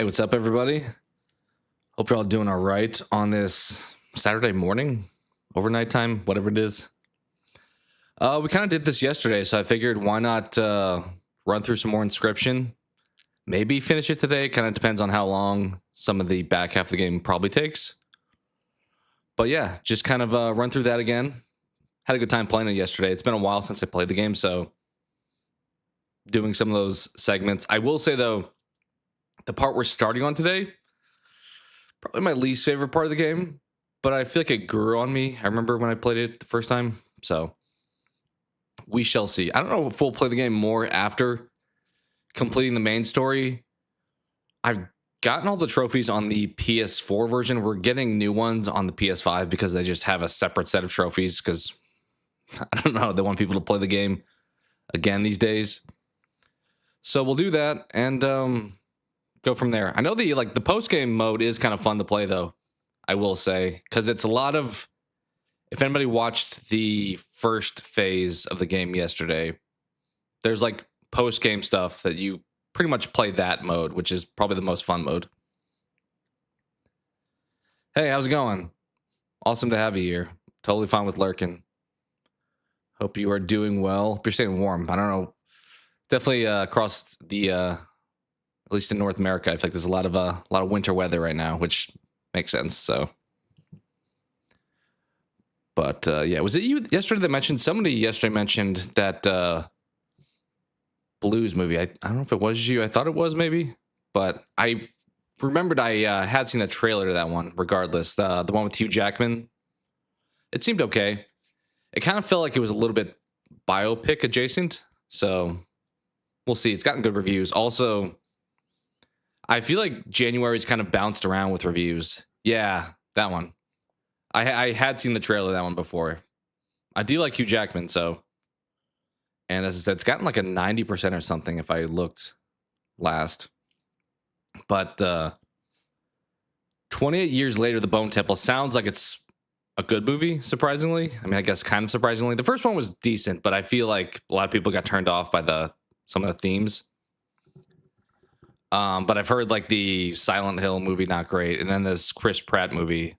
what's up, everybody? Hope you're all doing all right on this Saturday morning, overnight time, whatever it is. We kind of did this yesterday, so I figured why not run through some more Inscryption. Maybe finish it today. Kind of depends on how long some of the back half of the game probably takes. But yeah, just kind of run through that again. Had a good time playing it yesterday. It's been a while since I played the game, so doing some of those segments. I will say, though, the part we're starting on today, probably my least favorite part of the game, but I feel like it grew on me. I remember when I played it the first time, so we shall see. I don't know if we'll play the game more after completing the main story. I've gotten all the trophies on the PS4 version. We're getting new ones on the PS5 because they just have a separate set of trophies because, I don't know, they want people to play the game again these days. So we'll do that and go from there. I know the post-game mode is kind of fun to play, though, I will say, because it's a lot of, if anybody watched the first phase of the game yesterday, there's like post-game stuff that you pretty much play that mode, which is probably the most fun mode. Hey, how's it going? Awesome to have you here. Totally fine with lurking. Hope you are doing well. Hope you're staying warm. I don't know. Definitely across the, at least in North America, I feel like there's a lot of winter weather right now, which makes sense. So, but yeah, was it you yesterday that mentioned? Somebody yesterday mentioned that Blues movie. I don't know if it was you. I thought it was maybe, but I remembered I had seen a trailer to that one. Regardless, the one with Hugh Jackman. It seemed okay. It kind of felt like it was a little bit biopic adjacent. So we'll see. It's gotten good reviews. Also, I feel like January's kind of bounced around with reviews. Yeah, that one. I had seen the trailer of that one before. I do like Hugh Jackman, so. And as I said, it's gotten like a 90% or something if I looked last. But 28 years later, The Bone Temple sounds like it's a good movie, surprisingly. I mean, I guess kind of surprisingly. The first one was decent, but I feel like a lot of people got turned off by some of the themes. But I've heard like the Silent Hill movie, not great. And then this Chris Pratt movie,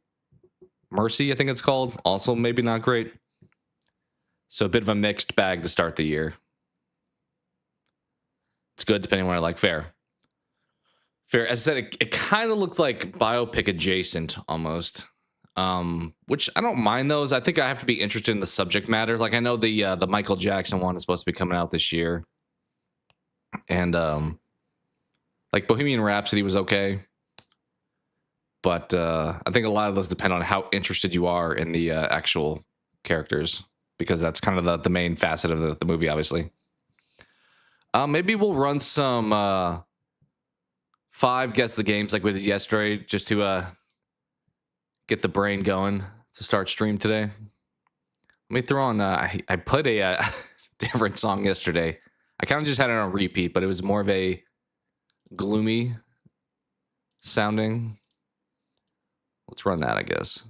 Mercy, I think it's called, also maybe not great. So a bit of a mixed bag to start the year. It's good depending on what I like. Fair. As I said, it kind of looked like biopic adjacent almost. Which I don't mind those. I think I have to be interested in the subject matter. Like I know the Michael Jackson one is supposed to be coming out this year. And like Bohemian Rhapsody was okay. But I think a lot of those depend on how interested you are in the actual characters. Because that's kind of the main facet of the movie, obviously. Maybe we'll run some 5 Guess the Games like we did yesterday, just to get the brain going to start stream today. Let me throw on, I played a different song yesterday. I kind of just had it on repeat, but it was more of a gloomy sounding. Let's run that, I guess.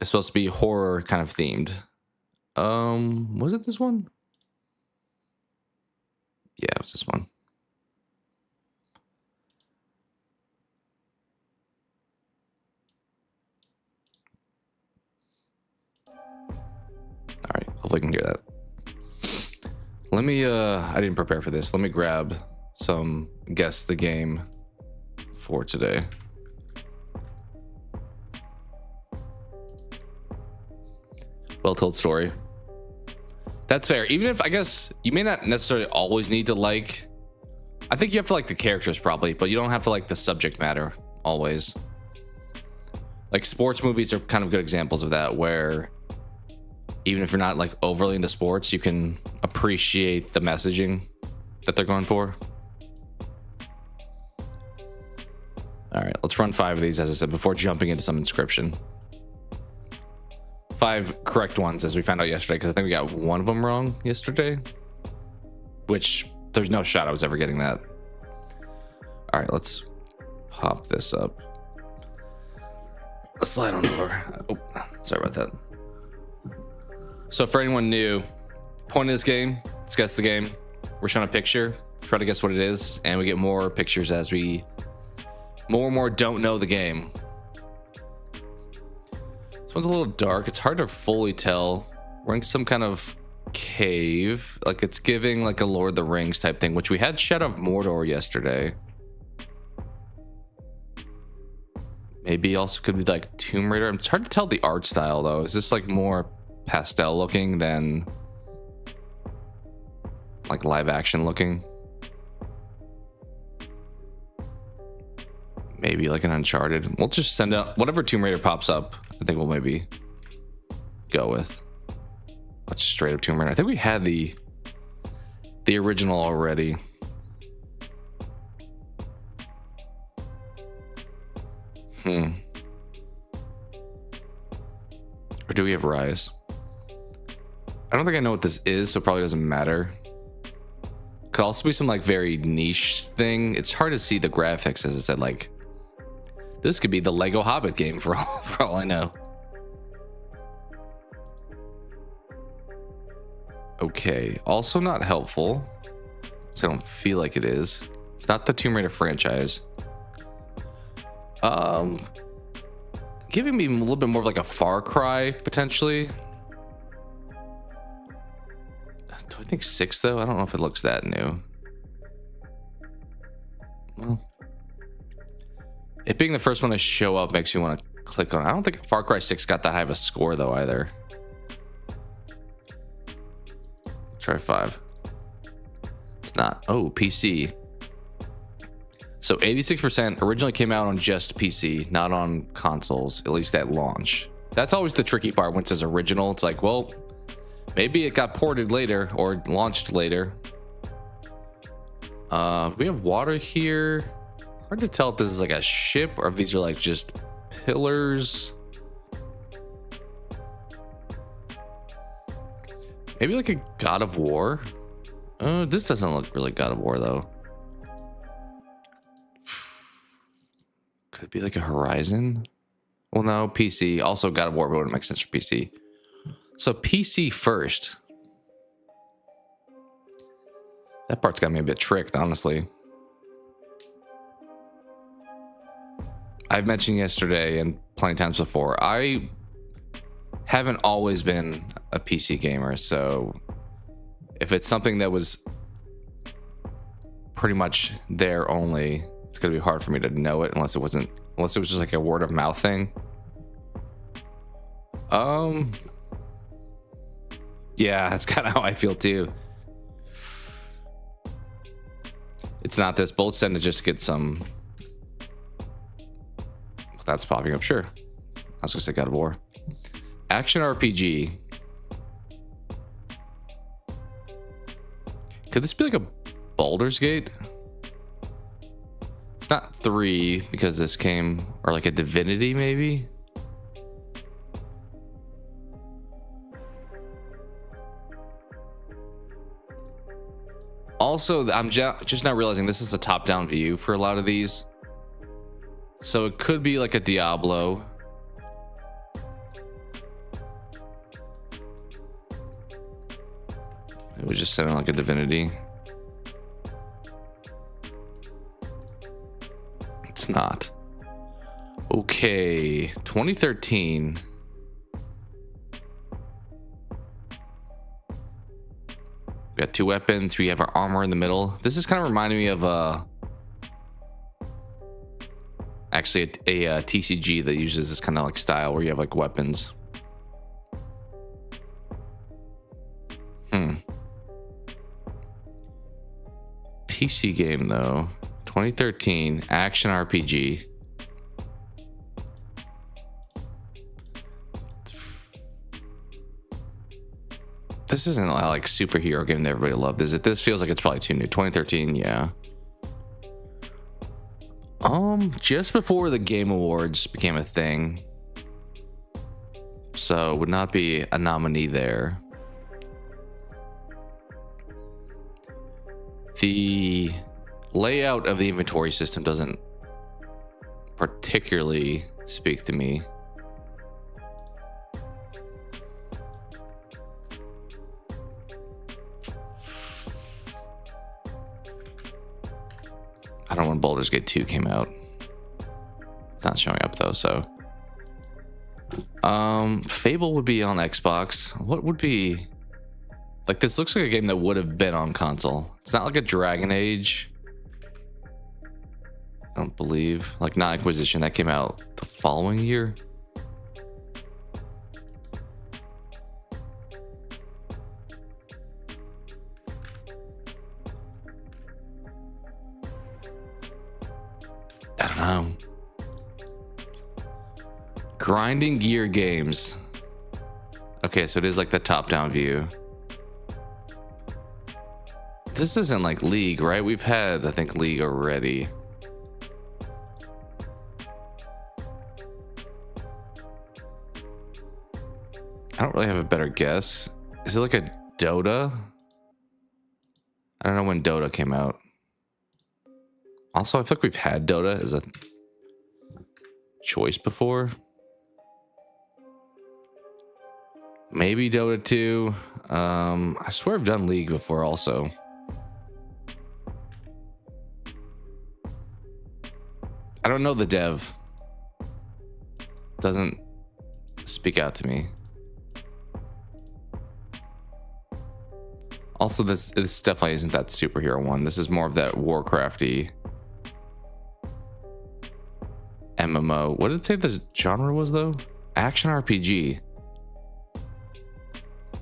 It's supposed to be horror kind of themed. Was it this one? Yeah, it was this one. All right, hopefully I can hear that. Let me, I didn't prepare for this. Let me grab some Guess the Game for today. Well-told story. That's fair. Even if, I guess, you may not necessarily always need to like, I think you have to like the characters probably, but you don't have to like the subject matter always. Like sports movies are kind of good examples of that, where even if you're not like overly into sports, you can appreciate the messaging that they're going for. All right, let's run 5 of these, as I said, before jumping into some Inscryption. 5 correct ones, as we found out yesterday, because I think we got one of them wrong yesterday, which there's no shot I was ever getting that. All right, let's pop this up. Slide on over. Oh, sorry about that. So for anyone new, point of this game, let's guess the game. We're showing a picture. try to guess what it is, and we get more pictures as we more and more don't know the game. This one's a little dark. It's hard to fully tell. We're in some kind of cave. Like, it's giving like a Lord of the Rings type thing, which we had Shadow of Mordor yesterday. Maybe also could be like Tomb Raider. It's hard to tell the art style though. Is this like more pastel looking than like live action looking? Maybe like an Uncharted. We'll just send out whatever Tomb Raider pops up. I think we'll maybe go with. Let's just straight up Tomb Raider. I think we had the original already. Or do we have Rise? I don't think I know what this is, so it probably doesn't matter. Could also be some like very niche thing. It's hard to see the graphics, as I said. Like, this could be the Lego Hobbit game for all I know. Okay, also not helpful, so I don't feel like it is. It's not the Tomb Raider franchise. Giving me a little bit more of like a Far Cry potentially. Do I think 6 though? I don't know if it looks that new. Well, it being the first one to show up makes me want to click on it. I don't think Far Cry 6 got that high of a score though either. Try 5. It's not. Oh, PC. So 86% originally came out on just PC, not on consoles, at least at launch. That's always the tricky part when it says original. It's like, well, maybe it got ported later or launched later. We have water here. Hard to tell if this is like a ship or if these are like just pillars. Maybe like a God of War. This doesn't look really God of War though. Could be like a Horizon. Well, no, PC. Also God of War, but it wouldn't make sense for PC. So PC first. That part's got me a bit tricked, honestly. I've mentioned yesterday and plenty of times before, I haven't always been a PC gamer, so if it's something that was pretty much there only, it's gonna be hard for me to know it unless it was just like a word of mouth thing. Yeah, that's kind of how I feel too. It's not this. Bolt send to just get some. That's popping up. Sure. I was gonna say God of War. Action RPG. Could this be like a Baldur's Gate? It's not 3 because this came, or like a Divinity maybe. Also, I'm just now realizing this is a top-down view for a lot of these. So it could be like a Diablo. It was just sounding like a Divinity. It's not. Okay, 2013. We got 2 weapons. We have our armor in the middle. This is kind of reminding me of actually a TCG that uses this kind of like style where you have like weapons. PC game though. 2013 action RPG. This isn't a like superhero game that everybody loved, is it? This feels like it's probably too new. 2013, yeah. Just before the Game Awards became a thing, so would not be a nominee there. The layout of the inventory system doesn't particularly speak to me. I don't know when Baldur's Gate 2 came out. It's not showing up though, so. Fable would be on Xbox. What would be... Like, this looks like a game that would have been on console. It's not like a Dragon Age. I don't believe. Like, not Inquisition. That came out the following year. I don't know. Grinding Gear Games. Okay, so it is like the top-down view. This isn't like League, right? We've had, I think, League already. I don't really have a better guess. Is it like a Dota? I don't know when Dota came out. Also, I feel like we've had Dota as a choice before. Maybe Dota 2. I swear I've done League before also. I don't know the dev. Doesn't speak out to me. Also, this definitely isn't that superhero one. This is more of that Warcrafty MMO. What did it say the genre was though? Action RPG.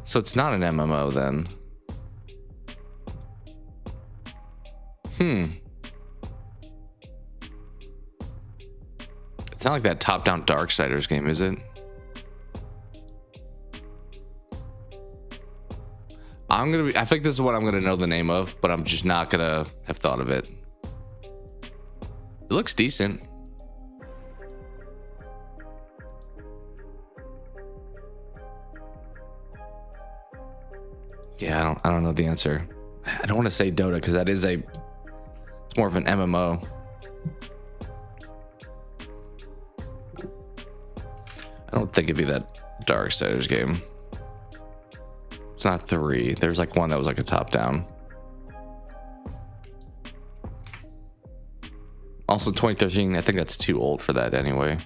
So it's not an MMO then. It's not like that top-down Darksiders game, is it? I think this is what I'm gonna know the name of, but I'm just not gonna have thought of it. It looks decent. Yeah, I don't know the answer. I don't want to say Dota because that is it's more of an MMO. I don't think it'd be that Darksiders game. It's not 3. There's like one that was like a top down. Also 2013, I think that's too old for that anyway.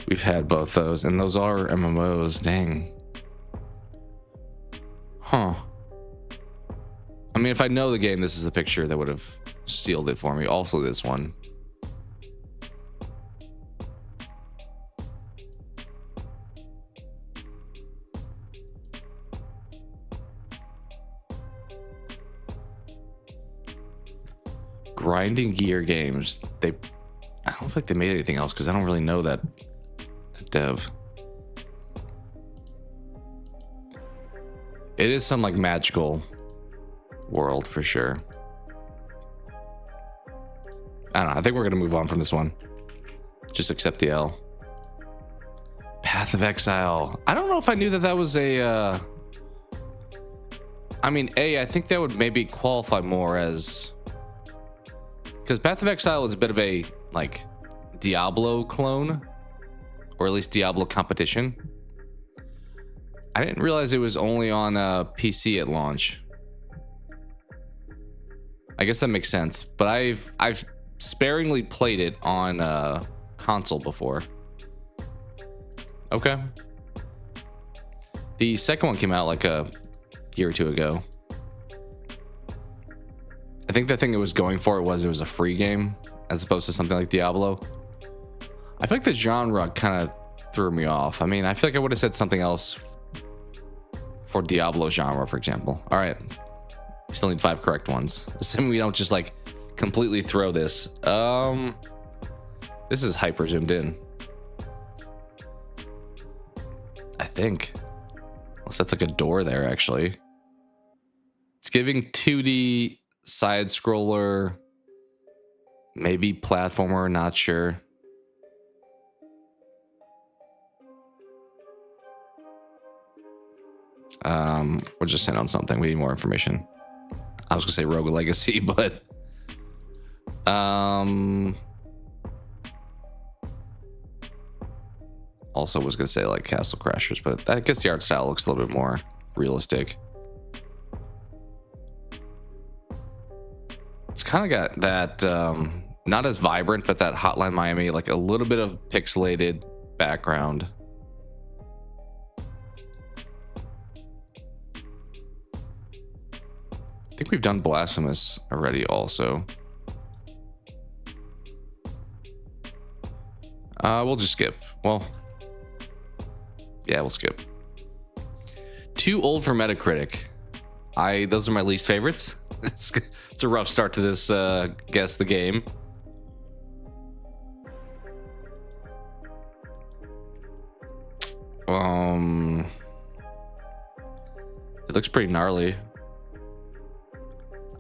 We've had both those, and those are MMOs. Dang. Huh. I mean, if I know the game, this is the picture that would have sealed it for me. Also this one. Grinding Gear Games. I don't think they made anything else because I don't really know that dev. It is some like magical world for sure. I don't know. I think we're gonna move on from this one. Just accept the L. Path of Exile. I don't know if I knew that was a. I mean, I think that would maybe qualify more as, because Path of Exile is a bit of a like Diablo clone, or at least Diablo competition. I didn't realize it was only on PC at launch. I guess that makes sense, but I've sparingly played it on console before. Okay. The second one came out like a year or two ago. I think the thing it was going for it was a free game as opposed to something like Diablo. I feel like the genre kind of threw me off. I mean, I feel like I would have said something else for Diablo genre, for example. All right. We still need 5 correct ones. Assuming we don't just like completely throw this. This is hyper zoomed in. I think. Unless that's like a door there, actually. It's giving 2D side scroller, maybe platformer, not sure. We're just sitting on something. We need more information. I was gonna say Rogue Legacy, but also was gonna say like Castle Crashers, but I guess the art style looks a little bit more realistic. It's kind of got that not as vibrant, but that Hotline Miami, like a little bit of pixelated background. I think we've done Blasphemous already also. We'll just skip. Well, yeah, we'll skip. Too old for Metacritic. Those are my least favorites. It's a rough start to this guess the game. It looks pretty gnarly.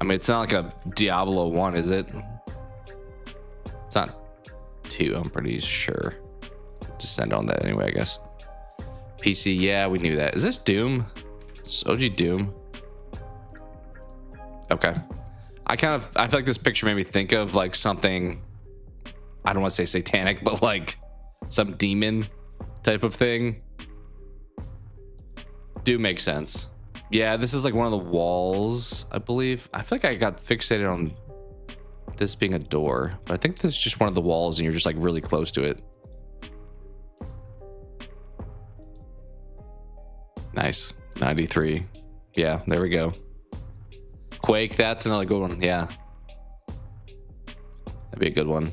I mean, it's not like a Diablo 1, is it? It's not 2, I'm pretty sure. Just send on that anyway, I guess. PC, yeah, we knew that. Is this Doom? It's OG Doom. Okay. I feel like this picture made me think of like something, I don't want to say satanic, but like some demon type of thing. Do make sense. Yeah, this is like one of the walls, I believe. I feel like I got fixated on this being a door, but I think this is just one of the walls and you're just like really close to it. Nice. 93. Yeah, there we go. Quake, that's another good one. Yeah. That'd be a good one.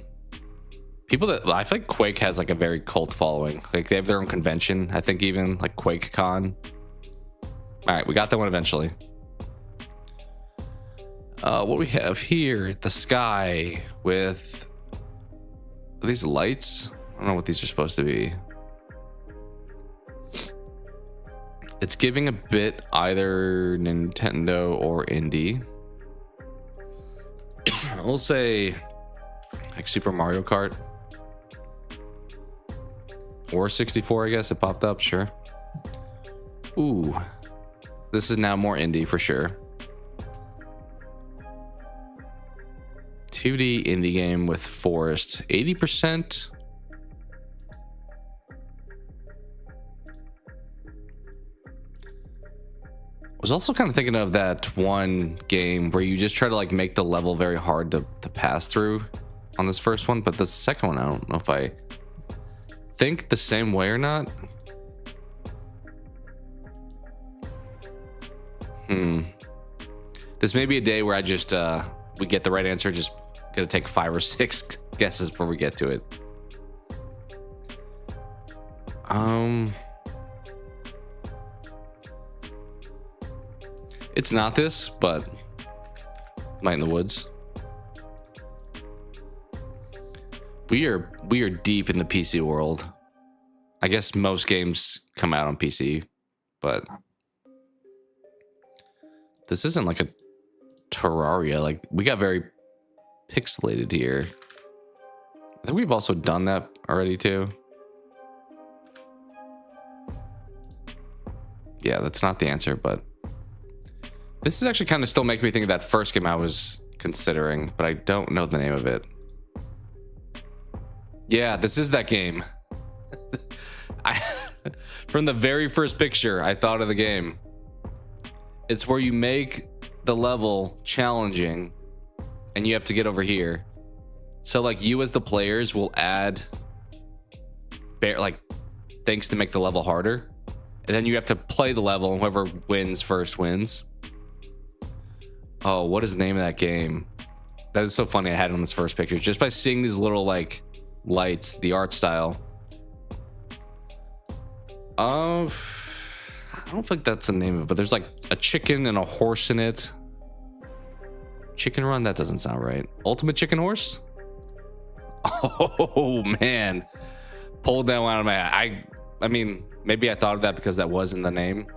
People that, I feel like Quake has like a very cult following. Like they have their own convention. I think even like QuakeCon. All right, we got that one eventually. What we have here, the sky with these lights. I don't know what these are supposed to be. It's giving a bit either Nintendo or indie. We'll say like Super Mario Kart or 64, I guess it popped up. Sure. Ooh, this is now more indie for sure. 2D indie game with forest, 80%. Was also kind of thinking of that one game where you just try to like make the level very hard to pass through on this first one, but the second one, I don't know if I think the same way or not. This may be a day where I just we get the right answer, just gonna take 5 or 6 guesses before we get to it. It's not this, but Night in the Woods. We are deep in the PC world. I guess most games come out on PC, but this isn't like a Terraria. Like we got very pixelated here. I think we've also done that already too. Yeah, that's not the answer, but this is actually kind of still making me think of that first game I was considering, but I don't know the name of it. Yeah, this is that game. From the very first picture, I thought of the game. It's where you make the level challenging and you have to get over here. So like you as the players will add like things to make the level harder. And then you have to play the level and whoever wins first wins. Oh, what is the name of that game? That is so funny. I had it on this first picture just by seeing these little like lights, the art style. I don't think that's the name of it, but there's like a chicken and a horse in it. Chicken Run? That doesn't sound right. Ultimate Chicken Horse? Oh man, pulled that one out of my eye. I mean, maybe I thought of that because that was in the name.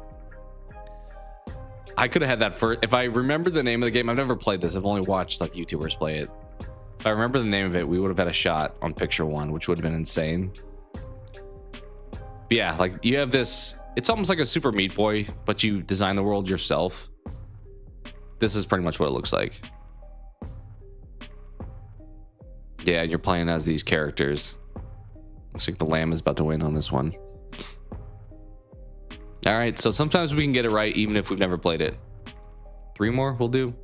I could have had that first. If I remember the name of the game, I've never played this. I've only watched like YouTubers play it. If I remember the name of it, we would have had a shot on picture one, which would have been insane. But yeah, like you have this, it's almost like a Super Meat Boy, but you design the world yourself. This is pretty much what it looks like. Yeah, and you're playing as these characters. Looks like the lamb is about to win on this one. All right, so sometimes we can get it right even if we've never played it. 3 more we'll do.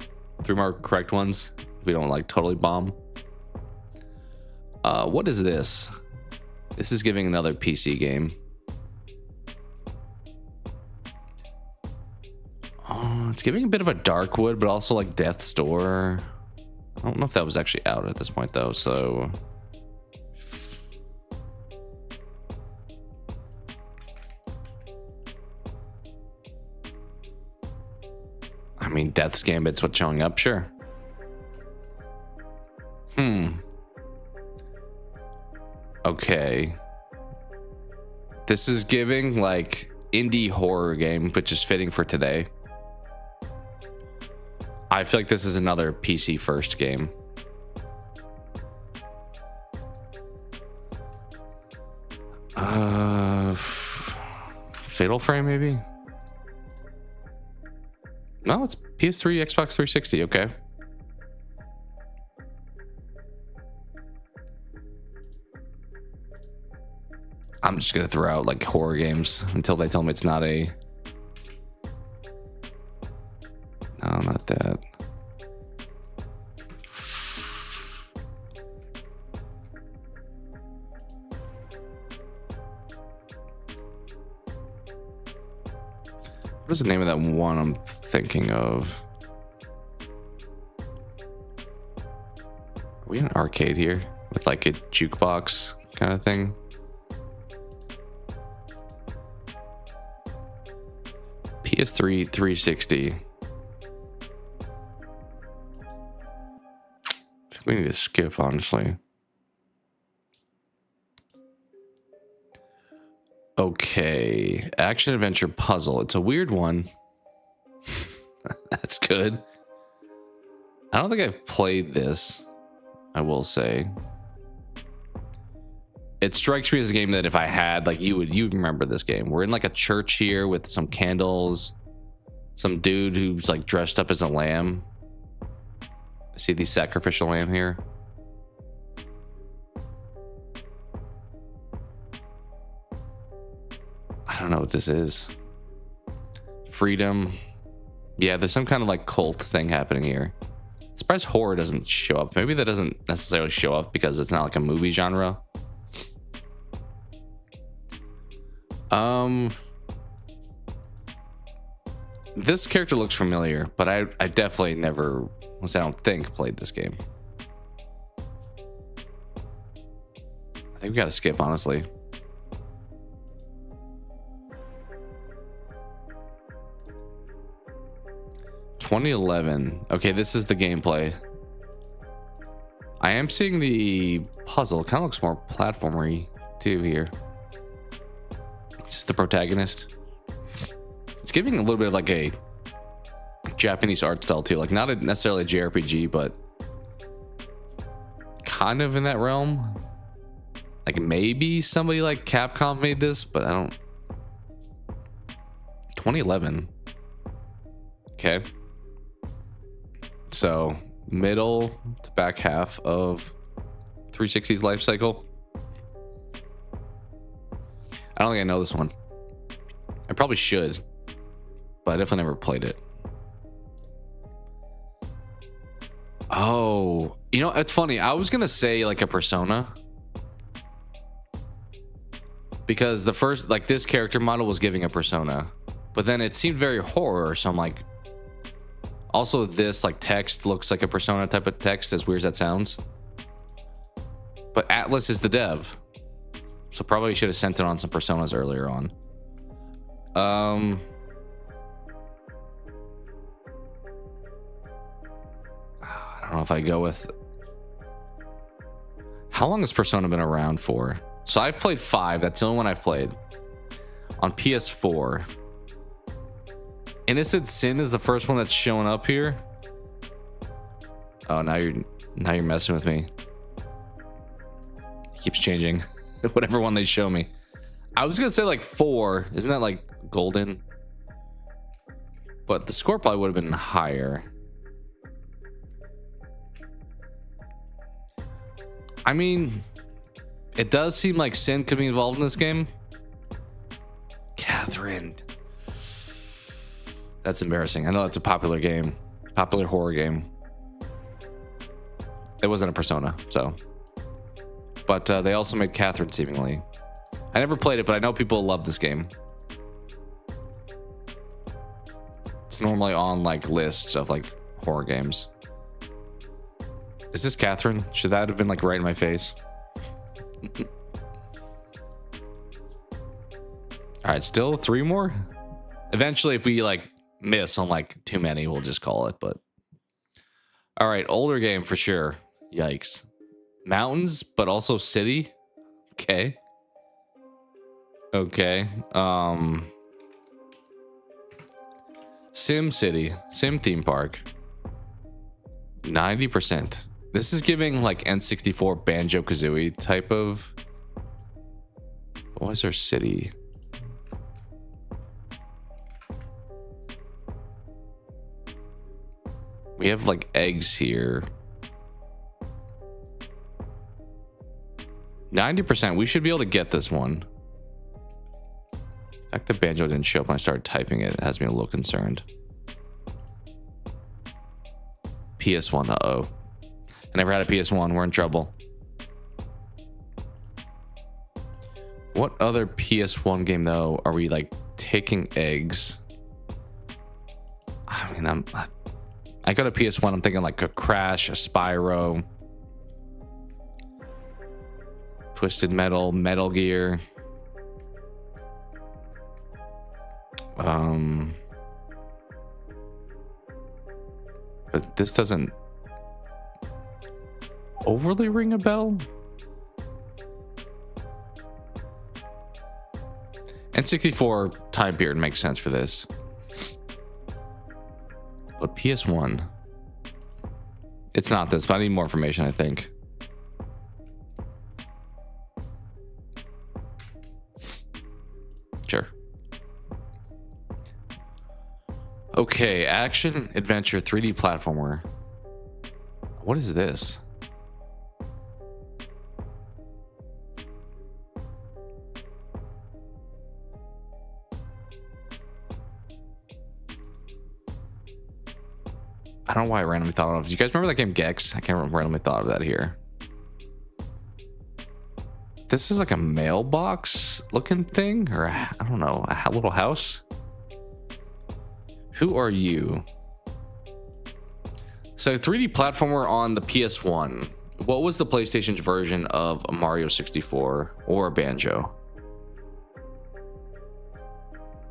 3 more correct ones. If we don't like totally bomb. What is this? This is giving another PC game. Oh, it's giving a bit of a Darkwood, but also like Death's Door. I don't know if that was actually out at this point though, so... I mean, Death's Gambit's what's showing up, sure. Okay. This is giving like indie horror game, which is fitting for today. I feel like this is another PC first game. Fatal Frame maybe? No, it's PS3, Xbox 360. Okay. I'm just gonna throw out like horror games until they tell me it's not a... No, not that. What is the name of that one I'm thinking of? Are we in an arcade here with like a jukebox kind of thing? PS3 360. I think we need to skip, honestly. Okay, action adventure puzzle. It's a weird one. That's good. I don't think I've played this, I will say. It strikes me as a game that if I had, like, you'd remember this game. We're in like a church here with some candles, some dude who's like dressed up as a lamb. I see the sacrificial lamb here. I don't know what this is. Freedom. Yeah, there's some kind of like cult thing happening here. I'm surprised horror doesn't show up. Maybe that doesn't necessarily show up because it's not like a movie genre. This character looks familiar, but I definitely never, at least I don't think, played this game. I think we gotta skip, honestly. $2011. Okay, this is the gameplay. I am seeing the puzzle. Kind of looks more platformery too here. It's just the protagonist. It's giving a little bit of like a Japanese art style too, like not necessarily a JRPG, but kind of in that realm. Like maybe somebody like Capcom made this, but I don't. 2011. Okay. So middle to back half of 360's life cycle. I don't think I know this one. I probably should, but I definitely never played it. Oh, you know, it's funny. I was gonna say like a Persona, because the first, like, this character model was giving a Persona, but then it seemed very horror. So I'm like, also this like text looks like a Persona type of text, as weird as that sounds. But Atlas is the dev, so probably should have sent it on some Personas earlier on. I don't know if I go with... How long has Persona been around for? So I've played 5. That's the only one I've played. On PS4. Innocent Sin is the first one that's showing up here. Oh, now you're messing with me. It keeps changing. Whatever one they show me. I was gonna say like 4. Isn't that like golden? But the score probably would have been higher. I mean, It does seem like Sin could be involved in this game. Catherine. That's embarrassing. I know it's a popular game, popular horror game. It wasn't a Persona, so. But they also made Catherine, seemingly. I never played it, but I know people love this game. It's normally on like lists of like horror games. Is this Catherine? Should that have been like right in my face? All right, still 3 more. Eventually, if we like miss on like too many, we'll just call it. But all right, older game for sure. Yikes. Mountains, but also city. Okay. Okay. Sim City, Sim theme park. 90%. This is giving like N64 Banjo-Kazooie type of. What was our city? We have like eggs here. 90%. We should be able to get this one. The fact that Banjo didn't show up when I started typing it has me a little concerned. PS1, uh-oh. I never had a PS1. We're in trouble. What other PS1 game, though, are we, like, taking eggs? I mean, I got a PS1. I'm thinking, like, a Crash, a Spyro, Twisted Metal, Metal Gear. But this doesn't overly ring a bell. N64 time period makes sense for this. But PS1, it's not this, but I need more information, I think. Sure. Okay, action, adventure, 3D platformer. What is this? I don't know why I randomly thought of. Do you guys remember that game Gex? I can't randomly thought of that here. This is like a mailbox looking thing, or I don't know, a little house. Who are you? So 3D platformer on the PS1. What was the PlayStation's version of a Mario 64 or a Banjo?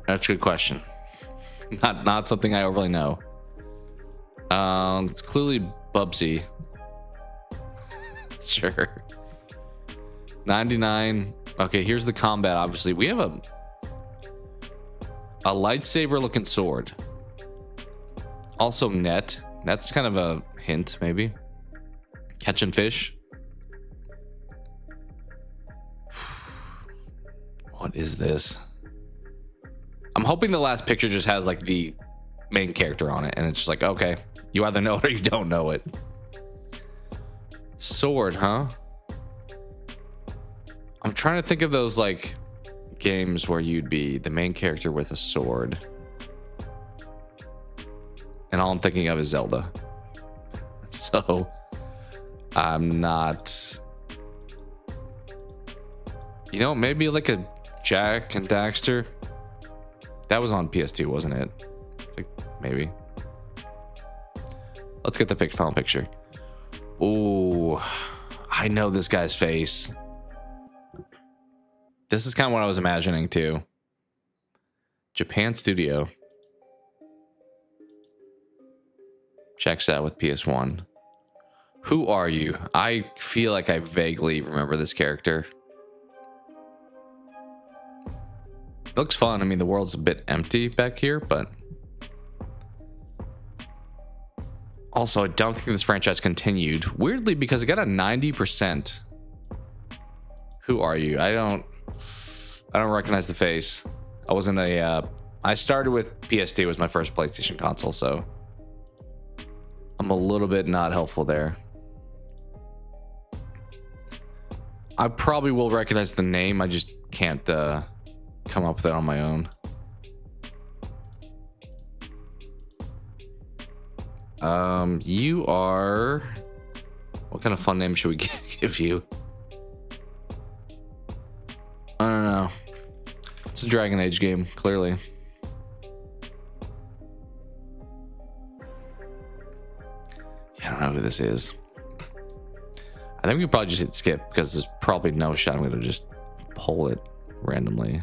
That's a good question. Not something I overly know. It's clearly Bubsy. Sure. 99. Okay, here's the combat. Obviously, we have a lightsaber looking sword. Also net. That's kind of a hint, maybe. Catching fish. What is this? I'm hoping the last picture just has like the main character on it, and it's just like, okay, you either know it or you don't know it. Sword, huh? I'm trying to think of those like games where you'd be the main character with a sword. And all I'm thinking of is Zelda. So I'm not, you know, maybe like a Jack and Daxter. That was on PS2, wasn't it? Like, maybe. Let's get the final picture. Ooh, I know this guy's face. This is kind of what I was imagining too. Japan Studio. Checks out with PS1. Who are you? I feel like I vaguely remember this character. It looks fun. I mean, the world's a bit empty back here, but also, I don't think this franchise continued. Weirdly, because it got a 90%. Who are you? I don't recognize the face. I wasn't a I started with PS2 was my first PlayStation console, so I'm a little bit not helpful there. I probably will recognize the name. I just can't come up with it on my own. You are... What kind of fun name should we give you? I don't know. It's a Dragon Age game, clearly. I don't know who this is. I think we could probably just hit skip because there's probably no shot I'm going to just pull it randomly.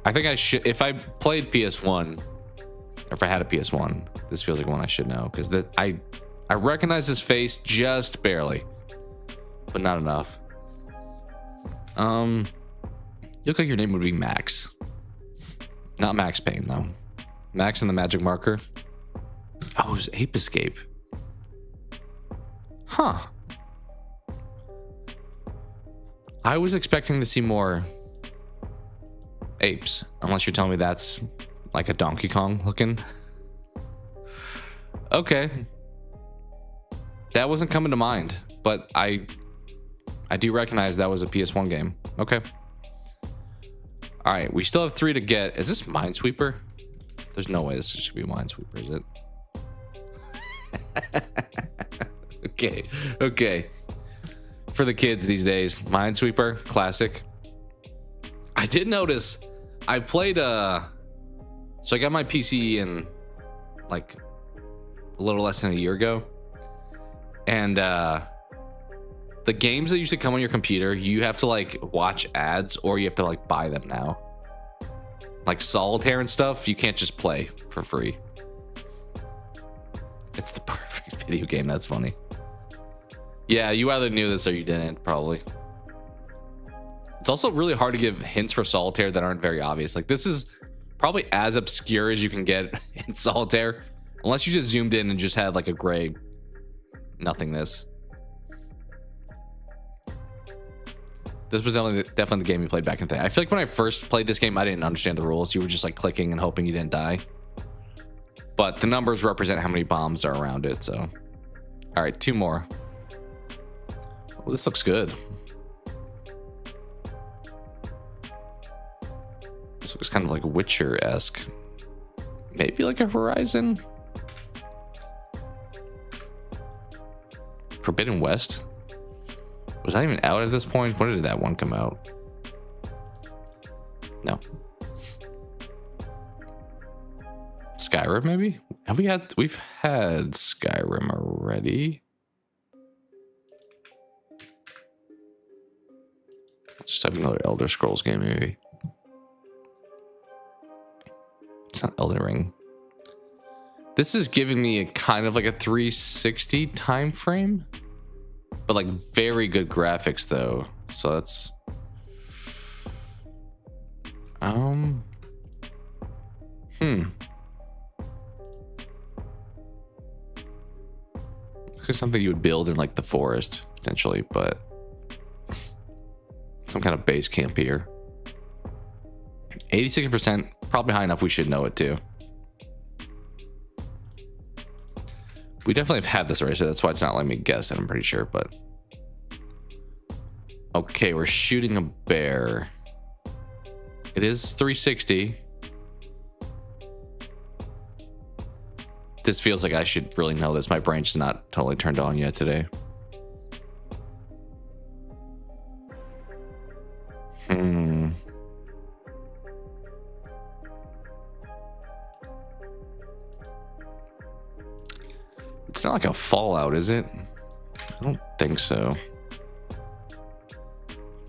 I think I should, if I played PS1, or if I had a PS1, this feels like one I should know because I recognize his face just barely, but not enough. You look like your name would be Max. Not Max Payne though. Max and the Magic Marker. Oh, it was Ape Escape. Huh. I was expecting to see more apes, unless you're telling me that's like a Donkey Kong looking. Okay. That wasn't coming to mind, but I do recognize that was a PS1 game. Okay. All right, we still have 3 to get. Is this Minesweeper? There's no way this should be Minesweeper, is it? Okay. For the kids these days, Minesweeper, classic. I did notice I played so I got my PC in like a little less than a year ago. And the games that used to come on your computer, you have to like watch ads or you have to like buy them now. Like Solitaire and stuff, you can't just play for free. It's the perfect video game. That's funny. Yeah, you either knew this or you didn't, probably. It's also really hard to give hints for Solitaire that aren't very obvious. Like this is probably as obscure as you can get in Solitaire, unless you just zoomed in and just had like a gray nothingness. This was definitely the game you played back in the day. I feel like when I first played this game, I didn't understand the rules. You were just like clicking and hoping you didn't die. But the numbers represent how many bombs are around it, so. All right, 2 more. Oh, this looks good. This looks kind of like Witcher-esque. Maybe like a Horizon? Forbidden West? Was that even out at this point? When did that one come out? No. Skyrim, maybe? We've had Skyrim already. Let's just have another Elder Scrolls game, maybe. It's not Elden Ring. This is giving me a kind of like a 360 time frame, but like very good graphics though. So that's something you would build in like the forest potentially, but some kind of base camp here. 86%, probably high enough we should know it too. We definitely have had this already, so that's why it's not letting me guess it, I'm pretty sure, but okay, we're shooting a bear. It is 360. This feels like I should really know this. My brain's not totally turned on yet today. It's not like a Fallout, is it? I don't think so.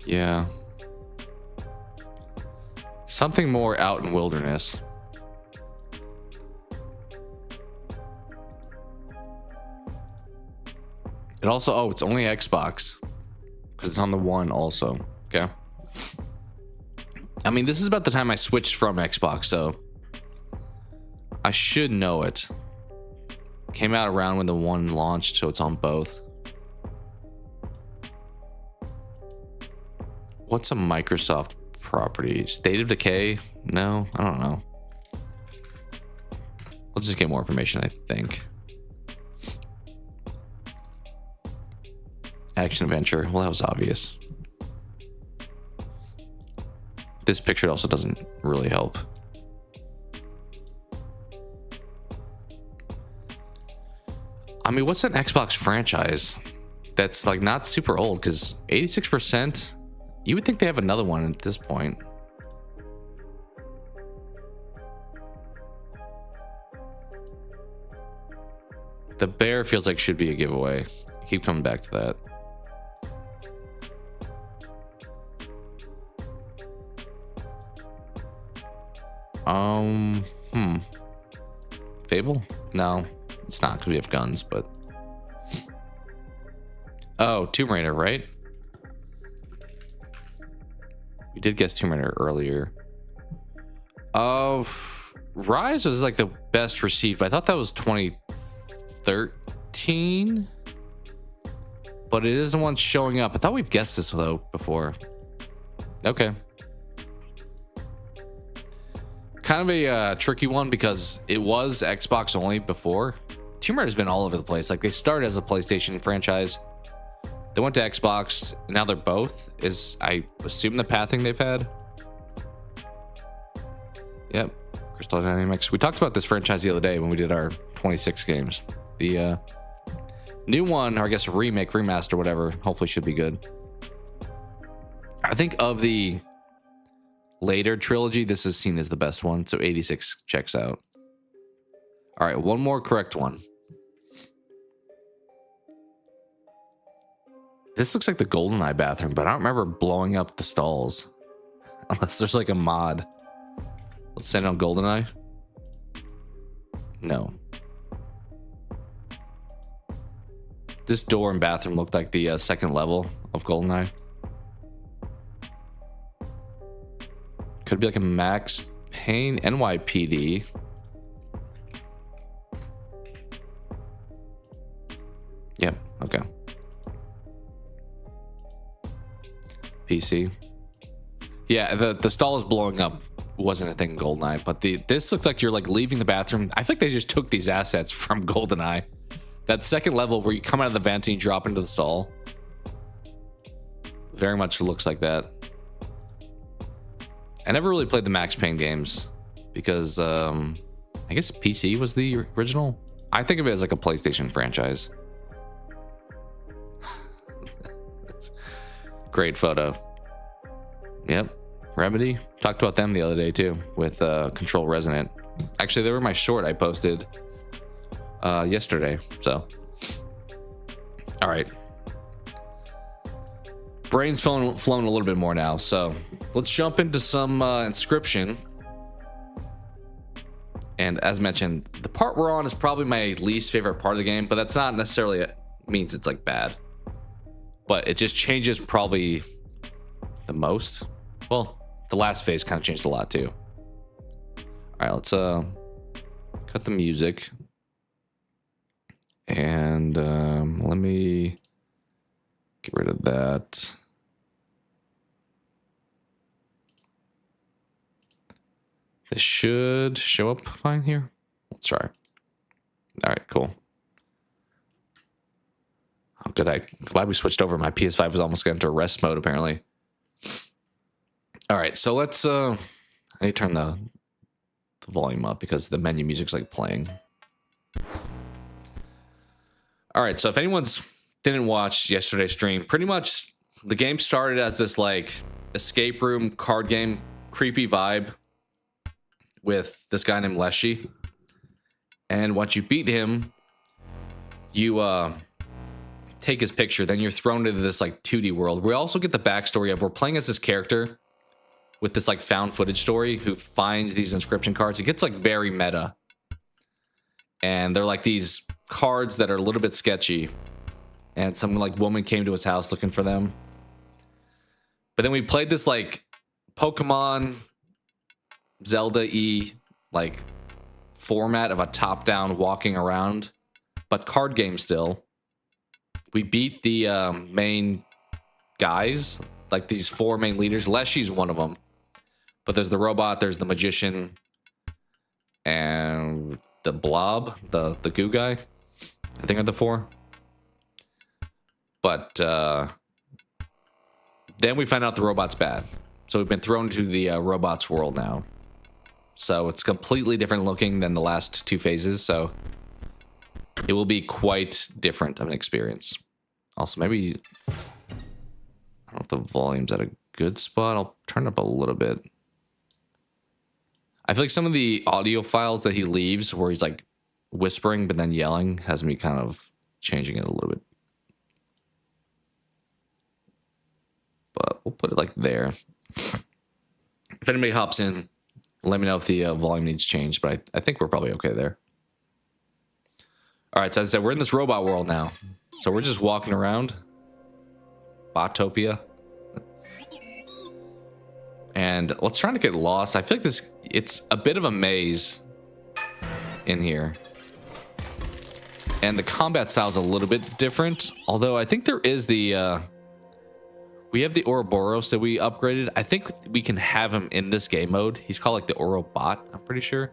Yeah. Something more out in wilderness. It also, oh, it's only Xbox because it's on the One also. Okay. I mean, this is about the time I switched from Xbox, so I should know it. Came out around when the One launched, so it's on both. What's a Microsoft property? State of Decay? No, I don't know. Let's just get more information, I think. Action adventure. Well, that was obvious. This picture also doesn't really help. I mean, what's an Xbox franchise that's like not super old? Because 86%, you would think they have another one at this point. The bear feels like should be a giveaway. I keep coming back to that. Fable? No, it's not because we have guns, but. Oh, Tomb Raider, right? We did guess Tomb Raider earlier. Rise was like the best received, but I thought that was 2013. But it isn't one showing up. I thought we've guessed this though before. Okay. Kind of a tricky one because it was Xbox only before. Tomb Raider's been all over the place. Like they started as a PlayStation franchise. They went to Xbox. And now they're both. Is I assume the pathing they've had. Yep. Crystal Dynamics. We talked about this franchise the other day when we did our 26 games. The new one, or I guess remake, remaster, whatever, hopefully should be good. I think of the later trilogy, this is seen as the best one, so 86 checks out. All right, one more correct one. This looks like the GoldenEye bathroom, but I don't remember blowing up the stalls. Unless there's like a mod. Let's send on GoldenEye. No. This door and bathroom looked like the second level of GoldenEye. Could be like a Max Payne NYPD. Yep, okay. PC. Yeah, the stall is blowing up wasn't a thing in GoldenEye, but this looks like you're like leaving the bathroom. I think they just took these assets from GoldenEye. That second level where you come out of the vent and you drop into the stall. Very much looks like that. I never really played the Max Payne games because I guess PC was the original. I think of it as like a PlayStation franchise. Great photo. Yep. Remedy. Talked about them the other day too with Control Resonant. Actually, they were my short I posted yesterday. So, all right. Brain's flown a little bit more now. So let's jump into some Inscryption. And as mentioned, the part we're on is probably my least favorite part of the game, but that's not necessarily means it's like bad. But it just changes probably the most. Well, the last phase kind of changed a lot too. All right, let's cut the music. And let me get rid of that. This should show up fine here. Let's try. All right, cool. Oh, good. I'm glad we switched over. My PS5 was almost getting into rest mode, apparently. All right, so let's... I need to turn the volume up because the menu music's like playing. All right, so if anyone's didn't watch yesterday's stream, pretty much the game started as this like escape room card game, creepy vibe with this guy named Leshy. And once you beat him, you take his picture, then you're thrown into this like 2D world. We also get the backstory of we're playing as this character with this like found footage story who finds these inscription cards. It gets like very meta. And they're like these cards that are a little bit sketchy. And some like woman came to his house looking for them. But then we played this like Pokemon Zelda-y like format of a top-down walking around, but card game still. We beat the main guys, like these 4 main leaders. Leshy's one of them. But there's the robot, there's the magician, and the blob, the goo guy. I think are the 4. But but then we find out the robot's bad. So we've been thrown into the robot's world now. So it's completely different looking than the last two phases. So it will be quite different of an experience. Also, maybe, I don't know if the volume's at a good spot. I'll turn it up a little bit. I feel like some of the audio files that he leaves where he's like whispering but then yelling has me kind of changing it a little bit. But we'll put it like there. If anybody hops in, let me know if the volume needs changed, but I think we're probably okay there. All right, so as I said, we're in this robot world now. So we're just walking around. Botopia. And let's try to get lost. I feel like it's a bit of a maze in here. And the combat style is a little bit different. Although I think there is the... we have the Ouroboros that we upgraded. I think we can have him in this game mode. He's called like the Ourobot, I'm pretty sure.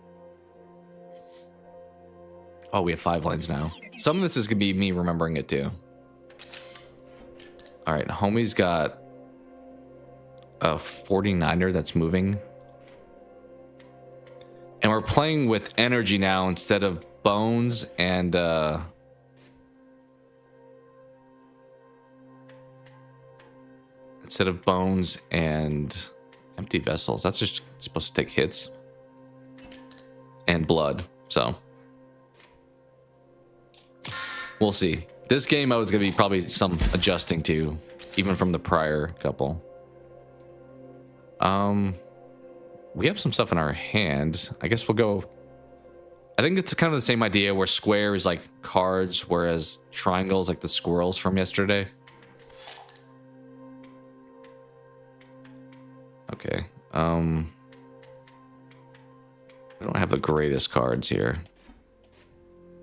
Oh, we have 5 lanes now. Some of this is going to be me remembering it too. All right, homie's got a 49er that's moving. And we're playing with energy now instead of bones and... instead of bones and empty vessels. That's just supposed to take hits. And blood, so... we'll see. This game mode is going to be probably some adjusting to, even from the prior couple. We have some stuff in our hand. I guess we'll go... I think it's kind of the same idea where square is like cards, whereas triangle is like the squirrels from yesterday. Okay. We don't have the greatest cards here.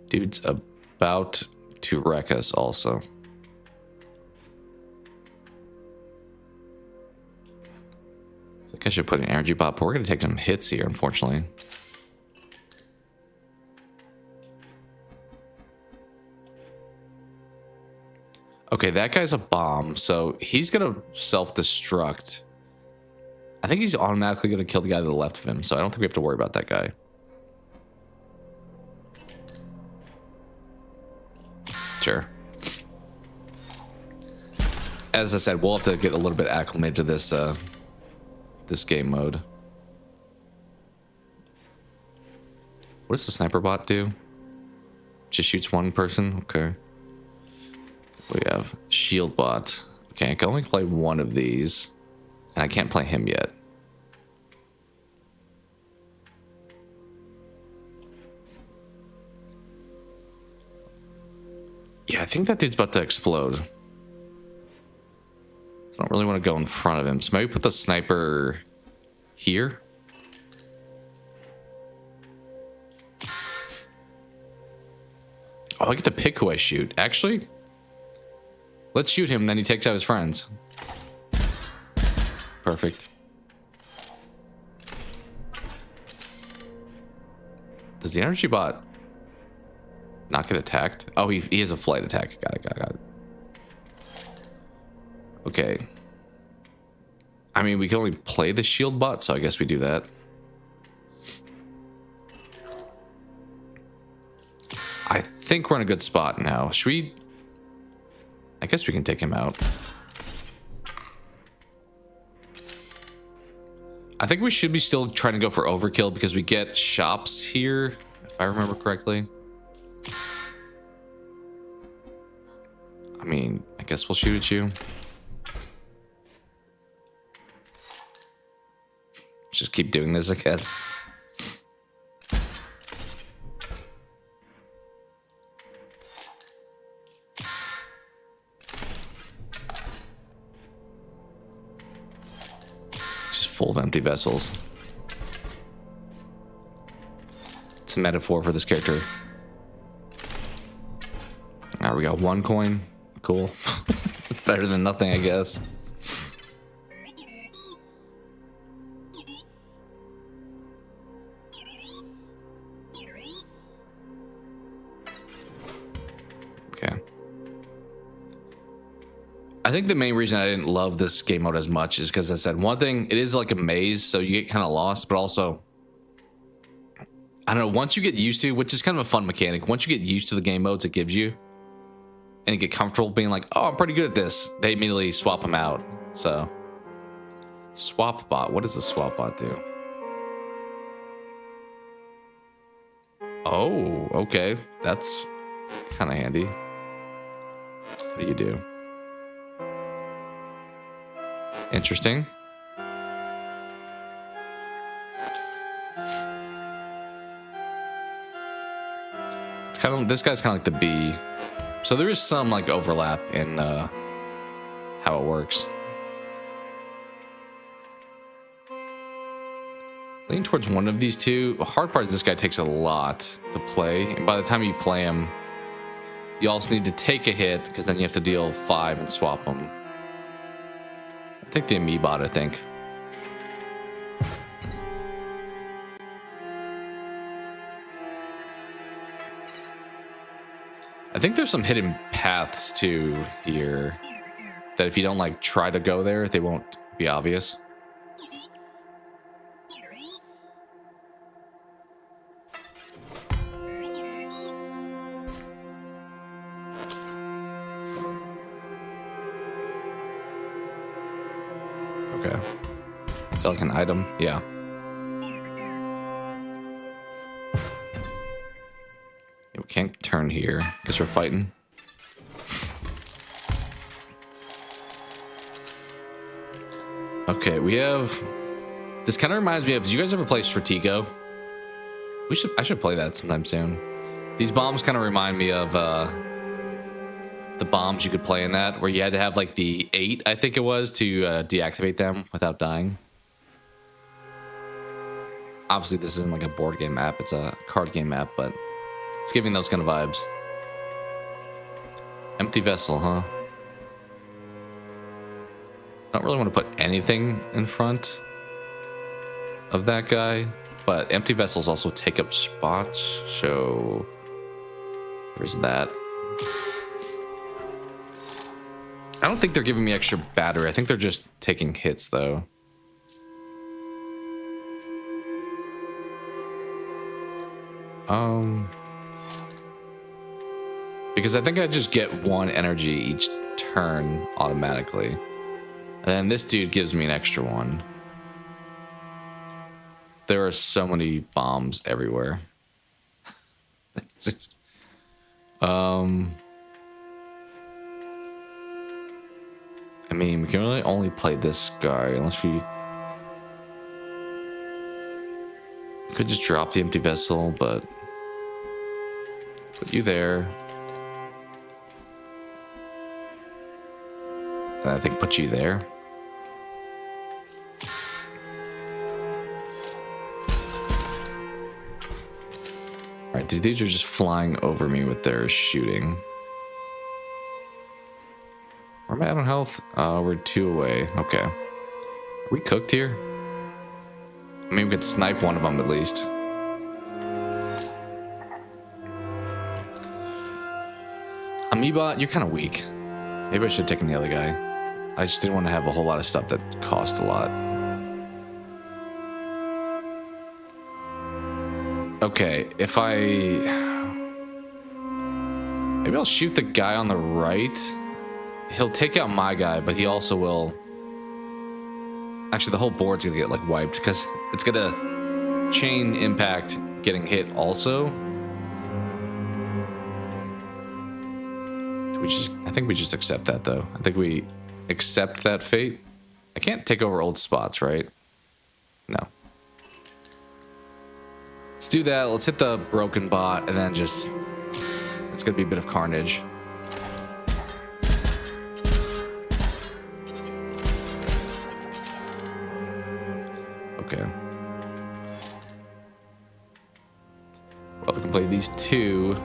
Dude's about to wreck us also. I think I should put an energy bot, but we're going to take some hits here, unfortunately. Okay, that guy's a bomb, so he's going to self-destruct. I think he's automatically going to kill the guy to the left of him, so I don't think we have to worry about that guy. Sure. As I said, we'll have to get a little bit acclimated to this this game mode. What does the sniper bot do? Just shoots one person? Okay. We have shield bot. Okay, I can only play one of these. And I can't play him yet. Yeah, I think that dude's about to explode. So I don't really want to go in front of him. So maybe put the sniper here. Oh, I get to pick who I shoot. Actually, let's shoot him, then he takes out his friends. Perfect. Does the energy bot not get attacked? Oh, he has a flight attack. Got it. Okay. I mean, we can only play the shield bot, so I guess we do that. I think we're in a good spot now. Should we... I guess we can take him out. I think we should be still trying to go for overkill because we get shops here, if I remember correctly. I mean, I guess we'll shoot at you. Just keep doing this, I guess. Just full of empty vessels. It's a metaphor for this character. Now we got 1 coin. Cool. Better than nothing, I guess. Okay. I think the main reason I didn't love this game mode as much is because I said one thing, it is like a maze, so you get kind of lost, but also, I don't know, once you get used to, which is kind of a fun mechanic, once you get used to the game modes it gives you, and you get comfortable being like, oh, I'm pretty good at this, they immediately swap them out. So, swap bot, what does the swap bot do? Oh, okay, that's kind of handy. What do you do? Interesting. It's kind of, this guy's kind of like the bee, so there is some like overlap in how it works. Lean towards one of these two. The hard part is this guy takes a lot to play, and by the time you play him, you also need to take a hit because then you have to deal 5 and swap them. I think the Amiibot, I think. I think there's some hidden paths too here that if you don't like try to go there, they won't be obvious. Okay. Is that like an item? Yeah. We can't turn here because we're fighting. Okay, we have... This kind of reminds me of... Did you guys ever play Stratego? I should play that sometime soon. These bombs kind of remind me of the bombs you could play in that, where you had to have like the 8, I think it was, to deactivate them without dying. Obviously, this isn't like a board game app; it's a card game app, but it's giving those kind of vibes. Empty vessel, huh? I don't really want to put anything in front of that guy, but empty vessels also take up spots, so where's that? I don't think they're giving me extra battery. I think they're just taking hits, though. Because I think I just get 1 energy each turn automatically. And then this dude gives me an extra 1. There are so many bombs everywhere. It's just... I mean, we can really only play this guy unless we could just drop the empty vessel, but put you there. And I think put you there. Alright, these dudes are just flying over me with their shooting. Where am I at on health? We're 2 away. Okay. Are we cooked here? I mean, we could snipe one of them at least. Amiibot, you're kind of weak. Maybe I should have taken the other guy. I just didn't want to have a whole lot of stuff that cost a lot. Okay, if I... Maybe I'll shoot the guy on the right. He'll take out my guy, but he also will... Actually, the whole board's gonna get like wiped because it's gonna chain impact getting hit also. I think we just accept that though. I think we accept that fate. I can't take over old spots, right? No. Let's do that. Let's hit the broken bot and then just... It's gonna be a bit of carnage. Okay. Well, we can play these 2.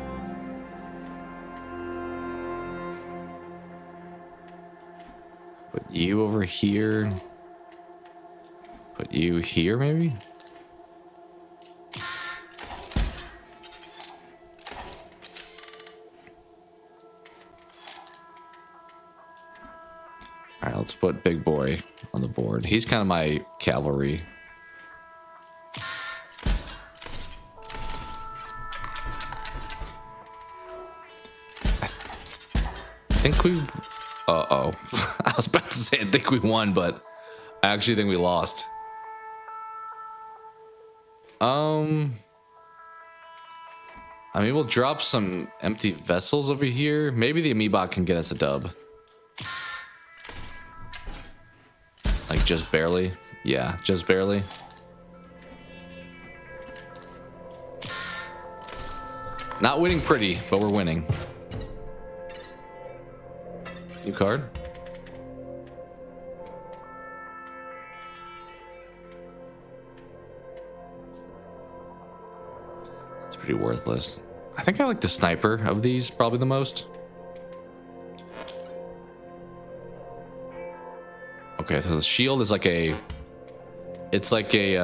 Put you over here. Put you here, maybe? All right, let's put Big Boy on the board. He's kind of my cavalry. I think we... Uh-oh. I was about to say I think we won, but I actually think we lost. I mean, we'll drop some empty vessels over here. Maybe the Amiibot can get us a dub. Like, just barely. Yeah, just barely. Not winning pretty, but we're winning. New card. It's pretty worthless. I think I like the sniper of these probably the most. Okay, so the shield is like a... It's like a,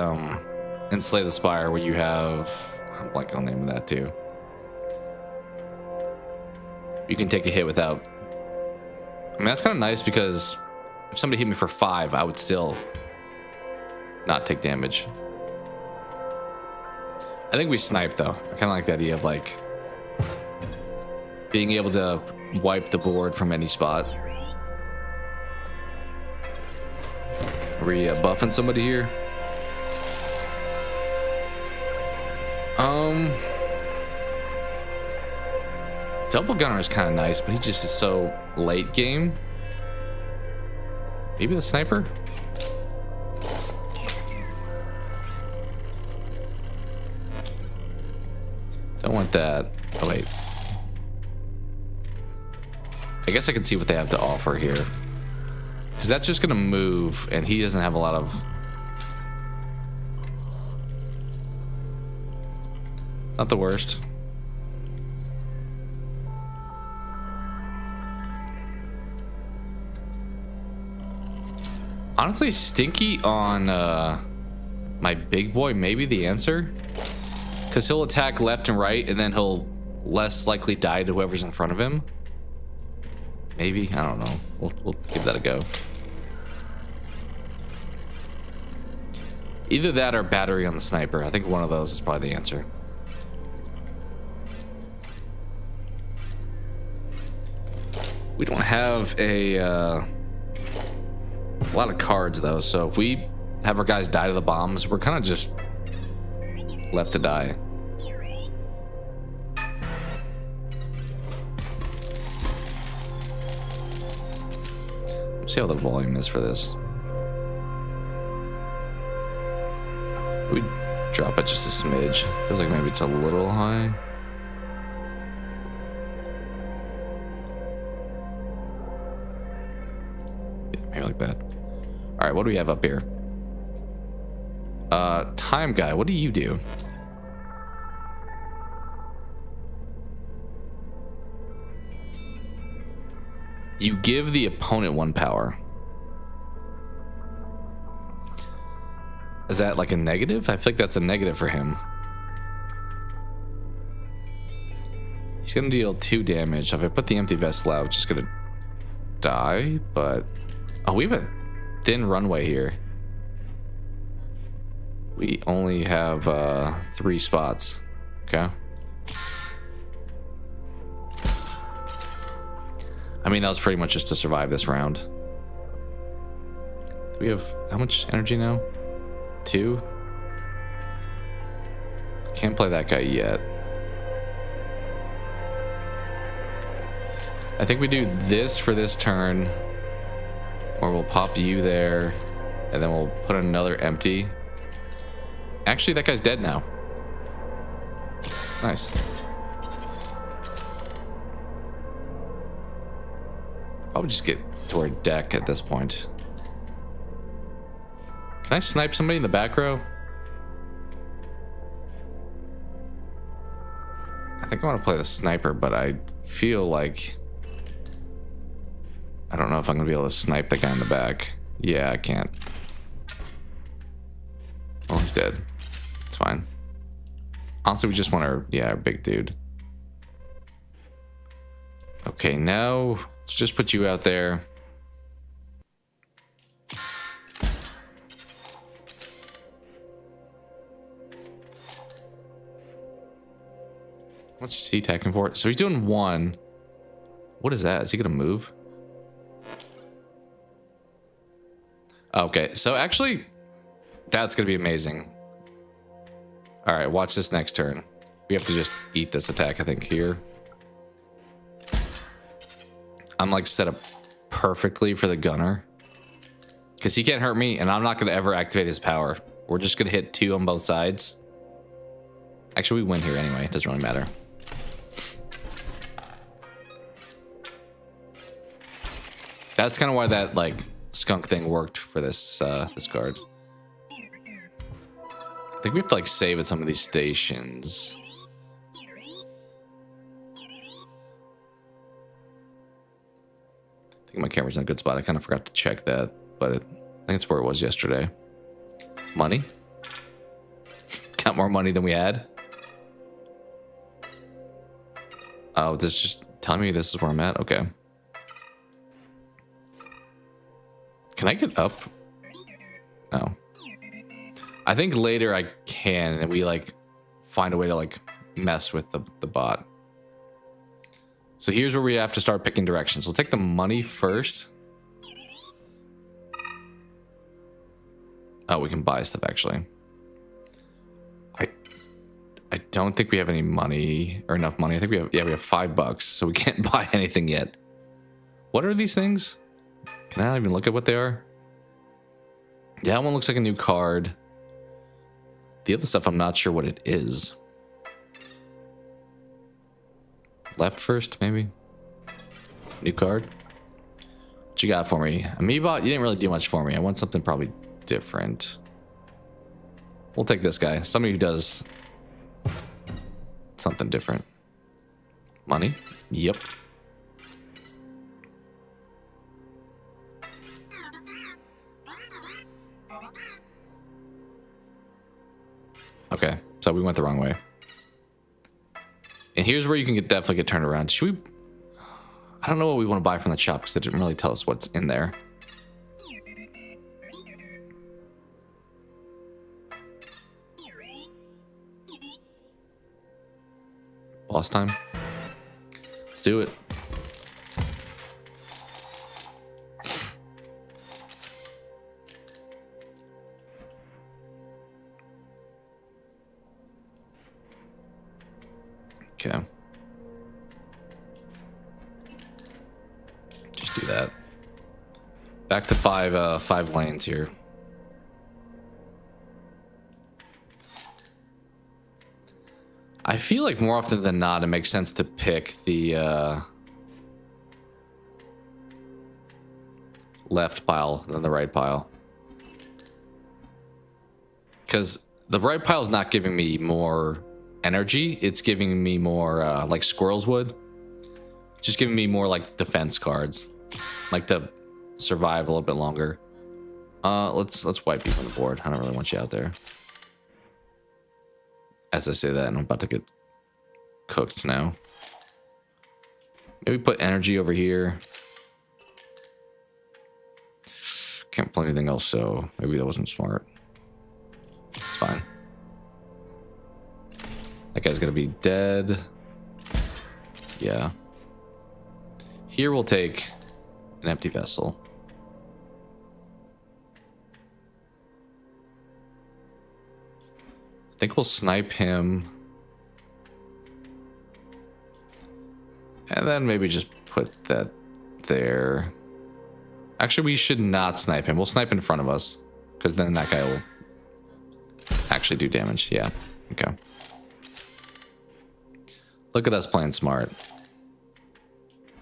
in Slay the Spire where you have... I'm blanking on the name of that too. You can take a hit without... I mean, that's kind of nice because if somebody hit me for 5, I would still not take damage. I think we sniped though. I kind of like the idea of like being able to wipe the board from any spot. Are we buffing somebody here? Double Gunner is kind of nice, but he just is so late game. Maybe the sniper? Don't want that. Oh, wait. I guess I can see what they have to offer here. Because that's just going to move, and he doesn't have a lot of... It's not the worst. Honestly, Stinky on my Big Boy may be the answer. Because he'll attack left and right, and then he'll less likely die to whoever's in front of him. Maybe? I don't know. We'll give that a go. Either that or battery on the sniper. I think one of those is probably the answer. We don't have a lot of cards, though, so if we have our guys die to the bombs, we're kind of just left to die. Let's see how the volume is for this. We drop it just a smidge. Feels like maybe it's a little high. Yeah, maybe like that. All right, what do we have up here? Time guy, what do you do? You give the opponent 1 power. Is that like a negative? I feel like that's a negative for him. He's gonna deal 2 damage. So if I put the empty vessel out, it's just gonna die, but... Oh, we have a thin runway here. We only have 3 spots. Okay. I mean, that was pretty much just to survive this round. Do we have how much energy now? 2? Can't play that guy yet. I think we do this for this turn, or we'll pop you there, and then we'll put another empty. Actually, that guy's dead now. Nice. Probably just get to our deck at this point. Can I snipe somebody in the back row? I think I want to play the sniper, but I feel like... I don't know if I'm going to be able to snipe the guy in the back. Yeah, I can't. Well, he's dead. It's fine. Honestly, we just want our big dude. Okay, now let's just put you out there. What's he attacking for? So he's doing 1. What is that? Is he gonna move? Okay, so actually, that's gonna be amazing. All right, watch this next turn. We have to just eat this attack, I think, here. I'm like set up perfectly for the gunner. Because he can't hurt me, and I'm not going to ever activate his power. We're just going to hit 2 on both sides. Actually, we win here anyway. It doesn't really matter. That's kind of why that, like, skunk thing worked for this, this card. I think we have to, like, save at some of these stations. I think my camera's in a good spot. I kind of forgot to check that, but I think it's where it was yesterday. Money. Got more money than we had. Oh, this just telling me this is where I'm at? Okay. Can I get up? No. I think later I can, and we like find a way to like mess with the bot. So here's where we have to start picking directions. We'll take the money first. Oh, we can buy stuff actually. I don't think we have any money or enough money. I think we have, yeah, we have $5, so we can't buy anything yet. What are these things? Can I not even look at what they are? Yeah, that one looks like a new card. The other stuff, I'm not sure what it is. Left first, maybe? New card? What you got for me? Amiibo, you didn't really do much for me. I want something probably different. We'll take this guy. Somebody who does something different. Money? Yep. Okay, so we went the wrong way. And here's where you can definitely get turned around. Should we... I don't know what we want to buy from the shop because it didn't really tell us what's in there. Boss time. Let's do it. Okay. Just do that. Back to five lanes here. I feel like more often than not, it makes sense to pick the left pile than the right pile. Because the right pile is not giving me more energy. It's giving me more like squirrels would. Just giving me more like defense cards. Like to survive a little bit longer. Let's wipe you from the board. I don't really want you out there. As I say that, and I'm about to get cooked now. Maybe put energy over here. Can't play anything else, so maybe that wasn't smart. It's fine. That guy's gonna be dead. Yeah. Here we'll take an empty vessel. I think we'll snipe him. And then maybe just put that there. Actually, we should not snipe him. We'll snipe in front of us. Because then that guy will actually do damage. Yeah. Okay. Look at us playing smart.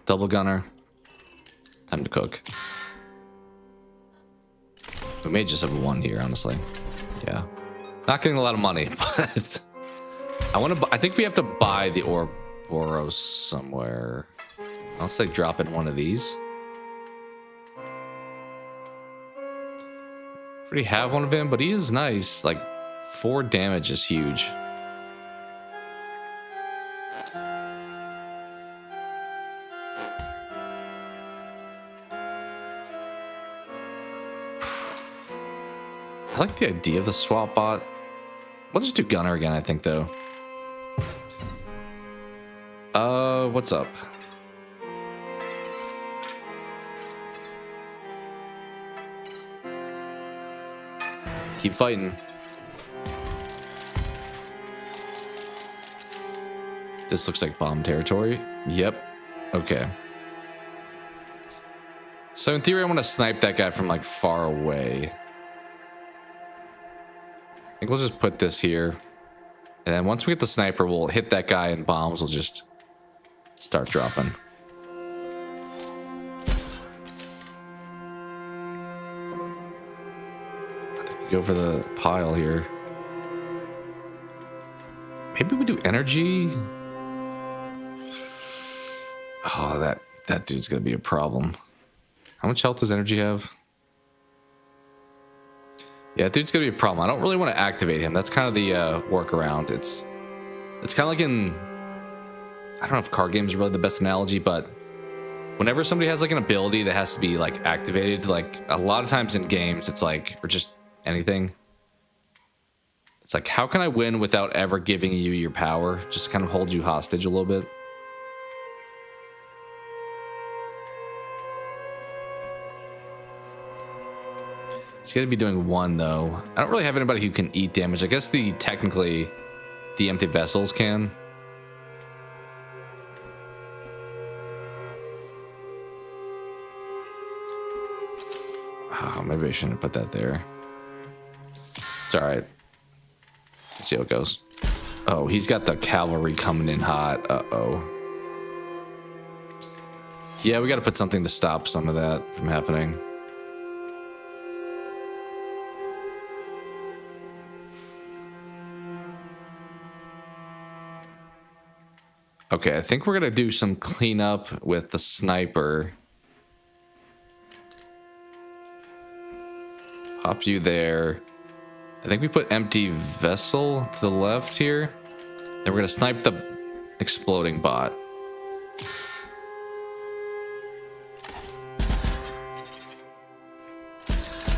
Double gunner. Time to cook. We may just have one here, honestly. Yeah. Not getting a lot of money, but I think we have to buy the Ouroboros somewhere. I'll say drop in one of these. Already have one of him, but he is nice. Like 4 damage is huge. I like the idea of the swap bot. We'll just do gunner again, I think, though. what's up? Keep fighting. This looks like bomb territory. Yep. Okay. So in theory, I want to snipe that guy from like far away. I think we'll just put this here. And then once we get the sniper, we'll hit that guy and bombs will just start dropping. I think we go for the pile here. Maybe we do energy. Oh, that dude's gonna be a problem. How much health does energy have? Yeah, dude's gonna be a problem. I don't really want to activate him. That's kind of the workaround. It's kind of like in, I don't know if card games are really the best analogy, but whenever somebody has like an ability that has to be like activated, like a lot of times in games, it's like, or just anything. It's like, how can I win without ever giving you your power? Just kind of hold you hostage a little bit. He's going to be doing one, though. I don't really have anybody who can eat damage. I guess technically, the empty vessels can. Oh, maybe I shouldn't have put that there. It's all right. Let's see how it goes. Oh, he's got the cavalry coming in hot. Uh-oh. Yeah, we got to put something to stop some of that from happening. Okay, I think we're gonna do some cleanup with the sniper. Pop you there. I think we put empty vessel to the left here. Then we're gonna snipe the exploding bot.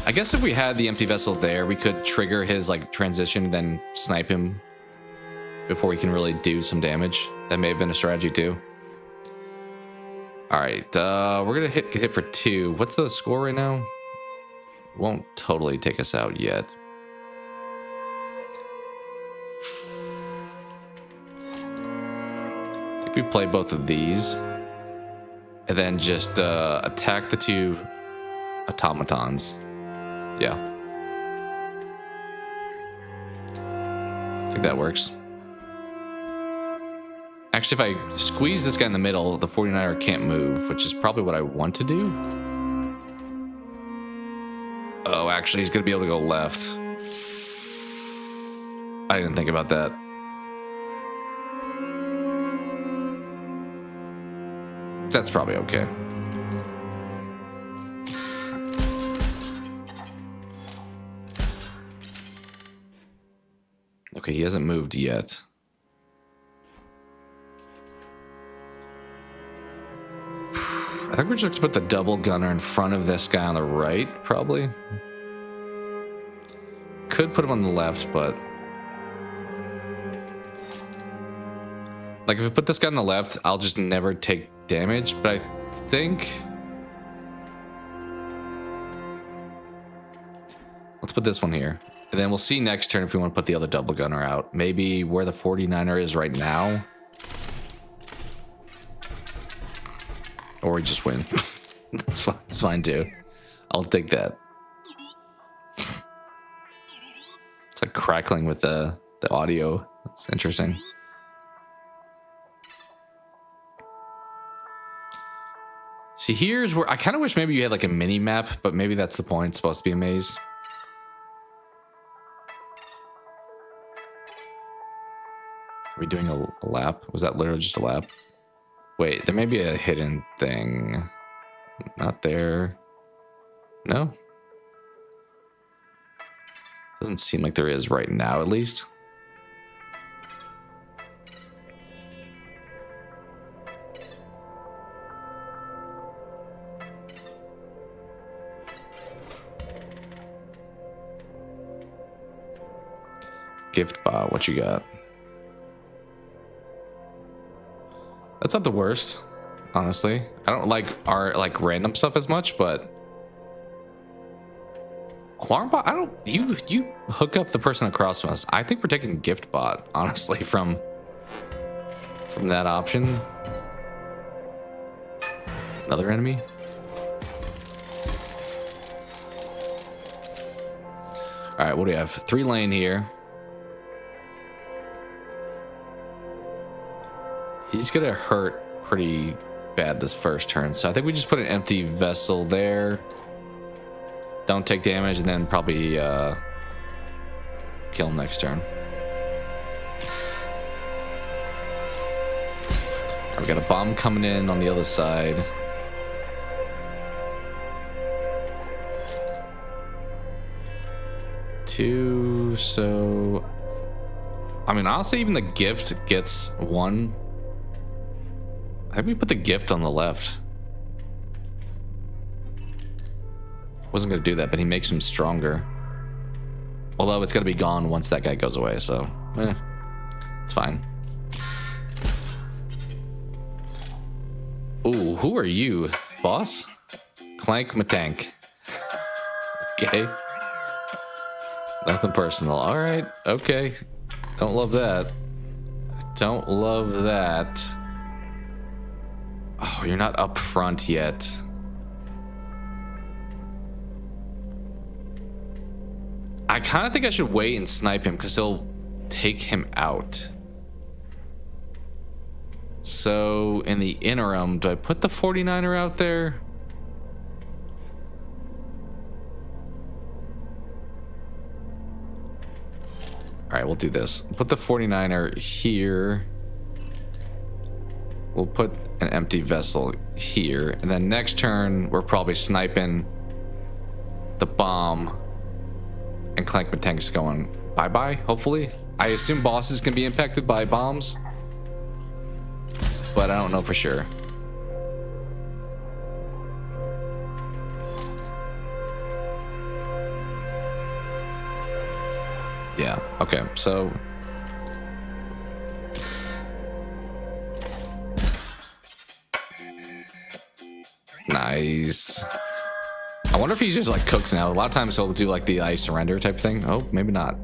I guess if we had the empty vessel there, we could trigger his like transition, then snipe him before we can really do some damage. That may have been a strategy too. All right, we're gonna get hit for 2. What's the score right now? Won't totally take us out yet. I think we play both of these, and then just attack the 2 automatons. Yeah, I think that works. Actually, if I squeeze this guy in the middle, the 49er can't move, which is probably what I want to do. Oh, actually, he's going to be able to go left. I didn't think about that. That's probably okay. Okay, he hasn't moved yet. I think we're just going to put the double gunner in front of this guy on the right, probably. Could put him on the left, but... like, if we put this guy on the left, I'll just never take damage, but I think... let's put this one here. And then we'll see next turn if we want to put the other double gunner out. Maybe where the 49er is right now. Or we just win. That's fine. It's fine too. I'll take that. It's like crackling with the audio. That's interesting. See, here's where I kind of wish maybe you had like a mini map, but maybe that's the point. It's supposed to be a maze. Are we doing a lap? Was that literally just a lap? Wait, there may be a hidden thing. Not there. No? Doesn't seem like there is right now, at least. Gift bot, what you got? That's not the worst, honestly. I don't like our like random stuff as much, but alarm bot. I don't. You hook up the person across from us. I think we're taking gift bot, honestly, from that option. Another enemy. All right, what do we have? 3 lane here. He's gonna hurt pretty bad this first turn, so I think we just put an empty vessel there. Don't take damage, and then probably kill him next turn. We got a bomb coming in on the other side. Two, so I mean, honestly, even the gift gets 1. I think we put the gift on the left. Wasn't gonna do that, but he makes him stronger. Although it's gonna be gone once that guy goes away, so it's fine. Ooh, who are you, boss? Clank Matank. Okay. Nothing personal. All right. Okay. Don't love that. Don't love that. Oh, you're not up front yet. I kind of think I should wait and snipe him because he'll take him out. So in the interim, do I put the 49er out there? All right, we'll do this. Put the 49er here. We'll put an empty vessel here. And then next turn, we're probably sniping the bomb. And Clank Matank's going bye-bye, hopefully. I assume bosses can be impacted by bombs. But I don't know for sure. Yeah, okay, so nice. I wonder if he's just like cooks now. A lot of times he'll do like the I surrender type thing. Oh, maybe not.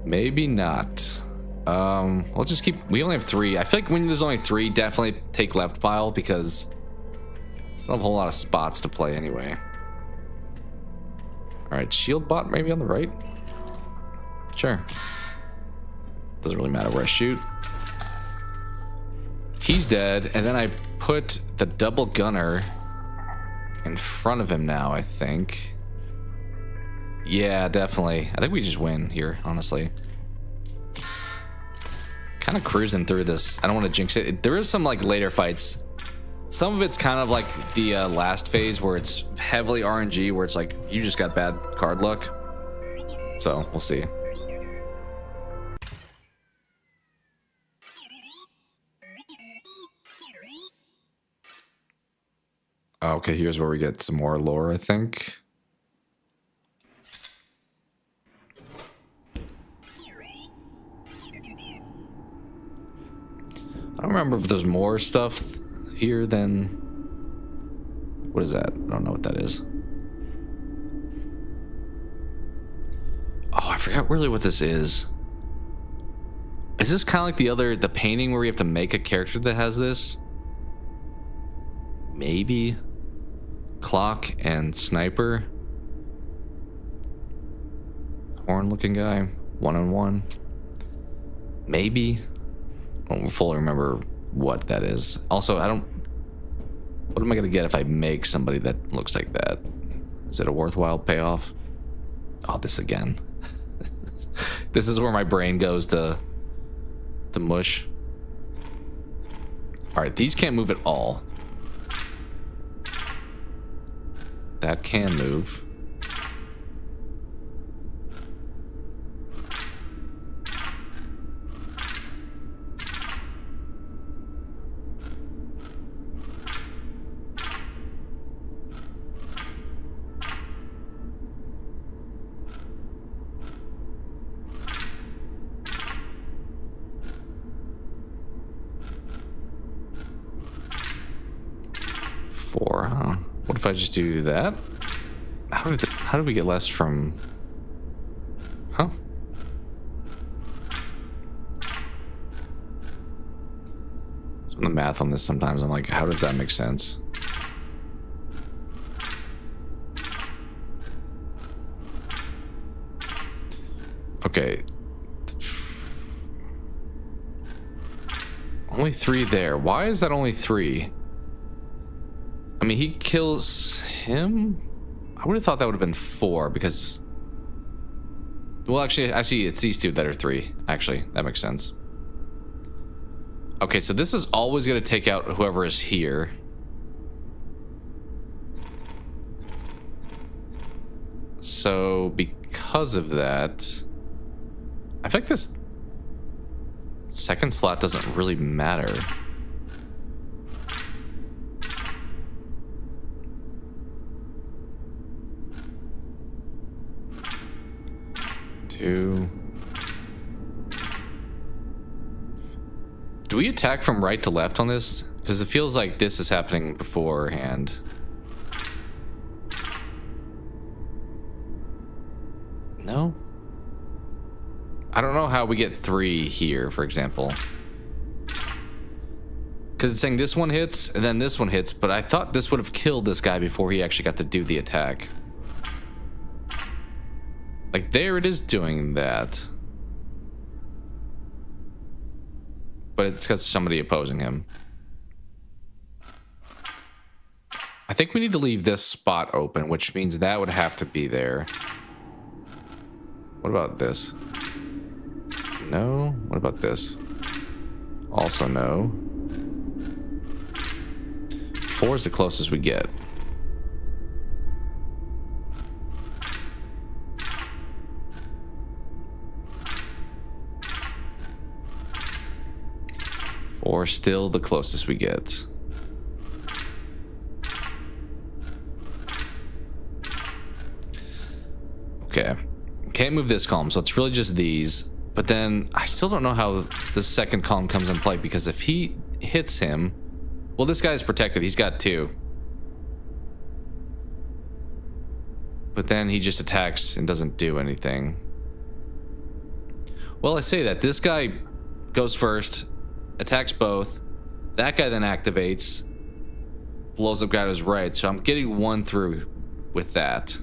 Maybe not. We'll just keep, we only have 3. I feel like when there's only 3, definitely take left pile because I don't have a whole lot of spots to play anyway. All right, shield bot maybe on the right. Sure. Doesn't really matter where I shoot. He's dead, and then I put the double gunner in front of him now, I think. Yeah, definitely. I think we just win here, honestly. Kind of cruising through this. I don't want to jinx it. There is some like later fights. Some of it's kind of like the last phase where it's heavily RNG, where it's like you just got bad card luck. So we'll see. Okay, here's where we get some more lore, I think. I don't remember if there's more stuff here than... What is that? I don't know what that is. Oh, I forgot really what this is. Is this kind of like the painting where you have to make a character that has this? Maybe. Clock and sniper. Horn looking guy. 1-on-1. Maybe. I don't fully remember what that is. Also, I don't... What am I going to get if I make somebody that looks like that? Is it a worthwhile payoff? Oh, this again. This is where my brain goes to mush. All right, these can't move at all. That can move. What if I just do that? How did we get less from... Huh? Some of the math on this sometimes, I'm like, how does that make sense? Okay. Only 3 there. Why is that only 3? I mean, he kills him? I would have thought that would have been 4 because... Well, actually, it's these 2 that are 3. Actually, that makes sense. Okay, so this is always going to take out whoever is here. So, because of that... I think this second slot doesn't really matter. Do we attack from right to left on this? Because it feels like this is happening beforehand. No? I don't know how we get 3 here, for example. Because it's saying this one hits, and then this one hits, but I thought this would have killed this guy before he actually got to do the attack. Like, there it is doing that. But it's got somebody opposing him. I think we need to leave this spot open, which means that would have to be there. What about this? No. What about this? Also no. 4 is the closest we get. Or still the closest we get. Okay. Can't move this column, so it's really just these. But then I still don't know how the second column comes in play, because if he hits him... Well, this guy's protected. He's got 2. But then he just attacks and doesn't do anything. Well, I say that. This guy goes first, attacks both. That guy then activates, blows up guy to his right. So I'm getting 1 through with that.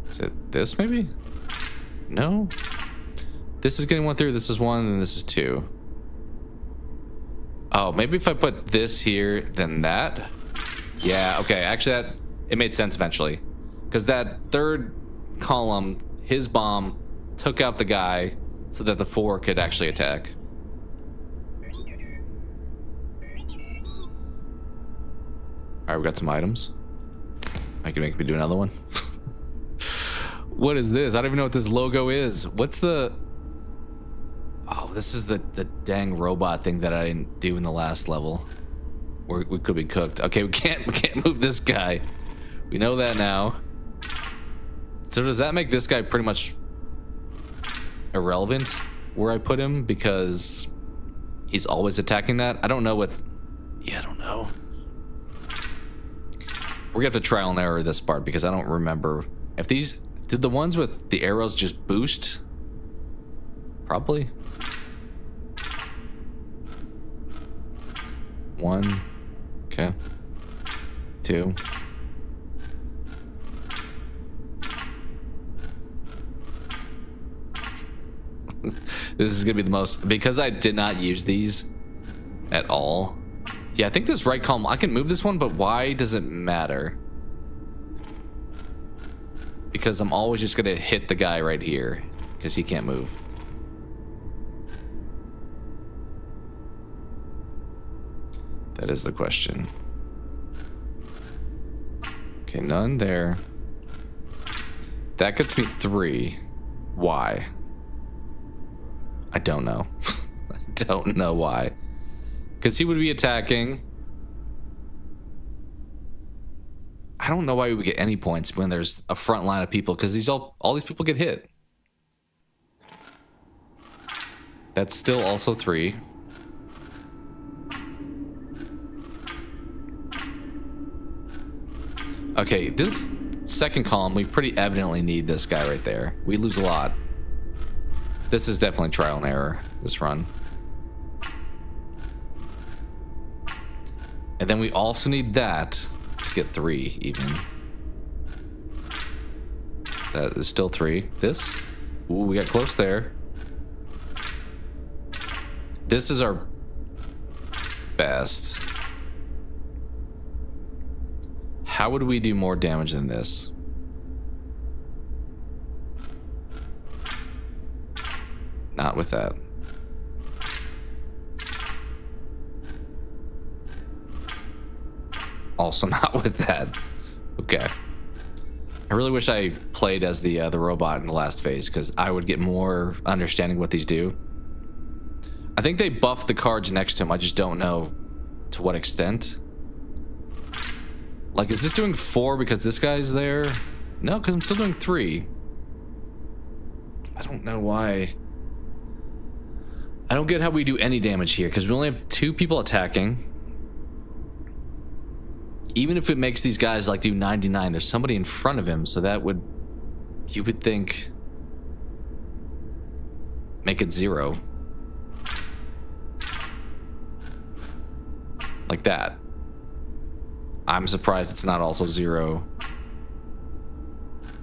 Is it this maybe? No. This is getting 1 through, this is 1, and this is 2. Oh, maybe if I put this here, then that. Yeah, okay, actually it made sense eventually. Because that third column, his bomb took out the guy so that the 4 could actually attack. Alright, we got some items. I can make me do another one. What is this? I don't even know what this logo is. What's the... Oh, this is the dang robot thing that I didn't do in the last level. We could be cooked. Okay, we can't move this guy. We know that now. So does that make this guy pretty much irrelevant where I put him, because he's always attacking that? I don't know what... Yeah, I don't know. We're gonna have to trial and error this part, because I don't remember if these... Did the ones with the arrows just boost? Probably. 1. Okay. 2. This is gonna be the most, because I did not use these at all. Yeah, I think this right column, I can move this one, but why does it matter? Because I'm always just gonna hit the guy right here, because he can't move. That is the question. Okay, none there. That gets me 3. Why? I don't know. I don't know why. Because he would be attacking. I don't know why we would get any points when there's a front line of people, because all these people get hit. That's still also 3. Okay, this second column, we pretty evidently need this guy right there. We lose a lot. This is definitely trial and error, this run. And then we also need that to get 3 even. That is still 3. This? Ooh, we got close there. This is our best. How would we do more damage than this? Not with that. Also not with that. Okay. I really wish I played as the robot in the last phase, because I would get more understanding what these do. I think they buffed the cards next to him. I just don't know to what extent. Like, is this doing 4 because this guy's there? No, because I'm still doing 3. I don't know why. I don't get how we do any damage here, because we only have 2 people attacking. Even if it makes these guys like do 99, there's somebody in front of him, so that would, you would think, make it 0. Like that. I'm surprised it's not also 0.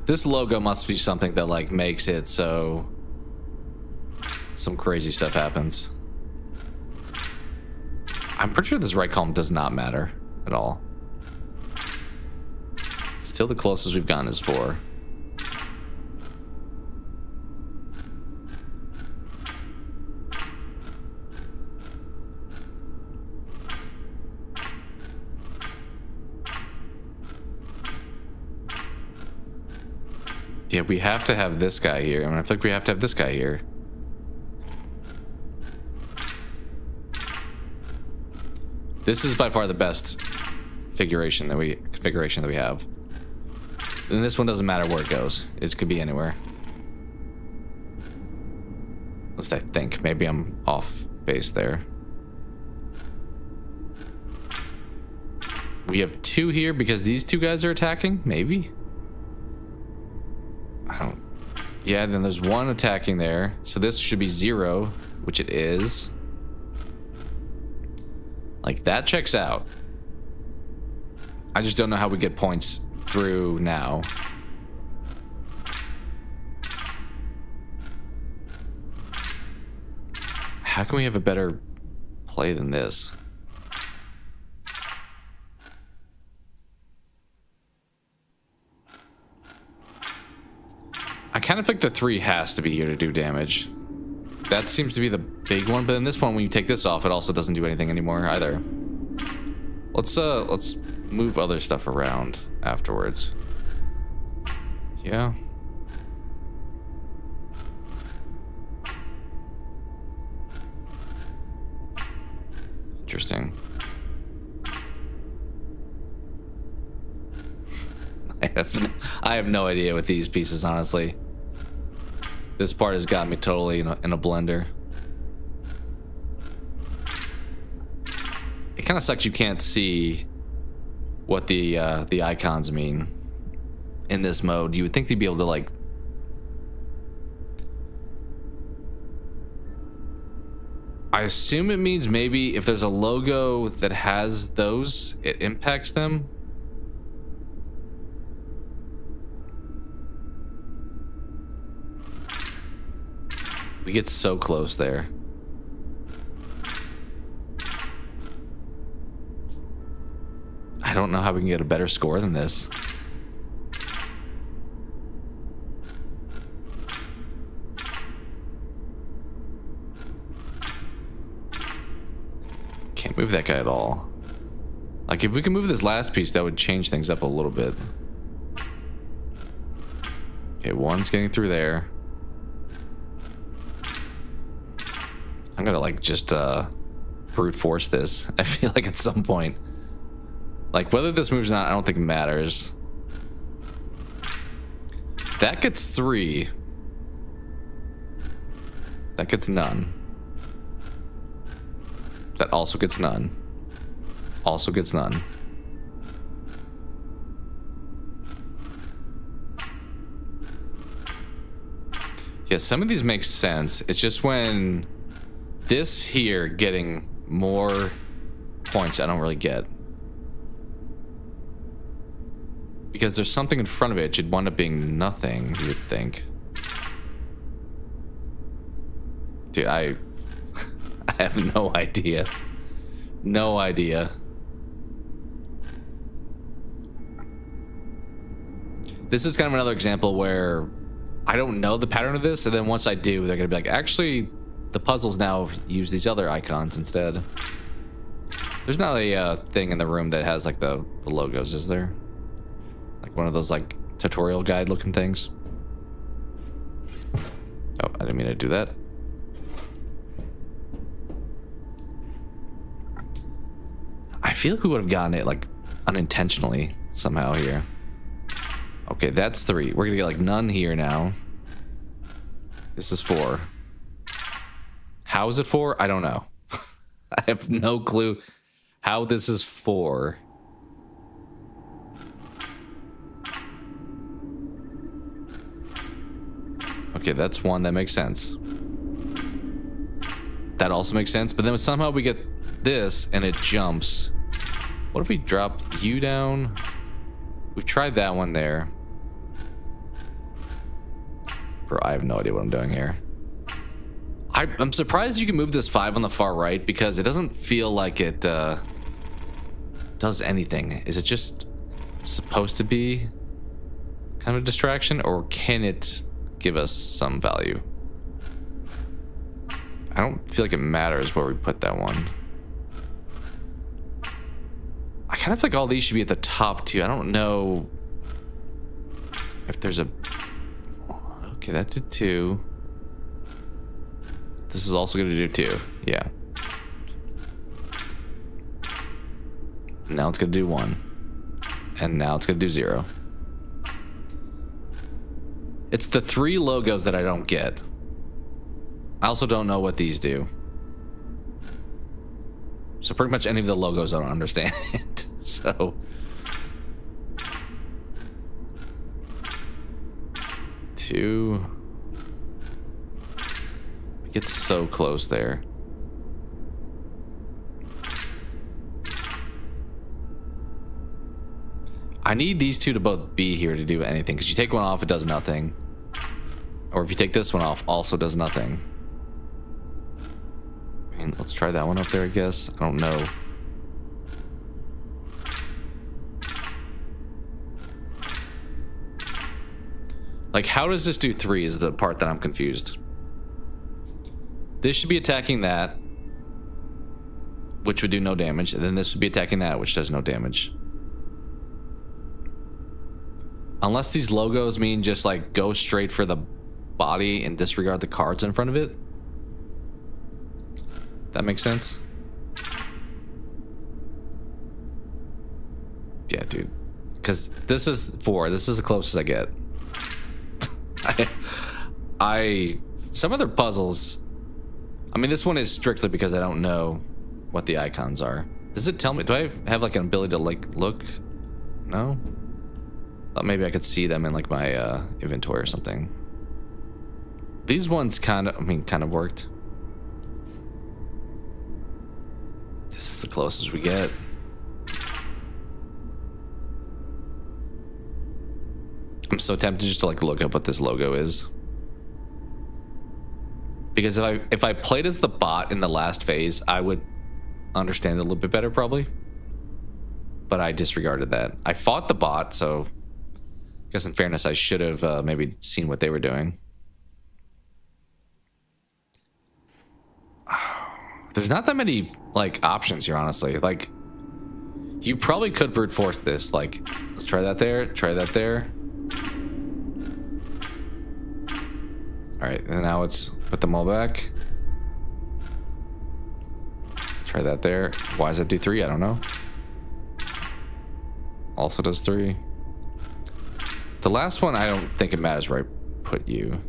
This logo must be something that like makes it so some crazy stuff happens. I'm pretty sure this right column does not matter at all. Still the closest we've gotten is 4. Yeah, we have to have this guy here. I mean, I feel like we have to have this guy here. This is by far the best configuration that we have. And this one doesn't matter where it goes. It could be anywhere. At least I think. Maybe I'm off base there. We have 2 here because these 2 guys are attacking? Maybe? I don't... Yeah, then there's 1 attacking there. So this should be 0, which it is. Like, that checks out. I just don't know how we get points through now. How can we have a better play than this? I kind of think the 3 has to be here to do damage. That seems to be the big one, but in this one, when you take this off, it also doesn't do anything anymore either. Let's move other stuff around afterwards. Yeah. Interesting. I have no idea with these pieces, honestly. This part has got me totally in a blender. It kind of sucks you can't see what the icons mean in this mode. You would think they'd be able to like... I assume it means maybe if there's a logo that has those, it impacts them. We get so close there. I don't know how we can get a better score than this. Can't move that guy at all. Like, if we can move this last piece, that would change things up a little bit. Okay, 1's getting through there. I'm gonna like just brute force this. I feel like at some point, like whether this moves or not, I don't think it matters. That gets 3. That gets none. That also gets none. Also gets none. Yeah, some of these make sense. It's just when this here getting more points I don't really get. Because there's something in front of it. It should wind up being nothing, you would think. Dude, I have no idea. No idea. This is kind of another example where I don't know the pattern of this, and then once I do, they're gonna be like, actually, the puzzles now use these other icons instead. There's not a thing in the room that has like the logos, is there? Like one of those like tutorial guide looking things. Oh, I didn't mean to do that. I feel like we would have gotten it like unintentionally somehow here. Okay, that's 3. We're gonna get like none here now. This is 4. How is it 4? I don't know. I have no clue how this is 4. Okay, that's 1. That makes sense. That also makes sense. But then somehow we get this and it jumps. What if we drop you down? We've tried that one there. Bro, I have no idea what I'm doing here. I'm surprised you can move this 5 on the far right because it doesn't feel like it does anything. Is it just supposed to be kind of a distraction, or can it give us some value? I don't feel like it matters where we put that one. I kind of feel like all these should be at the top too. I don't know if there's a... Okay, that did 2. This is also going to do 2. Yeah. Now it's going to do 1. And now it's going to do 0. It's the 3 logos that I don't get. I also don't know what these do. So pretty much any of the logos I don't understand. So... Two. It gets so close there. I need these 2 to both be here to do anything, because you take one off, it does nothing. Or if you take this one off, also does nothing. I mean, let's try that one up there, I guess. I don't know. Like, how does this do 3 is the part that I'm confused. This should be attacking that, which would do no damage. And then this would be attacking that, which does no damage. Unless these logos mean just, like, go straight for the body and disregard the cards in front of it. That makes sense? Yeah, dude. Because this is 4. This is the closest I get. Some other puzzles, I mean, this one is strictly because I don't know what the icons are. Does it tell me? Do I have like an ability to like look? No. Thought maybe I could see them in like my inventory or something. These ones kind of worked. This is the closest we get. I'm so tempted just to like look up what this logo is. Because if I played as the bot in the last phase, I would understand it a little bit better probably. But I disregarded that. I fought the bot, so I guess in fairness I should have maybe seen what they were doing. There's not that many like options here, honestly. Like, you probably could brute force this. Like, let's try that there, try that there. All right, and now it's put them all back. Try that there. Why does it do 3? I don't know. Also does 3. The last one, I don't think it matters where I put you.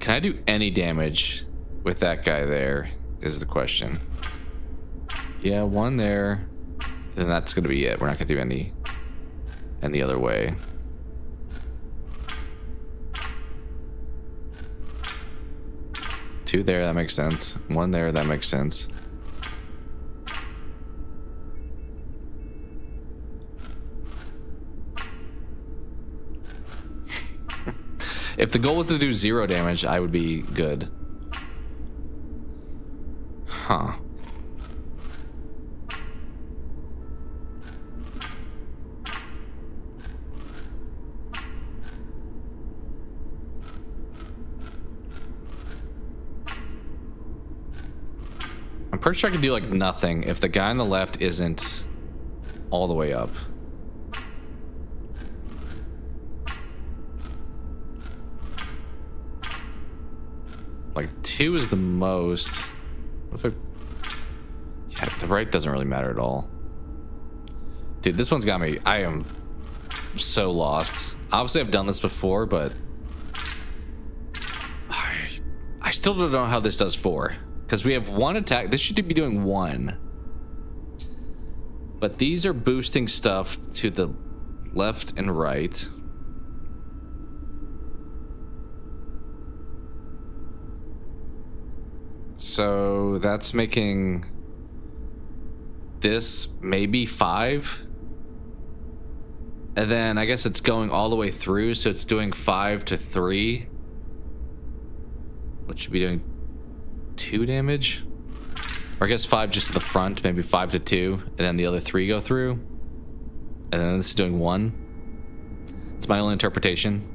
Can I do any damage with that guy there is the question. Yeah, 1 there. Then that's going to be it. We're not going to do any any other way. Two there, that makes sense. One there, that makes sense. If the goal was to do 0 damage, I would be good. Huh. I'm pretty sure I could do like nothing if the guy on the left isn't all the way up. Like 2 is the most. What if yeah, the right doesn't really matter at all. Dude, this one's got me. I am so lost. Obviously, I've done this before, but I still don't know how this does 4. Because we have 1 attack. This should be doing 1. But these are boosting stuff to the left and right. So that's making this maybe 5. And then I guess it's going all the way through, so it's doing 5 to 3. Which should be doing 2 damage. Or I guess 5 just to the front, maybe 5 to 2, and then the other 3 go through. And then this is doing 1. It's my only interpretation.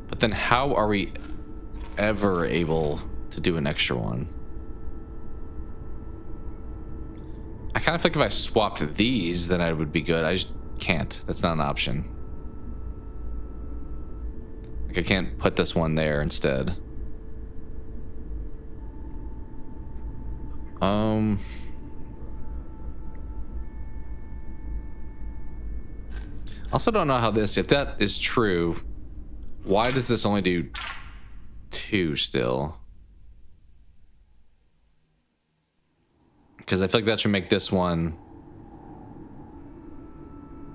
But then how are we ever able to do an extra one? I kind of think if I swapped these, then I would be good. I just can't. That's not an option. Like I can't put this one there instead. Also don't know how this, if that is true, why does this only do 2 still? Because I feel like that should make this one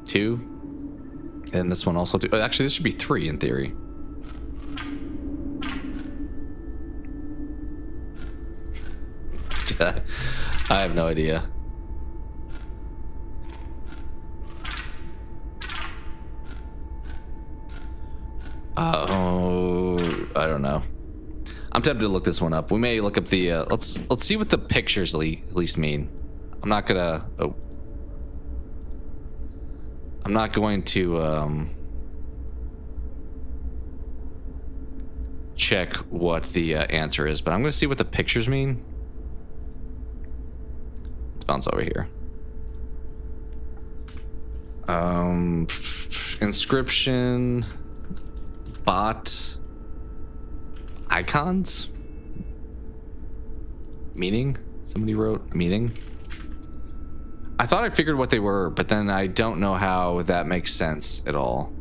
2, and this one also 2. Actually, this should be 3 in theory. I have no idea. Oh, I don't know. I'm tempted to look this one up. We may look up the let's see what the pictures at least mean. I'm not gonna I'm not going to check what the answer is, but I'm gonna see what the pictures mean. Let's bounce over here. Inscryption, bot, icons, meaning. Somebody wrote meaning. I thought I figured what they were, but then I don't know how that makes sense at all.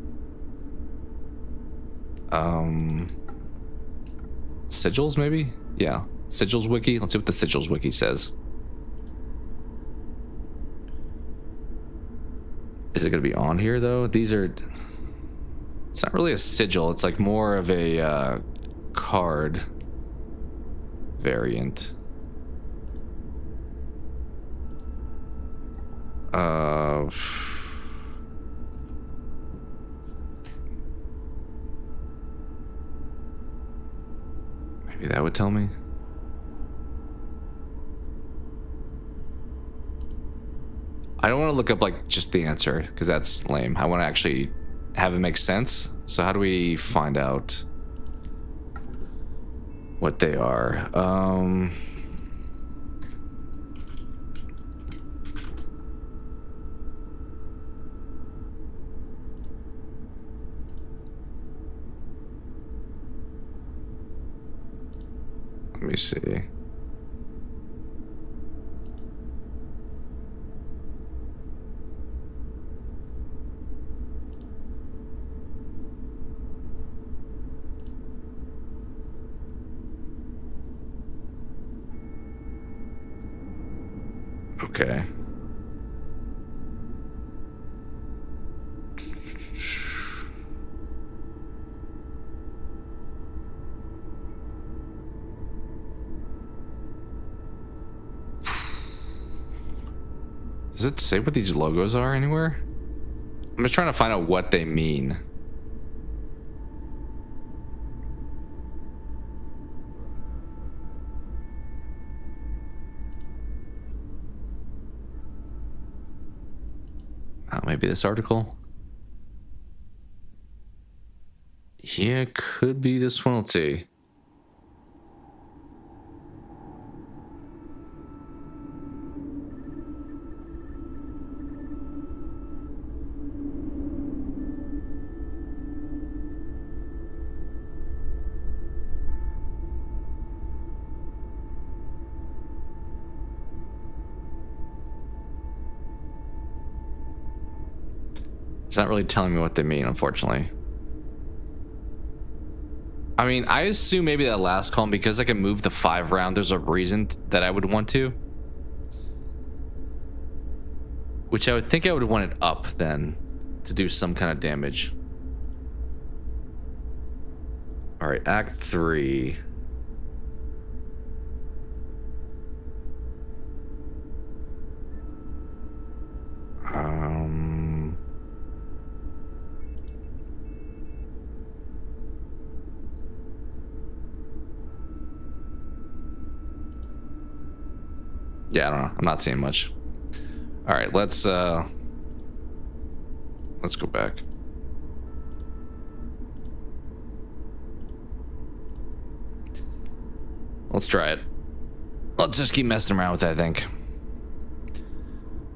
Sigils maybe? Yeah, sigils wiki. Let's see what the sigils wiki says. Is it gonna be on here though? These are, it's not really a sigil, it's like more of a card variant. Maybe that would tell me. I don't want to look up like just the answer because that's lame. I want to actually have it make sense. So how do we find out what they are? Let me see. Okay. Does it say what these logos are anywhere? I'm just trying to find out what they mean. Maybe this article. Yeah, could be this one. Let's see. It's not really telling me what they mean, unfortunately. I mean, I assume maybe that last column, because I can move the 5 around, there's a reason that I would want to. Which I would think I would want it up then to do some kind of damage. All right, Act 3. Yeah, I don't know. I'm not seeing much. All right, let's go back. Let's try it. Let's just keep messing around with it, I think.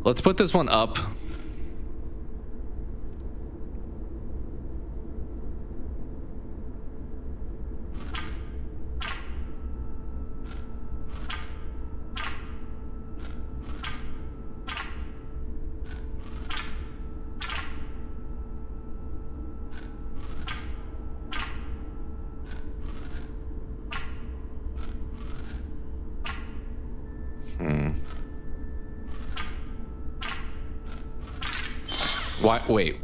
Let's put this one up. Why? Wait.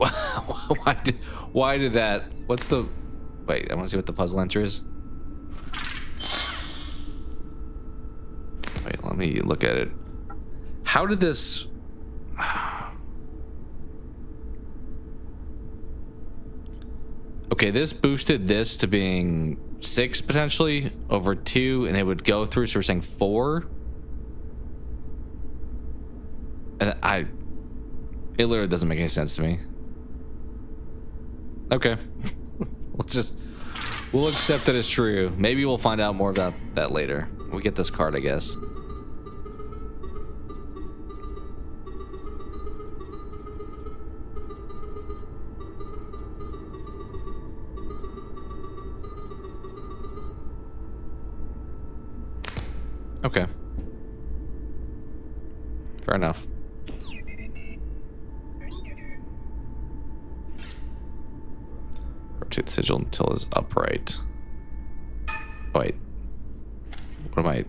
Why did that? What's the? Wait. I want to see what the puzzle answer is. Wait. Let me look at it. How did this? Okay, this boosted this to being 6 potentially over 2, and it would go through. So we're saying 4. And it literally doesn't make any sense to me. Okay. We'll accept that it's true. Maybe we'll find out more about that later. We get this card, I guess. Okay. Fair enough. Rotate the sigil until it's upright. Wait. What am I?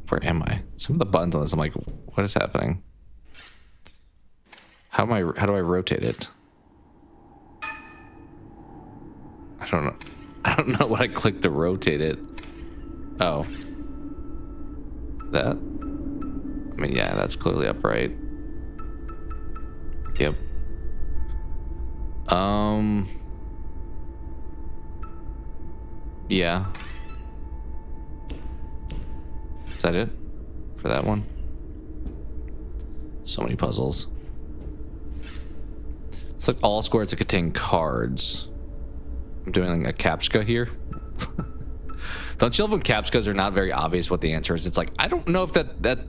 Where am I? Some of the buttons on this, I'm like, what is happening? How do I rotate it? I don't know. I don't know what I clicked to rotate it. Oh. That? I mean, yeah, that's clearly upright. Yep. Yeah. Is that it for that one? So many puzzles. It's like all squares that contain cards. I'm doing like a captcha here. Don't you love when captchas are not very obvious what the answer is? It's like, I don't know if that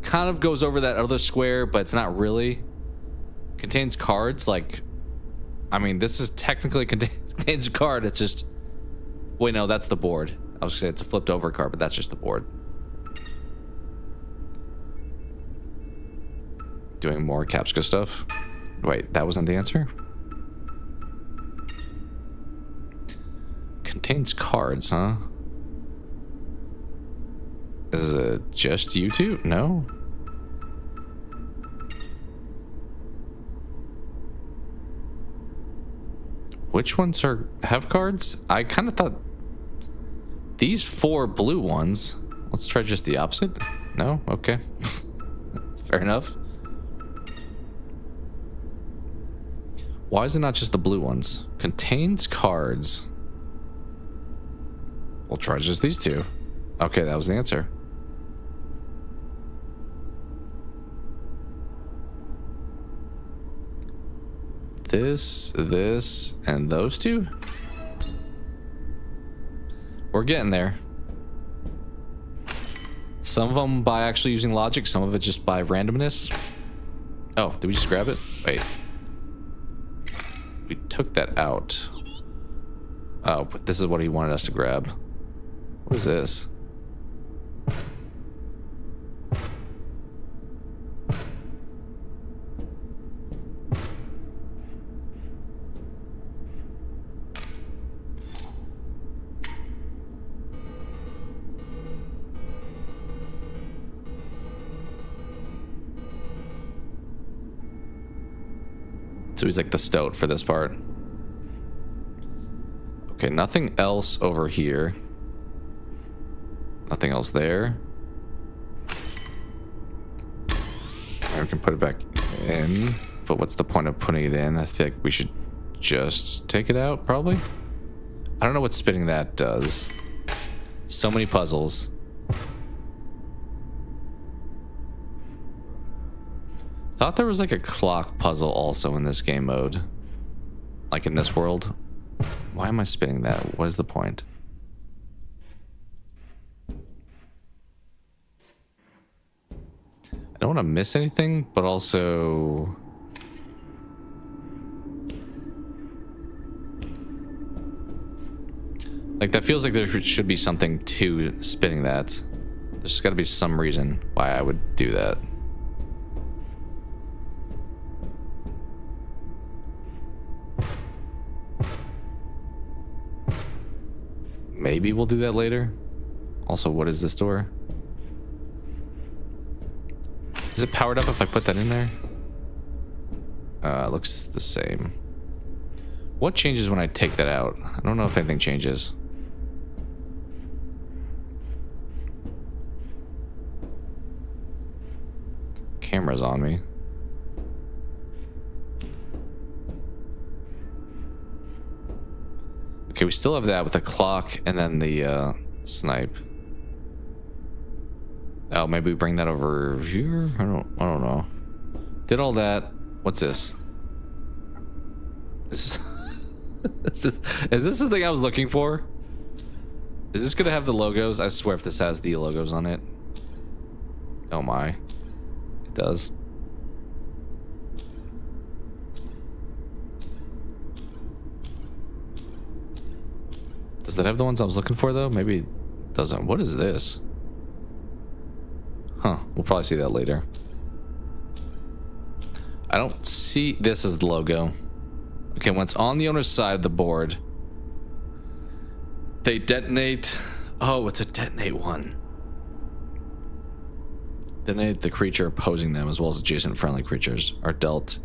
kind of goes over that other square, but it's not really. Contains cards, like, I mean, this is technically contains a card. It's just, wait, no, that's the board. I was gonna say it's a flipped over card, but that's just the board. Doing more captcha stuff. Wait, that wasn't the answer? Contains cards, huh? Is it just YouTube? No. Which ones have cards? I kind of thought these 4 blue ones. Let's try just the opposite. No? Okay. Fair enough. Why is it not just the blue ones? Contains cards. We'll try just these two. Okay, that was the answer. This, and those two? We're getting there. Some of them by actually using logic, some of it just by randomness. Oh, did we just grab it? Wait. We took that out. Oh, but this is what he wanted us to grab. What is this? So he's like the stoat for this part. Okay, nothing else over here. Nothing else there. We can put it back in. But what's the point of putting it in? I think we should just take it out, probably. I don't know what spinning that does. So many puzzles. Thought there was like a clock puzzle also in this game mode. Like in this world. Why am I spinning that? What is the point? I don't want to miss anything, but also... like that feels like there should be something to spinning that. There's got to be some reason why I would do that. Maybe we'll do that later. Also, what is this door? Is it powered up if I put that in there? It looks the same. What changes when I take that out? I don't know if anything changes. Camera's on me. Okay, we still have that with the clock and then the snipe. Oh, maybe we bring that over here? I don't know. Did all that. What's this? Is this the thing I was looking for? Is this gonna have the logos? I swear if this has the logos on it. Oh my. It does. Does that have the ones I was looking for, though? Maybe it doesn't. What is this? Huh. We'll probably see that later. I don't see... this is the logo. Okay, when it's on the owner's side of the board, they detonate... oh, it's a detonate one. Detonate the creature opposing them, as well as adjacent friendly creatures, are dealt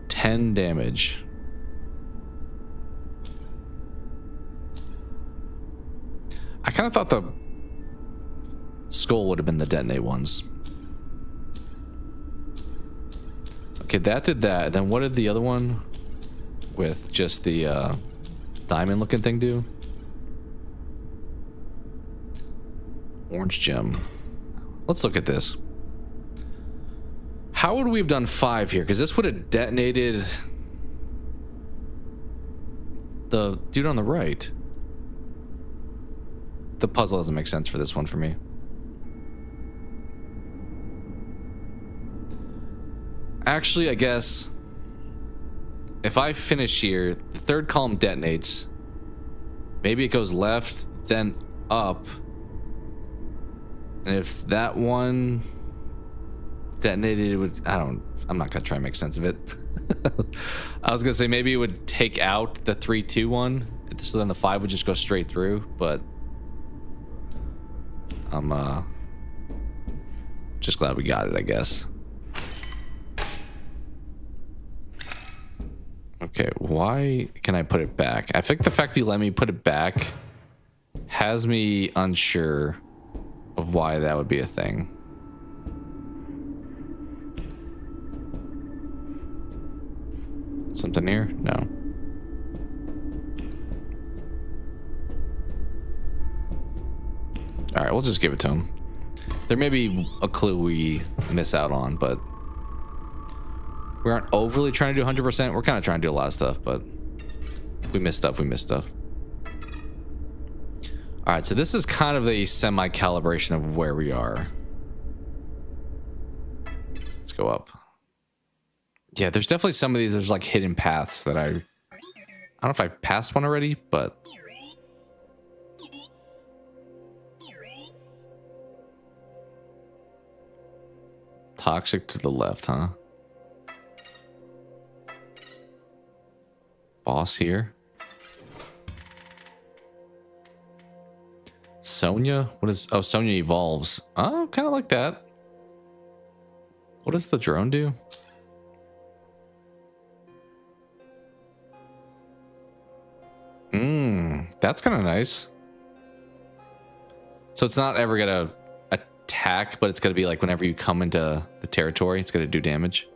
10 damage. I kind of thought the skull would have been the detonate ones. Okay, that did that. Then what did the other one with just the diamond looking thing do? Orange gem. Let's look at this. How would we have done 5 here? Because this would have detonated the dude on the right. The puzzle doesn't make sense for this one for me. Actually, I guess if I finish here, the third column detonates. Maybe it goes left, then up. And if that one detonated, it would... I'm not gonna try and make sense of it. I was gonna say maybe it would take out the 3-2 one, so then the 5 would just go straight through, but I'm just glad we got it, I guess. Okay, why can I put it back? I think the fact that you let me put it back has me unsure of why that would be a thing. Something here? No. All right, we'll just give it to him. There may be a clue we miss out on, but we aren't overly trying to do 100%. We're kind of trying to do a lot of stuff, but if we miss stuff, we miss stuff. All right, so this is kind of the semi-calibration of where we are. Let's go up. Yeah, there's definitely some of these. There's like hidden paths that I don't know if I've passed one already, but toxic to the left, huh? Boss here. Sonya? What is... Oh, Sonya evolves. Oh, kind of like that. What does the drone do? That's kind of nice. So it's not ever gonna attack, but it's gonna be like whenever you come into the territory, it's gonna do damage.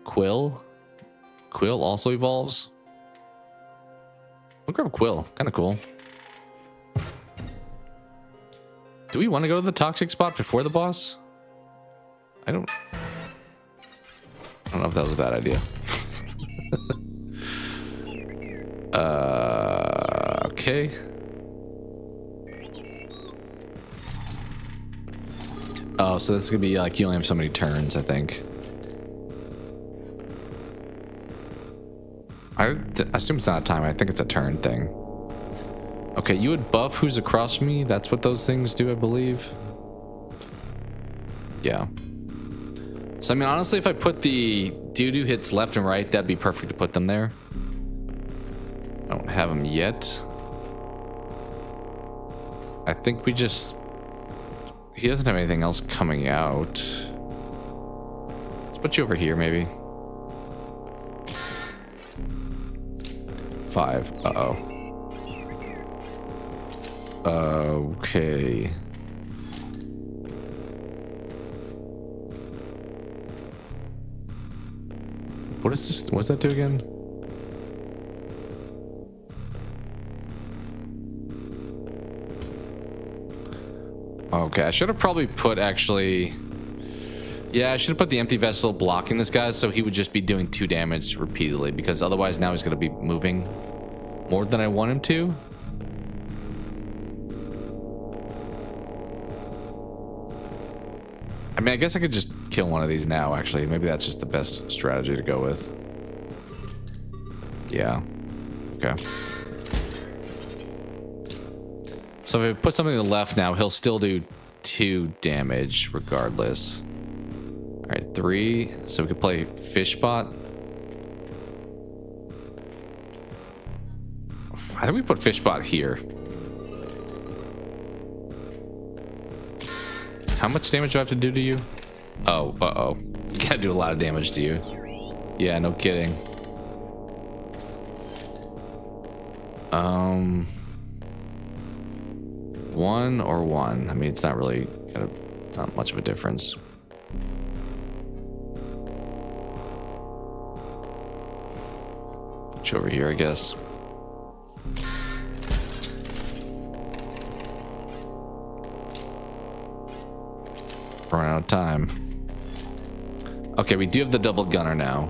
Quill? Quill also evolves. We'll grab Quill. Kind of cool. Do we want to go to the toxic spot before the boss? I don't know if that was a bad idea. Okay. Oh, so this is gonna be like you only have so many turns, I think. I assume it's not a time. I think it's a turn thing. Okay, you would buff who's across from me. That's what those things do, I believe. Yeah. So, I mean, honestly, if I put the doo-doo hits left and right, that'd be perfect to put them there. I don't have them yet. I think we just... He doesn't have anything else coming out. Let's put you over here, maybe. 5. Uh-oh. Okay. What is this? What does that do again? Okay, I should have probably put actually... Yeah, I should have put the empty vessel blocking this guy so he would just be doing 2 damage repeatedly, because otherwise now he's going to be moving more than I want him to. I mean, I guess I could just kill one of these now, actually. Maybe that's just the best strategy to go with. Yeah. Okay. So if I put something to the left now, he'll still do 2 damage regardless. All right, 3. So we could play Fishbot. I think we put Fishbot here. How much damage do I have to do to you? Oh, uh-oh. Gotta do a lot of damage to you. Yeah, no kidding. 1 or 1. I mean, it's not really not much of a difference. Put you over here, I guess. Run out of time. Okay, we do have the double gunner now.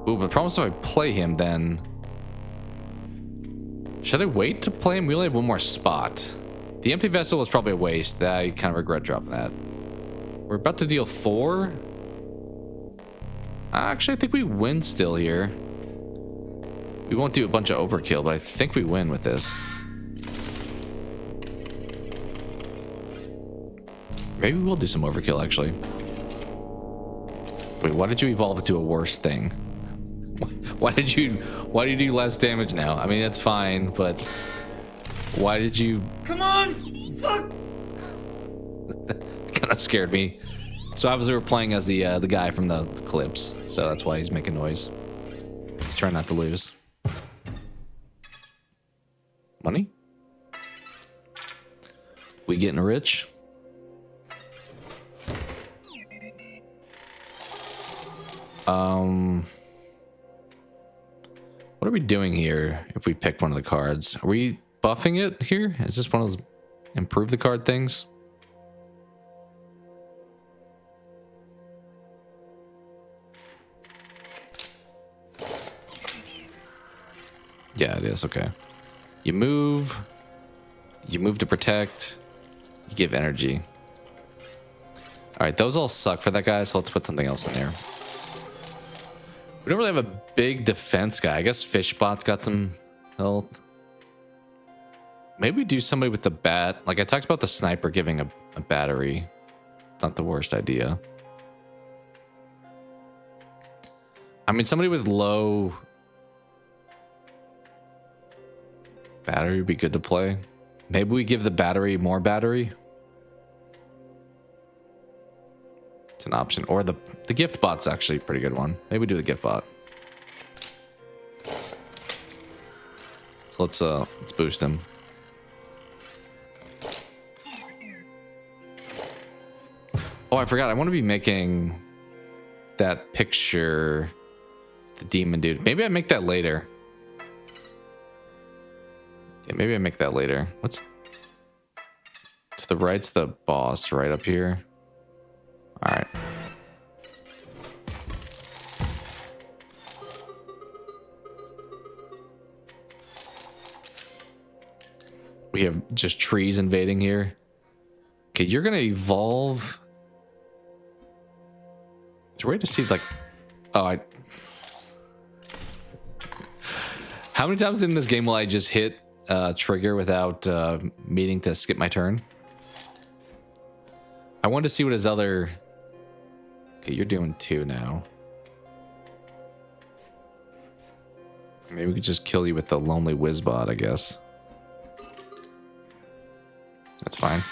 Ooh, but the problem is if I play him, then... Should I wait to play him? We only have 1 more spot. The empty vessel was probably a waste. I kind of regret dropping that. We're about to deal 4. Actually, I think we win still here. We won't do a bunch of overkill, but I think we win with this. Maybe we'll do some overkill, actually. Wait, why did you evolve it to a worse thing? Why did you do less damage now? I mean, that's fine, but why did you... Come on! Fuck! Kind of scared me. So obviously we're playing as the guy from the clips, so that's why he's making noise. He's trying not to lose. Money? We getting rich? What are we doing here if we pick one of the cards? Are we buffing it here? Is this one of those improve the card things? Yeah, it is. Okay. You move to protect, you give energy. All right, those all suck for that guy, so let's put something else in there. We don't really have a big defense guy. I guess Fishbot's got some health. Maybe we do somebody with the bat. Like I talked about the sniper giving a battery. It's not the worst idea. I mean, somebody with low battery would be good to play. Maybe we give the battery more battery. It's an option. Or the gift bot's actually a pretty good one. Maybe we do the gift bot. So let's boost him. Oh, I forgot. I want to be making that picture, the demon dude. Maybe I make that later. Yeah, maybe I make that later. What's to the right's the boss right up here. All right. We have just trees invading here. Okay, you're gonna evolve. Is there a way to see like, oh, how many times in this game will I just hit trigger without meaning to skip my turn? I wanted to see what his other. Okay, you're doing 2 now. Maybe we could just kill you with the lonely Wizbot, I guess. That's fine.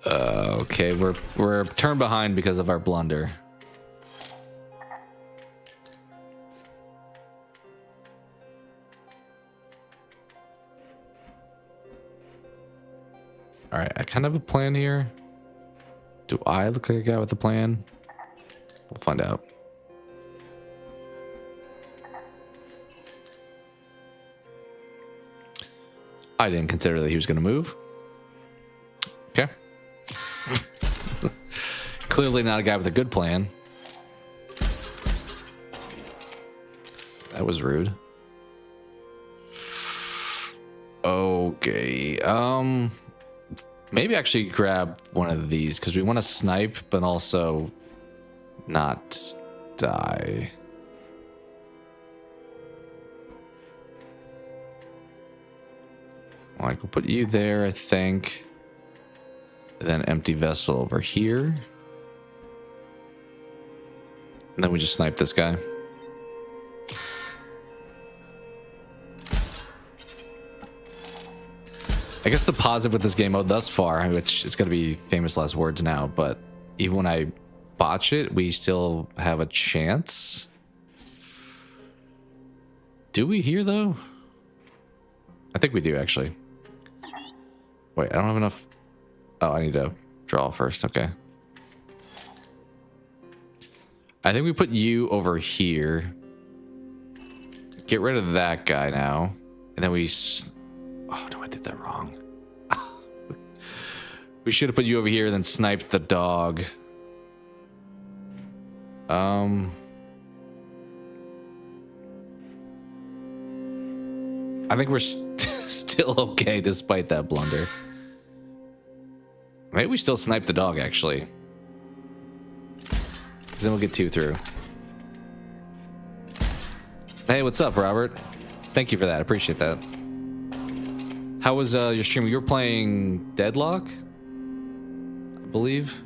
Okay, we're a turn behind because of our blunder. All right, I kind of have a plan here. Do I look like a guy with a plan? We'll find out. I didn't consider that he was going to move. Okay. Clearly not a guy with a good plan. That was rude. Okay. Maybe actually grab one of these because we want to snipe, but also not die. Like, we'll put you there, I think. And then empty vessel over here. And then we just snipe this guy. I guess the positive with this game mode thus far, which it's going to be famous last words now, but even when I botch it, we still have a chance. Do we here, though? I think we do, actually. Wait, I don't have enough. Oh, I need to draw first. Okay. I think we put you over here. Get rid of that guy now. And then we... Oh, no, I did that wrong. We should have put you over here and then sniped the dog. I think we're still okay despite that blunder. Maybe we still snipe the dog, actually. Because then we'll get 2 through. Hey, what's up, Robert? Thank you for that. I appreciate that. How was your stream? You were playing Deadlock, I believe.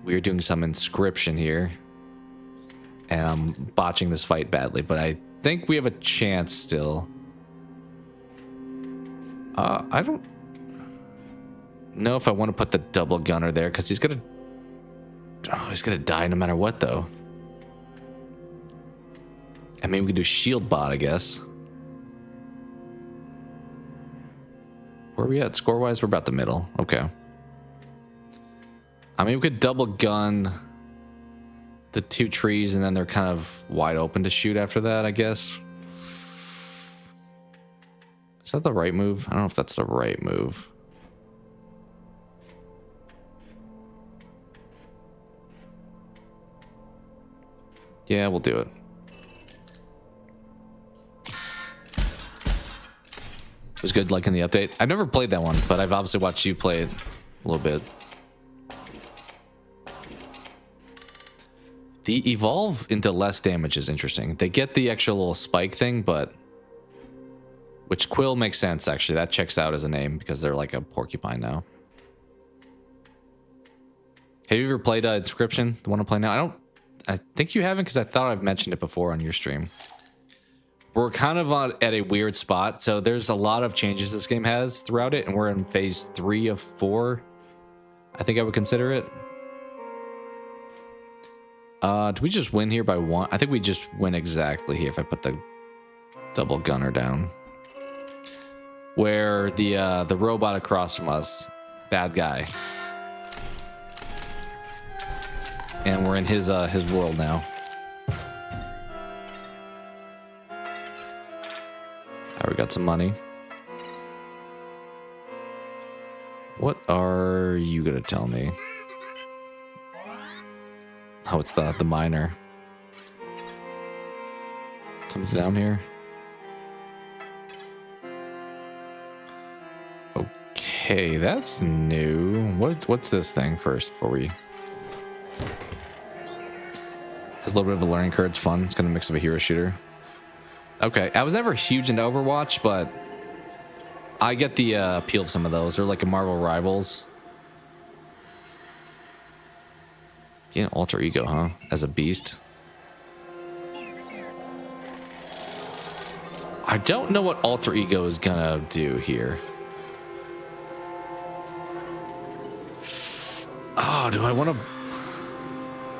We are doing some Inscryption here. And I'm botching this fight badly, but I think we have a chance still. I don't know if I want to put the double gunner there because he's gonna die no matter what, though. I mean, we could do shield bot, I guess. Where are we at score wise? We're about the middle. Okay. I mean, we could double gun the two trees, and then they're kind of wide open to shoot after that, I guess. Is that the right move? I don't know if that's the right move. Yeah, we'll do it. It was good, like in the update. I've never played that one, but I've obviously watched you play it a little bit. The evolve into less damage is interesting. They get the extra little spike thing, but which Quill makes sense actually. That checks out as a name because they're like a porcupine now. Have you ever played Inscryption, the one I'm playing now? I think you haven't because I thought I've mentioned it before on your stream. We're kind of at a weird spot. So there's a lot of changes this game has throughout it, and we're in phase 3 of 4. I think I would consider it. Do we just win here by 1? I think we just win exactly here if I put the double gunner down. Where the robot across from us, bad guy. And we're in his world now. We got some money. What are you gonna tell me? Oh, it's the miner. Something down here. Okay, that's new. What's this thing first before we? Has a little bit of a learning curve. It's fun. It's got a mix of a hero shooter. Okay, I was never huge into Overwatch, but I get the appeal of some of those. They're like a Marvel Rivals. Yeah, alter ego, huh? As a beast. I don't know what alter ego is gonna do here. Oh, do I want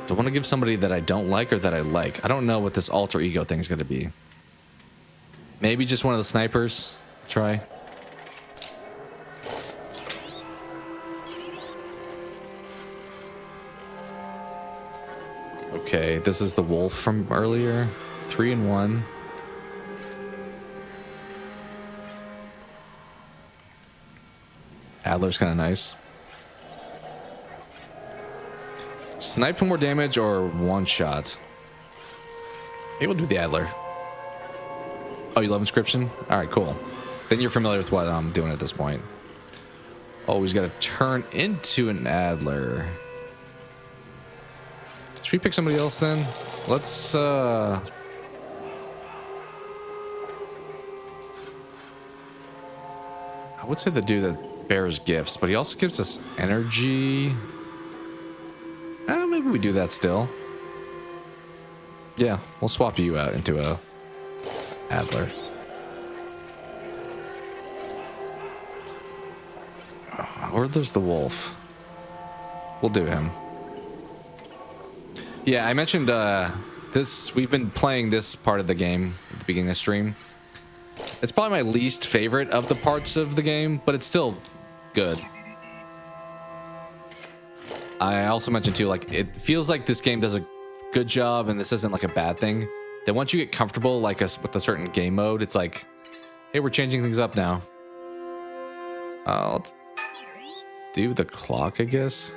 to give somebody that I don't like or that I like? I don't know what this alter ego thing is gonna be. Maybe just one of the snipers. Try. Okay, this is the wolf from earlier. 3 and 1. Adler's kind of nice. Snipe for more damage or one shot? Maybe we'll do the Adler. Oh, you love Inscryption? Alright, cool. Then you're familiar with what I'm doing at this point. Oh, he's got to turn into an Adler. Should we pick somebody else then? Let's, I would say the dude that bears gifts, but he also gives us energy. Maybe we do that still. Yeah, we'll swap you out into a Adler. Or there's the wolf. We'll do him. Yeah, I mentioned this. We've been playing this part of the game at the beginning of the stream. It's probably my least favorite of the parts of the game, but it's still good. I also mentioned too, like, it feels like this game does a good job, and this isn't like a bad thing. That once you get comfortable, like with a certain game mode, it's like, hey, we're changing things up now. Let's do the clock, I guess.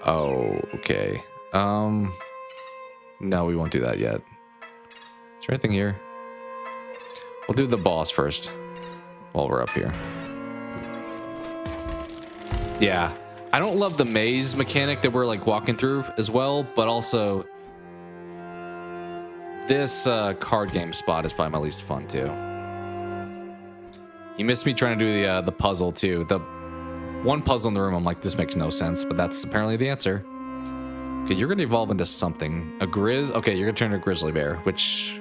Oh, okay. No, we won't do that yet. Is there anything here? We'll do the boss first while we're up here. Yeah, I don't love the maze mechanic that we're like walking through as well, but also this card game spot is probably my least fun too. You missed me trying to do the puzzle too. The one puzzle in the room, I'm like, this makes no sense, but that's apparently the answer. Okay, you're gonna evolve into something. A Grizz. Okay, you're gonna turn into a grizzly bear, which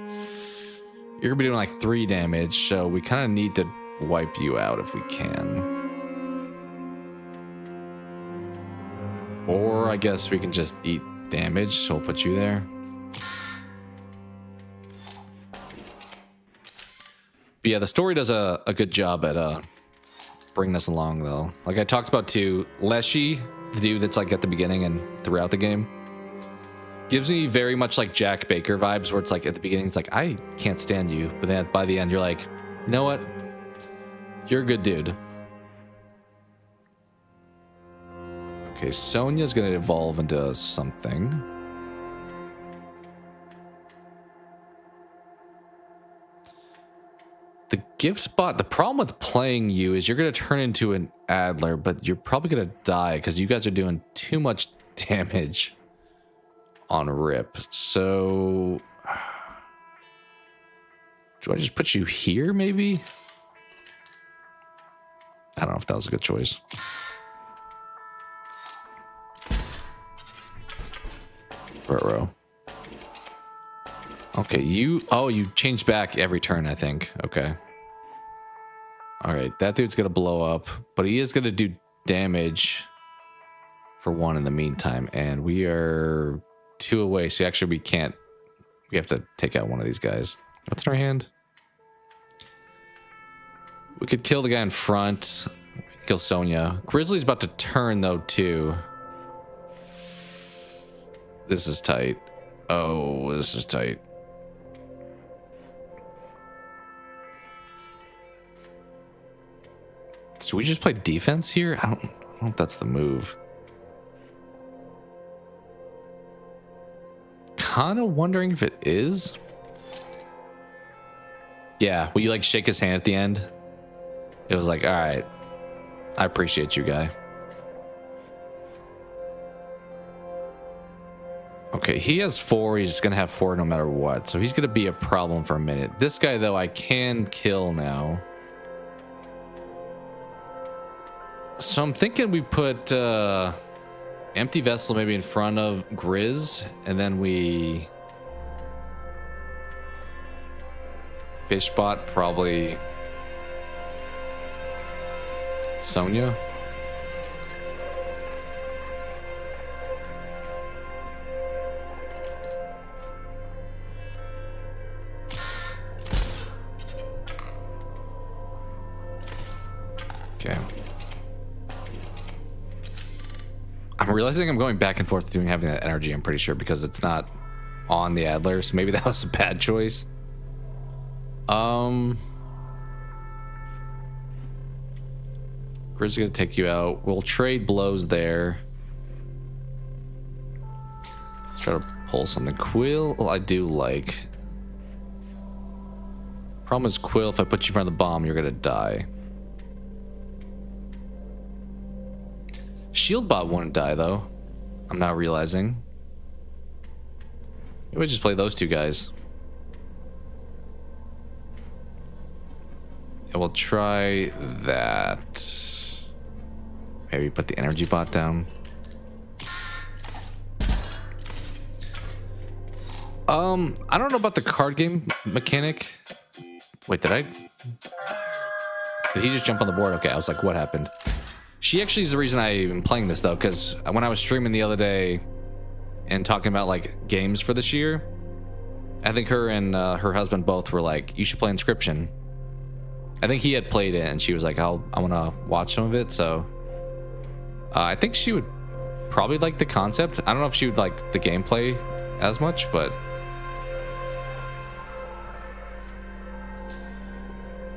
you're gonna be doing like 3 damage, so we kind of need to wipe you out if we can. Or I guess we can just eat damage, so we'll put you there. But yeah, the story does a good job at bring this along though. Like I talked about too, Leshy, the dude that's like at the beginning and throughout the game, gives me very much like Jack Baker vibes, where it's like at the beginning it's like I can't stand you, but then by the end you're like, you know what, you're a good dude. Okay, Sonia's gonna evolve into something. The gift spot, the problem with playing you is you're going to turn into an Adler, but you're probably going to die because you guys are doing too much damage on Rip. So, do I just put you here maybe? I don't know if that was a good choice. Burrow. Okay, you change back every turn, I think. Okay. All right, that dude's going to blow up, but he is going to do damage for 1 in the meantime, and we are 2 away, so actually we have to take out one of these guys. What's in our hand? We could kill the guy in front, kill Sonia. Grizzly's about to turn, though, too. This is tight. Oh, this is tight. Should we just play defense here? I don't know if that's the move. Kind of wondering if it is. Yeah, will you like shake his hand at the end? It was like, all right, I appreciate you, guy. Okay, he has 4. He's gonna have 4 no matter what, so he's gonna be a problem for a minute. This guy, though, I can kill now. So I'm thinking we put empty vessel maybe in front of Grizz, and then we Fishbot, probably Sonia. Okay. I'm realizing I'm going back and forth doing having that energy, I'm pretty sure, because it's not on the Adler, so maybe that was a bad choice. Grizz is gonna take you out. We'll trade blows there. Let's try to pull something. Quill, I do like. Problem is, Quill, if I put you in front of the bomb, you're gonna die. Shieldbot won't die, though. I'm now realizing. Maybe we just play those 2 guys. And we'll try that. Maybe put the energy bot down. I don't know about the card game mechanic. Wait, did he just jump on the board? Okay, I was like, what happened? She actually is the reason I'm playing this, though, because when I was streaming the other day and talking about like games for this year, I think her and her husband both were like, you should play Inscryption. I think he had played it and she was like, I want to watch some of it. So I think she would probably like the concept. I don't know if she would like the gameplay as much, but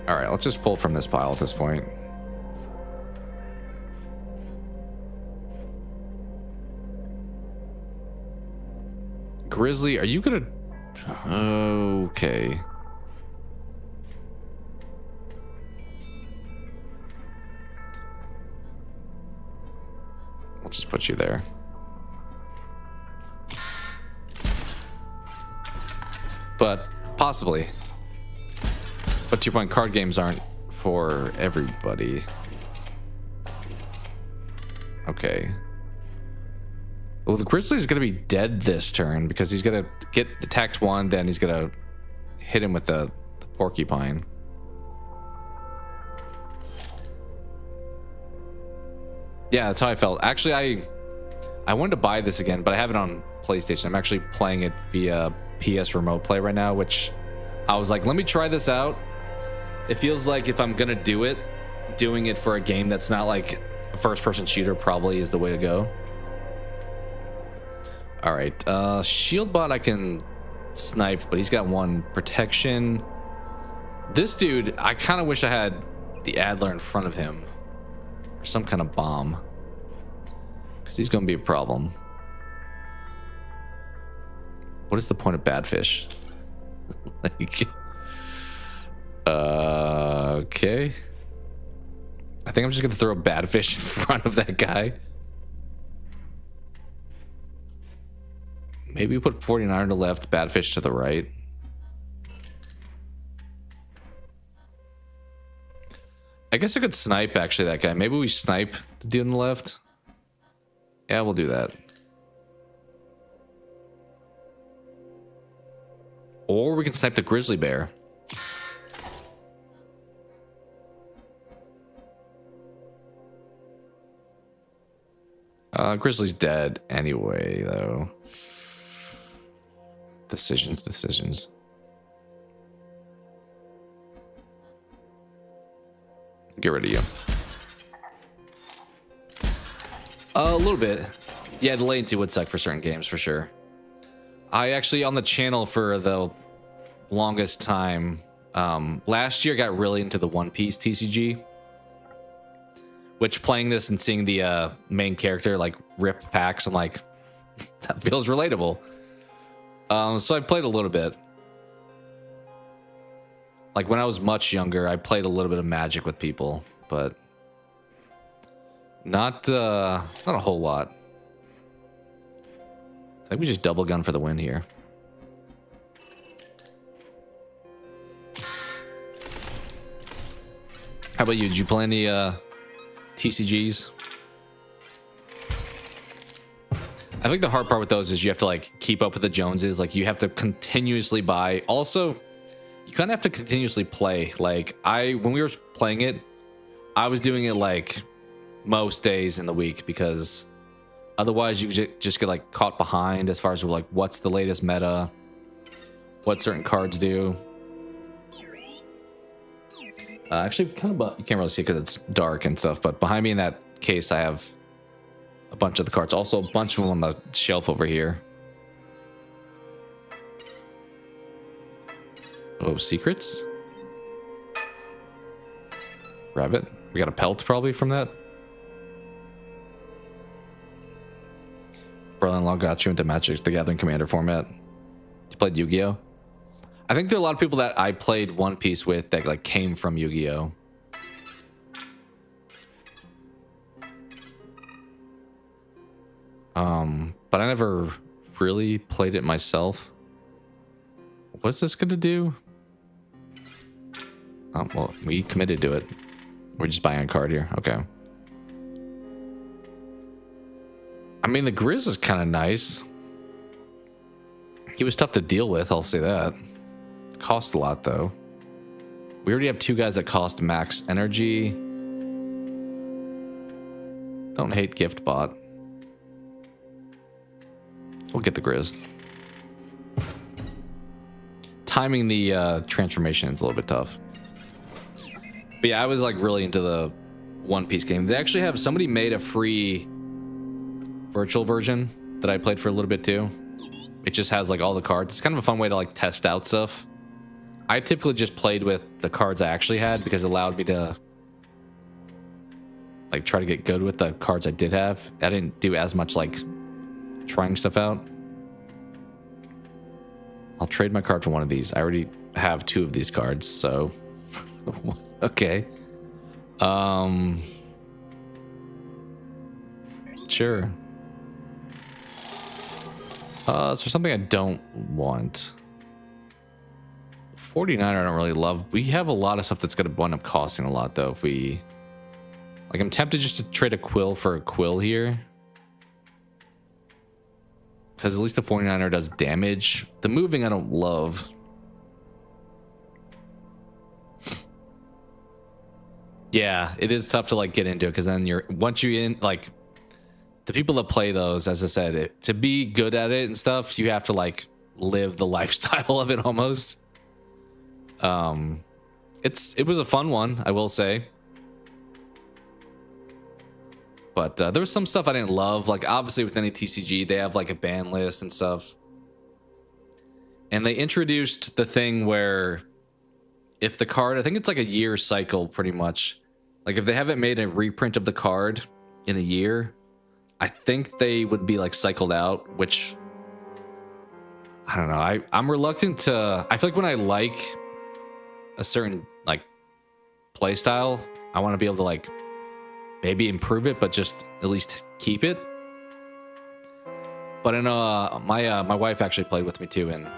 all right, let's just pull from this pile at this point. Grizzly, are you gonna... Okay. Let's just put you there. But possibly. But to your point, card games aren't for everybody. Okay. Well, the Grizzly's going to be dead this turn because he's going to get attacked 1, then he's going to hit him with the porcupine. Yeah, that's how I felt. Actually, I wanted to buy this again, but I have it on PlayStation. I'm actually playing it via PS Remote Play right now, which I was like, let me try this out. It feels like if I'm going to do it, doing it for a game that's not like a first-person shooter probably is the way to go. All right, shield bot I can snipe, but he's got 1 protection. This dude, I kind of wish I had the Adler in front of him or some kind of bomb, because he's going to be a problem. What is the point of Badfish? Like, okay. I think I'm just going to throw a Badfish in front of that guy. Maybe put 49 to the left, Badfish to the right. I guess I could snipe actually that guy. Maybe we snipe the dude on the left. Yeah, we'll do that. Or we can snipe the grizzly bear. Grizzly's dead anyway, though. Decisions. Get rid of you. A little bit. Yeah, the latency would suck for certain games, for sure. I actually, on the channel for the longest time, last year got really into the One Piece TCG. Which, playing this and seeing the main character, like, rip packs, I'm like, that feels relatable. So I played a little bit. Like when I was much younger, I played a little bit of Magic with people, but not a whole lot. I think we just double gun for the win here. How about you? Did you play any TCGs? I think the hard part with those is you have to like keep up with the Joneses. Like you have to continuously buy. Also, you kind of have to continuously play. Like when we were playing it, I was doing it like most days in the week because otherwise you just get like caught behind as far as like what's the latest meta, what certain cards do. Actually, kind of, you can't really see because it's dark and stuff. But behind me in that case, I have a bunch of the cards. Also, a bunch of them on the shelf over here. Oh, secrets. Rabbit. We got a pelt probably from that. Brother-in-law got you into Magic the Gathering Commander format. You played Yu-Gi-Oh? I think there are a lot of people that I played One Piece with that like came from Yu-Gi-Oh. But I never really played it myself. What's this gonna do? Oh, well, we committed to it. We're just buying a card here. Okay. I mean, the Grizz is kind of nice. He was tough to deal with, I'll say that. Cost a lot, though. We already have 2 guys that cost max energy. Don't hate gift bot. We'll get the Grizz. Timing the transformation is a little bit tough. But yeah, I was like really into the One Piece game. They actually have, somebody made a free virtual version that I played for a little bit too. It just has like all the cards. It's kind of a fun way to like test out stuff. I typically just played with the cards I actually had because it allowed me to like try to get good with the cards I did have. I didn't do as much like trying stuff out. I'll trade my card for one of these. I already have 2 of these cards, so okay. Sure. So something I don't want. 49 I don't really love. We have a lot of stuff that's going to wind up costing a lot, though. If we... Like, I'm tempted just to trade a quill for a quill here. Because at least the 49er does damage. The moving I don't love. Yeah, it is tough to, like, get into it. Because then you're... Once you're in, like... The people that play those, as I said, to be good at it and stuff, you have to, like, live the lifestyle of it almost. It was a fun one, I will say. But there was some stuff I didn't love. Like, obviously, with any TCG, they have like a ban list and stuff. And they introduced the thing where if the card, I think it's like a year cycle pretty much. Like, if they haven't made a reprint of the card in a year, I think they would be like cycled out, which I don't know. I'm reluctant to. I feel like when I like a certain like play style, I want to be able to like maybe improve it, but just at least keep it. But I know my wife actually played with me too, and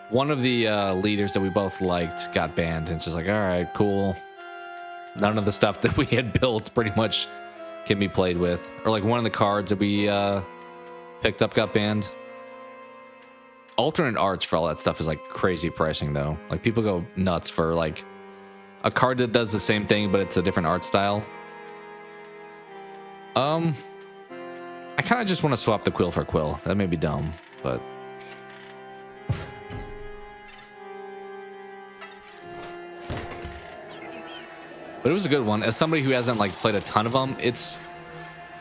one of the leaders that we both liked got banned, and it's just like, all right, cool. None of the stuff that we had built pretty much can be played with, or like one of the cards that we picked up got banned. Alternate arts for all that stuff is like crazy pricing though. Like, people go nuts for like a card that does the same thing but it's a different art style. I kind of just want to swap the quill for quill. That may be dumb, but it was a good one. As somebody who hasn't like played a ton of them, it's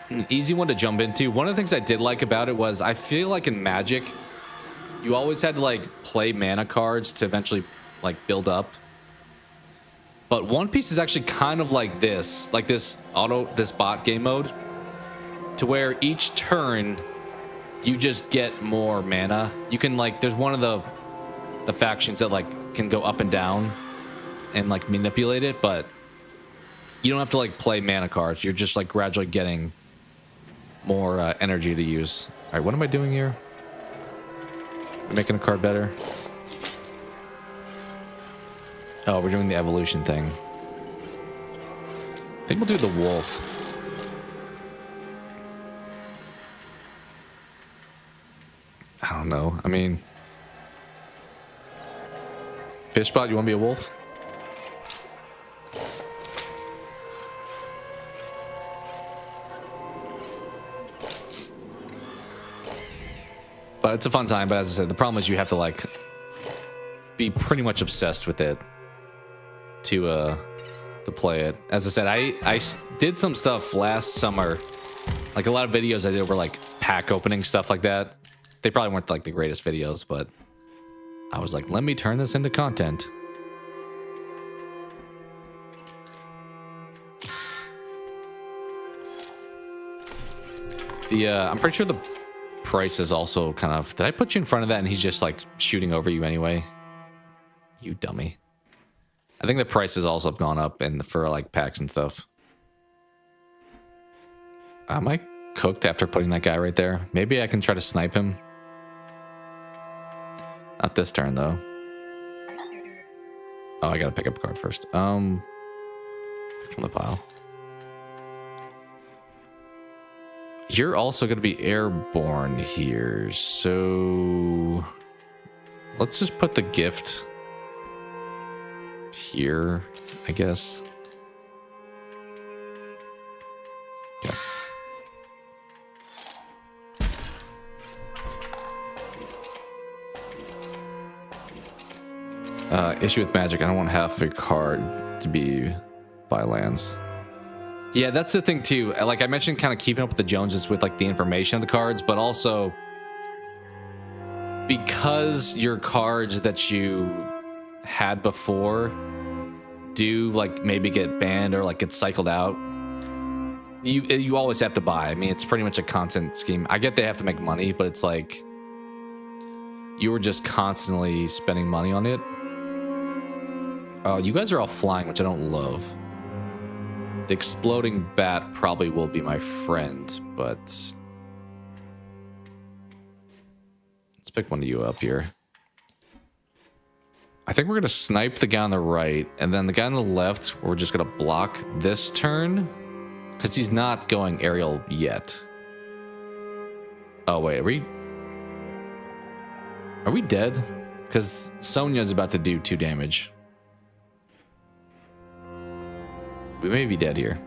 an easy one to jump into. One of the things I did like about it was I feel like in Magic, you always had to like play mana cards to eventually like build up. But One Piece is actually kind of like this bot game mode, to where each turn you just get more mana. You can like, there's one of the factions that like can go up and down and like manipulate it, but you don't have to like play mana cards. You're just like gradually getting more energy to use. All right, what am I doing here? We're making a card better. Oh, we're doing the evolution thing. I think we'll do the wolf. I don't know. I mean, Fishbot, you want to be a wolf? But it's a fun time. But as I said, the problem is you have to like be pretty much obsessed with it to play it. As I said, I did some stuff last summer. Like, a lot of videos I did were like pack opening stuff like that. They probably weren't like the greatest videos, but I was like, let me turn this into content. I'm pretty sure the price is also kind of... Did I put you in front of that and he's just like shooting over you anyway? You dummy. I think the prices also have gone up for like packs and stuff. Am I cooked after putting that guy right there? Maybe I can try to snipe him. Not this turn though. Oh, I gotta pick up a card first. Pick from the pile. You're also gonna be airborne here, so let's just put the gift here, I guess. Yeah. Issue with Magic, I don't want half a card to be buy lands. Yeah, that's the thing too. Like I mentioned, kind of keeping up with the Joneses with like the information of the cards, but also because your cards that you had before do like maybe get banned or like get cycled out, you always have to buy. I mean, it's pretty much a constant scheme. I get they have to make money, but it's like you were just constantly spending money on it. Oh, you guys are all flying, which I don't love. The exploding bat probably will be my friend, but let's pick one of you up here. I think we're going to snipe the guy on the right, and then the guy on the left, we're just going to block this turn, because he's not going aerial yet. Oh, wait, are we dead? Because Sonya's about to do 2 damage. We may be dead here.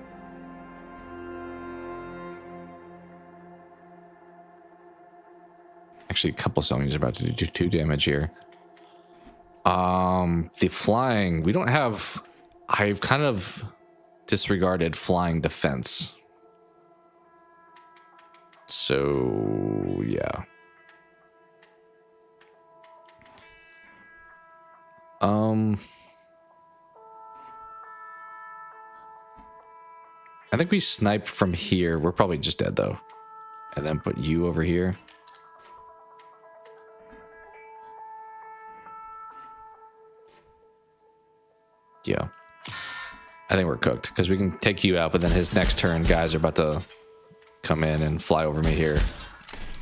Actually, a couple Sonyas are about to do 2 damage here. The flying, we don't have... I've kind of disregarded flying defense. So yeah. I think we snipe from here. We're probably just dead though. And then put you over here. Yeah. I think we're cooked because we can take you out, but then his next turn, guys are about to come in and fly over me here.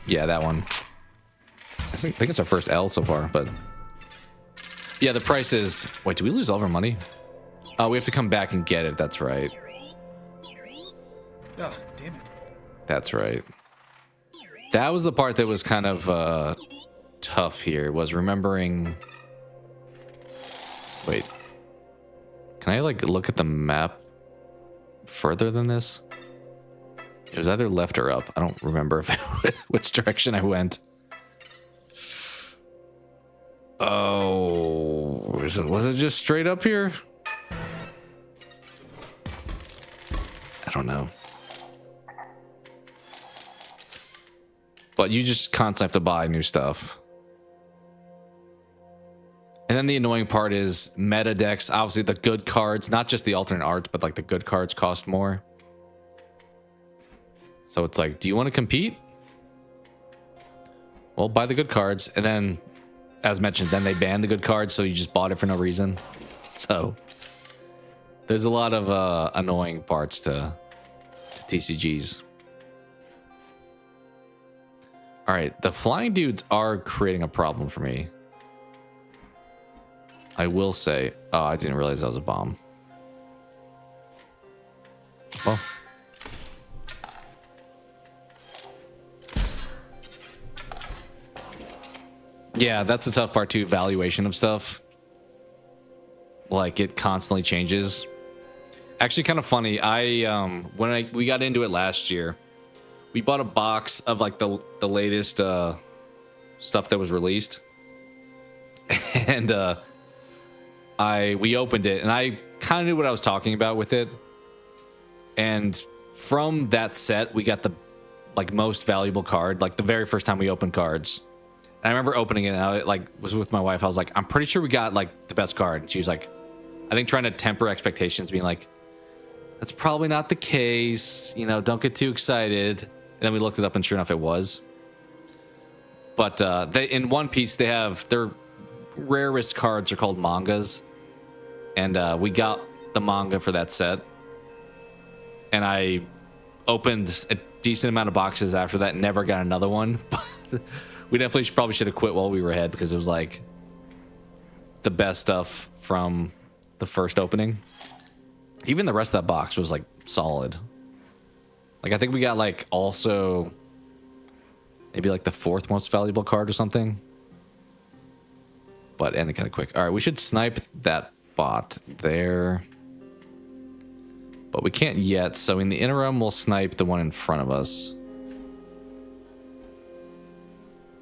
Yeah, that one. I think it's our first L so far, but yeah, the price is. Wait, do we lose all of our money? Oh, we have to come back and get it. That's right. Oh, damn it. That's right. That was the part that was kind of tough here, was remembering. Wait. Can I like look at the map further than this? It was either left or up. I don't remember which direction I went. Oh, was it just straight up here? I don't know. But you just constantly have to buy new stuff. And then the annoying part is meta decks. Obviously, the good cards, not just the alternate art, but like the good cards cost more. So it's like, do you want to compete? Well, buy the good cards. And then, as mentioned, then they ban the good cards. So you just bought it for no reason. So there's a lot of annoying parts to TCGs. All right, the flying dudes are creating a problem for me. I will say, oh, I didn't realize that was a bomb. Well. Yeah, that's the tough part too, valuation of stuff. Like, it constantly changes. Actually, kind of funny. When we got into it last year, we bought a box of like the latest stuff that was released. And we opened it and I kind of knew what I was talking about with it. And from that set, we got the like most valuable card, like the very first time we opened cards. And I remember opening it and I like was with my wife. I was like, I'm pretty sure we got like the best card. And she was like, I think trying to temper expectations, being like, that's probably not the case. You know, don't get too excited. And then we looked it up and sure enough it was. But they in One Piece, they have their rarest cards are called mangas. And we got the manga for that set. And I opened a decent amount of boxes after that, never got another one. We definitely probably should have quit while we were ahead because it was like the best stuff from the first opening. Even the rest of that box was like solid. Like I think we got like also maybe like the fourth most valuable card or something. But ended kind of quick. All right, we should snipe that bot there. But we can't yet, so in the interim we'll snipe the one in front of us.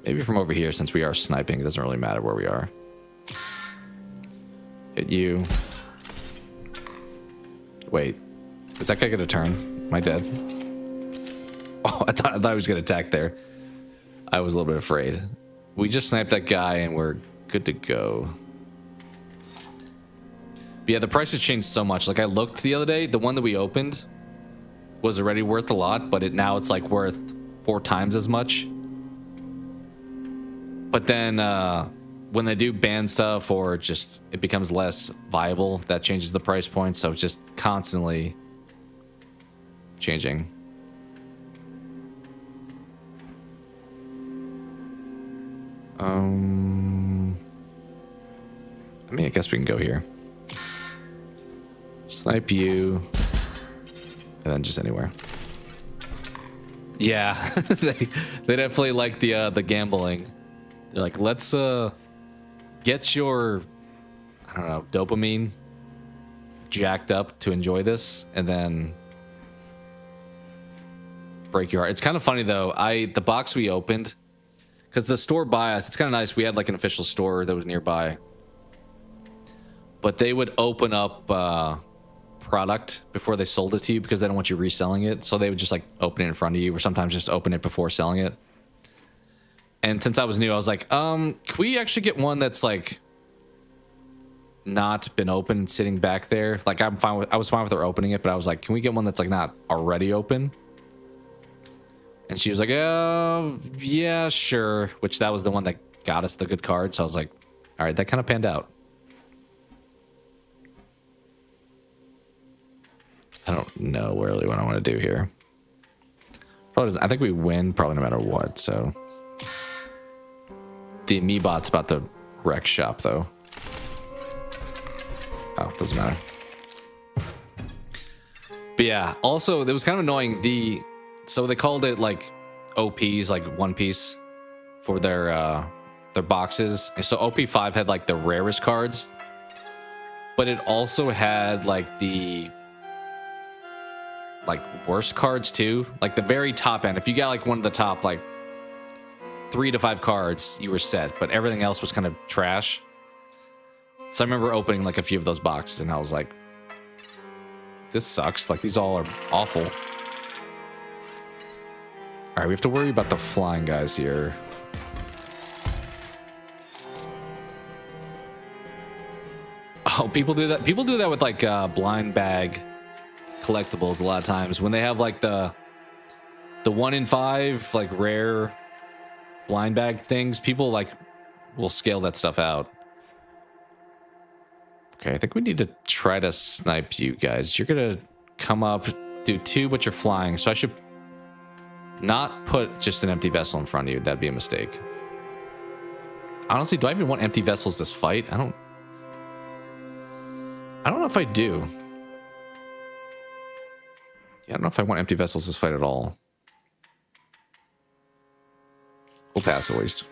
Maybe from over here, since we are sniping, it doesn't really matter where we are. Hit you. Wait, is that guy gonna turn? Am I dead? Oh, I thought he was gonna attack there. I was a little bit afraid. We just sniped that guy and we're good to go. But yeah, the price has changed so much. Like I looked the other day, the one that we opened was already worth a lot, but now it's like worth 4 times as much. But then when they do ban stuff or just it becomes less viable, that changes the price point. So it's just constantly changing. I mean, I guess we can go here. Snipe you. And then just anywhere. Yeah, they definitely like the gambling. They're like, let's get your, I don't know, dopamine jacked up to enjoy this, and then break your heart. It's kind of funny though. The box we opened, because the store by us, it's kind of nice. We had like an official store that was nearby, but they would open up product before they sold it to you because they don't want you reselling it. So they would just like open it in front of you, or sometimes just open it before selling it. And since I was new, I was like, can we actually get one that's like not been open, sitting back there? Like I was fine with her opening it, but I was like, can we get one that's like not already open? And she was like, oh yeah, sure. Which that was the one that got us the good card. So I was like, all right, that kind of panned out. I don't know really what I want to do here. I think we win probably no matter what. So the Meebot's about to wreck shop though. Oh, doesn't matter. But yeah, also it was kind of annoying. So they called it like OPs, like One Piece, for their boxes. And so OP5 had like the rarest cards, but it also had like the worst cards too. Like the very top end. If you got like one of the top like 3 to 5 cards, you were set, but everything else was kind of trash. So I remember opening like a few of those boxes and I was like, this sucks. Like these all are awful. All right, we have to worry about the flying guys here. Oh, people do that. People do that with like blind bag collectibles a lot of times when they have like the 1 in 5 like rare blind bag things. People like will scale that stuff out. Okay, I think we need to try to snipe you guys. You're gonna come up, do 2, but you're flying, so I should not put just an empty vessel in front of you. That'd be a mistake. Honestly, do I even want empty vessels this fight? I don't know if I do. Yeah, I don't know if I want empty vessels this fight at all. We'll pass at least.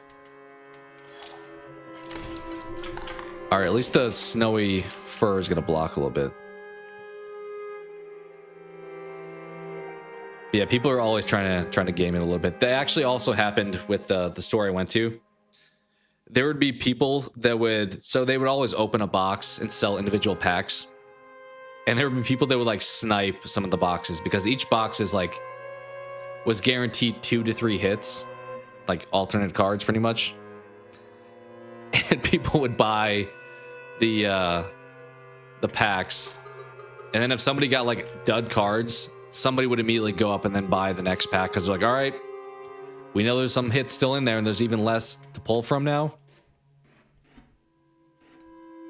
All right, at least the snowy fur is going to block a little bit. Yeah, people are always trying to game it a little bit. That actually also happened with the store I went to. There would be people that would, so they would always open a box and sell individual packs. And there would be people that would like snipe some of the boxes because each box is like, was guaranteed 2 to 3 hits, like alternate cards pretty much. And people would buy the packs. And then if somebody got like dud cards, somebody would immediately go up and then buy the next pack because they're like, all right, we know there's some hits still in there and there's even less to pull from now.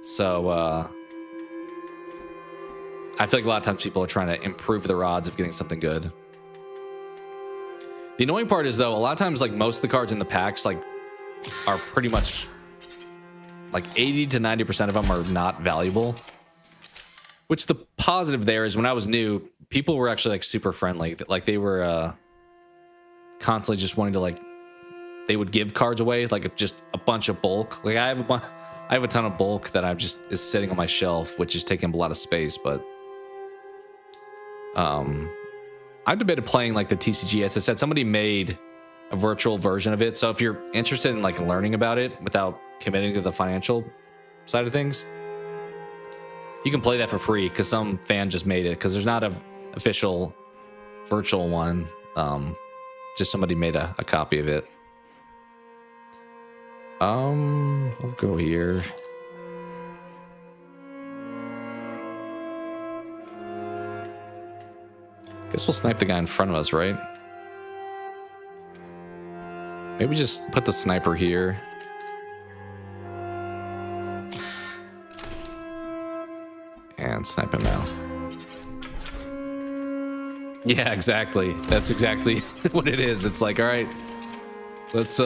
So I feel like a lot of times people are trying to improve their odds of getting something good. The annoying part is though, a lot of times like most of the cards in the packs like are pretty much like 80 to 90% of them are not valuable. Which the positive there is when I was new, people were actually like super friendly. Like they were constantly just wanting to like, they would give cards away, like just a bunch of bulk. Like I have a ton of bulk that is sitting on my shelf, which is taking up a lot of space. But I've debated playing like the TCG. As I said, somebody made a virtual version of it. So if you're interested in like learning about it without committing to the financial side of things, you can play that for free because some fan just made it because there's not an official virtual one. Just somebody made a copy of it. We'll go here. Guess we'll snipe the guy in front of us, right? Maybe just put the sniper here. And snipe him now. Yeah, exactly. That's exactly what it is. It's like, all right, let's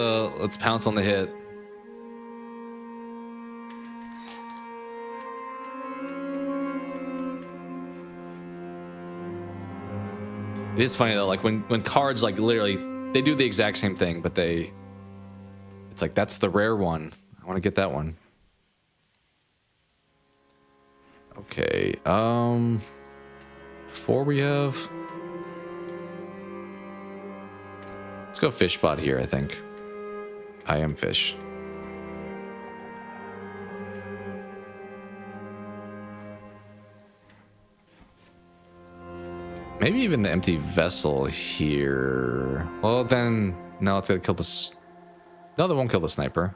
pounce on the hit. It is funny though, like when cards like literally they do the exact same thing, but it's like that's the rare one. I want to get that one. Okay, 4 we have. Let's go fish spot here, I think. I am fish. Maybe even the empty vessel here. Well, then, no, it's gonna kill this. No, that won't kill the sniper.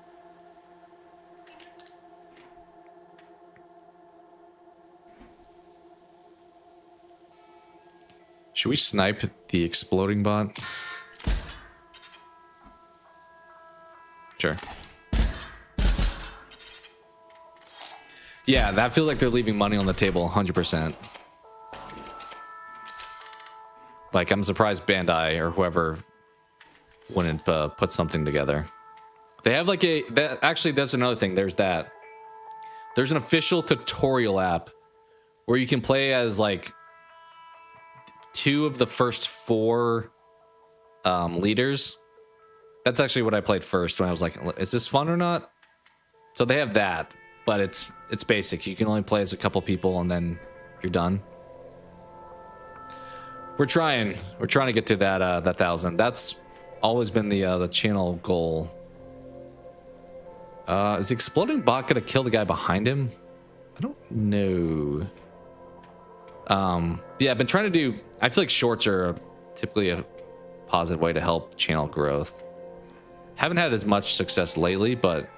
Should we snipe the exploding bot? Sure. Yeah, that feels like they're leaving money on the table 100%. Like, I'm surprised Bandai or whoever wouldn't put something together. They have like actually, that's another thing. There's that. There's an official tutorial app where you can play as like 2 of the first 4 leaders. That's actually what I played first when I was like, is this fun or not? So they have that, but it's basic. You can only play as a couple people and then you're done. We're trying to get to that 1,000. That's always been the channel goal. Is the exploding bot gonna kill the guy behind him? I don't know. Yeah, I've been trying to do. I feel like shorts are typically a positive way to help channel growth. Haven't had as much success lately, but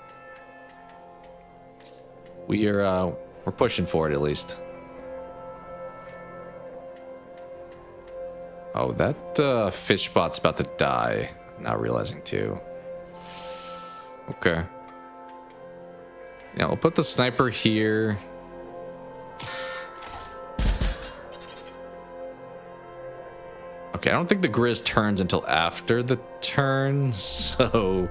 we're pushing for it at least. Oh, that fish bot's about to die. Now realizing too. Okay. Yeah, we'll put the sniper here. Okay, I don't think the Grizz turns until after the turn, so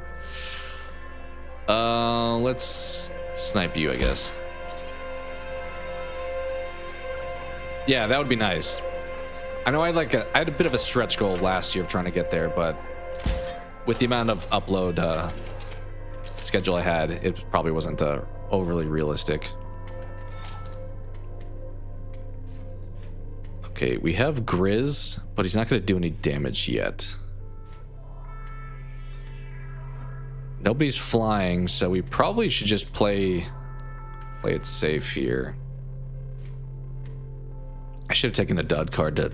let's snipe you, I guess. Yeah, that would be nice. I know I had a bit of a stretch goal last year of trying to get there, but with the amount of upload schedule I had, it probably wasn't overly realistic. Okay, we have Grizz, but he's not going to do any damage yet. Nobody's flying, so we probably should just play it safe here. I should have taken a dud card to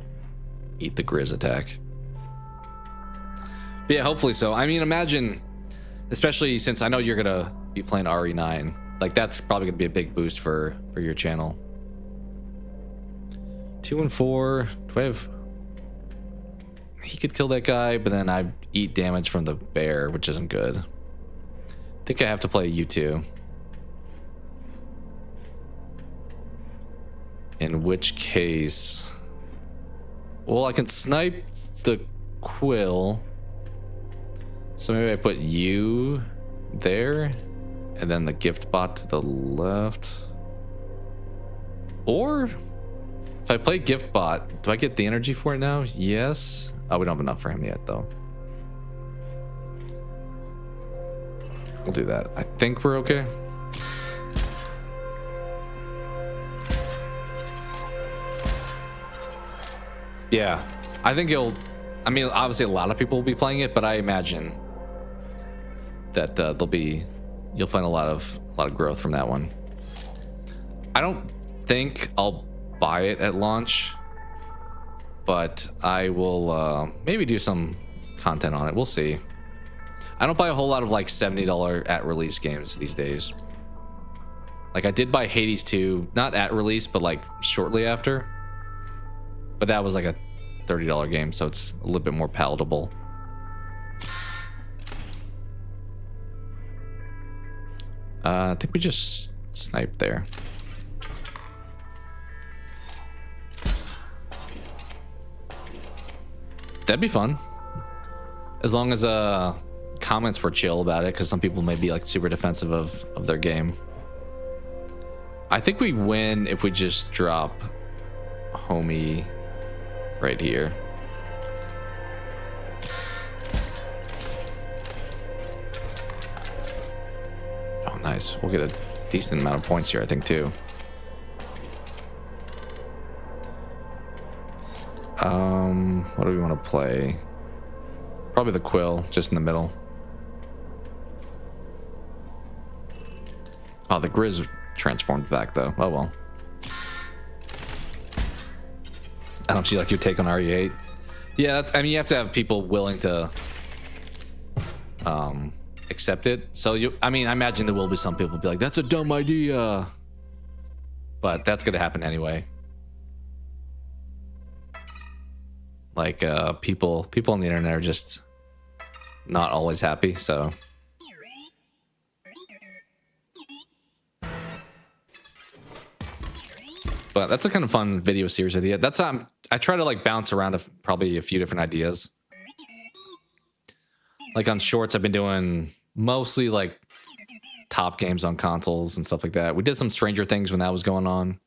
eat the Grizz attack. But yeah, hopefully so. I mean, imagine, especially since I know you're gonna be playing RE9, like that's probably gonna be a big boost for your channel. 2 and 4. Do I have? He could kill that guy, but then I eat damage from the bear, which isn't good. I think I have to play U2. In which case, well, I can snipe the Quill. So maybe I put you there, and then the gift bot to the left. Or if I play gift bot, do I get the energy for it now? Yes. Oh, we don't have enough for him yet, though. We'll do that. I think we're okay. Yeah, I think I mean, obviously a lot of people will be playing it, but I imagine that you'll find a lot of growth from that one. I don't think I'll buy it at launch, but I will maybe do some content on it. We'll see. I don't buy a whole lot of like $70 at release games these days. Like I did buy Hades 2, not at release, but like shortly after. But that was like a $30 game, so it's a little bit more palatable. I think we just sniped there. That'd be fun. As long as comments were chill about it, because some people may be like super defensive of their game. I think we win if we just drop homie right here. Oh, nice. We'll get a decent amount of points here, I think, too. What do we want to play? Probably the Quill, just in the middle. Oh, the Grizz transformed back, though. Oh, well. I don't see like your take on RE8. Yeah, I mean, you have to have people willing to accept it. So I imagine there will be some people be like, that's a dumb idea, but that's gonna happen anyway. Like people on the internet are just not always happy, so but that's a kind of fun video series idea. That's I try to like bounce around probably a few different ideas. Like on shorts, I've been doing mostly like top games on consoles and stuff like that. We did some Stranger Things when that was going on.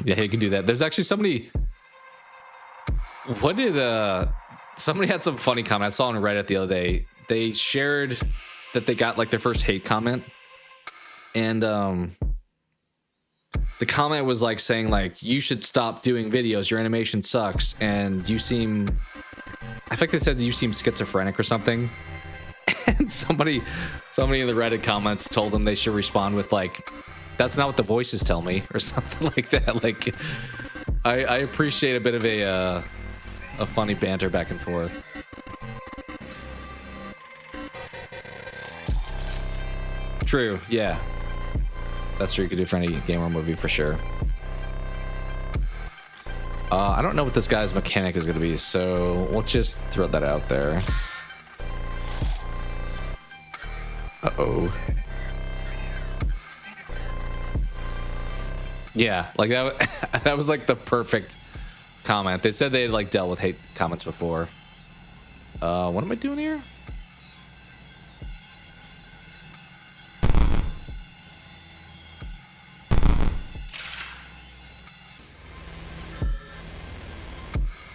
Yeah, you can do that. There's actually somebody. What did somebody had some funny comment. I saw on Reddit the other day. They shared that they got like their first hate comment, and the comment was like saying like, you should stop doing videos, your animation sucks, and you seem, I think they said you seem schizophrenic or something. And somebody in the Reddit comments told them they should respond with like, that's not what the voices tell me, or something like that. Like I appreciate a bit of a funny banter back and forth. True, yeah. That's true, you could do for any game or movie for sure. I don't know what this guy's mechanic is going to be, so let's just throw that out there. Uh-oh. Yeah, like that, that was like the perfect comment. They said they had like dealt with hate comments before. What am I doing here?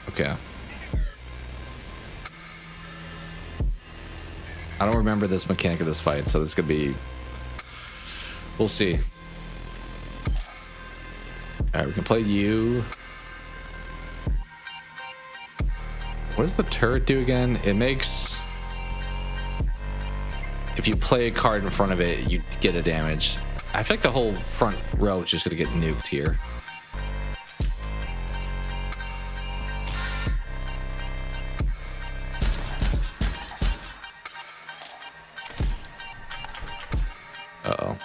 Okay. I don't remember this mechanic of this fight, so this could be... We'll see. Alright, we can play you. What does the turret do again? It makes... If you play a card in front of it, you get a damage. I feel like the whole front row is just going to get nuked here. Uh-oh.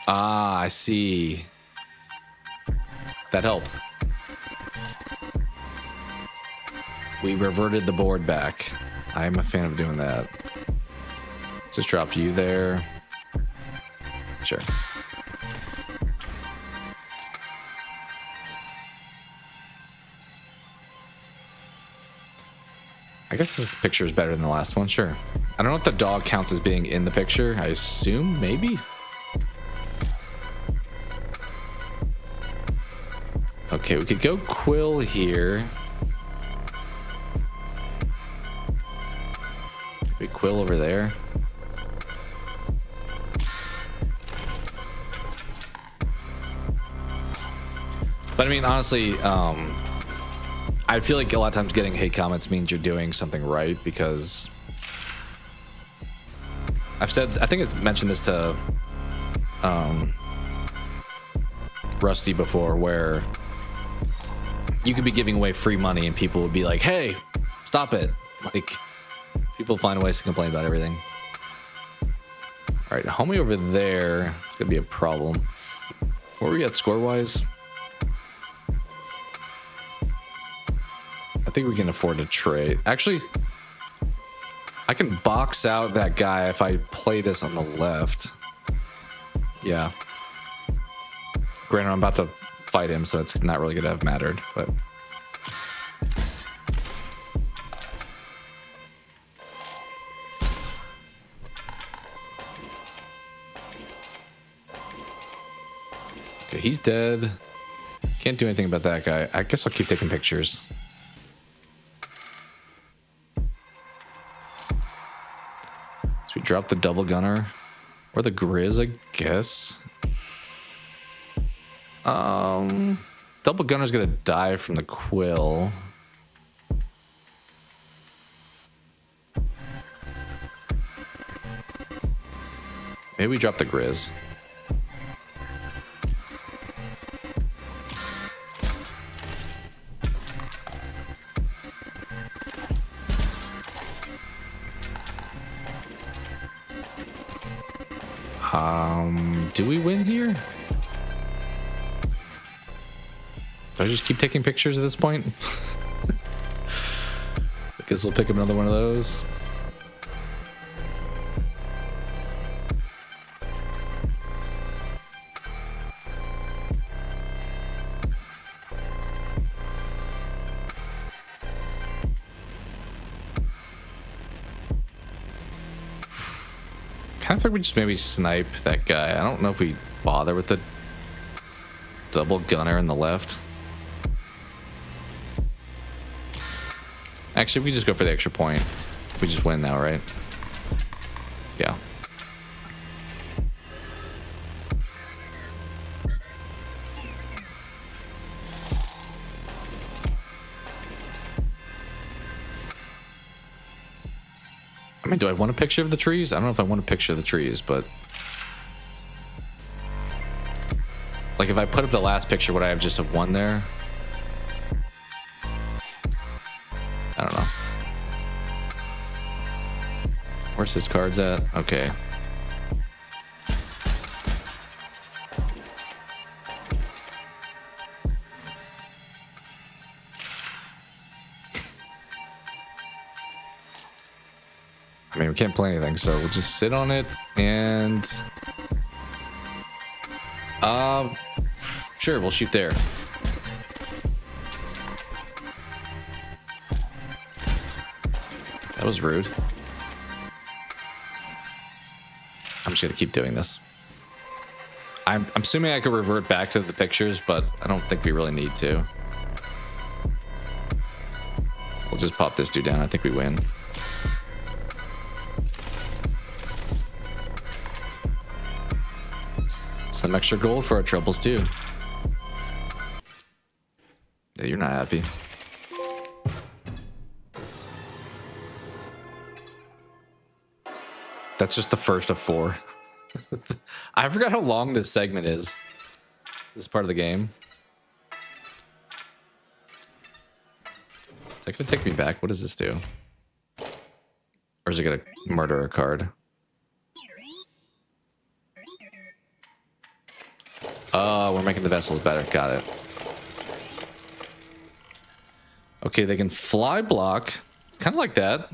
Ah, I see. That helps. We reverted the board back. I'm a fan of doing that. Just drop you there. Sure. I guess this picture is better than the last one, sure. I don't know if the dog counts as being in the picture. I assume, maybe? Okay, we could go Quill here. Maybe Quill over there. But I mean, honestly, I feel like a lot of times getting hate comments means you're doing something right, because I think I've mentioned this to Rusty before, where you could be giving away free money and people would be like, hey, stop it. Like, people find ways to complain about everything. All right, homie over there is gonna be a problem. Where are we at score-wise? I think we can afford to trade. Actually, I can box out that guy if I play this on the left. Yeah. Granted, I'm about to fight him, so it's not really gonna have mattered, but... Okay, he's dead. Can't do anything about that guy. I guess I'll keep taking pictures. So we drop the double gunner. Or the Grizz, I guess. Double gunner's gonna die from the Quill. Maybe we drop the Grizz. Do we win here? Do I just keep taking pictures at this point? I guess we'll pick up another one of those. Kind of think we just maybe snipe that guy. I don't know if we bother with the double gunner in the left. Actually, we just go for the extra point. We just win now, right? Yeah. I mean, do I want a picture of the trees? I don't know if I want a picture of the trees, but... like, if I put up the last picture, would I have just have one there? I don't know. Where's his cards at? Okay. I mean, we can't play anything, so we'll just sit on it and... sure, we'll shoot there. That was rude. I'm just gonna keep doing this. I'm assuming I could revert back to the pictures, but I don't think we really need to. We'll just pop this dude down. I think we win. Some extra gold for our troubles too. Yeah, you're not happy. That's just the first of 4. I forgot how long this segment is. This part of the game. Is that gonna take me back? What does this do? Or is it gonna murder a card? Oh, we're making the vessels better. Got it. Okay, they can fly block. Kind of like that.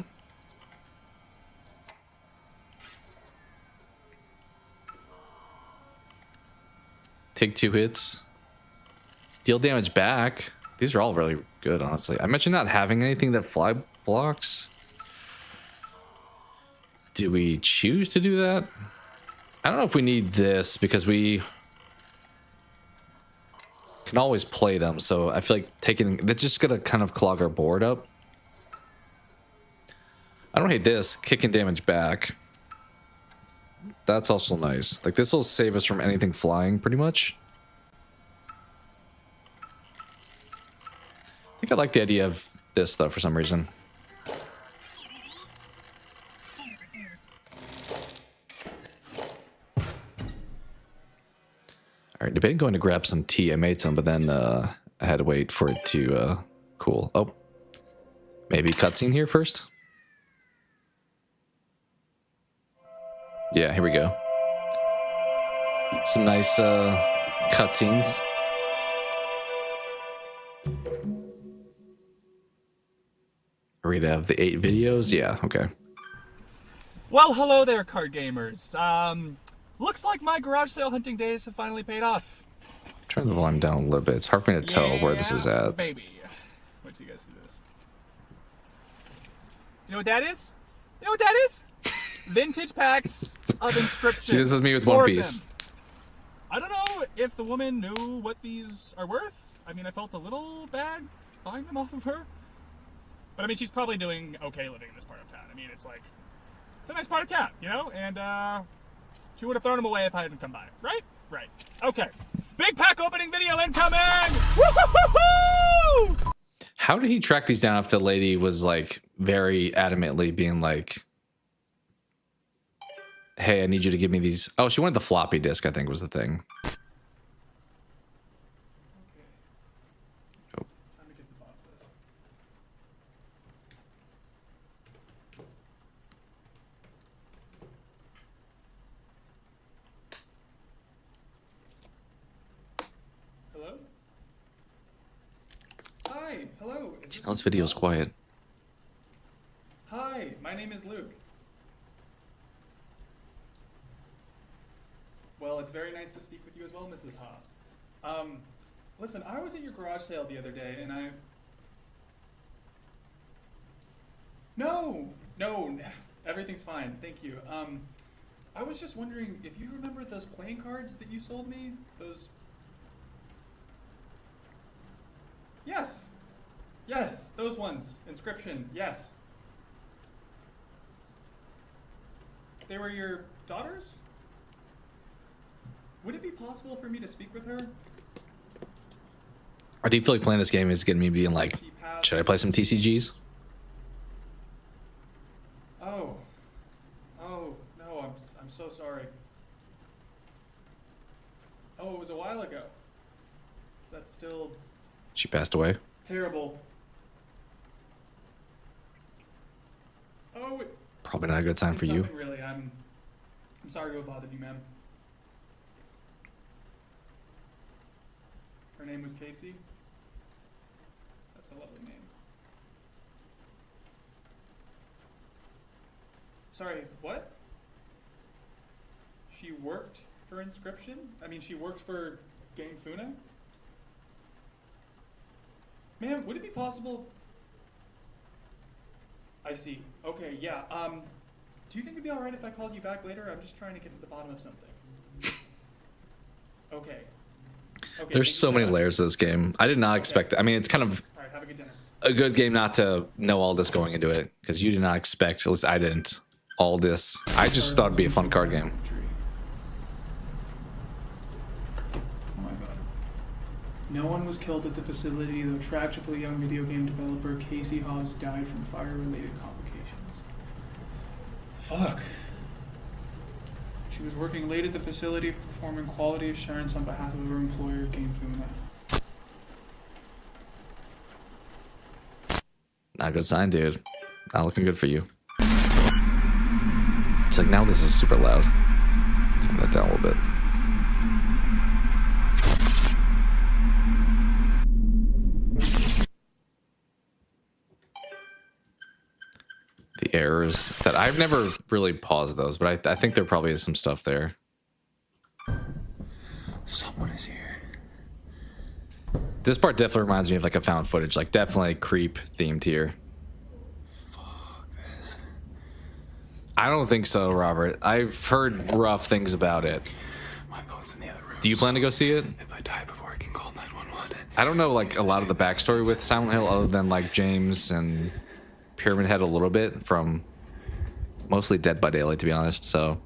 Take 2 hits. Deal damage back. These are all really good, honestly. I mentioned not having anything that fly blocks. Do we choose to do that? I don't know if we need this because we can always play them. So I feel like taking that's just gonna kind of clog our board up. I don't hate this. Kicking damage back. That's also nice. Like, this will save us from anything flying, pretty much. I think I like the idea of this, though, for some reason. Alright, debating going to grab some tea. I made some, but then I had to wait for it to cool. Oh. Maybe cutscene here first? Yeah, here we go. Some nice cutscenes. Are we gonna have the 8 videos? Yeah, okay. Well, hello there, card gamers. Looks like my garage sale hunting days have finally paid off. Turn the volume down a little bit. It's hard for me to tell where this is at. Baby. Wait till you guys see this. You know what that is? You know what that is? Vintage packs of Inscryption. See, this is me with One Piece. Them. I don't know if the woman knew what these are worth. I mean, I felt a little bad buying them off of her. But I mean, she's probably doing okay living in this part of town. I mean, it's like, it's a nice part of town, you know? And she would have thrown them away if I hadn't come by. Right? Right. Okay. Big pack opening video incoming! Woo-hoo-hoo-hoo! How did he track these down if the lady was like very adamantly being like, hey, I need you to give me these. Oh, she wanted the floppy disk, I think was the thing. Okay. Oh. Time to get to the bottom of this. Hello? Hi, hello. Is Now this video's quiet. Hi, my name is Luke. Well, it's very nice to speak with you as well, Mrs. Hobbs. Listen, I was at your garage sale the other day, and No, everything's fine, thank you. I was just wondering if you remember those playing cards that you sold me? Those... Yes, those ones. Inscryption, yes. They were your daughters? Would it be possible for me to speak with her? I do feel like playing this game is getting me being like, should I play some TCGs? Oh, no, I'm so sorry. Oh, it was a while ago. That's still She passed away. terrible. Oh, Probably not a good sign it's for you. nothing really. I'm sorry to have bothered you, ma'am. Her name was Casey. That's a lovely name. Sorry, what? She worked for Inscryption? I mean, she worked for Game Funa? Ma'am, would it be possible? I see. Okay, yeah. Do you think it'd be alright if I called you back later? I'm just trying to get to the bottom of something. Okay. There's so many layers to this game. I did not expect that. I mean, it's kind of Alright, have a good dinner. a good game not to know all this going into it, because you did not expect, at least I didn't, all this. I just thought it'd be a fun card game. Oh my god. No one was killed at the facility, though tragically young video game developer Casey Hobbs died from fire-related complications. Fuck. She was working late at the facility, performing quality assurance on behalf of her employer, Game Funa. Not a good sign, dude. Not looking good for you. It's like, now this is super loud. Turn that down a little bit. The errors that I've never really paused those, but I think there probably is some stuff there. Someone is here. This part definitely reminds me of like a found footage, like definitely creep themed here. Fuck this. I don't think so, Robert. I've heard rough things about it. My phone's in the other room. Do you plan to go see it? If I die before I can call 911. I don't know like a lot of the backstory with Silent Hill other than like James and Pyramid Head a little bit from mostly Dead by Daylight, to be honest. So,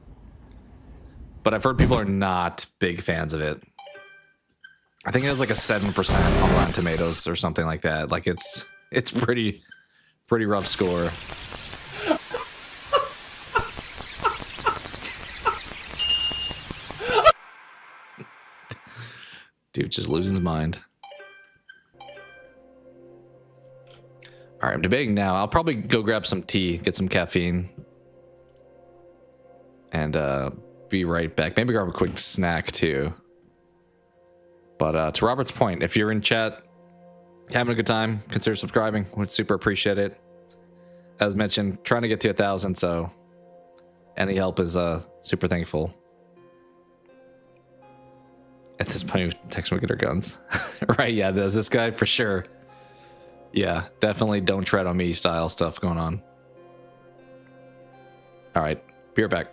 but I've heard people are not big fans of it. I think it has like a 7% on Rotten Tomatoes or something like that. Like it's pretty rough score. Dude just losing his mind. All right, I'm debating now. I'll probably go grab some tea, get some caffeine, and be right back. Maybe grab a quick snack too. But to Robert's point, if you're in chat, having a good time, consider subscribing. Would super appreciate it. As mentioned, trying to get to 1,000, so any help is super thankful. At this point, text me get our guns. Right, yeah, there's this guy for sure. Yeah, definitely don't tread on me style stuff going on. All right, be right back.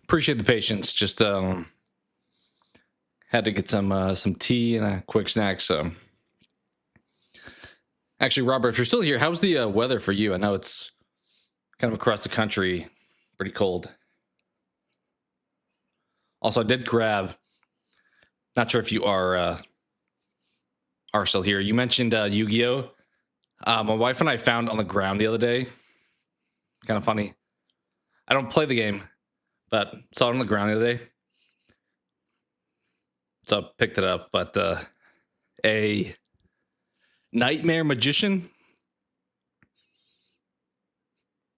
Appreciate the patience. Just had to get some tea and a quick snack. So, actually, Robert, if you're still here, how's the weather for you? I know it's kind of across the country, pretty cold. Also, I did grab. Not sure if you are still here. You mentioned Yu-Gi-Oh. My wife and I found on the ground the other day. Kind of funny. I don't play the game, but saw it on the ground the other day. So I picked it up. But a nightmare magician?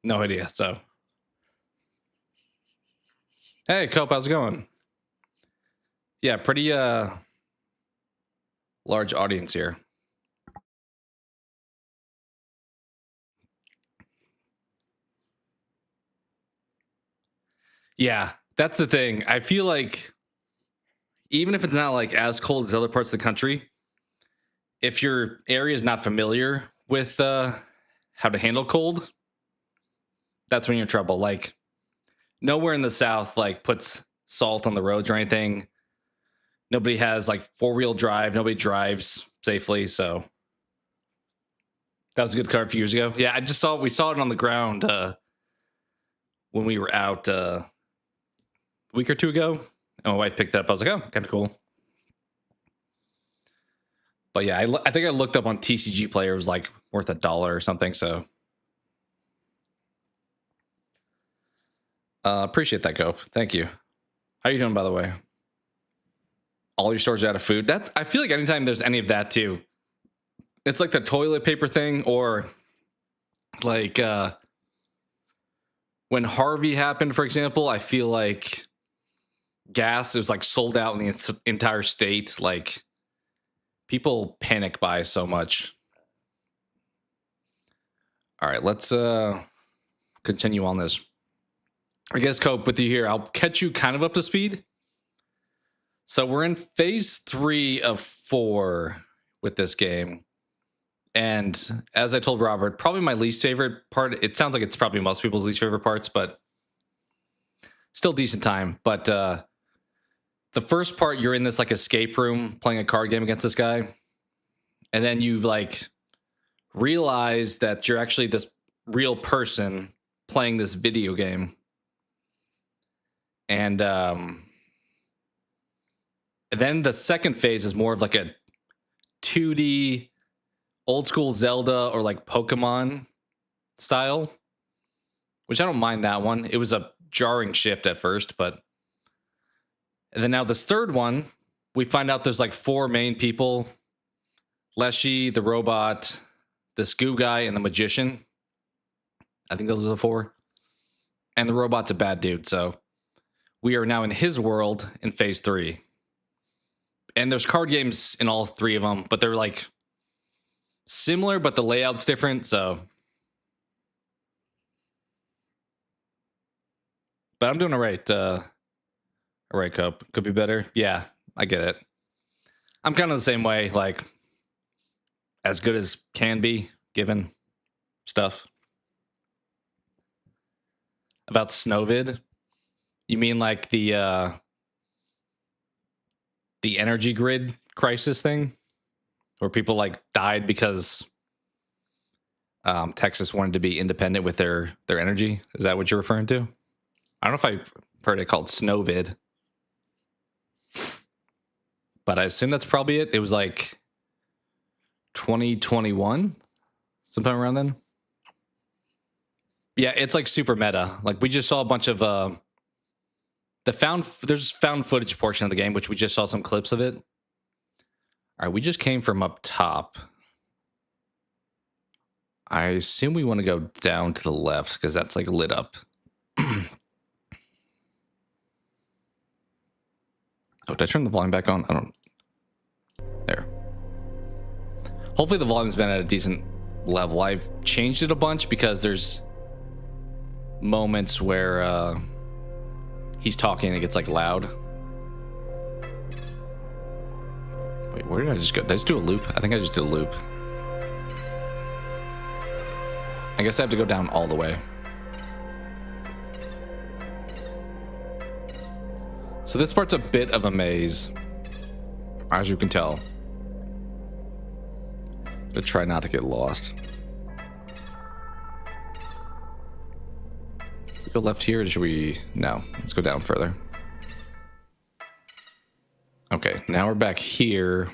No idea. So, hey, Cope, how's it going? Yeah, pretty large audience here. Yeah, that's the thing. I feel like even if it's not like as cold as other parts of the country, if your area is not familiar with how to handle cold, that's when you're in trouble. Like nowhere in the South like puts salt on the roads or anything. Nobody has like 4-wheel drive. Nobody drives safely. So that was a good card a few years ago. Yeah, we saw it on the ground when we were out a week or two ago. And my wife picked it up. I was like, oh, kind of cool. But yeah, I think I looked up on TCG Player. It was like worth $1 or something. So appreciate that, Cope. Thank you. How you doing, by the way? All your stores are out of food. I feel like anytime there's any of that too, it's like the toilet paper thing, or like when Harvey happened, for example, I feel like gas was like sold out in the entire state. Like people panic buy so much. All right, let's continue on this. I guess, Cope, with you here, I'll catch you kind of up to speed. So we're in phase 3 of 4 with this game. And as I told Robert, probably my least favorite part. It sounds like it's probably most people's least favorite parts, but still decent time. But the first part, you're in this like escape room playing a card game against this guy. And then you like realize that you're actually this real person playing this video game. And then the second phase is more of like a 2D old school Zelda or like Pokemon style, which I don't mind that one. It was a jarring shift at first, but and then now this third one, we find out there's like 4 main people: Leshy, the robot, this goo guy, and the magician. I think those are the 4. And the robot's a bad dude, so we are now in his world in phase 3. And there's card games in all 3 of them, but they're like similar, but the layout's different. So, but I'm doing all right. All right, Cope. Could be better. Yeah, I get it. I'm kind of the same way, like as good as can be given stuff. About Snowvid, you mean like the energy grid crisis thing, where people like died because Texas wanted to be independent with their energy? Is that what you're referring to? I don't know if I've heard it called Snowvid, but I assume that's probably it. It was like 2021, sometime around then. Yeah, it's like super meta. Like we just saw a bunch of there's found footage portion of the game, which we just saw some clips of it. All right, we just came from up top. I assume we want to go down to the left because that's like lit up. Oh, did I turn the volume back on? I don't. There. Hopefully the volume's been at a decent level. I've changed it a bunch because there's moments where he's talking and it gets like loud. Wait, where did I just go? Did I just do a loop? I think I just did a loop. I guess I have to go down all the way. So this part's a bit of a maze, as you can tell. But try not to get lost. Go left here, or should we? No, let's go down further. Okay, now we're back here.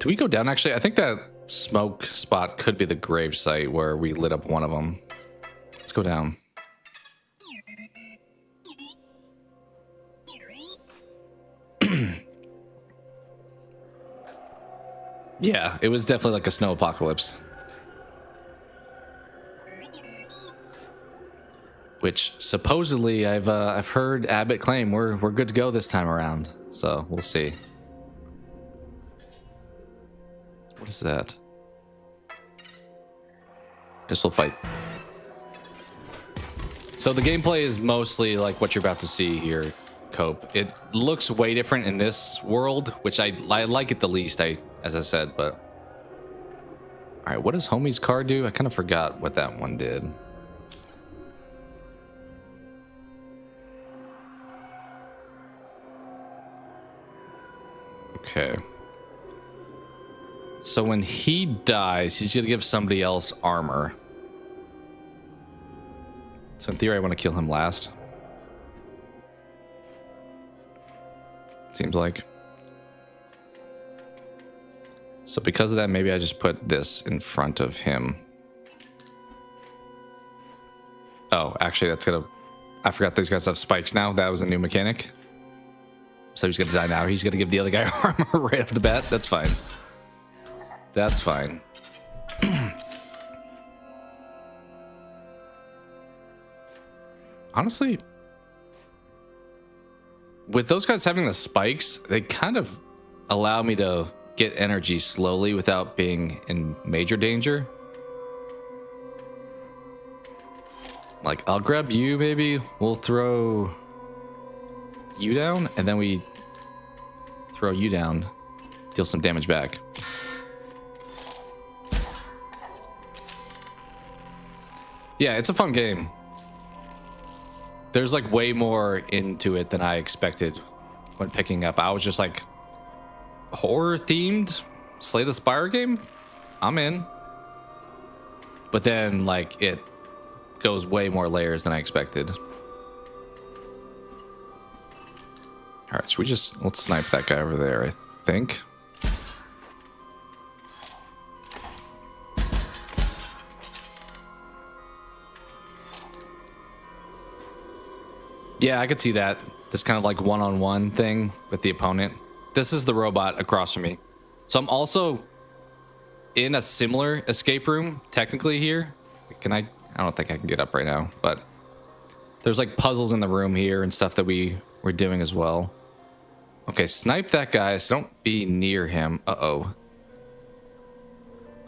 Do we go down? Actually, I think that smoke spot could be the grave site where we lit up one of them. Let's go down. Yeah, it was definitely like a snow apocalypse. Which supposedly I've heard Abbott claim we're good to go this time around. So we'll see. What is that? Guess we'll fight. So the gameplay is mostly like what you're about to see here, Cope. It looks way different in this world, which I like it the least, as I said, but... Alright, what does Homie's car do? I kind of forgot what that one did. Okay. So when he dies, he's gonna give somebody else armor. So in theory, I want to kill him last. Seems like. So because of that, maybe I just put this in front of him. Oh, actually, that's gonna... I forgot these guys have spikes now. That was a new mechanic. So he's gonna die now. He's gonna give the other guy armor right off the bat. That's fine. That's fine. Honestly, with those guys having the spikes, they kind of allow me to get energy slowly without being in major danger. Like, I'll grab you, maybe. We'll throw you down, and then we throw you down, deal some damage back. Yeah, it's a fun game. There's like way more into it than I expected when picking up. I was just like, horror themed Slay the Spire game? I'm in. But then like it goes way more layers than I expected. All right, should we just... let's snipe that guy over there, I think. Yeah, I could see that. This kind of like one-on-one thing with the opponent. This is the robot across from me. So I'm also in a similar escape room, technically here. Can I don't think I can get up right now, but there's like puzzles in the room here and stuff that we're doing as well. Okay, snipe that guy, so don't be near him. Uh-oh.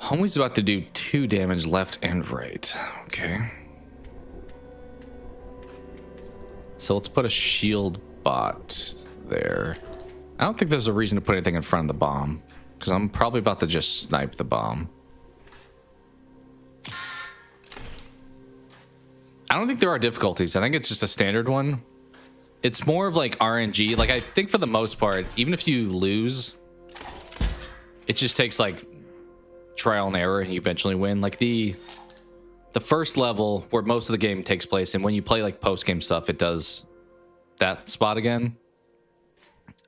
Homie's about to do 2 damage left and right. Okay. So let's put a shield bot there. I don't think there's a reason to put anything in front of the bomb, because I'm probably about to just snipe the bomb. I don't think there are difficulties. I think it's just a standard one. It's more of like RNG. Like, I think for the most part, even if you lose, it just takes like trial and error and you eventually win. Like the first level where most of the game takes place, and when you play like post-game stuff, it does that spot again.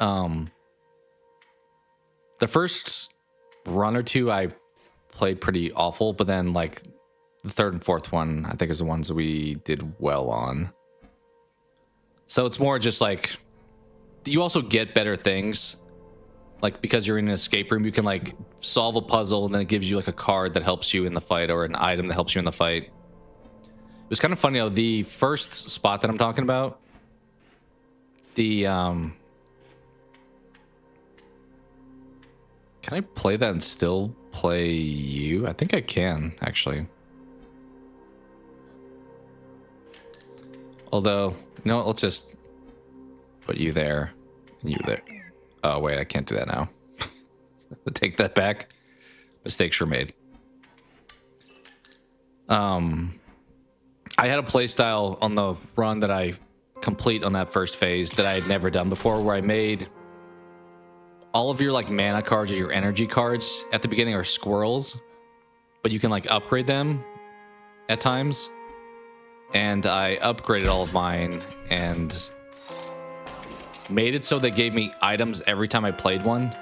The first run or two I played pretty awful, but then like the third and fourth one I think is the ones that we did well on. So it's more just like you also get better things, like because you're in an escape room, you can like solve a puzzle and then it gives you like a card that helps you in the fight or an item that helps you in the fight. It was kind of funny though, the first spot that I'm talking about, the can I play that and still play you? I think I can, actually. Although, no, let's just put you there and you there. Oh, wait, I can't do that now. Take that back. Mistakes were made. I had a playstyle on the run that I complete on that first phase that I had never done before, where I made all of your like mana cards or your energy cards at the beginning are squirrels, but you can like upgrade them at times. And I upgraded all of mine and made it so they gave me items every time I played one,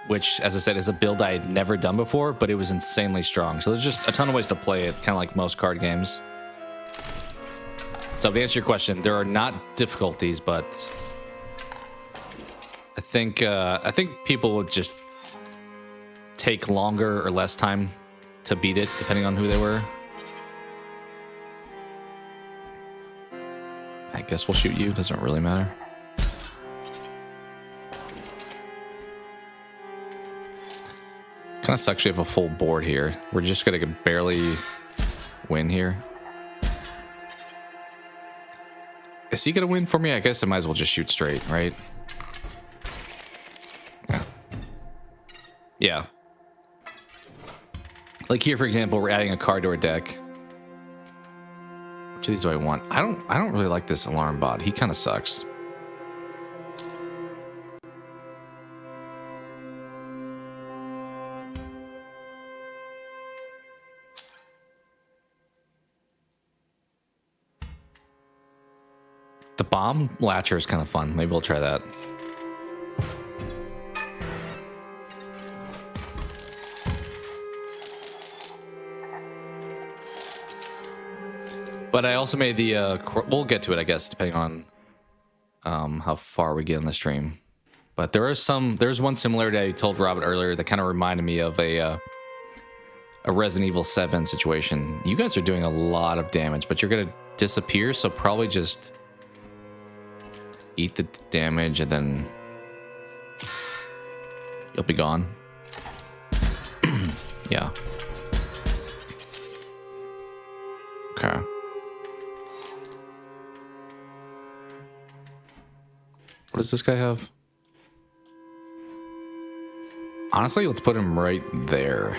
which, as I said, is a build I had never done before, but it was insanely strong. So there's just a ton of ways to play it, kind of like most card games. So to answer your question, there are not difficulties, but I think people would just take longer or less time to beat it, depending on who they were. I guess we'll shoot you. Doesn't really matter. Kind of sucks we have a full board here. We're just gonna barely win here. Is he gonna win for me? I guess I might as well just shoot straight, right? Yeah. Yeah. Like here, for example, we're adding a card to our deck. Which of these do I want? I don't really like this alarm bot. He kind of sucks. The bomb latcher is kind of fun. Maybe we'll try that. But I also made the, we'll get to it, I guess, depending on how far we get in the stream. But there's one similarity I told Robert earlier that kind of reminded me of a Resident Evil 7 situation. You guys are doing a lot of damage, but you're going to disappear, so probably just eat the damage and then you'll be gone. Yeah. Okay. What does this guy have? Honestly, let's put him right there.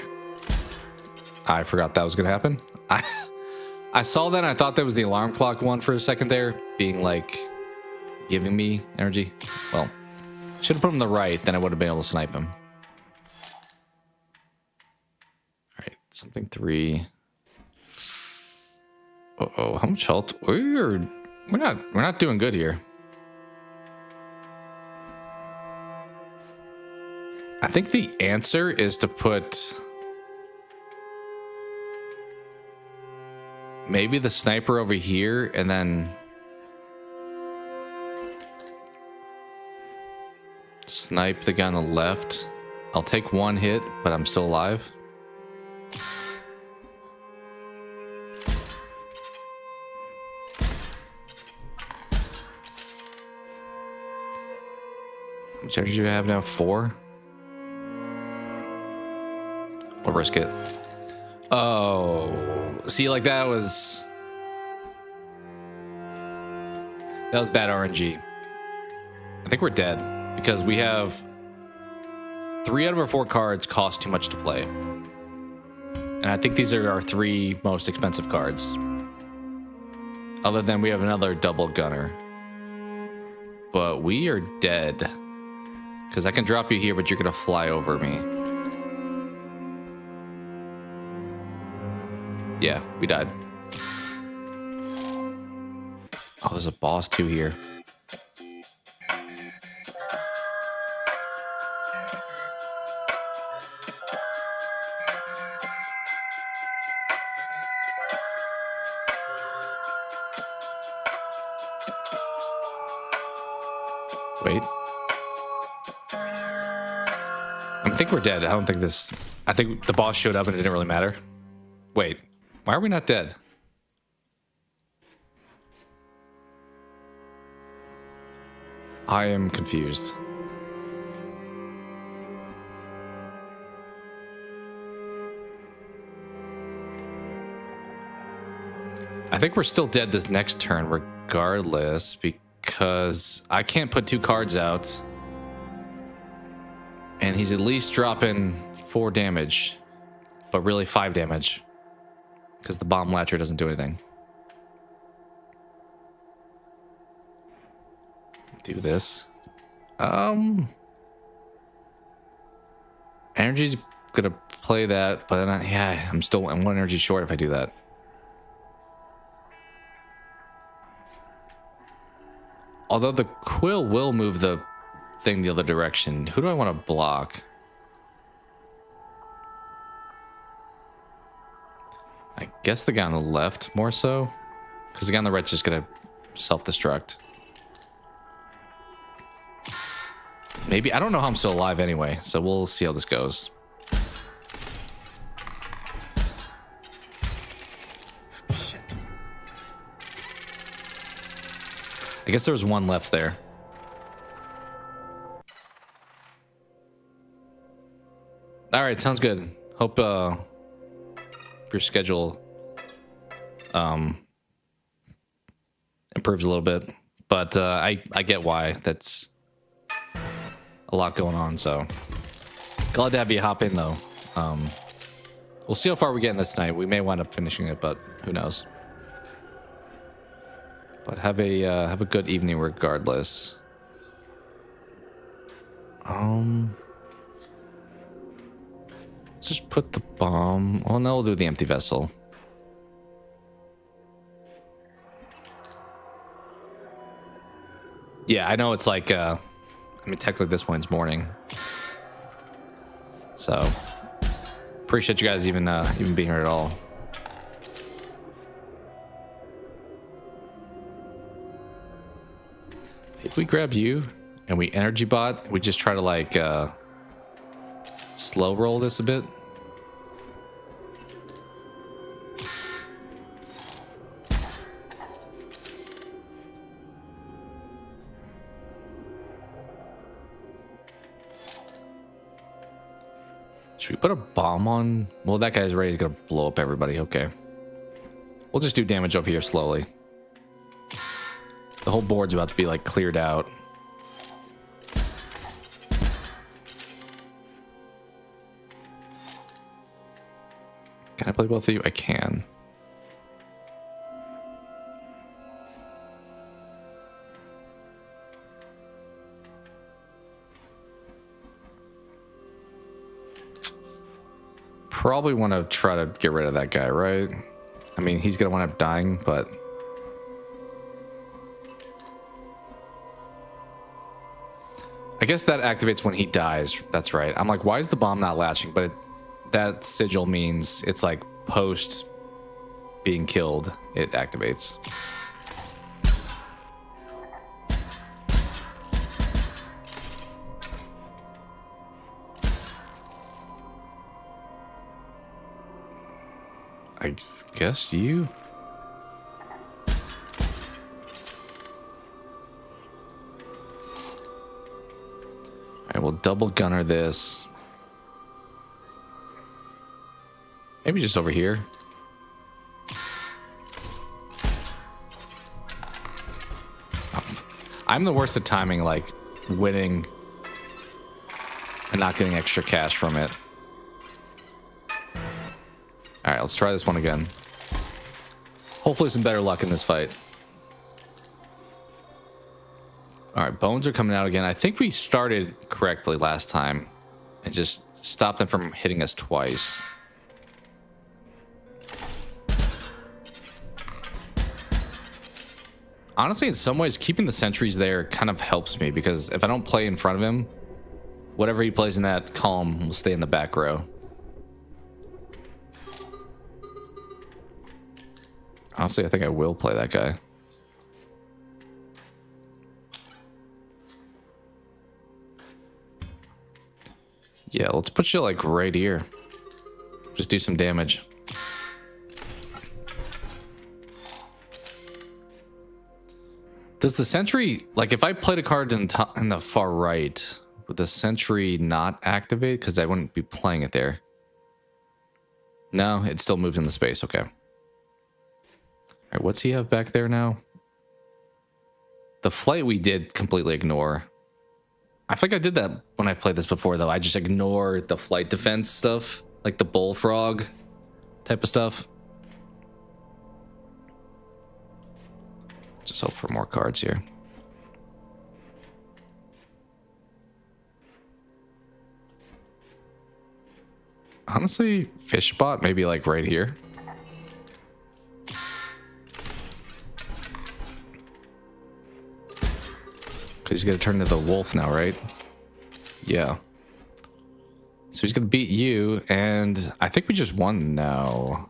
I forgot that was gonna happen. I saw that and I thought that was the alarm clock one for a second there, being like giving me energy. Well, should have put him on the right, then I would have been able to snipe him. All right, something 3. Uh-oh, how much health? We're not doing good here. I think the answer is to put maybe the sniper over here and then snipe the guy on the left. I'll take one hit, but I'm still alive. How much energy do I have now? 4? We'll risk it. Oh, see, like that was bad RNG. I think we're dead because we have 3 out of our 4 cards cost too much to play, and I think these are our 3 most expensive cards. Other than we have another double gunner, but we are dead because I can drop you here, but you're gonna fly over me. Yeah, we died. Oh, there's a boss too here. Wait. I think we're dead. I think the boss showed up and it didn't really matter. Wait. Why are we not dead? I am confused. I think we're still dead this next turn regardless because I can't put 2 cards out. And he's at least dropping 4 damage, but really 5 damage. Because the bomb latcher doesn't do anything. do this. Energy's gonna play that, but then yeah, I'm one energy short if I do that. Although the quill will move the thing the other direction. Who do I want to block? I guess the guy on the left more so, because the guy on the right's just gonna self-destruct. Maybe, I don't know how I'm still alive anyway, so we'll see how this goes. Shit. I guess there was one left there. All right, sounds good. Hope your schedule improves a little bit, but I get why. That's a lot going on, so glad to have you hop in though. We'll see how far we get in this night. We may wind up finishing it, but who knows. But have a good evening regardless. Let's just put the bomb. Oh no, we'll do the empty vessel. Yeah, I know it's like I mean technically this point's morning. So appreciate you guys even being here at all. If we grab you and we energy bot, we just try to like slow roll this a bit. Should we put a bomb on? Well, that guy's ready to go blow up everybody. Okay. We'll just do damage over here slowly. The whole board's about to be like cleared out. Can I play both of you? I can. Probably want to try to get rid of that guy, right? I mean, he's going to wind up dying, but... I guess that activates when he dies. That's right. I'm like, why is the bomb not latching? But that sigil means it's like post being killed, it activates. I guess you... Alright, we'll double gunner this. Maybe just over here. I'm the worst at timing, like winning and not getting extra cash from it. All right, let's try this one again. Hopefully some better luck in this fight. All right, bones are coming out again. I think we started correctly last time and just stopped them from hitting us twice. Honestly, in some ways, keeping the sentries there kind of helps me because if I don't play in front of him, whatever he plays in that column will stay in the back row. Honestly, I think I will play that guy. Yeah, let's put you like right here. Just do some damage. Does the sentry, like if I played a card in the far right, would the sentry not activate? Because I wouldn't be playing it there. No, it still moves in the space. Okay. All right, what's he have back there now? The flight we did completely ignore. I think I did that when I played this before, though. I just ignore the flight defense stuff, like the bullfrog type of stuff. Just hope for more cards here. Honestly, fish spot, maybe like right here. Because he's going to turn into the wolf now, right? Yeah. So he's going to beat you, and I think we just won now.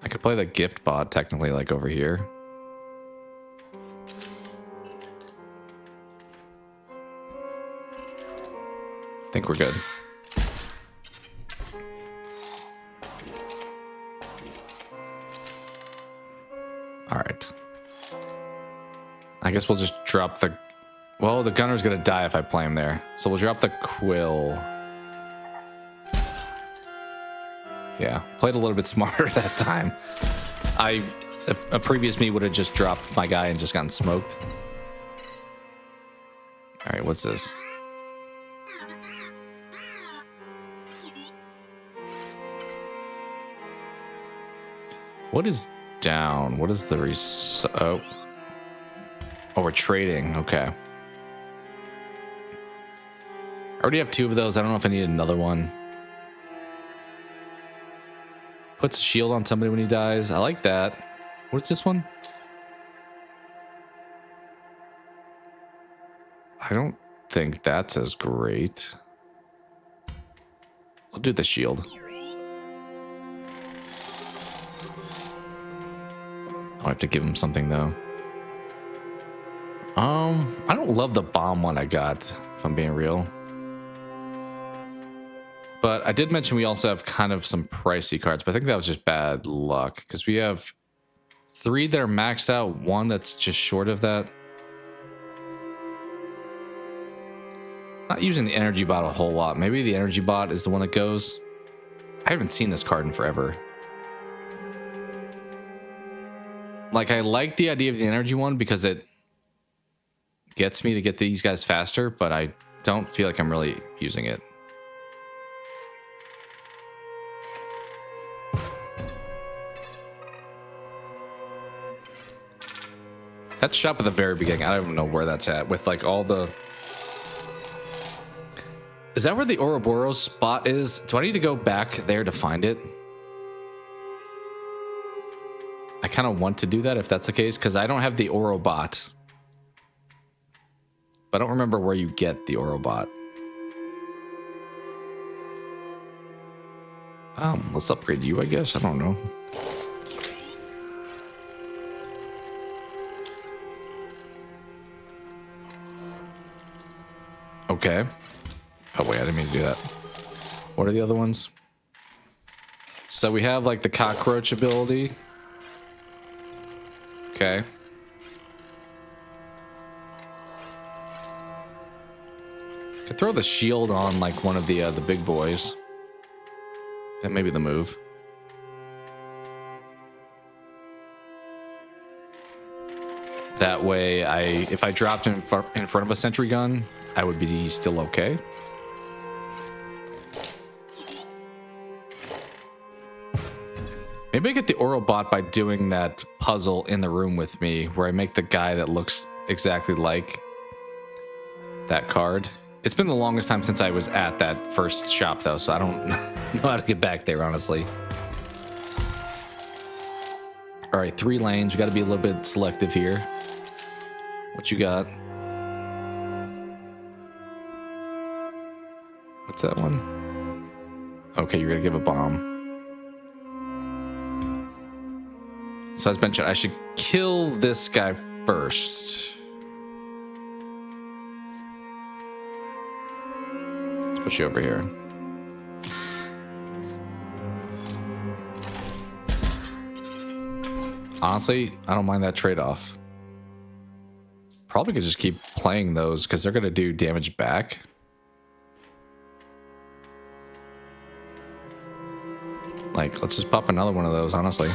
I could play the gift bot technically like over here. I think we're good. All right. I guess we'll just drop the... Well, the gunner's going to die if I play him there. So we'll drop the quill. Yeah, played a little bit smarter that time. A previous me would have just dropped my guy and just gotten smoked. All right, what's this? What is down? What is the oh, we're trading. Okay. I already have 2 of those. I don't know if I need another one. Puts a shield on somebody when he dies. I like that. What's this one? I don't think that's as great. I'll do the shield. I'll have to give him something though. I don't love the bomb one I got, if I'm being real. But I did mention we also have kind of some pricey cards, but I think that was just bad luck because we have 3 that are maxed out, 1 that's just short of that. Not using the energy bot a whole lot. Maybe the energy bot is the one that goes. I haven't seen this card in forever. Like, I like the idea of the energy one because it gets me to get these guys faster, but I don't feel like I'm really using it. That shop at the very beginning, I don't even know where that's at with like all the... Is that where the Ouroboros spot is? Do I need to go back there to find it? I kind of want to do that if that's the case, because I don't have the Ourobot. But I don't remember where you get the Ourobot. Let's upgrade you, I guess. I don't know. Okay. Oh, wait, I didn't mean to do that. What are the other ones? So we have, like, the cockroach ability. Okay. Could throw the shield on, like, one of the big boys. That may be the move. That way, if I dropped in front of a sentry gun, I would be still okay. Maybe I get the Ourobot by doing that puzzle in the room with me, where I make the guy that looks exactly like that card. It's been the longest time since I was at that first shop, though, so I don't know how to get back there, honestly. All right, 3 lanes. We got to be a little bit selective here. What you got? What's that one? Okay, you're going to give a bomb. So as mentioned, I should kill this guy first. Let's put you over here. Honestly, I don't mind that trade-off. Probably could just keep playing those because they're going to do damage back. Like, let's just pop another one of those, honestly.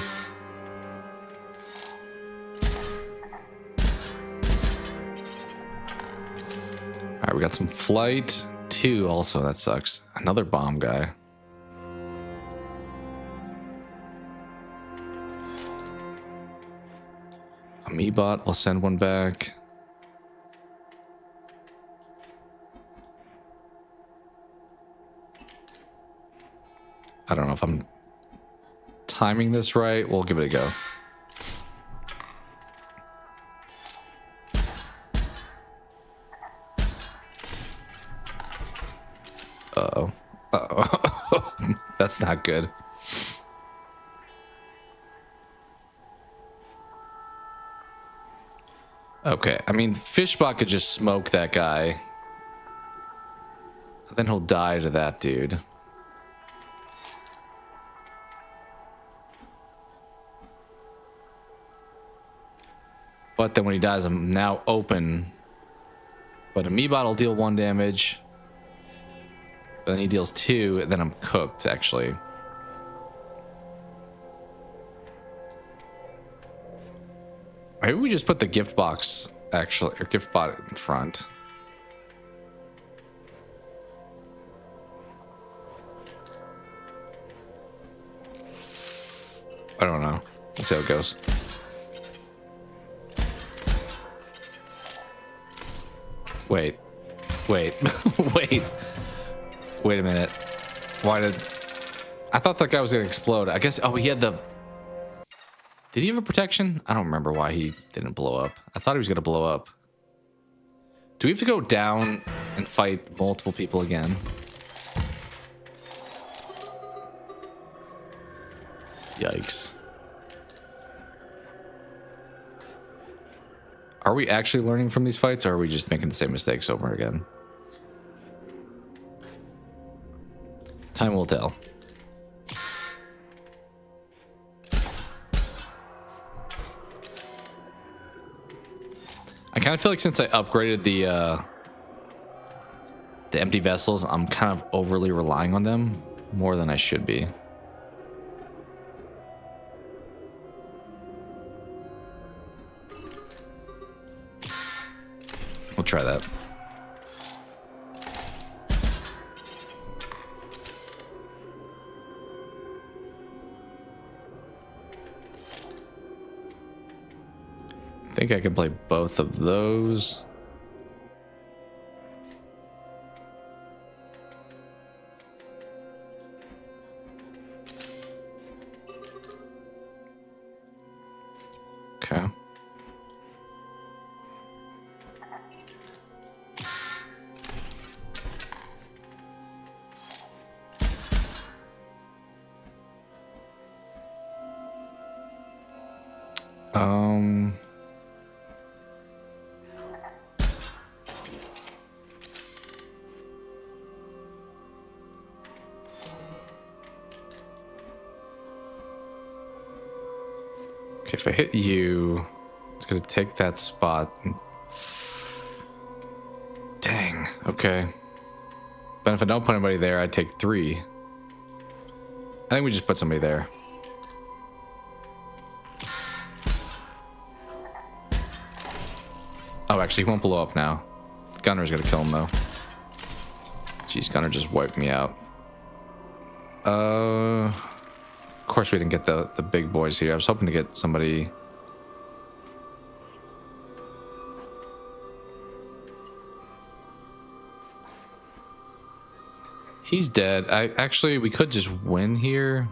All right, we got some flight 2 also. That sucks. Another bomb guy. A me bot. I'll send one back. I don't know if I'm timing this right. We'll give it a go. Uh-oh. Uh-oh. That's not good. Okay, I mean, Fishbot could just smoke that guy. Then he'll die to that dude. But then when he dies, I'm now open. But Amoebot will deal 1 damage. Then he deals 2, and then I'm cooked, actually. Maybe we just put the gift box, actually, or gift bot in front. I don't know. Let's see how it goes. Wait. Wait. Wait. Wait a minute. Why did... I thought that guy was going to explode. I guess... Oh, he had the... Did he have a protection? I don't remember why he didn't blow up. I thought he was going to blow up. Do we have to go down and fight multiple people again? Yikes. Are we actually learning from these fights, or are we just making the same mistakes over again? Time will tell. I kind of feel like since I upgraded the empty vessels, I'm kind of overly relying on them more than I should be. We'll try that. I think I can play both of those. Okay. Okay, if I hit you, it's gonna take that spot. Dang, okay. But if I don't put anybody there, I'd take 3. I think we just put somebody there. Oh, actually, he won't blow up now. Gunner's gonna kill him, though. Jeez, Gunner just wiped me out. Of course we didn't get the big boys here. I was hoping to get somebody... He's dead. Actually, we could just win here.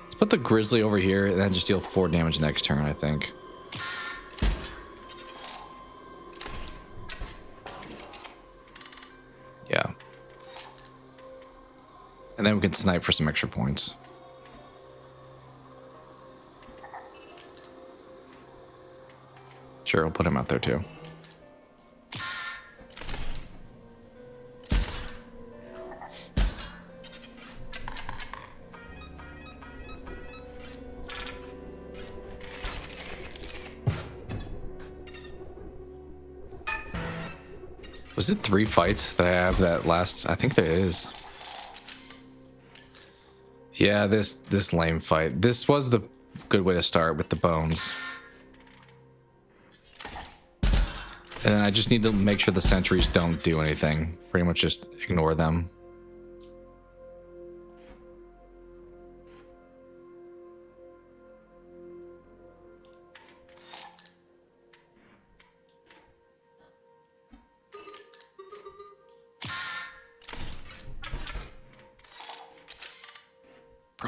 Let's put the Grizzly over here and then just deal 4 damage next turn, I think. Yeah. And then we can snipe for some extra points. Sure, I'll put him out there too. Was it 3 fights that I have that last? I think there is. Yeah, this lame fight. This was the good way to start with the bones. And then I just need to make sure the sentries don't do anything. Pretty much just ignore them.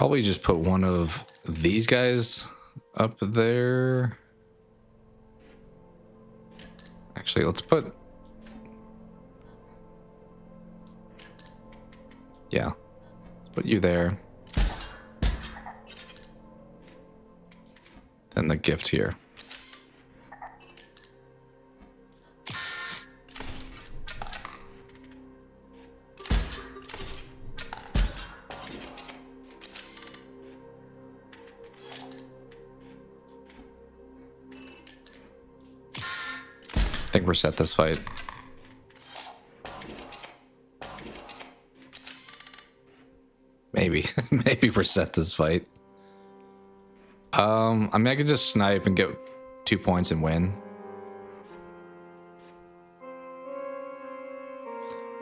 Probably just put one of these guys up there. Actually, let's put... Yeah. Let's put you there. Then the gift here. I think we're set this fight. Maybe. Maybe we're set this fight. I mean, I could just snipe and get 2 points and win.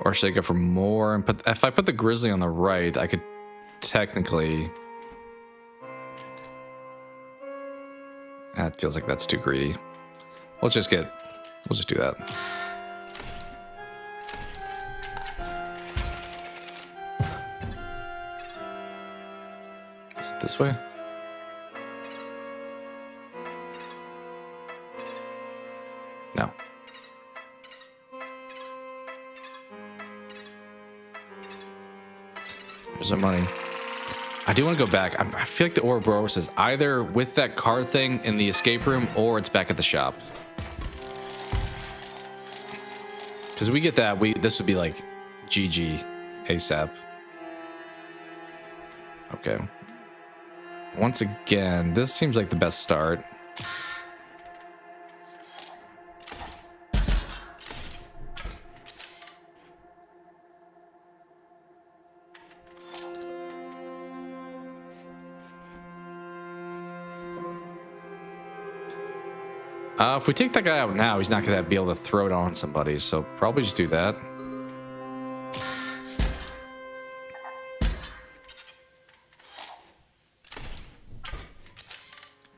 Or should I go for more and put... If I put the grizzly on the right, I could technically... That feels like that's too greedy. We'll just do that. Is it this way? No. There's our money. I do want to go back. I feel like the Ouroboros is either with that card thing in the escape room or it's back at the shop. Because we get that, this would be like GG ASAP. Okay. Once again, this seems like the best start. If we take that guy out now, he's not going to be able to throw it on somebody, so probably just do that.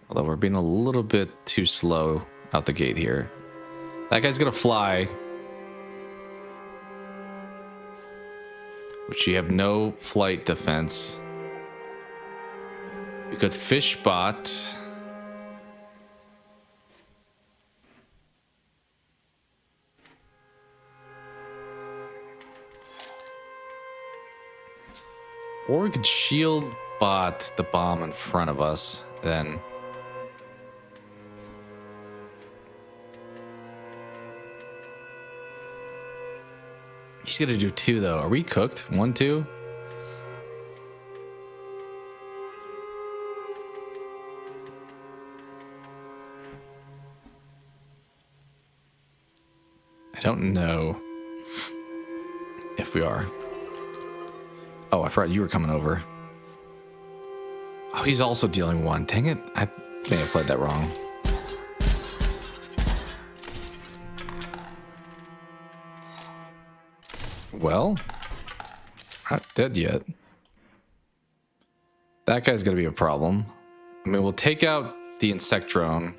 Although we're being a little bit too slow out the gate here. That guy's going to fly. Which you have no flight defense. We could fish bot. Or we could shield bot the bomb in front of us, then. He's gonna do 2 though. Are we cooked? 1, 2? I don't know if we are. Oh, I forgot you were coming over. Oh, he's also dealing 1. Dang it. I may have played that wrong. Well, not dead yet. That guy's going to be a problem. I mean, we'll take out the insect drone.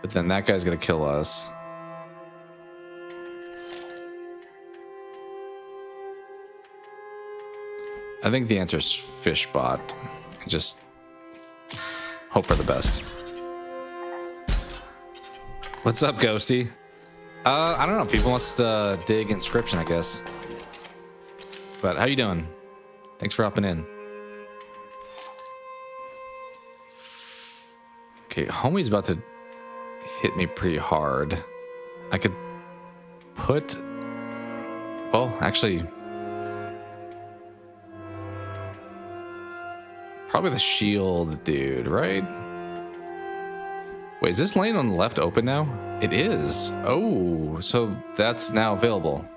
But then that guy's going to kill us. I think the answer is Fishbot. Just hope for the best. What's up, Ghosty? I don't know. People wants to dig Inscryption, I guess. But how you doing? Thanks for hopping in. Okay, homie's about to hit me pretty hard. I could put... Well, actually... Probably the shield dude, right? Wait, is this lane on the left open now? It is. Oh, so that's now available.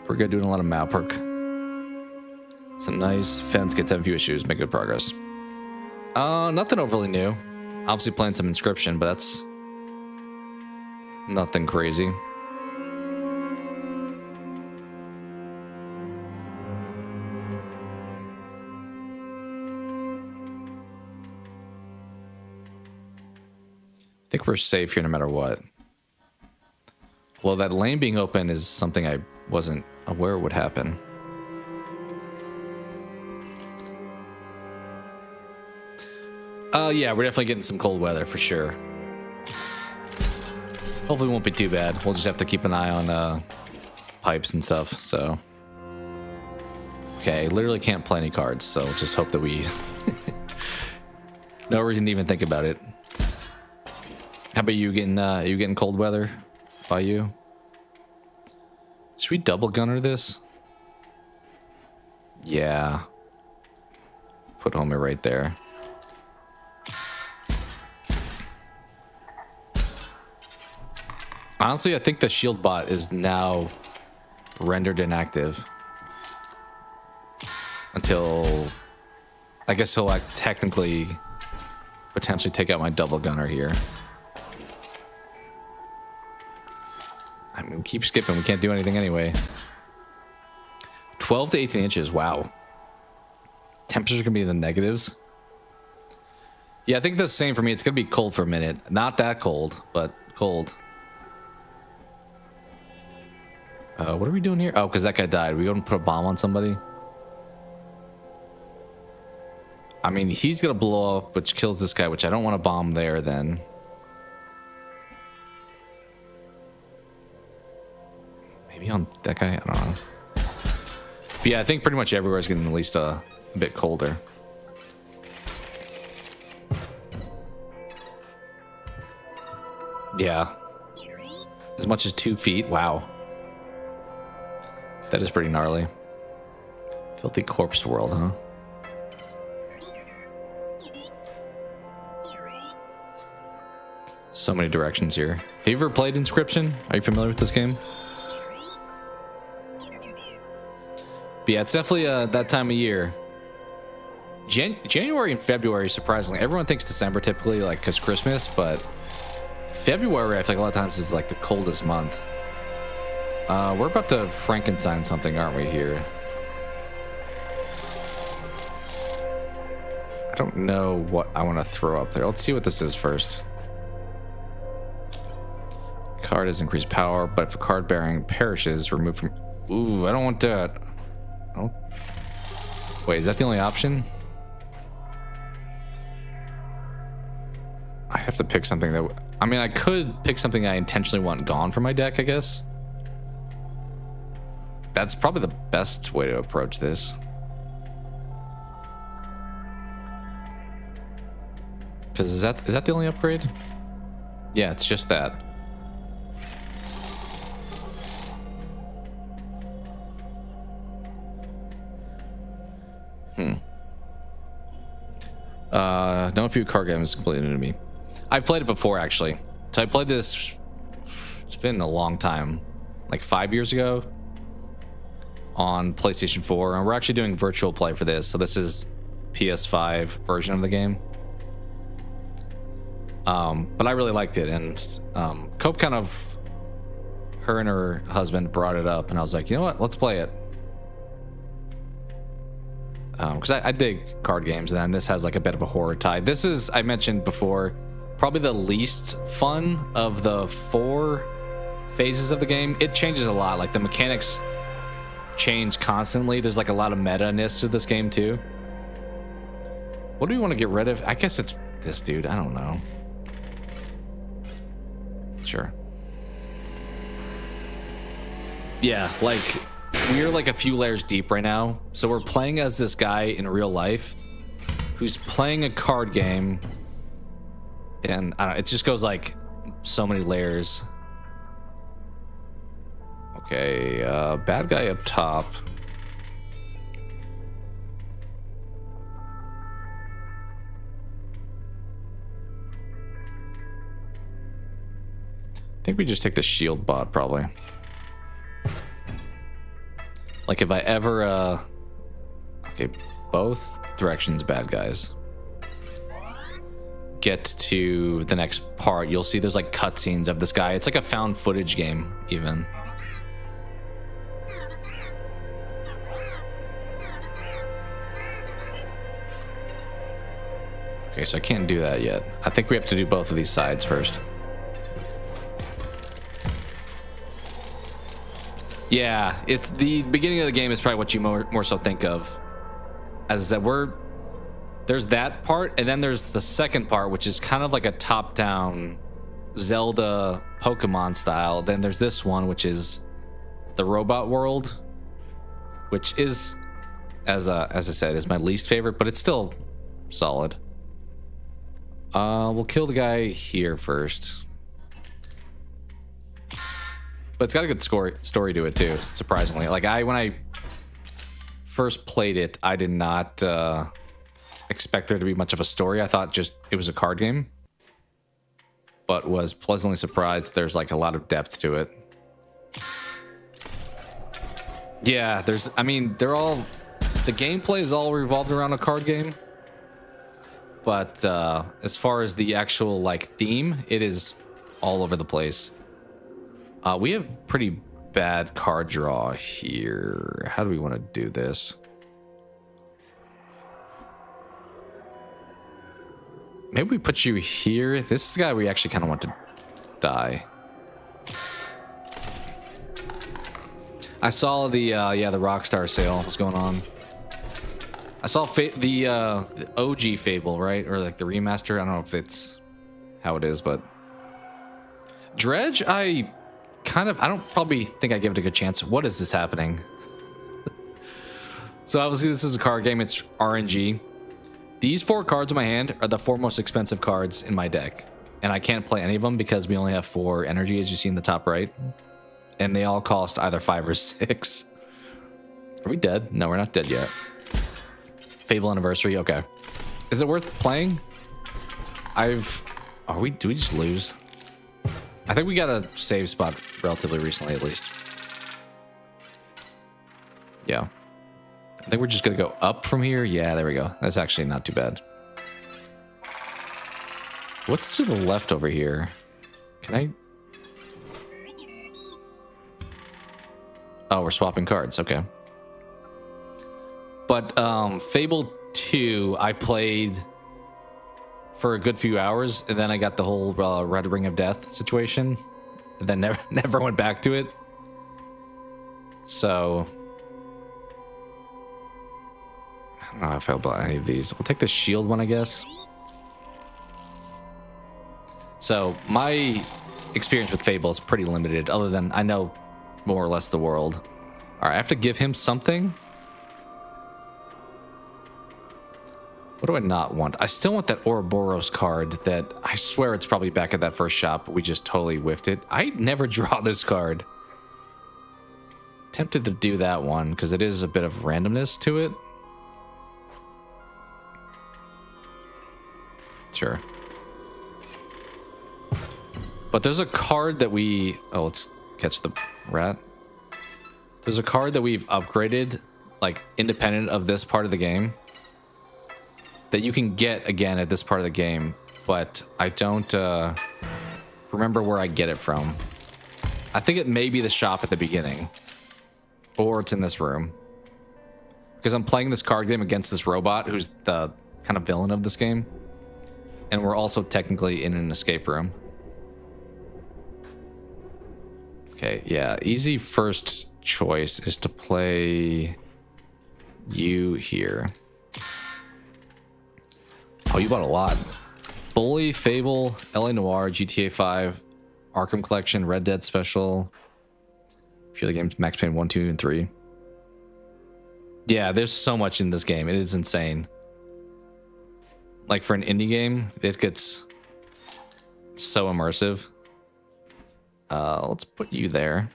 We're good, doing a lot of map work. It's a nice fence, gets a few issues, make good progress. Nothing overly new. Obviously playing some Inscryption, but that's nothing crazy. I think we're safe here no matter what. Well, that lane being open is something I wasn't aware would happen. Yeah, we're definitely getting some cold weather for sure. Hopefully it won't be too bad. We'll just have to keep an eye on pipes and stuff, so. Okay, literally can't play any cards, so just hope that we... No reason to even think about it. How about you getting cold weather by you? Should we double gunner this? Yeah. Put Homer right there. Honestly, I think the shield bot is now rendered inactive. Until... I guess he'll like technically potentially take out my double gunner here. I mean, keep skipping. We can't do anything anyway. 12 to 18 inches. Wow. Temperatures are going to be in the negatives. Yeah, I think the same for me. It's going to be cold for a minute. Not that cold, but cold. What are we doing here? Oh, because that guy died. We going to put a bomb on somebody? I mean, he's going to blow up, which kills this guy, which I don't want to bomb there then. Maybe on that guy? I don't know. But yeah, I think pretty much everywhere is getting at least a bit colder. Yeah. As much as 2 feet. Wow. That is pretty gnarly. Filthy corpse world, huh? So many directions here. Have you ever played Inscryption? Are you familiar with this game? But yeah, it's definitely that time of year. January and February, surprisingly. Everyone thinks December typically, like, because Christmas, but February, I feel like a lot of times is like the coldest month. We're about to Frankenstein something, aren't we, here? I don't know what I want to throw up there. Let's see what this is first. Card has increased power, but if a card bearing perishes, removed from... Ooh, I don't want that. Oh. Wait, is that the only option? I have to pick something that... I mean, I could pick something I intentionally want gone from my deck, I guess. That's probably the best way to approach this. Because is that the only upgrade? Yeah, it's just that. No few card games is completely new to me. I've played it before, actually. So I played this, it's been a long time, like 5 years ago on PlayStation 4. And we're actually doing virtual play for this. So this is PS5 version of the game. But I really liked it. And Cope kind of, her and her husband brought it up. And I was like, you know what? Let's play it. Because I dig card games, and then this has like a bit of a horror tie. This is, I mentioned before, probably the least fun of the 4 phases of the game. It changes a lot. Like the mechanics change constantly. There's like a lot of meta-ness to this game too. What do we want to get rid of? I guess it's this dude. I don't know. Sure. Yeah, like... we're like a few layers deep right now. So we're playing as this guy in real life who's playing a card game. And I don't know, it just goes like so many layers. Okay, bad guy up top. I think we just take the shield bot probably. Like if I ever, okay, both directions bad guys. Get to the next part, you'll see there's like cutscenes of this guy. It's like a found footage game, even. Okay, so I can't do that yet. I think we have to do both of these sides first. Yeah, it's the beginning of the game is probably what you more so think of. As I said, we're There's that part, and then there's the second part, which is kind of like a top-down Zelda Pokemon style. Then there's this one, which is the robot world, which is, as I said, is my least favorite, but it's still solid. We'll kill the guy here first. But it's got a good story to it too, surprisingly. Like when I first played it, I did not expect there to be much of a story. I thought just it was a card game, but was pleasantly surprised there's like a lot of depth to it. Yeah, I mean, the gameplay is all revolved around a card game, but as far as the actual like theme, it is all over the place. We have pretty bad card draw here. How do we want to do this? Maybe we put you here. This is the guy we actually kind of want to die. I saw the Rockstar sale was going on. I saw the OG Fable, right? Or like the remaster. I don't know if it's how it is, but Dredge, I don't probably think I give it a good chance. What is this happening? So obviously this is a card game. It's RNG. These 4 cards in my hand are the 4 most expensive cards in my deck. And I can't play any of them because we only have 4 energy, as you see in the top right. And they all cost either 5 or 6. Are we dead? No, we're not dead yet. Fable Anniversary, okay. Is it worth playing? Do we just lose? I think we got a save spot relatively recently, at least. Yeah. I think we're just gonna go up from here. Yeah, there we go. That's actually not too bad. What's to the left over here? Can I? Oh, we're swapping cards. Okay. But Fable 2, I played for a good few hours, and then I got the whole Red Ring of Death situation, and then never went back to it. So I don't know how I feel about any of these. We'll take the shield one, I guess. So my experience with Fable is pretty limited, other than I know more or less the world. All right, I have to give him something. What do I not want? I still want that Ouroboros card that I swear it's probably back at that first shop, but we just totally whiffed it. I never draw this card. Tempted to do that one because it is a bit of randomness to it. Sure. But there's a card that we... Oh, let's catch the rat. There's a card that we've upgraded, like, independent of this part of the game, that you can get again at this part of the game, but I don't remember where I get it from. I think it may be the shop at the beginning, or it's in this room, because I'm playing this card game against this robot who's the kind of villain of this game, and we're also technically in an escape room. Okay, yeah, easy first choice is to play you here. Oh, you bought a lot. Bully, Fable, LA Noire, GTA 5, Arkham Collection, Red Dead Special. A few other games, Max Payne 1, 2, and 3. Yeah, there's so much in this game. It is insane. Like for an indie game, it gets so immersive. Let's put you there.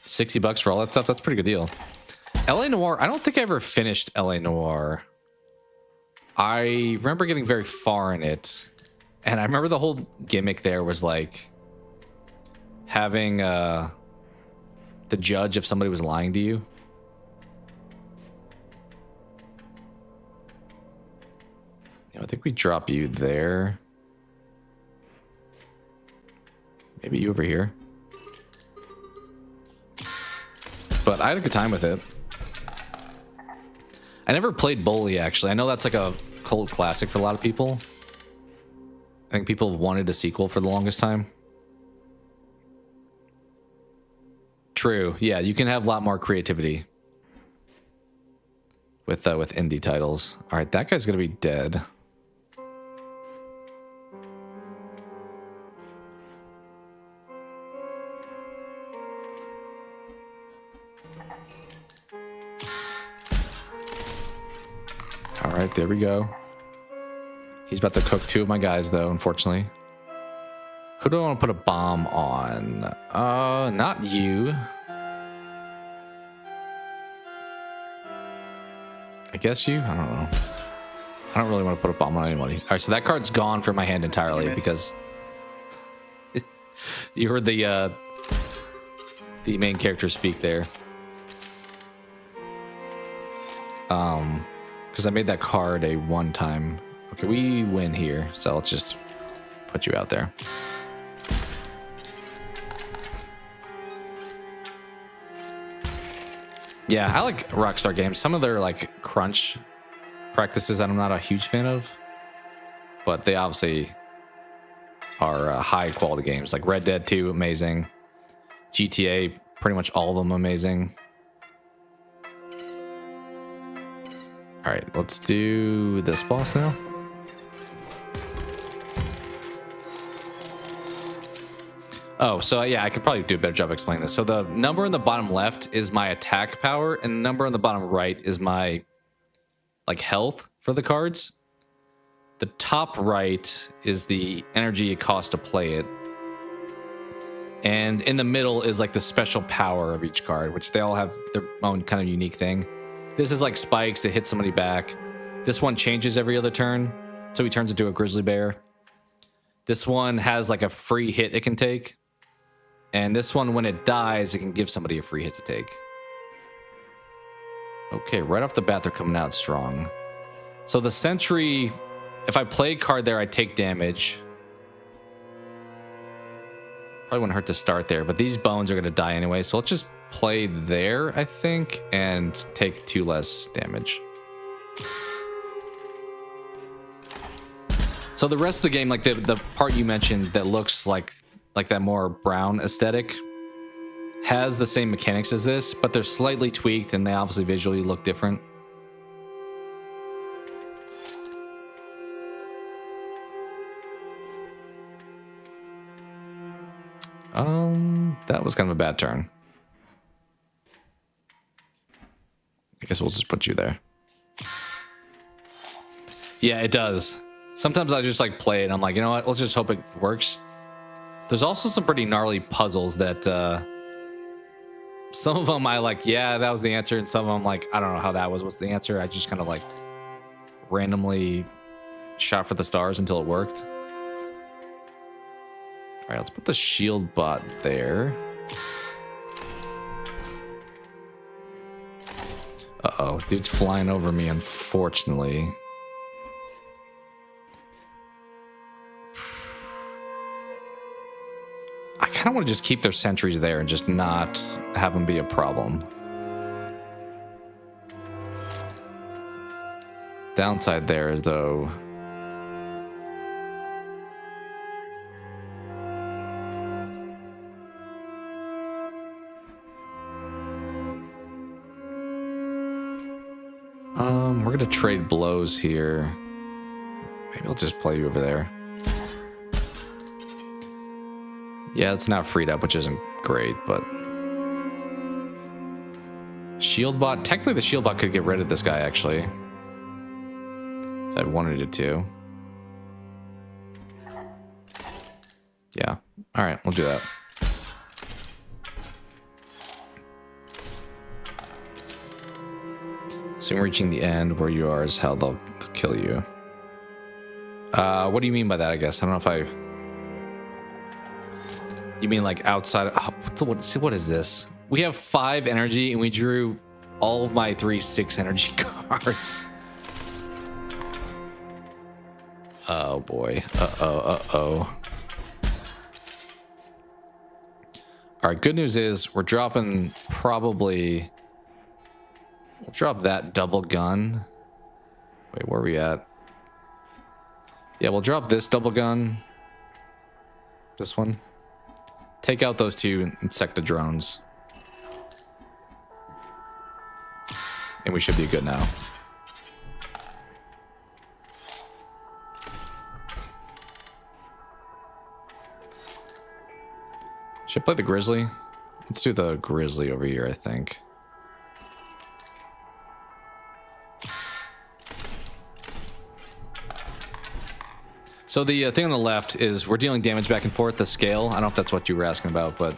$60 for all that stuff. That's a pretty good deal. LA Noire, I don't think I ever finished LA Noire. I remember getting very far in it. And I remember the whole gimmick there was like having the judge if somebody was lying to you. I think we drop you there. Maybe you over here. But I had a good time with it. I never played Bully, actually. I know that's like a cult classic for a lot of people. I think people wanted a sequel for the longest time. True. Yeah, you can have a lot more creativity. with indie titles. All right, that guy's gonna be dead. All right, there we go. He's about to cook 2 of my guys, though, unfortunately. Who do I want to put a bomb on? Not you. I guess you? I don't know. I don't really want to put a bomb on anybody. All right, so that card's gone from my hand entirely because you heard the main character speak there. Because I made that card a one-time. Okay, we win here, so let's just put you out there. Yeah, I like Rockstar games. Some of their like crunch practices I'm not a huge fan of, but they obviously are high quality games. Like Red Dead 2, amazing. GTA, pretty much all of them amazing. All right, let's do this boss now. Oh, so yeah, I could probably do a better job explaining this. So the number in the bottom left is my attack power, and the number on the bottom right is my like health for the cards. The top right is the energy it costs to play it. And in the middle is like the special power of each card, which they all have their own kind of unique thing. This is like spikes that hit somebody back. This one changes every other turn, so he turns into a grizzly bear. This one has like a free hit it can take. And this one, when it dies, it can give somebody a free hit to take. Okay, right off the bat, they're coming out strong. So the sentry, if I play a card there, I take damage. Probably wouldn't hurt to start there, but these bones are going to die anyway. So let's just play there, I think, and take 2 less damage. So the rest of the game, like the part you mentioned that looks like that more brown aesthetic, has the same mechanics as this, but they're slightly tweaked and they obviously visually look different. That was kind of a bad turn. I guess we'll just put you there. Yeah, it does. Sometimes I just like play it and I'm like, you know what? Let's just hope it works. There's also some pretty gnarly puzzles that some of them I like, yeah, that was the answer. And some of them like, I don't know how that was. What's the answer? I just kind of like randomly shot for the stars until it worked. All right, let's put the shield bot there. Uh-oh, dude's flying over me, unfortunately. I kind of want to just keep their sentries there and just not have them be a problem. Downside there is though, we're gonna trade blows here. Maybe I'll just play you over there. Yeah, it's not freed up, which isn't great, but shield bot. Technically, the shield bot could get rid of this guy actually, if I wanted it to. Yeah. All right, we'll do that. Soon reaching the end where you are is how they'll kill you. What do you mean by that? I guess I don't know if I. You mean like outside? Oh, what is this? We have 5 energy and we drew all of my 3 6 energy cards. Oh boy. Uh-oh. All right, good news is we're dropping probably. We'll drop that double gun. Wait, where are we at? Yeah, we'll drop this double gun. This one. Take out those 2 and sec the drones. And we should be good now. Should I play the Grizzly? Let's do the Grizzly over here, I think. So the thing on the left is we're dealing damage back and forth, the scale. I don't know if that's what you were asking about, but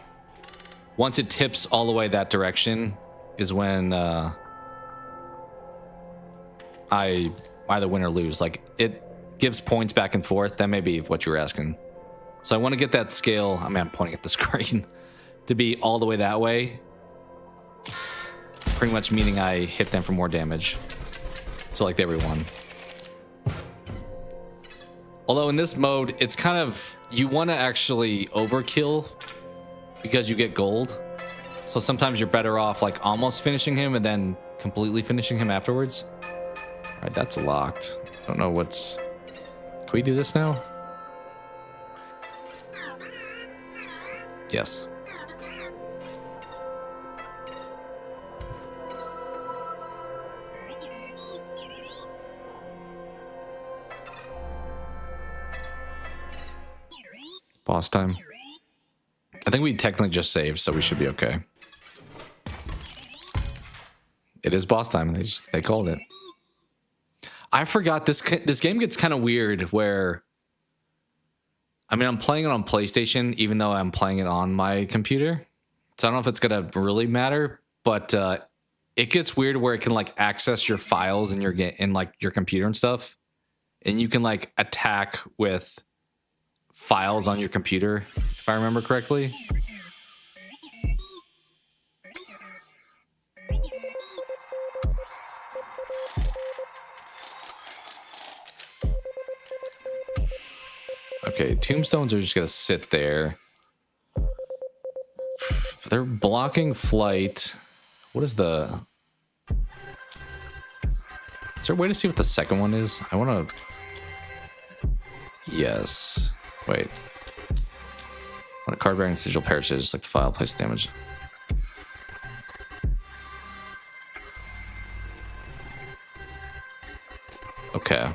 once it tips all the way that direction is when I either win or lose. Like, it gives points back and forth. That may be what you were asking. So I want to get that scale, I mean, I'm pointing at the screen, to be all the way that way. Pretty much meaning I hit them for more damage. So like everyone. Although in this mode, it's kind of, you want to actually overkill because you get gold. So sometimes you're better off like almost finishing him and then completely finishing him afterwards. All right, that's locked. I don't know what's... Can we do this now? Yes. Boss time. I think we technically just saved, so we should be okay. It is boss time. They called it. I forgot this game gets kind of weird where, I mean, I'm playing it on PlayStation, even though I'm playing it on my computer. So I don't know if it's gonna really matter, but it gets weird where it can like access your files in your like your computer and stuff, and you can like attack with files on your computer, if I remember correctly. Okay, tombstones are just gonna sit there. They're blocking flight. What is the... Is there a way to see what the second one is? I want to... Yes. Wait. When a card bearing sigil perishes, like the file, place damage. Okay.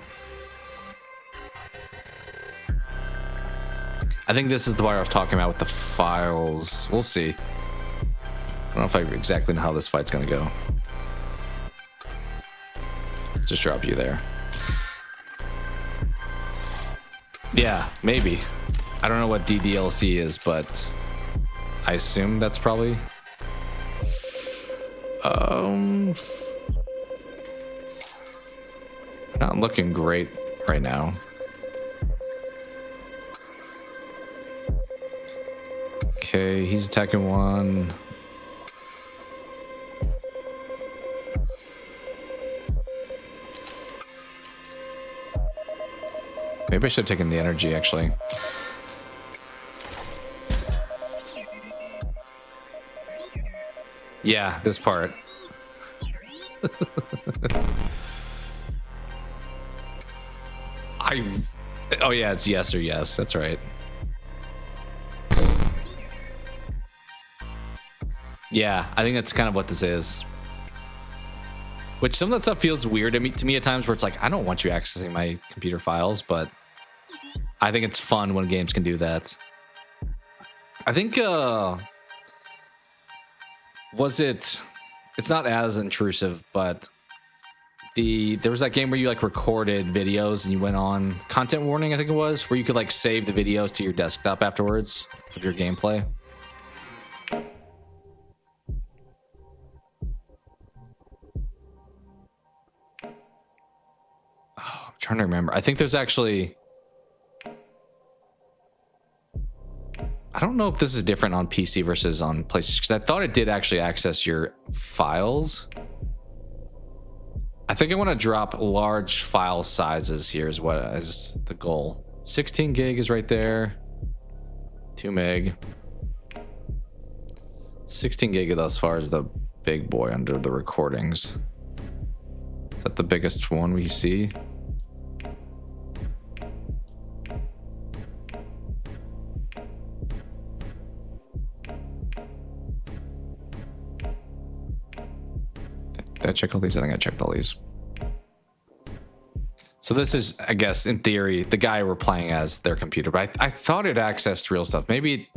I think this is the part I was talking about with the files. We'll see. I don't know if I exactly know how this fight's gonna go. Just drop you there. Yeah, maybe. I don't know what DDLC is, but I assume that's probably... Not looking great right now. Okay, he's attacking one. Maybe I should have taken the energy, actually. Yeah, this part. Oh yeah, it's yes or yes. That's right. Yeah, I think that's kind of what this is. Which some of that stuff feels weird to me at times, where it's like, I don't want you accessing my computer files, but I think it's fun when games can do that. I think, it's not as intrusive, but there was that game where you like recorded videos and you went on content warning, I think it was, where you could like save the videos to your desktop afterwards of your gameplay. I'm trying to remember. I think there's actually... I don't know if this is different on PC versus on PlayStation, because I thought it did actually access your files. I think I want to drop large file sizes here is what is the goal. 16 gig is right there. 2 meg. 16 gig thus far is the big boy under the recordings. Is that the biggest one we see? Did I check all these? I think I checked all these. So this is, I guess, in theory, the guy we're playing as their computer. But I thought it accessed real stuff. Maybe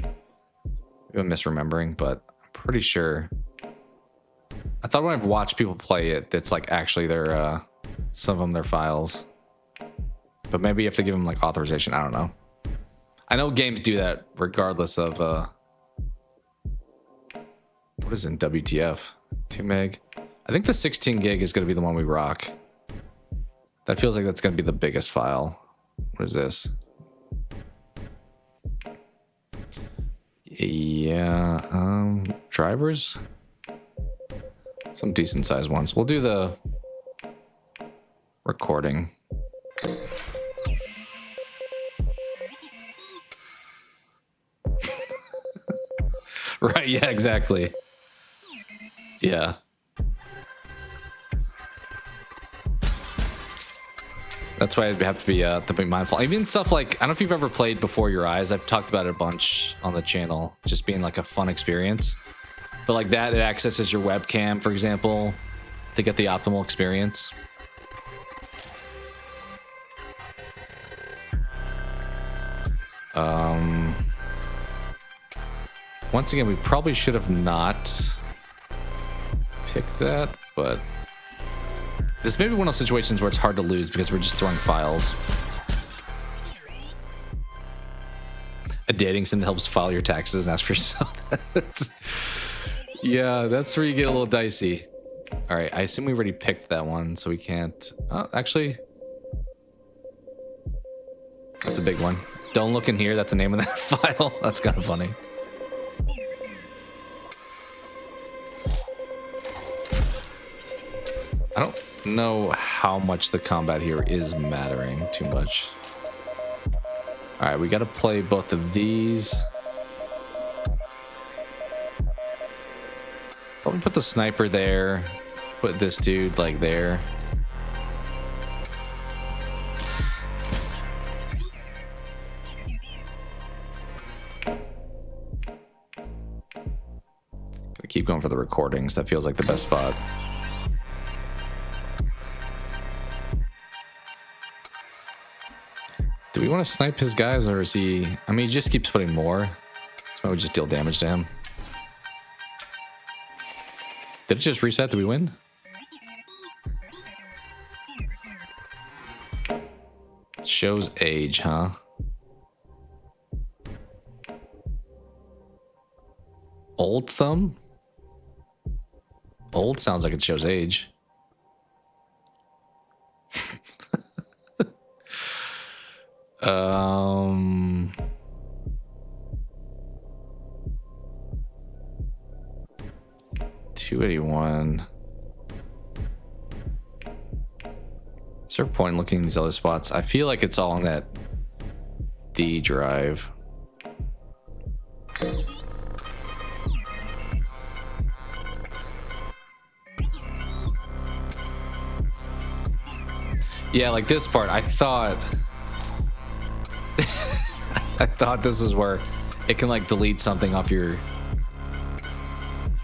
I'm misremembering, but I'm pretty sure. I thought when I've watched people play it, that's like actually their some of them their files. But maybe you have to give them like authorization. I don't know. I know games do that regardless of what is in WTF? 2 meg. I think the 16 gig is going to be the one we rock. That feels like that's going to be the biggest file. What is this? Yeah, drivers. Some decent sized ones. We'll do the recording. Right, yeah, exactly. Yeah. That's why I'd have to be mindful. Even stuff like, I don't know if you've ever played Before Your Eyes. I've talked about it a bunch on the channel, just being like a fun experience. But like that, it accesses your webcam, for example, to get the optimal experience. Once again, we probably should have not picked that, but this may be one of those situations where it's hard to lose because we're just throwing files. A dating sim that helps file your taxes and ask for yourself. Yeah, that's where you get a little dicey. All right, I assume we already picked that one, so we can't. Oh, actually, that's a big one. Don't look in here. That's the name of that file. That's kind of funny. I don't know how much the combat here is mattering too much. All right, we got to play both of these. Probably put the sniper there. Put this dude like there. Gonna keep going for the recordings. That feels like the best spot. Do we want to snipe his guys, or is he... I mean, he just keeps putting more. So I would just deal damage to him. Did it just reset? Did we win? Shows age, huh? Old thumb? Old sounds like it shows age. Um... 281. Is there a point in looking at these other spots? I feel like it's all on that D drive. Yeah, like this part, I thought I thought this is where it can like delete something off your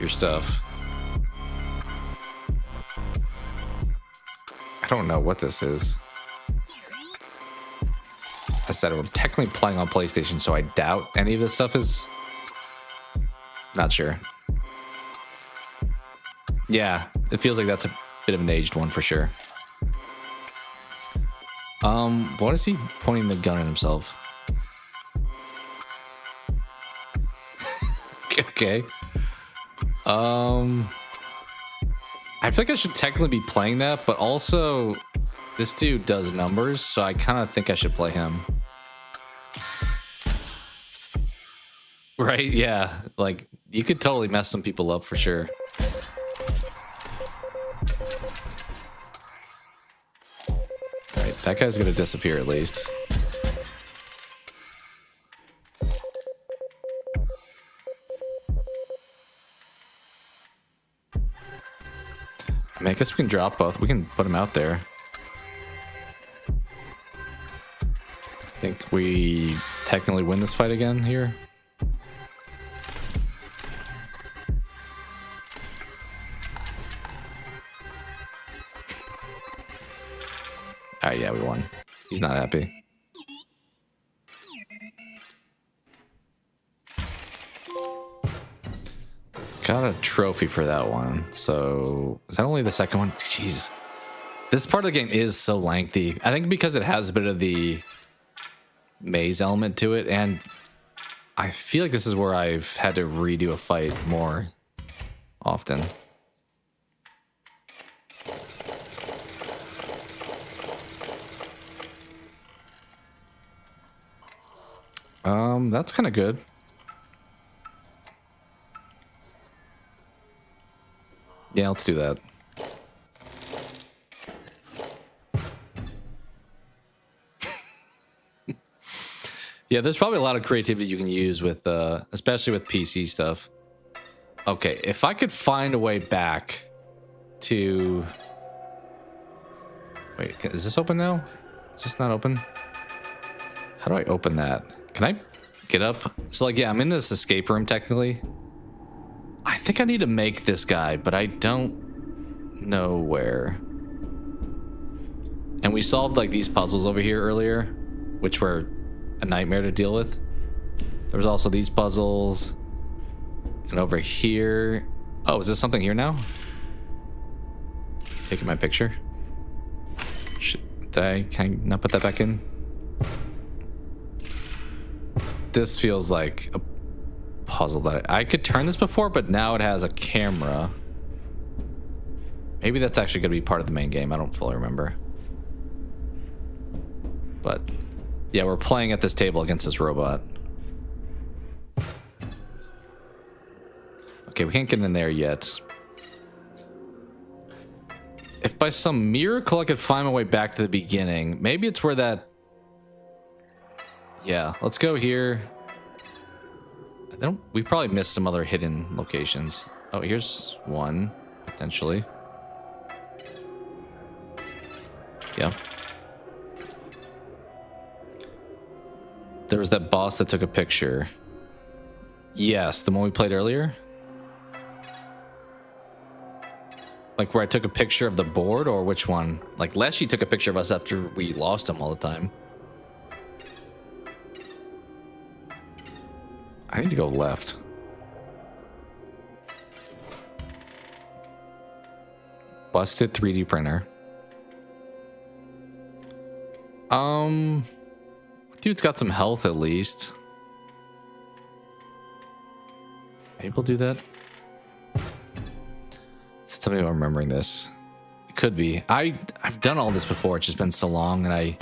stuff. I don't know what this is. I said we're technically playing on PlayStation, so I doubt any of this stuff is... Not sure. Yeah, it feels like that's a bit of an aged one for sure. What is he pointing the gun at himself? Okay. I feel like I should technically be playing that, but also this dude does numbers, so I kind of think I should play him. Right? Yeah. Like, you could totally mess some people up for sure. Alright, that guy's gonna disappear at least. I mean, I guess we can drop both. We can put them out there. I think we technically win this fight again here. Alright, yeah, we won. He's not happy. Got a trophy for that one. So is that only the second one? Jeez. This part of the game is so lengthy. I think because it has a bit of the maze element to it, and I feel like this is where I've had to redo a fight more often. That's kind of good. Yeah, let's do that. Yeah, there's probably a lot of creativity you can use with, especially with PC stuff. Okay, if I could find a way back to... Wait, is this open now? Is this not open? How do I open that? Can I get up? So, like, yeah, I'm in this escape room, technically. I think I need to make this guy, but I don't know where. And we solved, like, these puzzles over here earlier, which were a nightmare to deal with. There was also these puzzles. And over here... Oh, is this something here now? Taking my picture. Can I not put that back in? This feels like a puzzle that I could turn this before, but now it has a camera. Maybe that's actually going to be part of the main game. I don't fully remember. But yeah, we're playing at this table against this robot. Okay, we can't get in there yet. If by some miracle I could find my way back to the beginning, maybe it's where that... Yeah, let's go here. We probably missed some other hidden locations. Oh, here's one, potentially. Yeah. There was that boss that took a picture. Yes, the one we played earlier. Like where I took a picture of the board, or which one? Like Leshy took a picture of us after we lost him all the time. I need to go left. Busted 3D printer. Dude's got some health at least. Maybe we'll do that. Tell me if I'm remembering this. It could be. I've done all this before. It's just been so long, and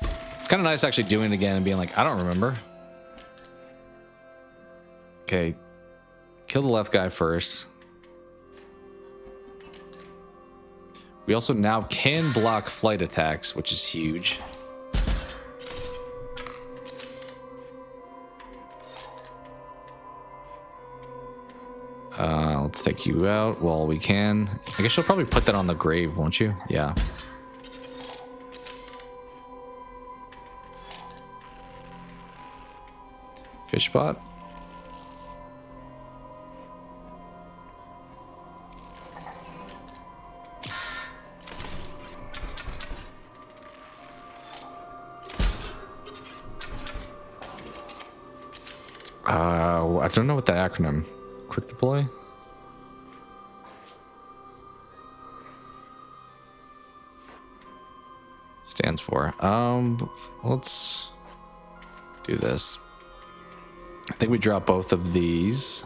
it's kind of nice actually doing it again and being like, I don't remember. Okay, kill the left guy first. We also now can block flight attacks, which is huge. Let's take you out while we can. I guess you'll probably put that on the grave, won't you? Yeah. Fish pot. I don't know what the acronym. Quick deploy. Stands for. Let's do this. I think we drop both of these.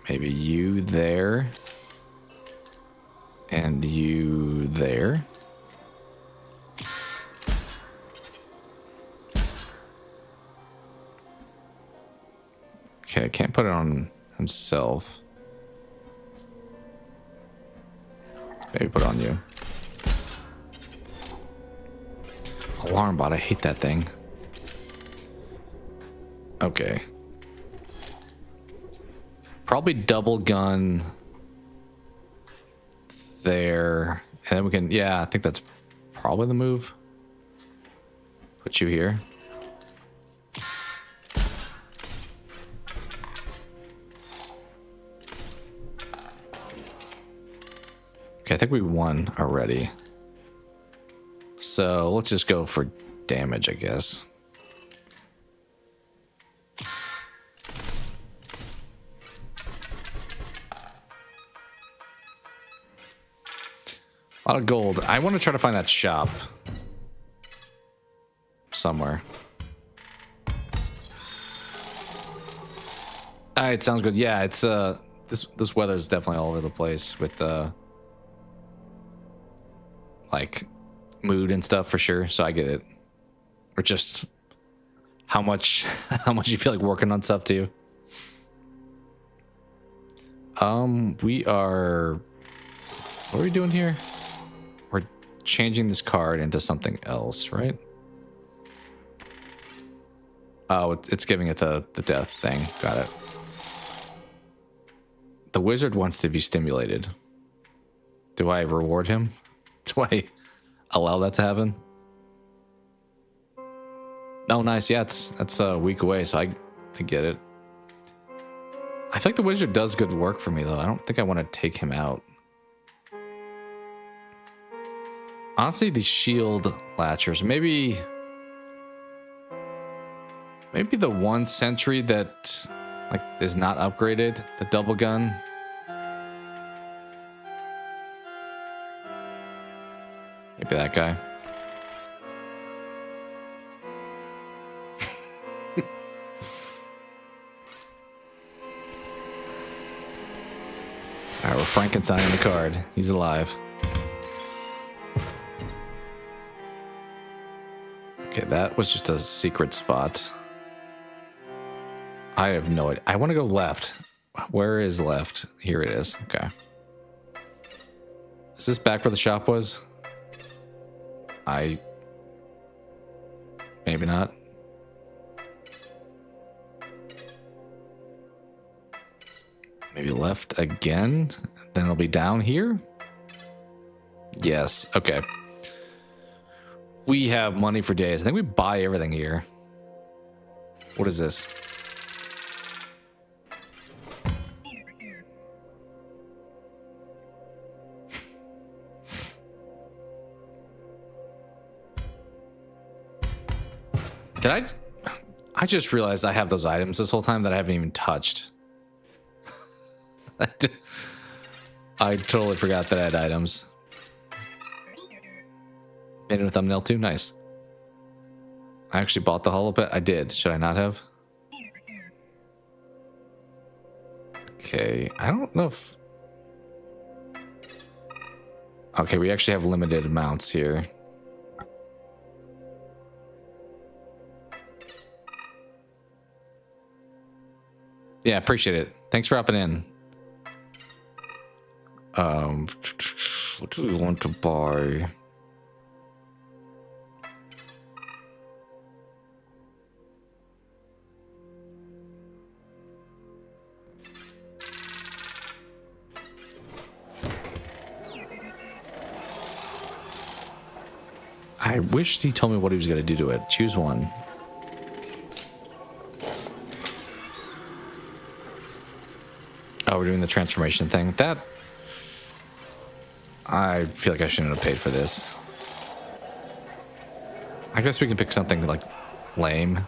Maybe you there. And you there. Okay, I can't put it on himself. Maybe put it on you. Alarm bot, I hate that thing. Okay. Probably double gun there. And then we can, yeah, I think that's probably the move. Put you here. Okay, I think we won already. So let's just go for damage, I guess. A lot of gold. I want to try to find that shop somewhere. All right, sounds good. Yeah, it's this weather is definitely all over the place with like mood and stuff for sure. So I get it. Or just how much you feel like working on stuff too. We are. What are we doing here? We're changing this card into something else, right? Oh, it's giving it the death thing. Got it. The wizard wants to be stimulated. Do I reward him? Do I allow that to happen? Oh, nice. Yeah, that's a week away, so I get it. I feel like the wizard does good work for me, though. I don't think I want to take him out. Honestly, these shield latchers. Maybe the one sentry that like is not upgraded, the double gun. Maybe that guy. All right, we're Frankensteining the card. He's alive. Okay, that was just a secret spot. I have no idea. I want to go left. Where is left? Here it is. Okay. Is this back where the shop was? Maybe not. Maybe left again. Then it'll be down here. Yes. Okay. We have money for days. I think we buy everything here. What is this? Did I just realized I have those items this whole time that I haven't even touched. I totally forgot that I had items. Made it a thumbnail too? Nice. I actually bought the hollow pet. I did. Should I not have? Okay. I don't know if... Okay, we actually have limited amounts here. Yeah, appreciate it. Thanks for hopping in. What do we want to buy? I wish he told me what he was going to do to it. Choose one. Oh, we're doing the transformation thing. That... I feel like I shouldn't have paid for this. I guess we can pick something like lame.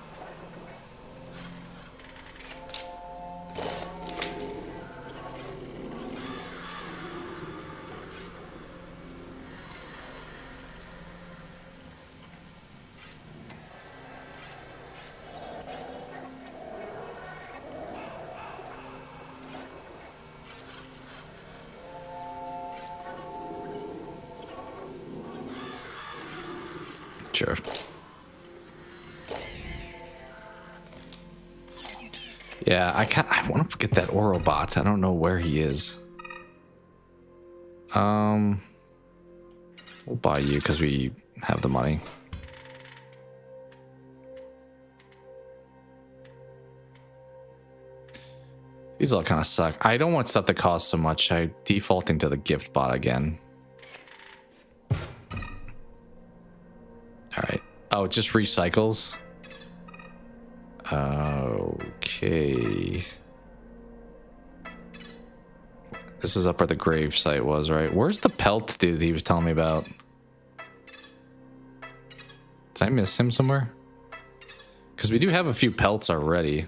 Sure. Yeah, I want to get that Orobot. I don't know where he is. We'll buy you because we have the money. These all kind of suck. I don't want stuff that costs so much. I'm defaulting to the gift bot again. All right. Oh, it just recycles. Okay. This is up where the grave site was, right? Where's the pelt dude that he was telling me about? Did I miss him somewhere? Because we do have a few pelts already.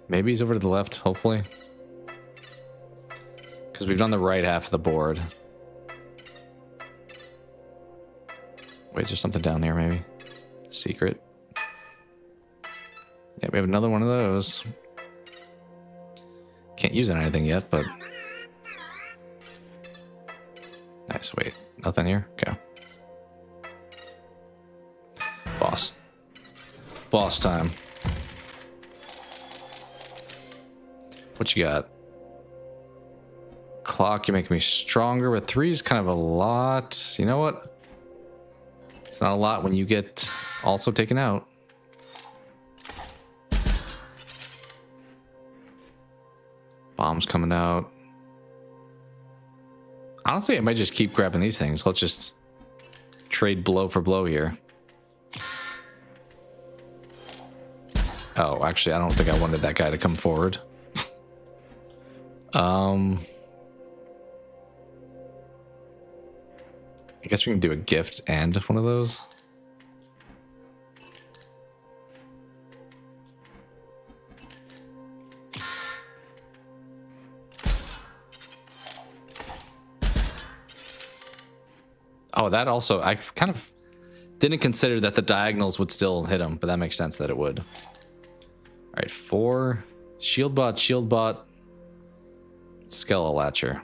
Maybe he's over to the left, hopefully. Because we've done the right half of the board. Wait, is there something down here maybe? Secret. Yeah, we have another one of those. Can't use it on anything yet, but... Nice, wait. Nothing here? Okay. Boss. Boss time. What you got? Clock, you make me stronger, but 3 is kind of a lot. You know what? It's not a lot when you get also taken out. Bombs coming out. Honestly, I might just keep grabbing these things. Let's just trade blow for blow here. Oh, actually, I don't think I wanted that guy to come forward. I guess we can do a gift and one of those. Oh, that also, I kind of didn't consider that the diagonals would still hit him, but that makes sense that it would. All right, 4. Shield bot, Skelelatcher.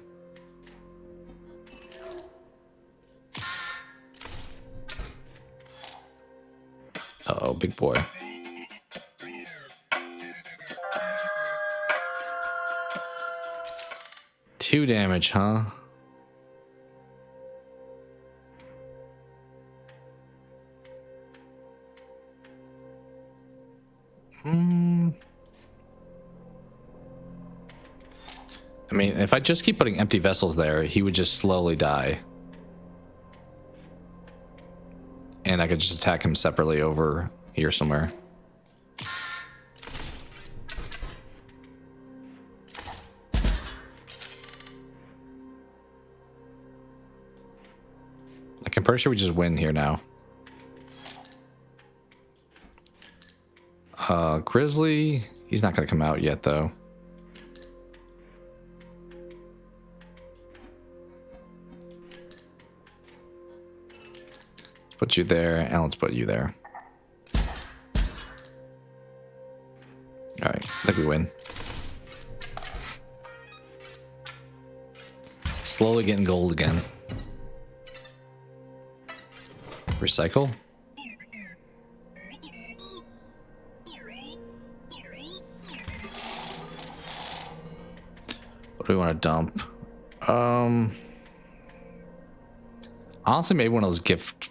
Uh-oh, big boy. Two damage, huh? I mean, if I just keep putting empty vessels there, he would just slowly die. And I could just attack him separately over here somewhere. Like, I'm pretty sure we just win here now. Grizzly, he's not going to come out yet, though. Let's put you there, and let's put you there. All right, I think we win. Slowly getting gold again. Recycle. What do we want to dump? Honestly, maybe one of those gift.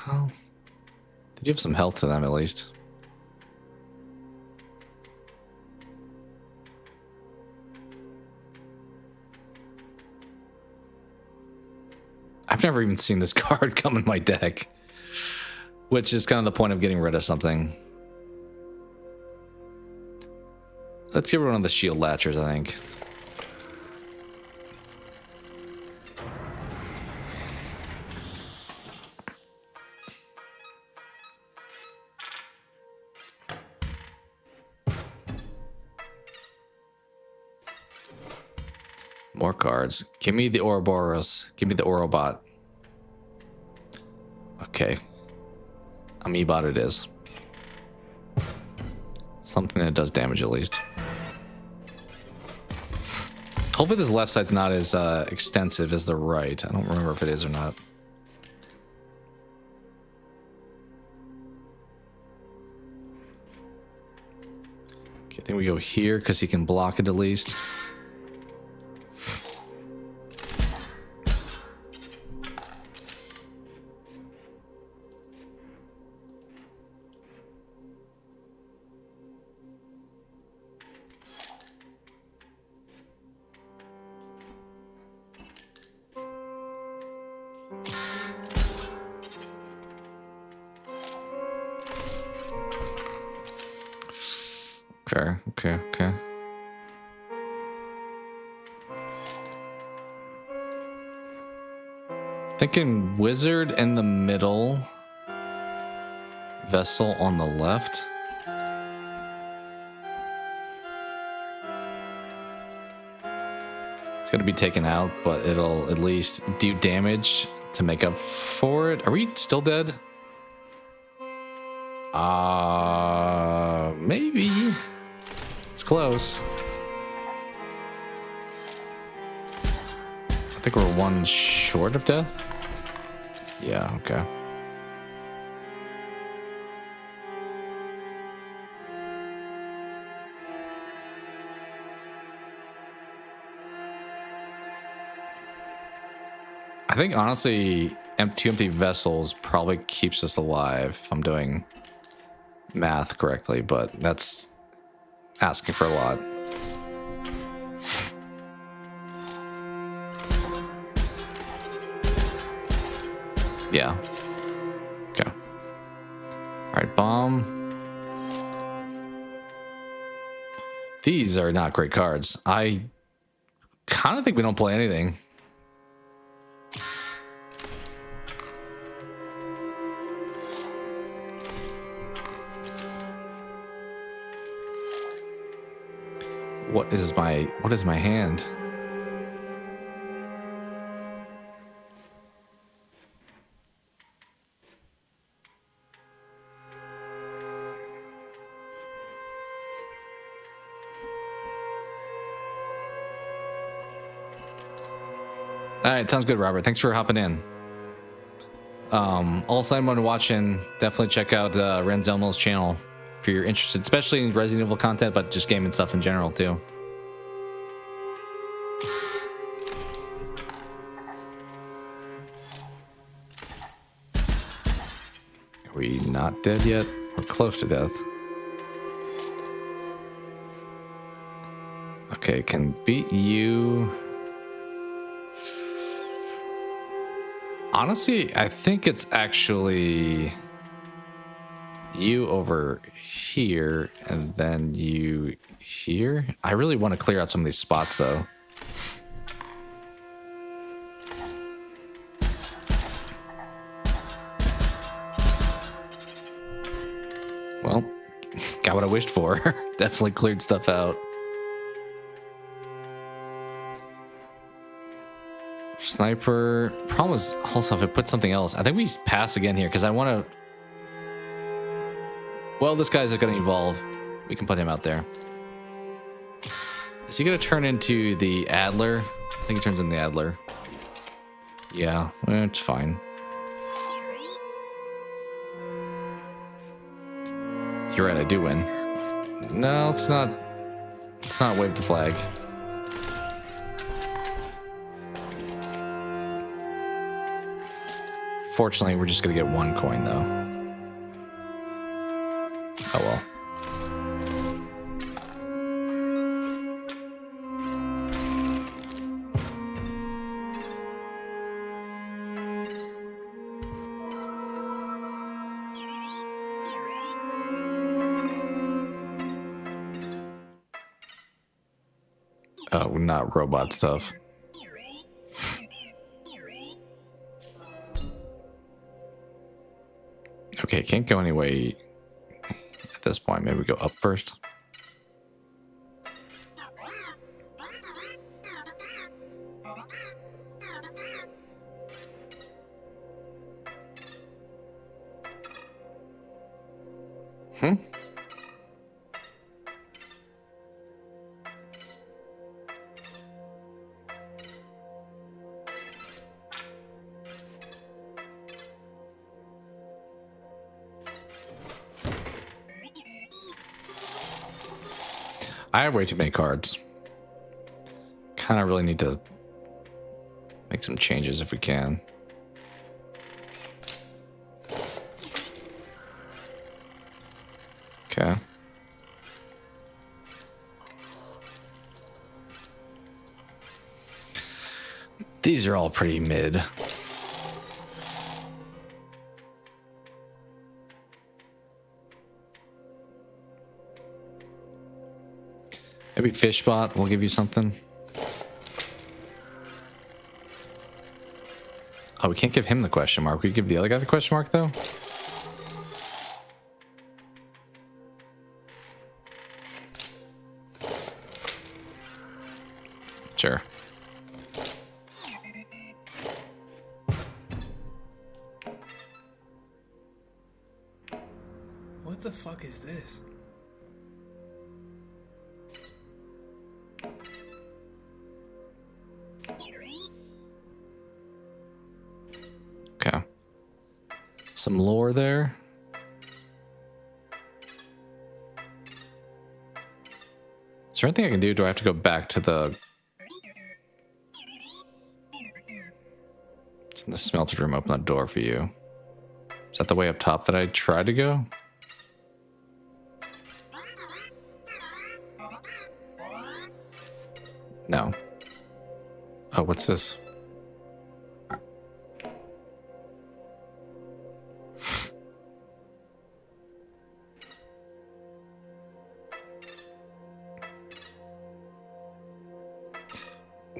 Well, did you have some health to them at least? I've never even seen this card come in my deck, which is kind of the point of getting rid of something. Let's get rid of one of the shield latchers, I think. More cards. Give me the Ouroboros. Give me the Ourobot. Okay. Amebot it is. Something that does damage at least. Hopefully this left side's not as extensive as the right. I don't remember if it is or not. Okay, I think we go here because he can block it at least. Okay. Thinking wizard in the middle, vessel on the left. It's going to be taken out, but it'll at least do damage to make up for it. Are we still dead? Maybe. It's close. I think we're one short of death. Yeah, okay. I think honestly, two empty vessels probably keeps us alive if I'm doing math correctly, but that's asking for a lot. Yeah. Okay. All right, bomb. These are not great cards. I kind of think we don't play anything. What is my hand? All right, sounds good, Robert. Thanks for hopping in. Also, anyone watching, definitely check out Renzelmo's channel if you're interested, especially in Resident Evil content, but just gaming stuff in general too. Are we not dead yet? We're close to death. Okay, can beat you. Honestly, I think it's actually you over here and then you here. I really want to clear out some of these spots though. Well, got what I wished for. Definitely cleared stuff out. Sniper. Problem is also if I put something else. I think we pass again here because I want to. Well, this guy's going to evolve. We can put him out there. Is he going to turn into the Adler? I think he turns into the Adler. Yeah, it's fine. You're right, I do win. No, it's not. Let's not wave the flag. Fortunately, we're just gonna get one coin though. Oh well. Oh, not robot stuff. Okay, can't go any way at this point. Maybe we go up first. I have way too many cards. Kind of really need to make some changes if we can. Okay. These are all pretty mid. Maybe Fishbot will give you something. Oh, we can't give him the question mark. We give the other guy the question mark, though? Sure. the fuck is this? Okay. Some lore there. Is there anything I can do? Do I have to go back to the... It's in the smelter room. Open that door for you. Is that the way up top that I tried to go? No. Oh, what's this?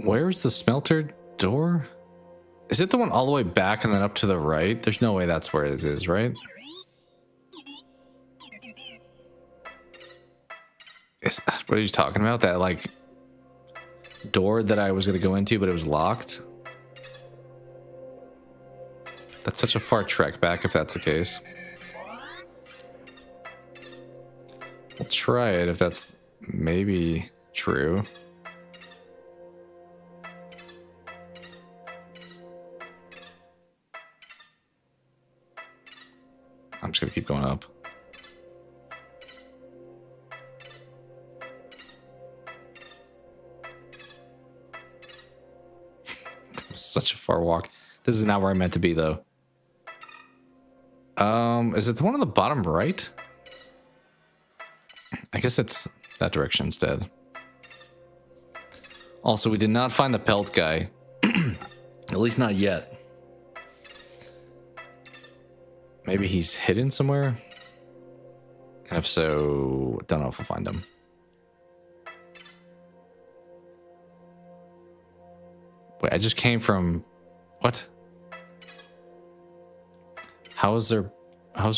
Where's the smelter door? Is it the one all the way back and then up to the right? There's no way that's where it is, right? What are you talking about? That, like, door that I was going to go into, but it was locked? That's such a far trek back if that's the case. We'll try it if that's maybe true. I'm just gonna keep going up. Such a far walk. This is not where I meant to be, though. Is it the one on the bottom right? I guess it's that direction instead. Also, we did not find the pelt guy. At least not yet. Maybe he's hidden somewhere? And if so, don't know if we'll find him. Wait, I just came from... What? How's their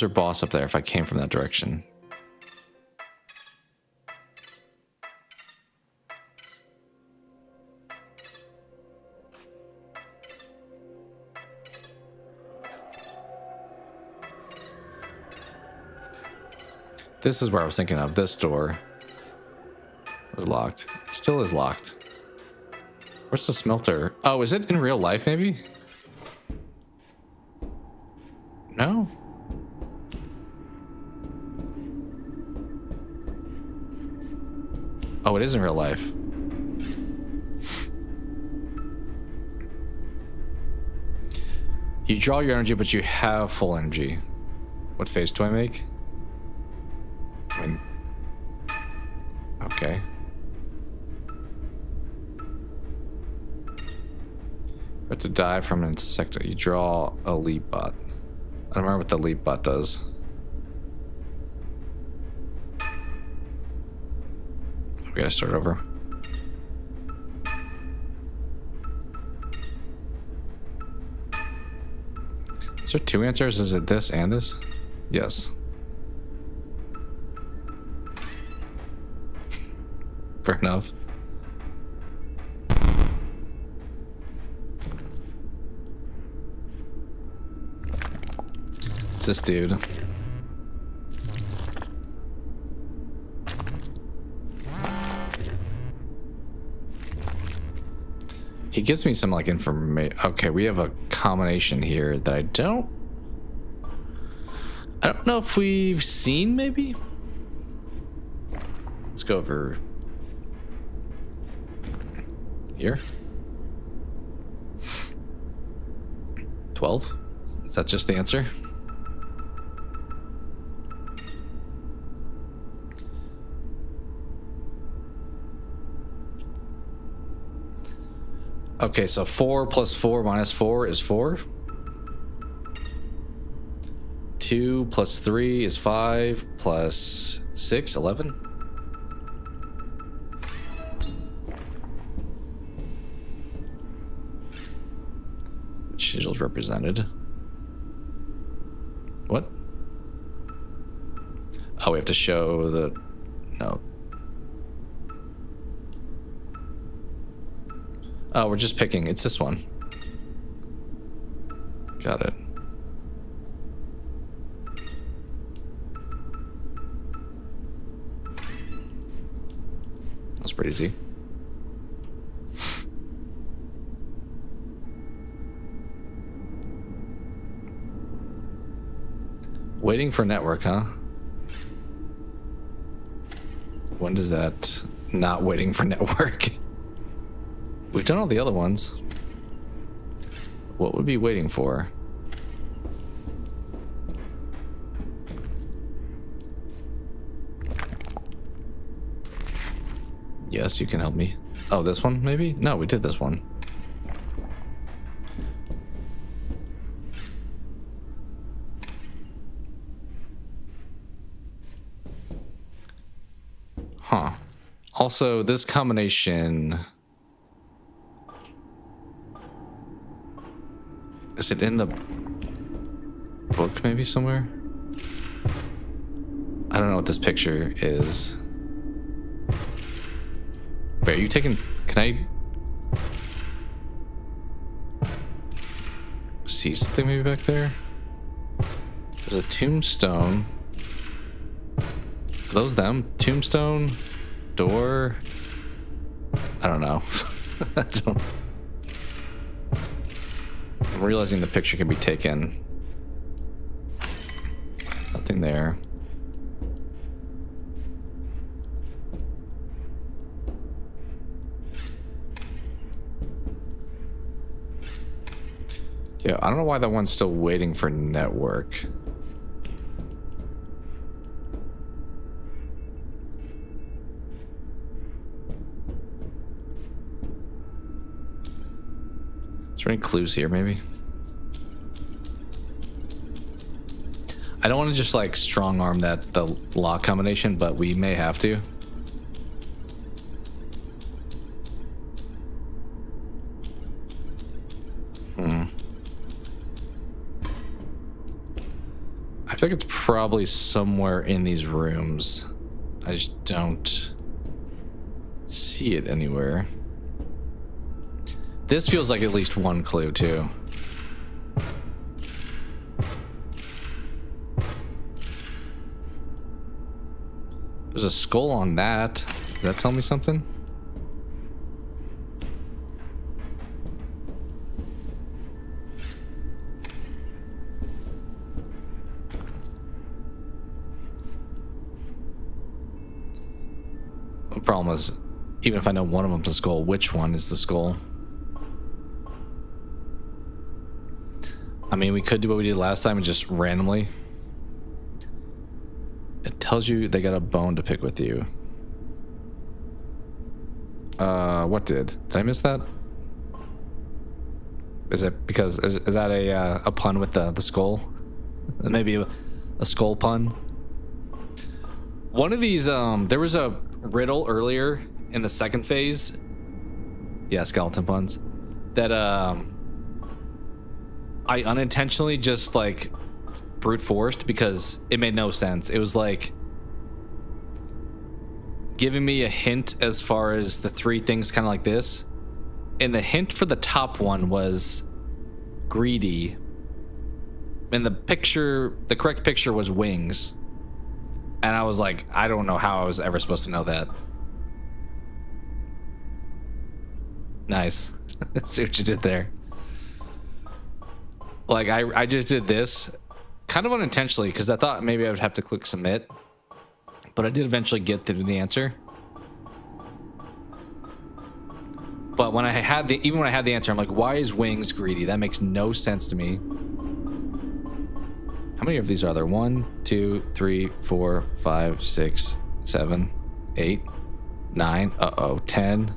boss up there if I came from that direction? This is where I was thinking of. This door was locked. It still is locked. Where's the smelter? Oh, is it in real life, maybe? No? Oh, it is in real life. You draw your energy, but you have full energy. What phase do I make? I mean... Okay. But to die from an insect, you draw a leap bot. I don't remember what the leap bot does. We gotta start over. Is there two answers? Is it this and this? Yes. Fair enough. It's this dude. He gives me some like information. Okay, we have a combination here that I don't know if we've seen, maybe? Let's go over here. 12? Is that just the answer? Okay, so 4 plus 4 minus 4 is 4. 2 plus 3 is 5 plus 6, 11. Which is represented. What? Oh, we have to show the... No. Oh, we're just picking. It's this one. Got it. pretty easy. Waiting for network, huh? When does that not waiting for network? We've done all the other ones. What would be waiting for? Yes, you can help me. Oh, this one maybe? No, we did this one. Huh. Also, this combination... Is it in the book maybe somewhere? I don't know what this picture is. Wait, are you taking... Can I... see something maybe back there? There's a tombstone. Are those them? Tombstone? Door? I don't know. I don't... I'm realizing the picture can be taken. Nothing there. Yeah, I don't know why that one's still waiting for network. Is there any clues here, maybe? I don't want to just like strong arm the lock combination, but we may have to. I think it's probably somewhere in these rooms. I just don't see it anywhere. This feels like at least one clue, too. There's a skull on that. Does that tell me something? The problem is, even if I know one of them's a skull, which one is the skull? I mean, we could do what we did last time and just randomly. It tells you they got a bone to pick with you. What did? Did I miss that? Is it because is that a pun with the skull? Maybe a skull pun. One of these there was a riddle earlier in the second phase. Yeah, skeleton puns. That I unintentionally just like brute forced because it made no sense. It was like giving me a hint as far as the three things kind of like this. And the hint for the top one was greedy. And the correct picture was wings. And I was like, I don't know how I was ever supposed to know that. Nice. See what you did there. Like, I just did this kind of unintentionally because I thought maybe I would have to click submit. But I did eventually get to the answer. But when I had even when I had the answer, I'm like, why is wings greedy? That makes no sense to me. How many of these are there? 1, 2, 3, 4, 5, 6, 7, 8, 9, 10,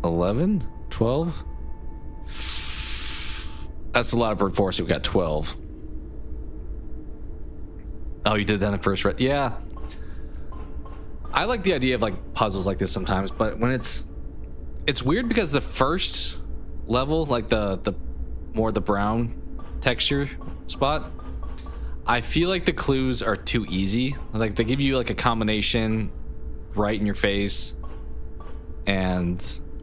11, 12. That's a lot of brute force. We've got 12. Oh, you did that in the first round. Yeah. I like the idea of like puzzles like this sometimes, but when it's weird because the first level, like the more the brown texture spot, I feel like the clues are too easy. Like they give you like a combination right in your face, and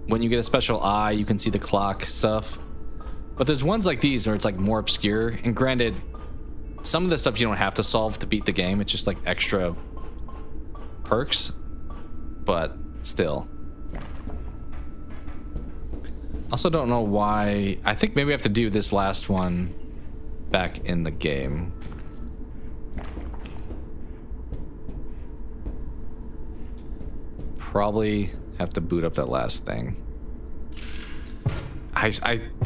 when you get a special eye, you can see the clock stuff. But there's ones like these where it's like more obscure, and granted, some of the stuff you don't have to solve to beat the game. It's just like extra perks. But still. Also don't know why. I think maybe I have to do this last one back in the game. Probably have to boot up that last thing. I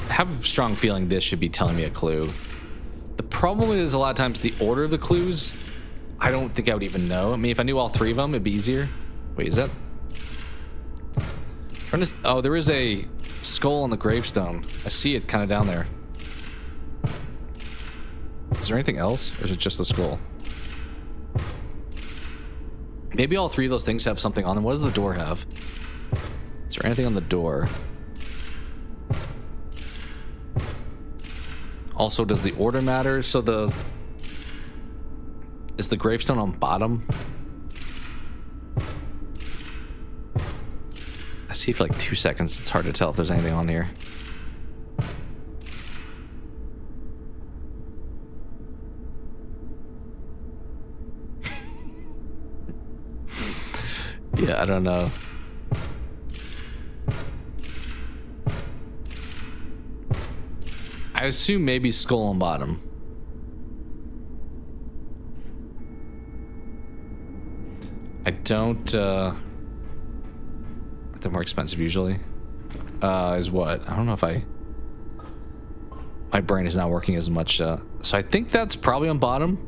have a strong feeling this should be telling me a clue. The problem is a lot of times the order of the clues, I don't think I would even know. I mean, if I knew all three of them, it'd be easier. Wait, is that? Oh, there is a skull on the gravestone. I see it kind of down there. Is there anything else, or is it just the skull? Maybe all three of those things have something on them. What does the door have? Is there anything on the door? Also, does the order matter? So is the gravestone on bottom? I see for like 2 seconds. It's hard to tell if there's anything on here. Yeah, I don't know. I assume maybe skull on bottom. I don't, they're more expensive usually. Is what? I don't know if my brain is not working as much. So I think that's probably on bottom.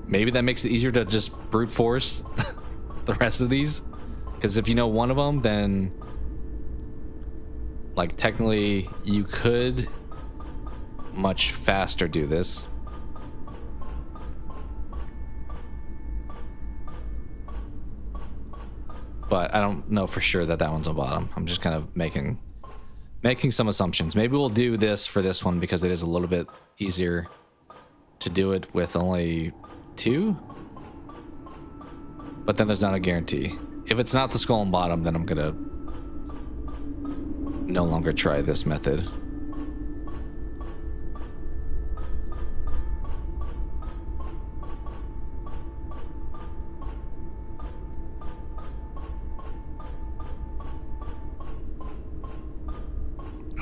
Maybe that makes it easier to just brute force the rest of these. Because if you know one of them, then like technically you could much faster do this. But I don't know for sure that one's on bottom. I'm just kind of making some assumptions. Maybe we'll do this for this one because it is a little bit easier to do it with only 2. But then there's not a guarantee. If it's not the skull on bottom, then I'm gonna no longer try this method.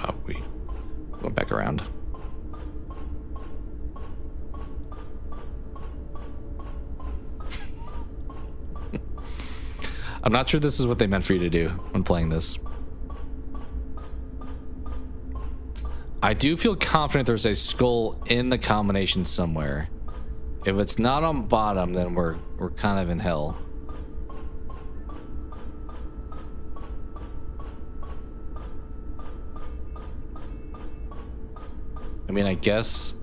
Oh, we went back around. I'm not sure this is what they meant for you to do when playing this. I do feel confident there's a skull in the combination somewhere. If it's not on bottom, then we're kind of in hell. I mean, I guess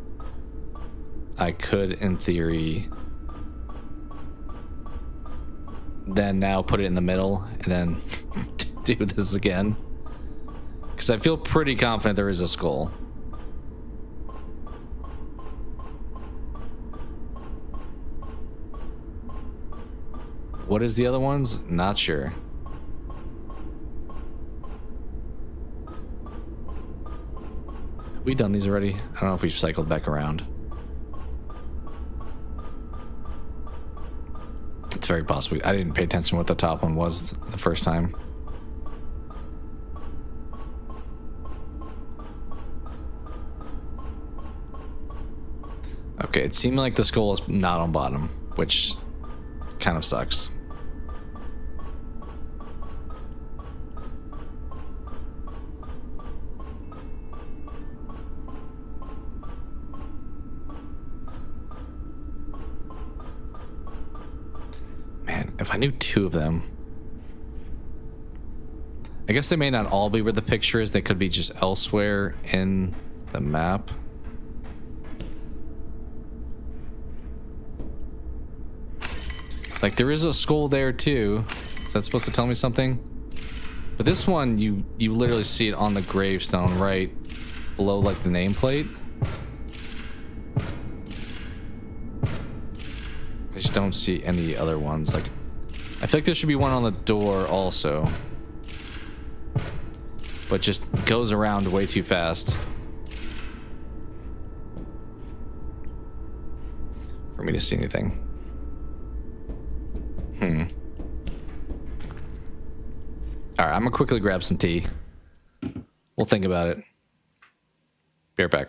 I could, in theory, then now put it in the middle and then do this again. Because I feel pretty confident there is a skull. What is the other ones? Not sure. Have we done these already? I don't know if we've cycled back around. It's very possible. I didn't pay attention to what the top one was the first time. Okay, it seemed like the skull is not on bottom, which kind of sucks. Man, if I knew 2 of them. I guess they may not all be where the picture is. They could be just elsewhere in the map. Like, there is a skull there too. Is that supposed to tell me something? But this one, you literally see it on the gravestone right below, like, the nameplate. I just don't see any other ones. Like, I feel like there should be one on the door also. But just goes around way too fast for me to see anything. All right, I'm gonna quickly grab some tea. We'll think about it. Be right back.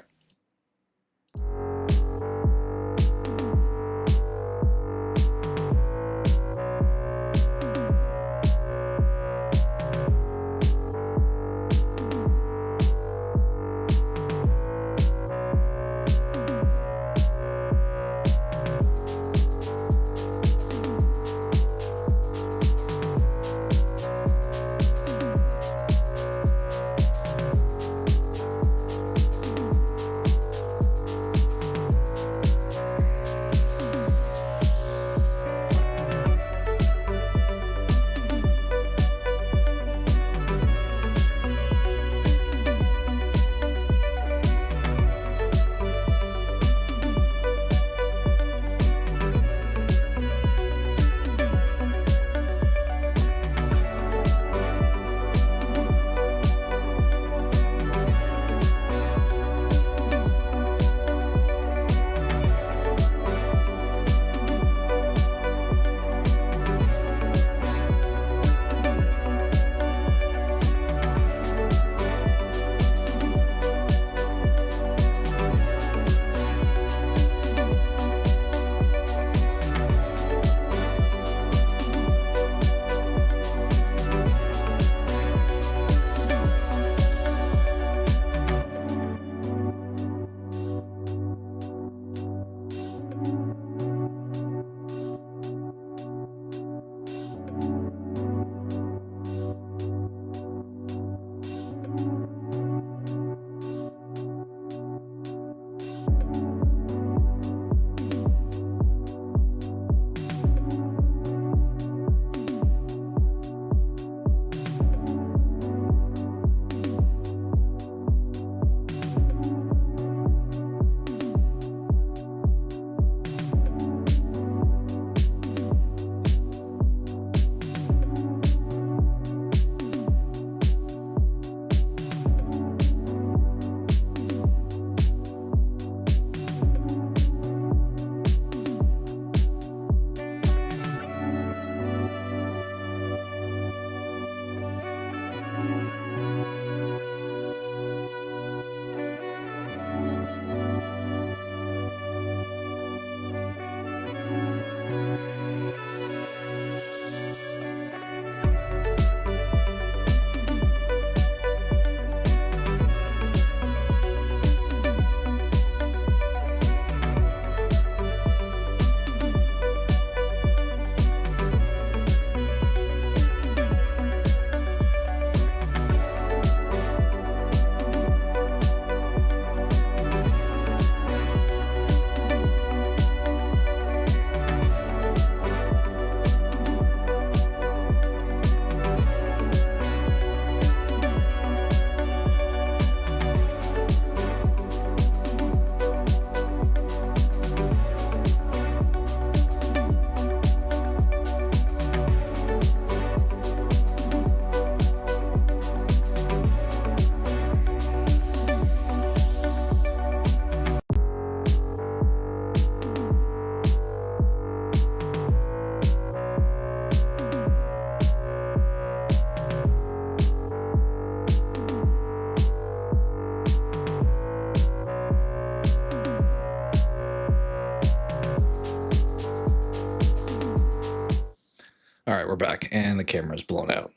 All right, we're back, and the camera's blown out.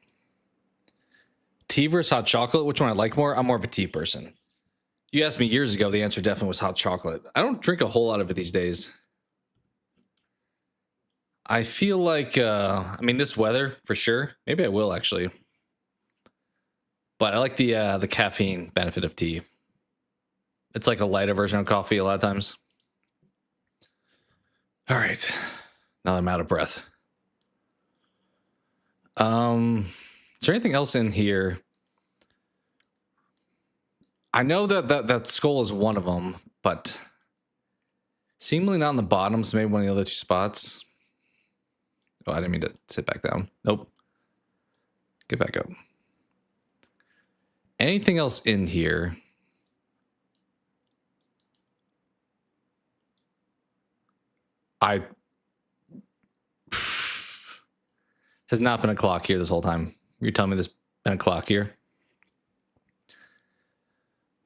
Tea versus hot chocolate, which one I like more? I'm more of a tea person. You asked me years ago, the answer definitely was hot chocolate. I don't drink a whole lot of it these days. I feel like, I mean, this weather, for sure. Maybe I will, actually. But I like the caffeine benefit of tea. It's like a lighter version of coffee a lot of times. All right. Now I'm out of breath. Is there anything else in here? I know that skull is one of them, but seemingly not on the bottom, so maybe one of the other two spots. Oh, I didn't mean to sit back down. Nope. Get back up. Anything else in here? Has not been a clock here this whole time. You're telling me this and a clock here.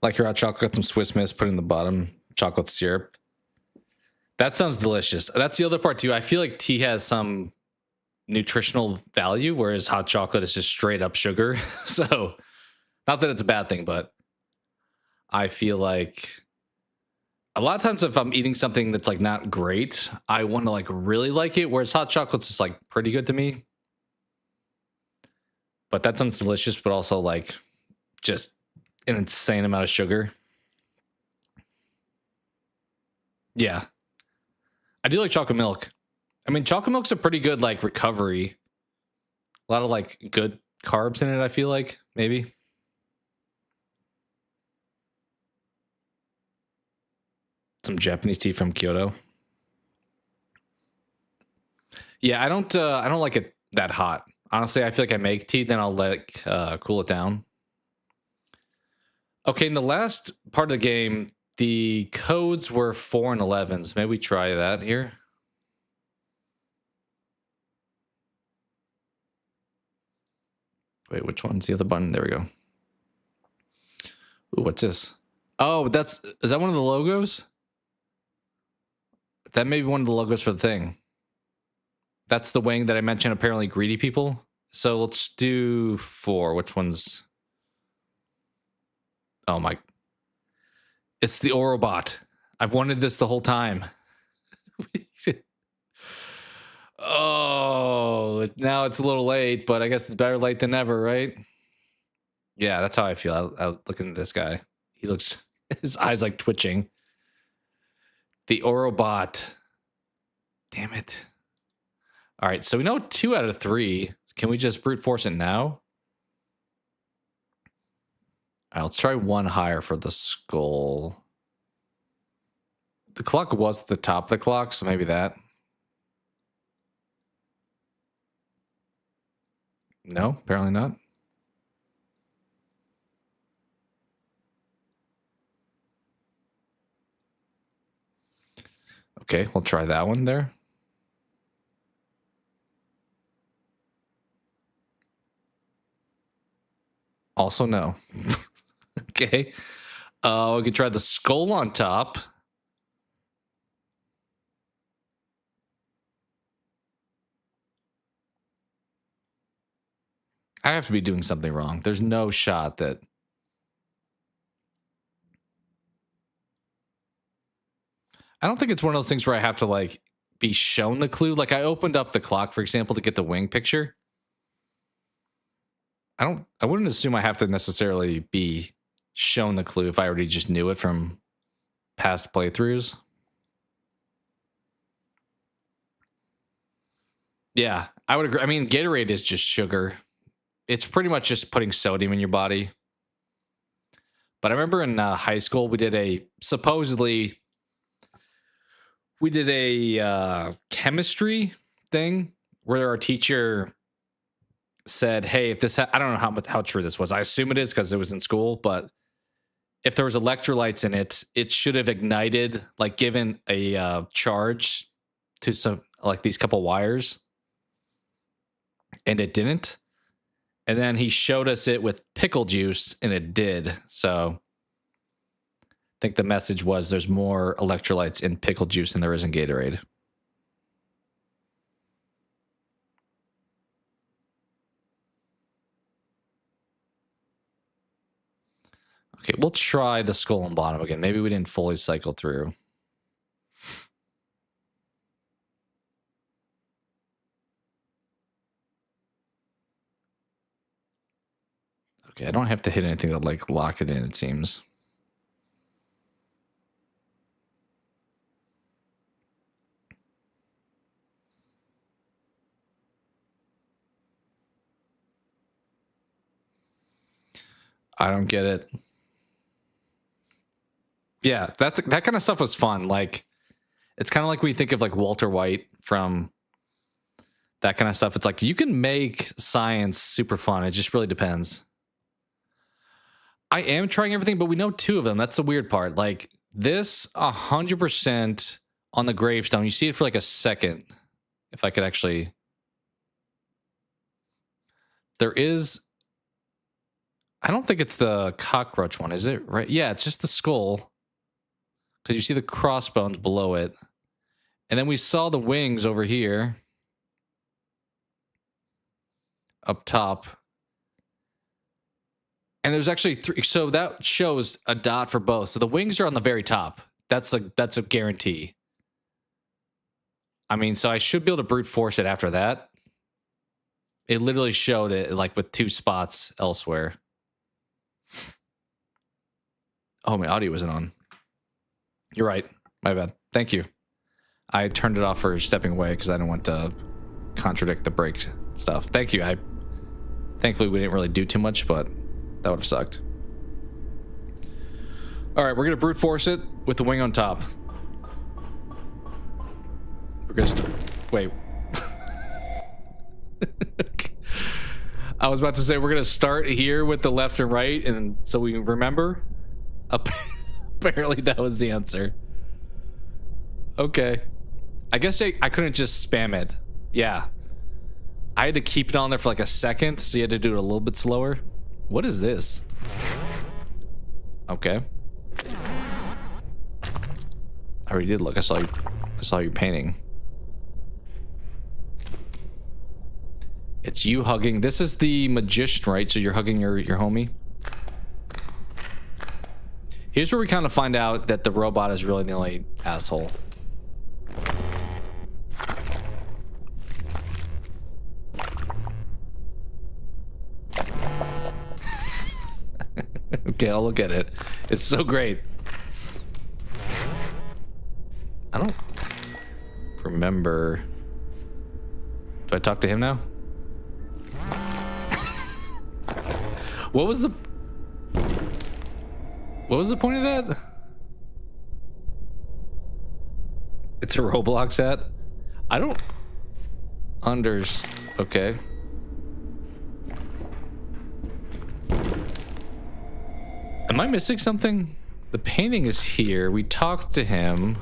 Like your hot chocolate, some Swiss Miss, put in the bottom, chocolate syrup. That sounds delicious. That's the other part too. I feel like tea has some nutritional value, whereas hot chocolate is just straight up sugar. So, not that it's a bad thing, but I feel like a lot of times if I'm eating something that's like not great, I want to like really like it, whereas hot chocolate's just like pretty good to me. But that sounds delicious, but also like just an insane amount of sugar. Yeah. I do like chocolate milk. I mean, chocolate milk's a pretty good like recovery. A lot of like good carbs in it, I feel like, maybe. Some Japanese tea from Kyoto. Yeah, I don't like it that hot. Honestly, I feel like I make tea, then I'll let it cool it down. Okay, in the last part of the game, the codes were 4 and 11s. Maybe we try that here. Wait, which one's the other button? There we go. Ooh, what's this? Oh, is that one of the logos? That may be one of the logos for the thing. That's the wing that I mentioned, apparently greedy people. So let's do 4. Which one's... Oh my... It's the Orobot. I've wanted this the whole time. Oh, now it's a little late, but I guess it's better late than never, right? Yeah, that's how I feel. I looking at this guy. He looks... His eyes like twitching. The Orobot. Damn it. All right, so we know 2 out of 3. Can we just brute force it now? All right, let's try 1 higher for the skull. The clock was at the top of the clock, so maybe that. No, apparently not. Okay, we'll try that one there. Also no. Okay. We could try the skull on top. I have to be doing something wrong. There's no shot that... I don't think it's one of those things where I have to like be shown the clue. Like I opened up the clock, for example, to get the wing picture. I wouldn't assume I have to necessarily be shown the clue if I already just knew it from past playthroughs. Yeah, I would agree. I mean, Gatorade is just sugar. It's pretty much just putting sodium in your body. But I remember in high school, we did a chemistry thing where our teacher said, hey, if this, I don't know how true this was. I assume it is because it was in school, but if there was electrolytes in it, it should have ignited, like given a charge to some, like these couple wires. And it didn't. And then he showed us it with pickle juice and it did. So I think the message was there's more electrolytes in pickle juice than there is in Gatorade. Okay, we'll try the skull and bottom again. Maybe we didn't fully cycle through. Okay, I don't have to hit anything to like lock it in, it seems. I don't get it. Yeah, that kind of stuff was fun. Like, it's kind of like we think of like Walter White from that kind of stuff. It's like you can make science super fun. It just really depends. I am trying everything, but we know 2 of them. That's the weird part. Like this 100% on the gravestone. You see it for like a second. If I could actually... There is I don't think it's the cockroach one, is it? Right? Yeah, it's just the skull. Because you see the crossbones below it. And then we saw the wings over here. Up top. And there's actually 3. So that shows a dot for both. So the wings are on the very top. That's a guarantee. I mean, so I should be able to brute force it after that. It literally showed it like with 2 spots elsewhere. Oh, my audio wasn't on. You're right. My bad. Thank you. I turned it off for stepping away because I didn't want to contradict the break stuff. Thank you. Thankfully, we didn't really do too much, but that would have sucked. All right, we're going to brute force it with the wing on top. We're going to... Wait. I was about to say we're going to start here with the left and right, and so we remember. Apparently, that was the answer. Okay. I guess I couldn't just spam it. Yeah. I had to keep it on there for like a second, so you had to do it a little bit slower. What is this? Okay. I already did look. I saw you painting. It's you hugging. This is the magician, right? So you're hugging your homie. Here's where we kind of find out that the robot is really the only asshole. Okay, I'll look at it. It's so great. I don't remember. Do I talk to him now? What was the point of that? It's a Roblox ad? I don't okay. Am I missing something? The painting is here. We talked to him.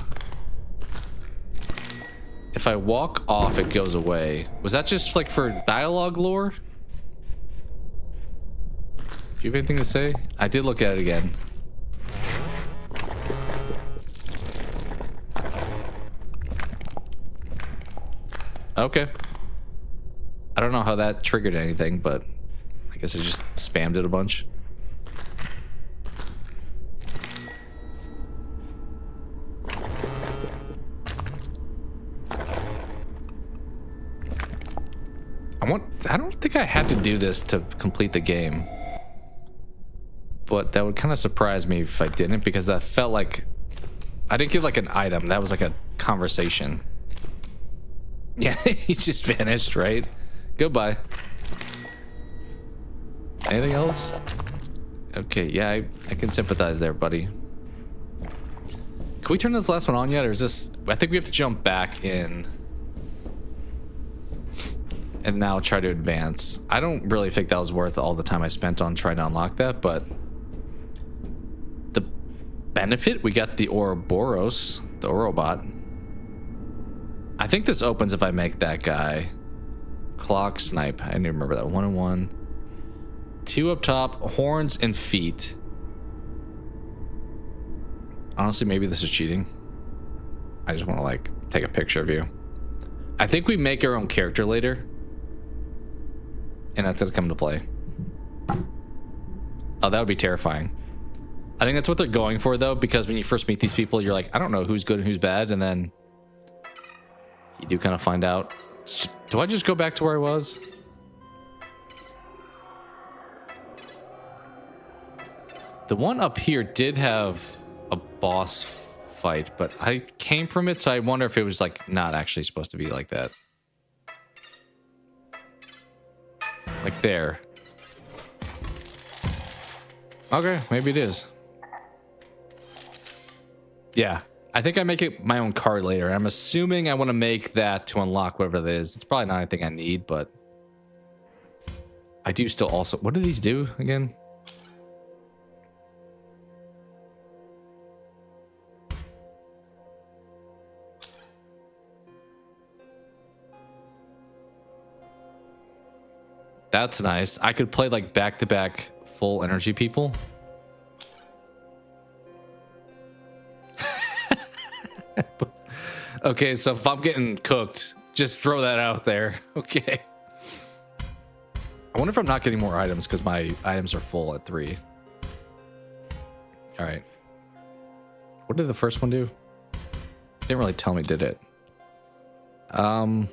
If I walk off, it goes away. Was that just like for dialogue lore? Do you have anything to say? I did look at it again. Okay. I don't know how that triggered anything, but I guess it just spammed it a bunch. I don't think I had to do this to complete the game. But that would kind of surprise me if I didn't, because that felt like I didn't get like an item. That was like a conversation. Yeah, he just vanished, right? Goodbye. Anything else? Okay, yeah, I can sympathize there, buddy. Can we turn this last one on yet, or is this... I think we have to jump back in. And now try to advance. I don't really think that was worth all the time I spent on trying to unlock that, but... The benefit, we got the Ouroboros, the Ourobot. I think this opens if I make that guy. Clock snipe. I didn't even remember that. 1-on-1. 2 up top. Horns and feet. Honestly, maybe this is cheating. I just want to like take a picture of you. I think we make our own character later. And that's gonna come to play. Oh, that would be terrifying. I think that's what they're going for though, because when you first meet these people, you're like, I don't know who's good and who's bad, and then you do kind of find out. Do I just go back to where I was? The one up here did have a boss fight, but I came from it, so I wonder if it was like not actually supposed to be like that. Like there. Okay, maybe it is. Yeah, I think I make it my own card later. I'm assuming I want to make that to unlock whatever it is. It's probably not anything I need, but I do still also... What do these do again? That's nice. I could play like back-to-back full energy people. Okay, so if I'm getting cooked, just throw that out there. Okay. I wonder if I'm not getting more items because my items are full at 3. All right. What did the first one do? Didn't really tell me, did it? Nano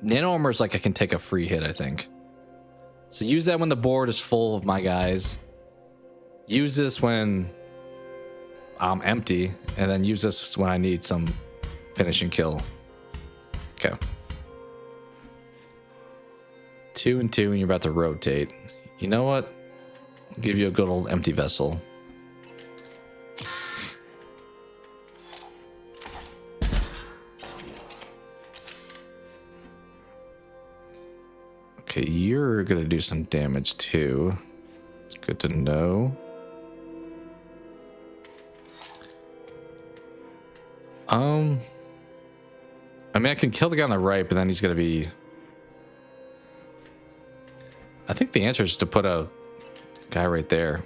armor is like I can take a free hit, I think. So use that when the board is full of my guys. Use this when I'm empty, and then use this when I need some finishing kill. Okay. 2 and 2, and you're about to rotate. You know what? I'll give you a good old empty vessel. Okay, you're gonna do some damage too. Good to know. I mean, I can kill the guy on the right, but then he's gonna be... I think the answer is to put a guy right there.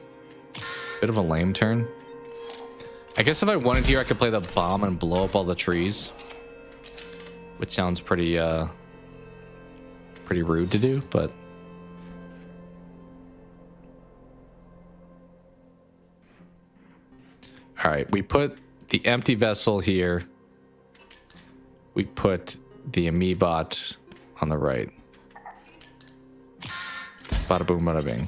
Bit of a lame turn. I guess if I wanted here, I could play the bomb and blow up all the trees, which sounds pretty rude to do, but all right, we put the empty vessel here. We put the Amiibot on the right. Bada boom, bada bing.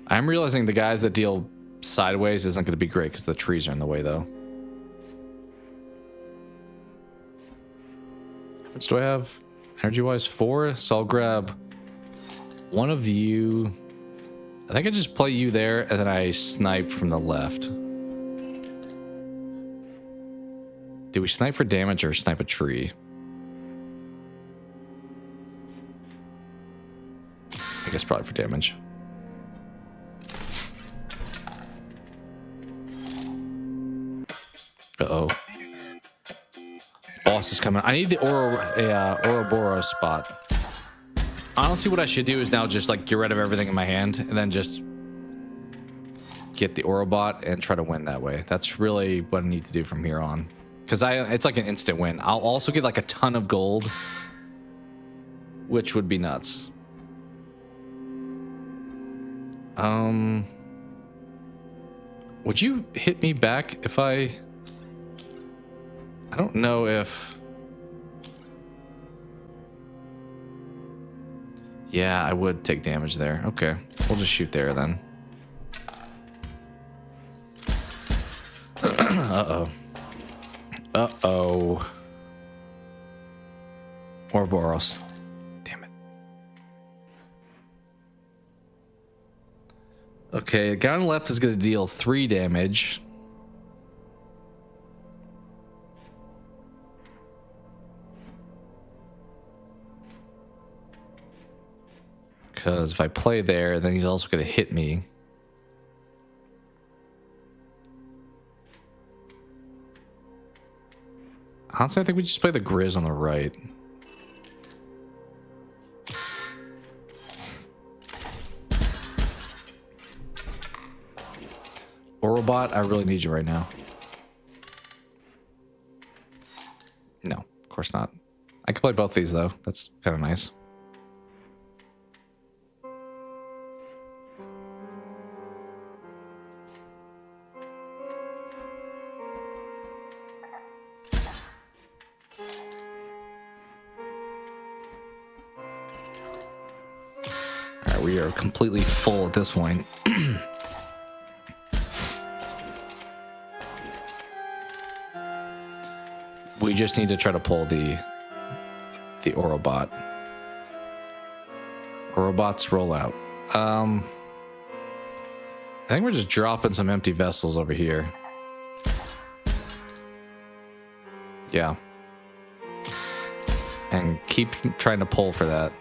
I'm realizing the guys that deal sideways isn't going to be great because the trees are in the way, though. How much do I have energy-wise? 4. So I'll grab one of you. I think I just play you there, and then I snipe from the left. Do we snipe for damage or snipe a tree? I guess probably for damage. Uh-oh. Boss is coming. I need the Ouroboros spot. Honestly, what I should do is now just like get rid of everything in my hand and then just get the Ourobot and try to win that way. That's really what I need to do from here on. Because it's like an instant win. I'll also get like a ton of gold, which would be nuts. Would you hit me back if I don't know if... Yeah, I would take damage there. Okay, we'll just shoot there then. Uh-oh. Uh-oh. Ouroboros. Damn it. Okay, the guy on the left is going to deal 3 damage. Because if I play there, then he's also going to hit me. Honestly, I think we just play the Grizz on the right. Ourobot, I really need you right now. No, of course not. I can play both these, though. That's kind of nice. We are completely full at this point. We just need to try to pull the Ourobot. Ourobots roll out. I think we're just dropping some empty vessels over here. Yeah. And keep trying to pull for that.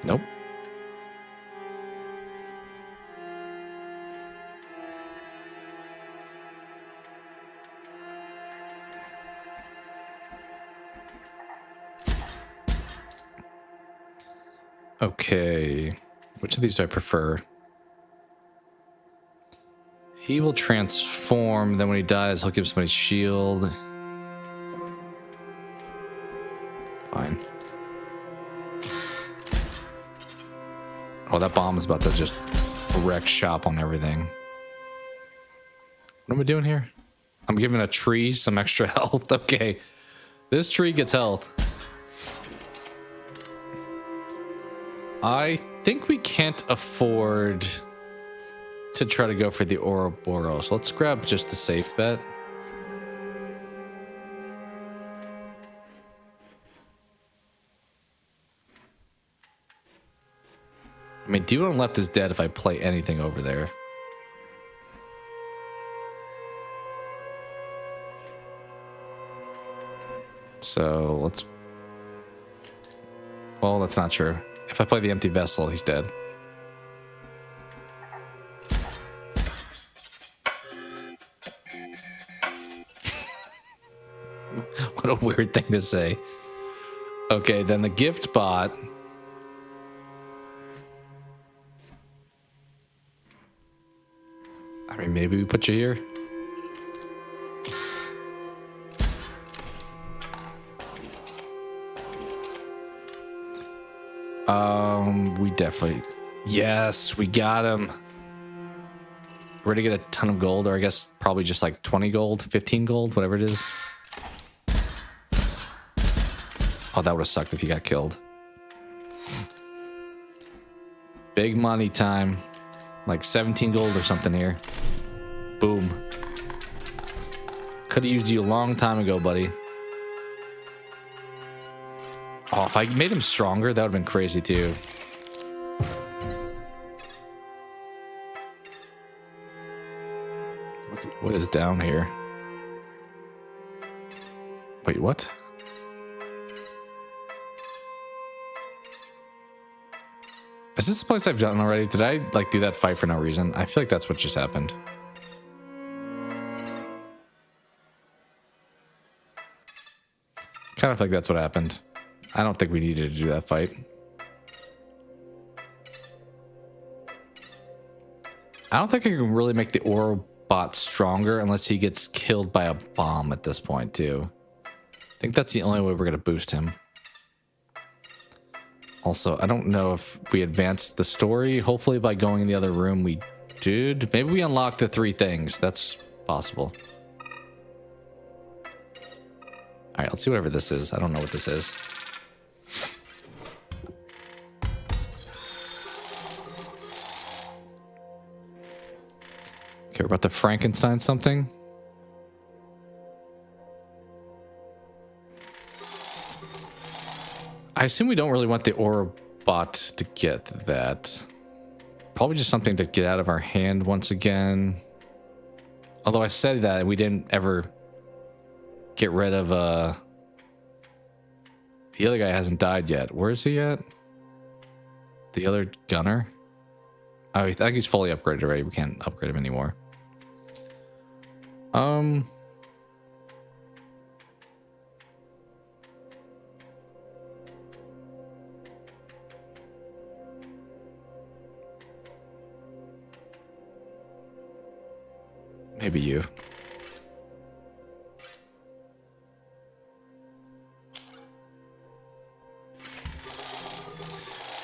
Nope. Okay. Which of these do I prefer? He will transform, then when he dies, he'll give somebody shield. Fine. Oh, that bomb is about to just wreck shop on everything. What am I doing here? I'm giving a tree some extra health. Okay. This tree gets health. I think we can't afford to try to go for the Ouroboros. Let's grab just the safe bet. I mean, Dude on left is dead if I play anything over there. So let's... Well, that's not true. If I play the empty vessel, he's dead. What a weird thing to say. Okay, then the gift bot. I mean, maybe we put you here. We definitely... Yes, we got him. We're gonna get a ton of gold, or I guess probably just like 20 gold, 15 gold, whatever it is. Oh, that would have sucked if he got killed. Big money time. Like 17 gold or something here. Boom. Could have used you a long time ago, buddy. Oh, if I made him stronger, that would have been crazy too. What is down here? Wait, what? Is this the place I've done already? Did I like do that fight for no reason? I feel like that's what just happened. Kind of like that's what happened. I don't think we needed to do that fight. I don't think I can really make the Oro bot stronger unless he gets killed by a bomb at this point too. I think that's the only way we're going to boost him. Also, I don't know if we advanced the story. Hopefully by going in the other room we did. Maybe we unlocked the 3 things. That's possible. Alright, let's see whatever this is. I don't know what this is. Okay, we're about to Frankenstein something. I assume we don't really want the Aura bot to get that. Probably just something to get out of our hand once again. Although I said that we didn't ever get rid of the other guy hasn't died yet. Where is he at? The other gunner? Oh, I think he's fully upgraded already. We can't upgrade him anymore. Maybe you.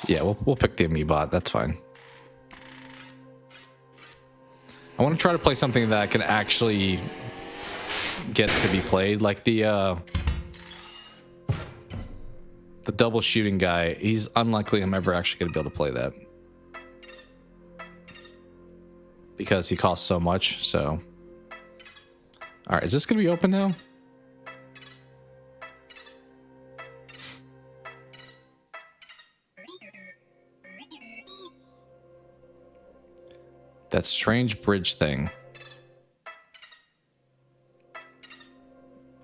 Yeah, we'll pick the Amiibot. That's fine. I want to try to play something that can actually get to be played, like the double shooting guy. He's unlikely I'm ever actually going to be able to play that because he costs so much. So, all right, is this going to be open now? That strange bridge thing.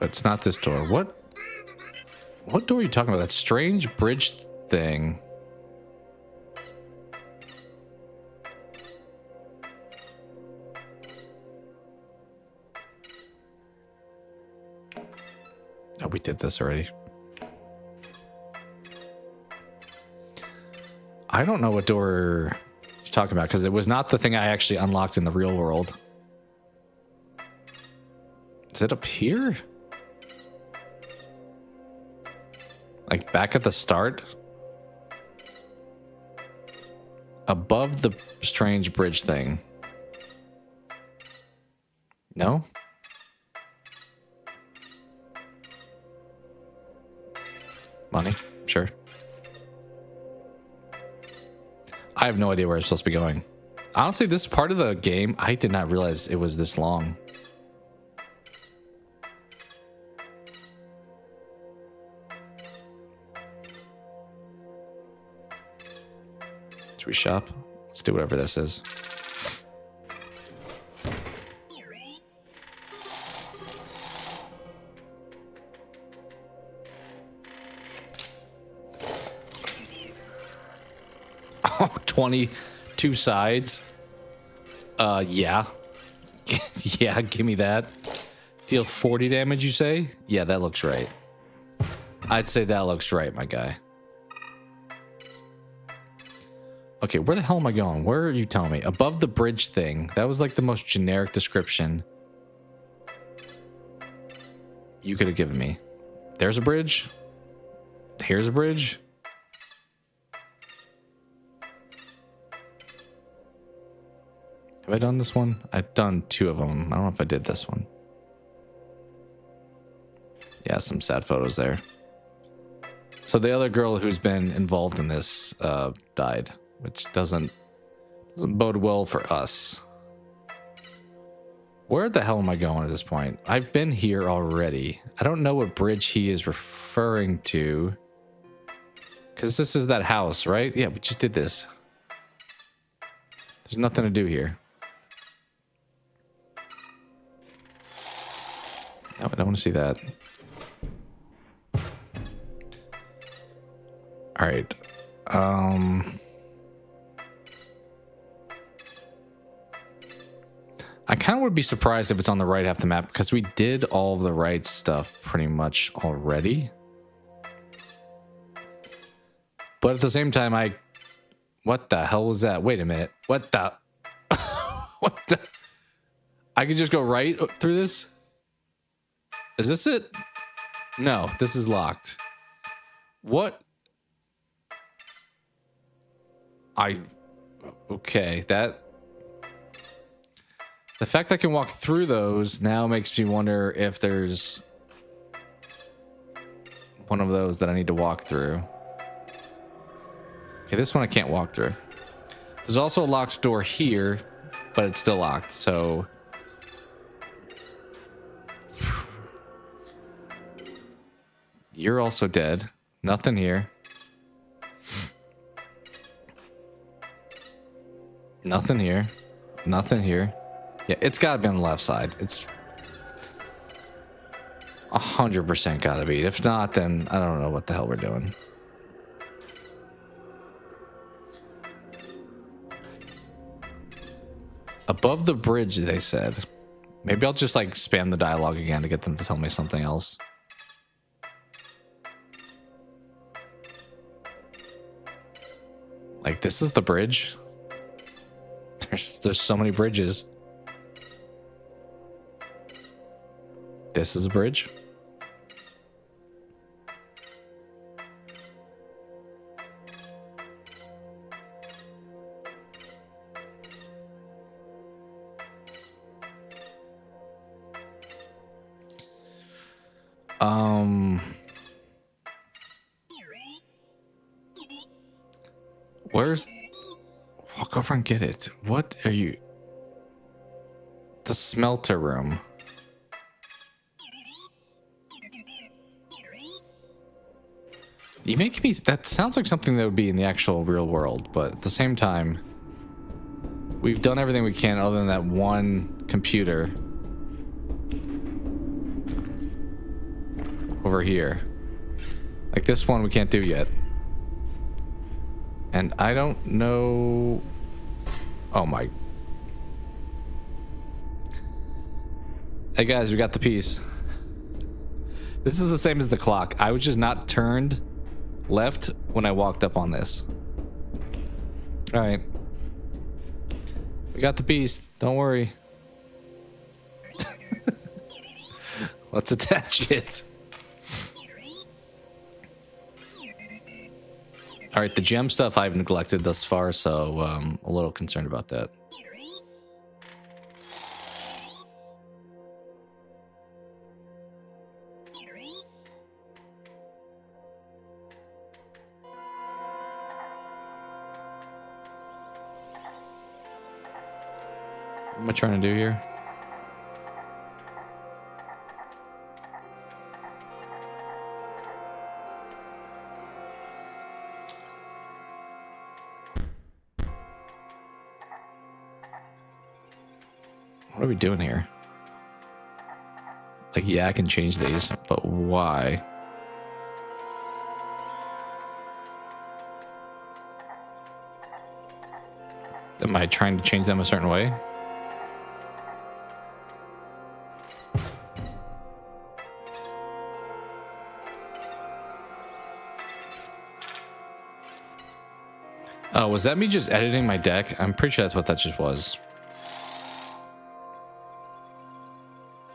But it's not this door. What door are you talking about? That strange bridge thing. Oh, we did this already. I don't know what door he's talking about because it was not the thing I actually unlocked in the real world. Is it up here? Like back at the start? Above the strange bridge thing. No? Money? Sure. I have no idea where I'm supposed to be going. Honestly, this part of the game, I did not realize it was this long. Should we shop? Let's do whatever this is. Oh, 22 sides. Yeah. Yeah, give me that. Deal 40 damage, you say? Yeah, that looks right. I'd say that looks right, my guy. Okay, where the hell am I going? Where are you telling me? Above the bridge thing. That was like the most generic description you could have given me. There's a bridge. Here's a bridge. Have I done this one? I've done 2 of them. I don't know if I did this one. Yeah, some sad photos there. So the other girl who's been involved in this died, which doesn't bode well for us. Where the hell am I going at this point? I've been here already. I don't know what bridge he is referring to. Because this is that house, right? Yeah, we just did this. There's nothing to do here. No, I don't want to see that. All right. I kind of would be surprised if it's on the right half of the map because we did all of the right stuff pretty much already. But at the same time, what the hell was that? Wait a minute. What the? What the? I could just go right through this? Is this it? No, this is locked. What? Okay, that... The fact I can walk through those now makes me wonder if there's one of those that I need to walk through. Okay, this one I can't walk through. There's also a locked door here, but it's still locked, so... You're also dead. Nothing here. Nothing here. Nothing here. Yeah, it's gotta be on the left side. It's 100% gotta be. If not, then I don't know what the hell we're doing. Above the bridge, they said. Maybe I'll just like spam the dialogue again to get them to tell me something else. Like, this is the bridge. There's so many bridges. This is a bridge. Where's... Walk over and get it. What are you... The smelter room. You make me... That sounds like something that would be in the actual real world, but at the same time, we've done everything we can other than that one computer over here. Like this one we can't do yet. And I don't know... Oh my... Hey guys, we got the piece. This is the same as the clock. I was just not turned left when I walked up on this. All right. We got the beast. Don't worry. Let's attach it. All right, the gem stuff I've neglected thus far, so a little concerned about that. What am I trying to do here? What are we doing here? Like, yeah, I can change these, but why? Am I trying to change them a certain way? Oh, was that me just editing my deck? I'm pretty sure that's what that just was.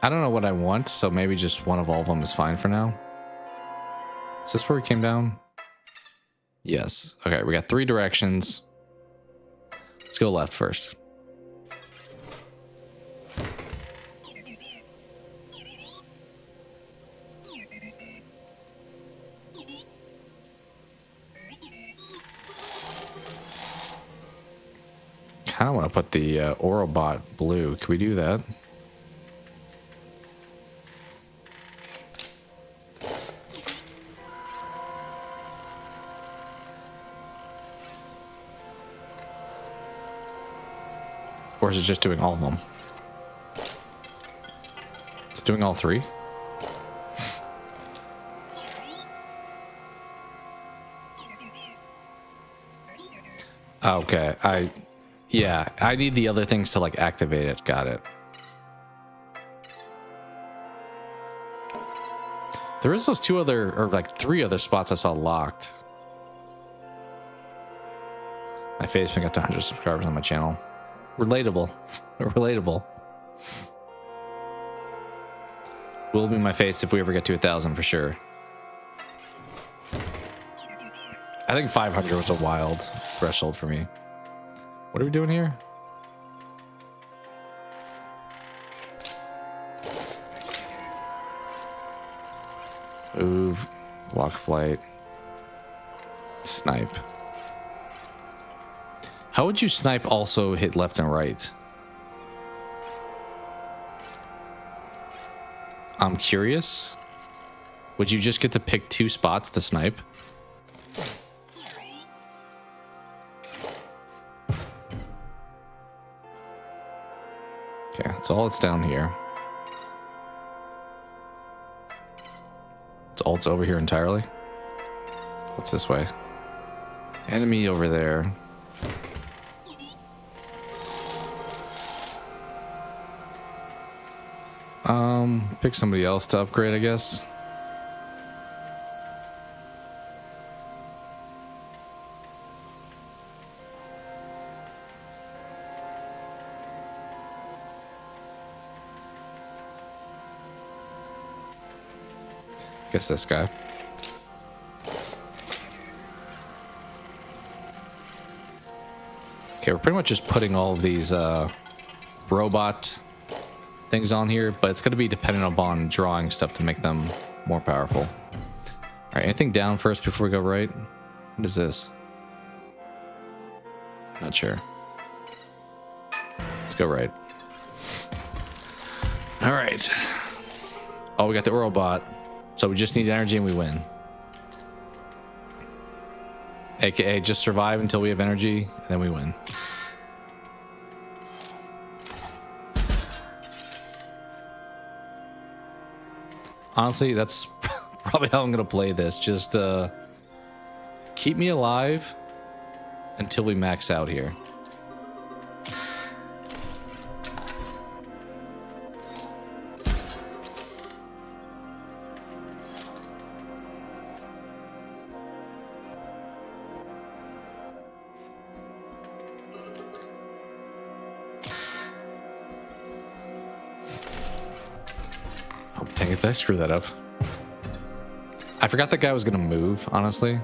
I don't know what I want, so maybe just one of all of them is fine for now. Is this where we came down? Yes. Okay, we got 3 directions. Let's go left first. Kind of want to put the Orobot blue. Can we do that? Or is it just doing all of them? It's doing all 3? Okay, I need the other things to like activate it. Got it. There is those 2 other, or like 3 other spots I saw locked. My face got to 100 subscribers on my channel. Relatable. Relatable. Will be my face if we ever get to 1,000 for sure. I think 500 was a wild threshold for me. What are we doing here? Move, block flight, snipe. How would you snipe also hit left and right? I'm curious. Would you just get to pick 2 spots to snipe? Okay, that's all it's down here. It's all it's over here entirely. What's this way? Enemy over there. Pick somebody else to upgrade, I guess. Guess this guy. Okay, we're pretty much just putting all of these robot things on here, but it's going to be dependent upon drawing stuff to make them more powerful. All right, anything down first before we go right? What is this? Not sure. Let's go right. All right. Oh, we got the robot. So we just need energy and we win. AKA just survive until we have energy and then we win. Honestly, that's probably how I'm going to play this. Just keep me alive until we max out here. Dang it, did I screw that up? I forgot that guy was gonna move, honestly.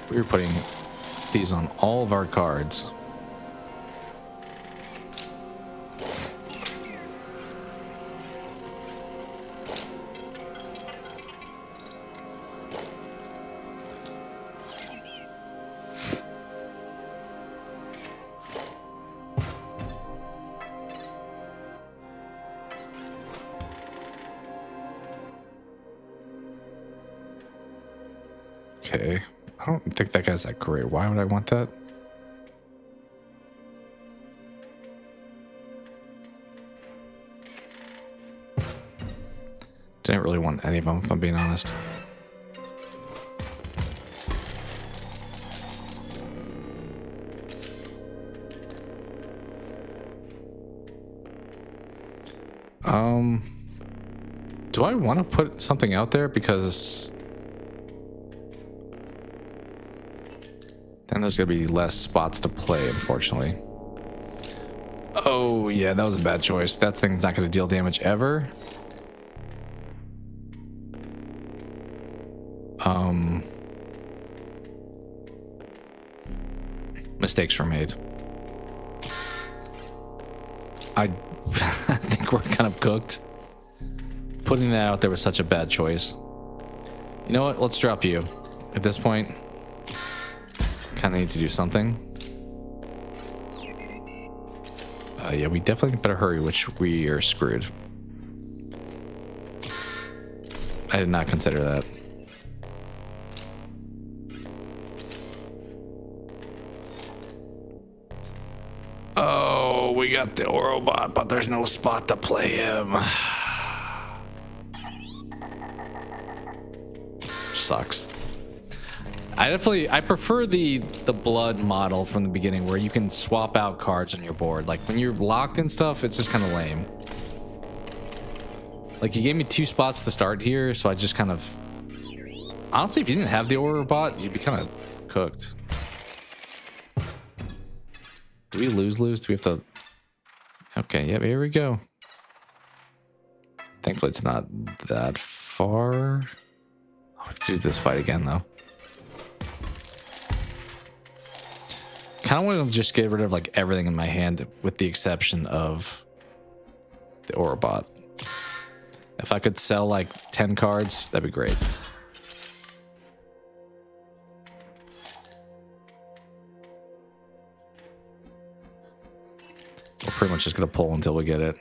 We were putting these on all of our cards. Okay, I don't think that guy's that great. Why would I want that? Didn't really want any of them, if I'm being honest. Do I want to put something out there? Because then there's gonna be less spots to play, unfortunately. Oh yeah, that was a bad choice. That thing's not gonna deal damage ever. Mistakes were made. I think we're kind of cooked. Putting that out there was such a bad choice. You know what? Let's drop you. At this point, kind of need to do something. Yeah, we definitely better hurry, which we are screwed. I did not consider that. Oh, we got the Orobot, but there's no spot to play him. Sucks. I prefer the blood model from the beginning, where you can swap out cards on your board. Like when you're locked and stuff, it's just kind of lame. Like he gave me 2 spots to start here, so I just kind of, honestly, if you didn't have the Orobot, you'd be kind of cooked. Do we lose? Do we have to? Okay, yep, here we go. Thankfully, it's not that far. I have to do this fight again, though. Kind of want to just get rid of like everything in my hand, with the exception of the Orobot. If I could sell like 10 cards, that'd be great. We're pretty much just gonna pull until we get it.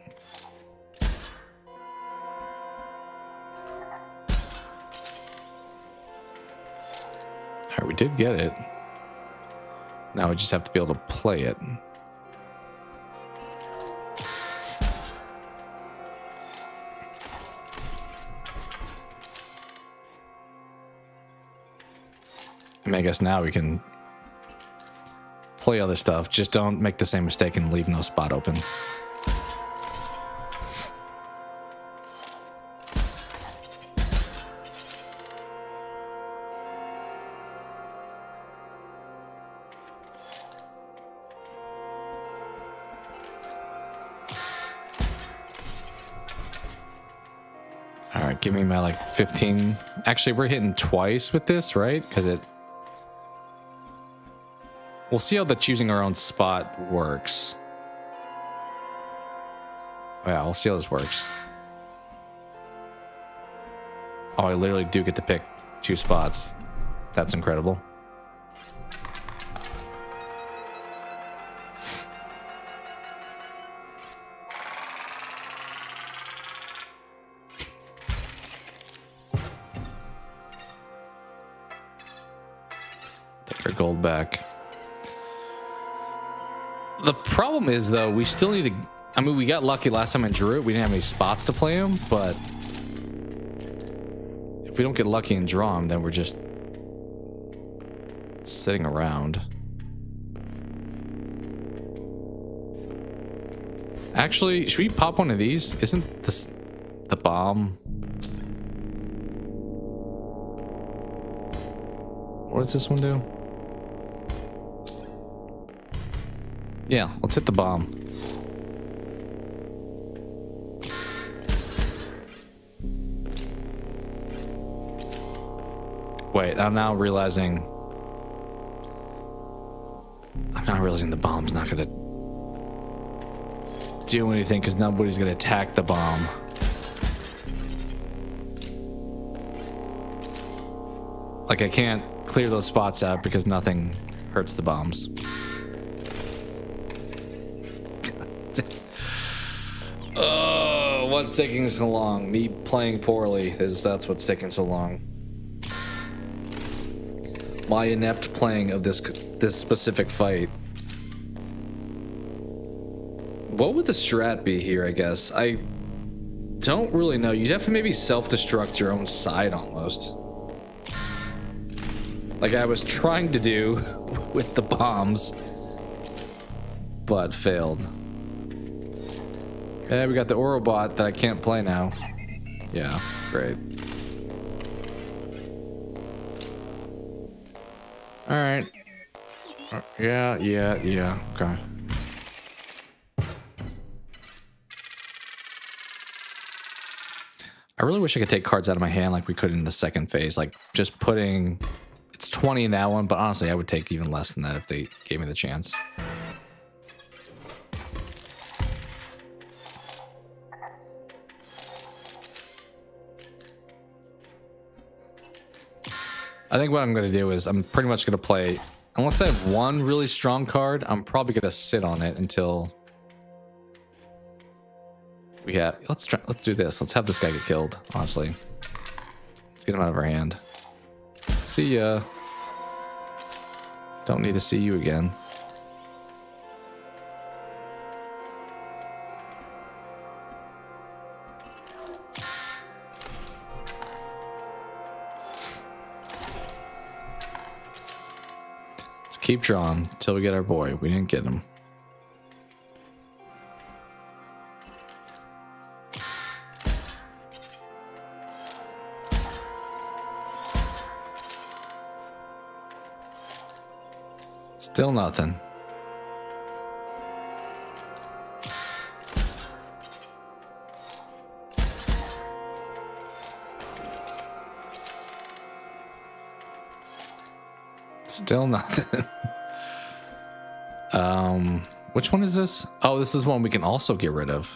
All right, we did get it. Now we just have to be able to play it. I mean, I guess now we can play other stuff. Just don't make the same mistake and leave no spot open. All right, give me my like 15. Actually, we're hitting twice with this, right? Because it... We'll see how the choosing our own spot works. Yeah, we'll see how this works. Oh, I literally do get to pick 2 spots. That's incredible. Take our gold back. The problem is, though, we still need to... I mean, we got lucky last time I drew it. We didn't have any spots to play him, but... if we don't get lucky and draw him, then we're just... sitting around. Actually, should we pop one of these? Isn't this the bomb? What does this one do? Yeah, let's hit the bomb. Wait, I'm now realizing... I'm not realizing the bomb's not gonna do anything because nobody's gonna attack the bomb. Like, I can't clear those spots out because nothing hurts the bombs. Oh, what's taking so long? Me playing poorly that's what's taking so long. My inept playing of this specific fight. What would the strat be here, I guess? I don't really know. You'd have to maybe self-destruct your own side almost. Like I was trying to do with the bombs, but failed. Yeah, we got the Orobot that I can't play now. Yeah, great. Alright. Yeah, okay. I really wish I could take cards out of my hand like we could in the second phase. Like, just putting... It's 20 in that one, but honestly, I would take even less than that if they gave me the chance. I think what I'm going to do is I'm pretty much going to play, unless I have one really strong card, I'm probably going to sit on it until we have, let's do this. Let's have this guy get killed, honestly. Let's get him out of our hand. See ya. Don't need to see you again. Keep drawing until we get our boy. We didn't get him. Still nothing. Still nothing. Which one is this? Oh, this is one we can also get rid of.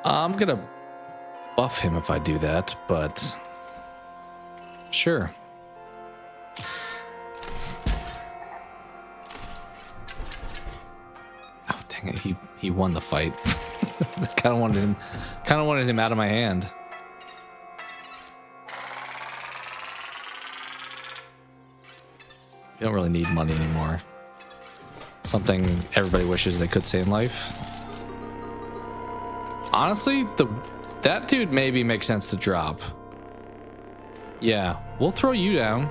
I'm gonna buff him if I do that, but sure. Oh, dang it! He won the fight. kind of wanted him out of my hand. You don't really need money anymore. Something everybody wishes they could say in life. Honestly, that dude maybe makes sense to drop. Yeah, we'll throw you down.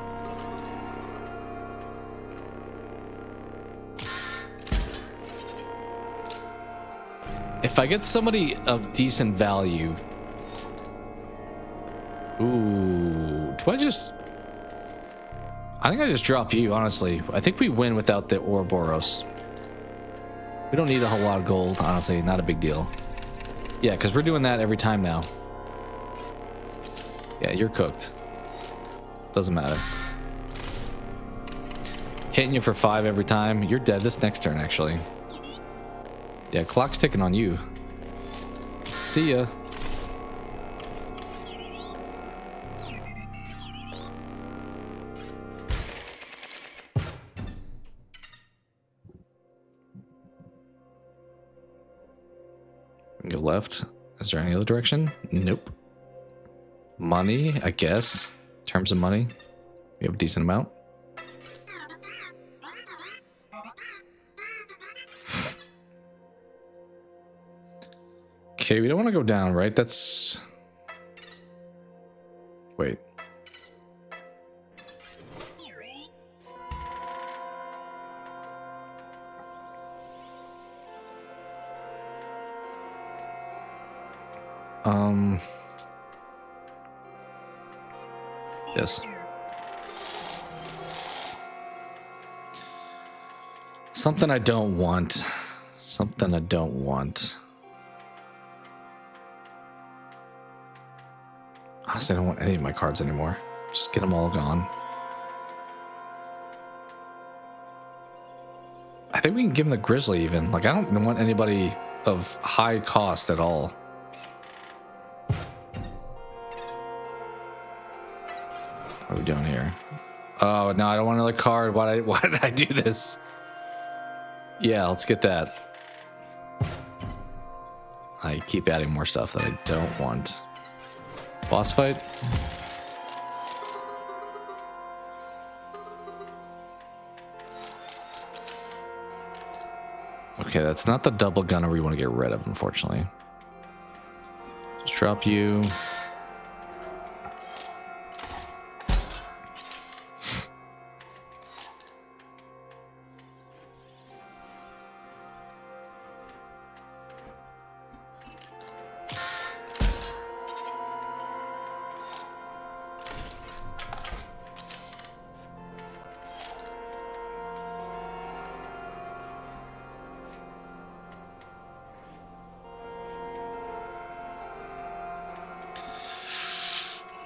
If I get somebody of decent value... Ooh, I think I just drop you, honestly. I think we win without the Ouroboros. We don't need a whole lot of gold, honestly. Not a big deal. Yeah, because we're doing that every time now. Yeah, you're cooked. Doesn't matter. Hitting you for 5 every time. You're dead this next turn, actually. Yeah, clock's ticking on you. See ya. Go left. Is there any other direction? Nope. Money, I guess. In terms of money, we have a decent amount. Okay, we don't want to go down, right? That's... Wait. Yes. Something I don't want. Something I don't want. Honestly, I don't want any of my cards anymore. Just get them all gone. I think we can give him the Grizzly even. Like, I don't want anybody of high cost at all. What are we doing here? Oh, no, I don't want another card. Why did I do this? Yeah, let's get that. I keep adding more stuff that I don't want. Boss fight? Okay, that's not the double gunner we want to get rid of, unfortunately. Just drop you.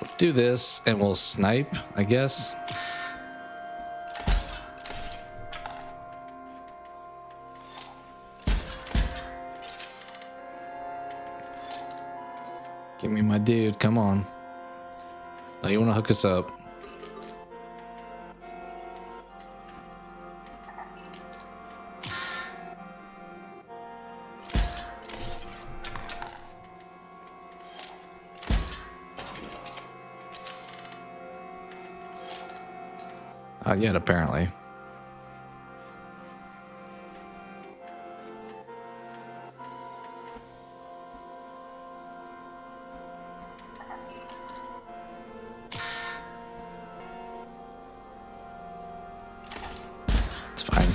Let's do this and we'll snipe, I guess. Give me my dude, come on. Now you want to hook us up. Not yet, apparently. It's fine.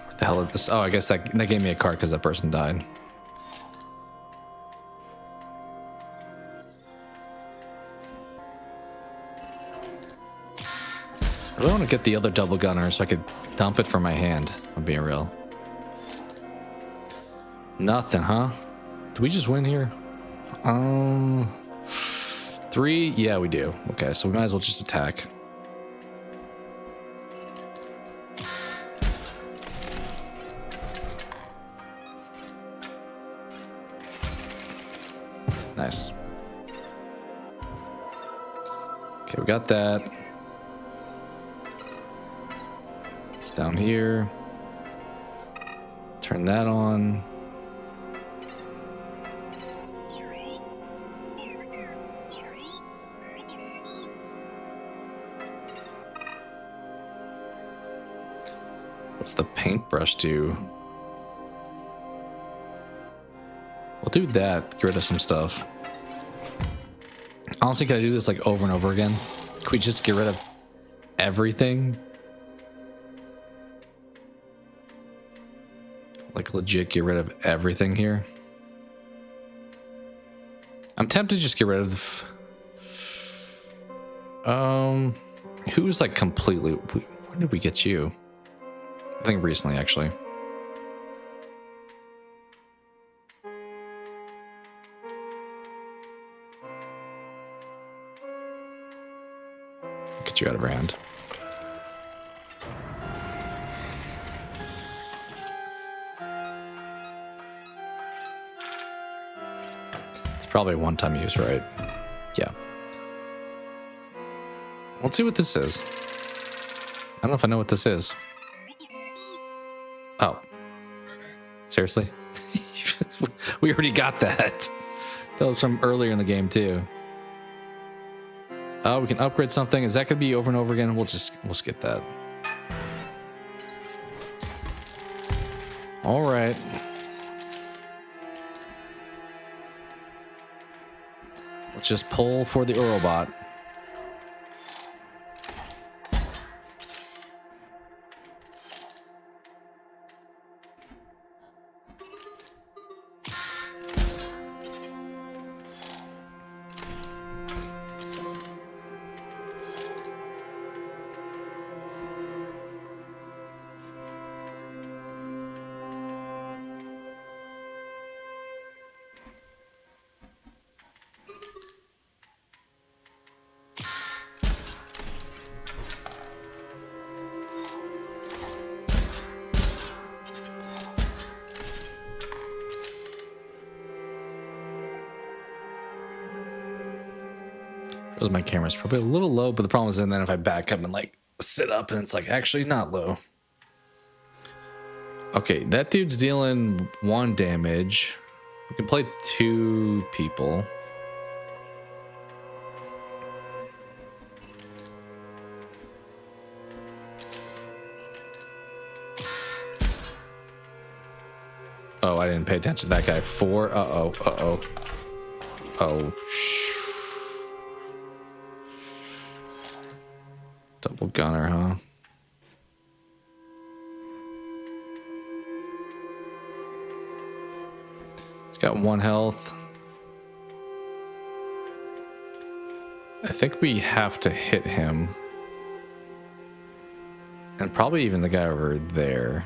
What the hell is this? Oh, I guess that gave me a card because that person died. I really want to get the other double gunner so I could dump it from my hand. I'm being real. Nothing, huh? Do we just win here? 3? Yeah, we do. Okay, so we might as well just attack. Nice. Okay, we got that. It's down here. Turn that on. What's the paintbrush do? We'll do that. Get rid of some stuff. Honestly, can I do this like over and over again? Can we just get rid of everything? Like legit get rid of everything here. I'm tempted to just get rid of who's like completely, when did we get you? I think recently actually. Get you out of our hand. Probably a one-time use, right? Yeah. Let's see what this is. I don't know if I know what this is. Oh. Seriously? We already got that. That was from earlier in the game, too. Oh, we can upgrade something. Is that going to be over and over again? We'll skip that. All right. Let's just pull for the Eurobot. Those my camera's probably a little low, but the problem is then if I back up and like sit up and it's like actually not low. Okay, that dude's dealing 1 damage. We can play 2 people. Oh, I didn't pay attention to that guy. 4. Uh-oh. Uh-oh. Oh, double gunner, huh? He's got 1 health. I think we have to hit him. And probably even the guy over there.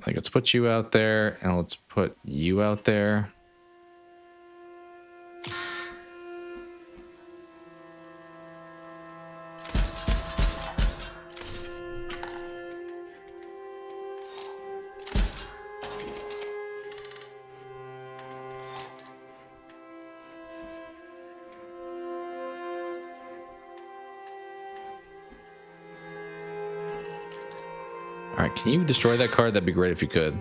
Like, let's put you out there, and let's put you out there. All right, can you destroy that card? That'd be great if you could.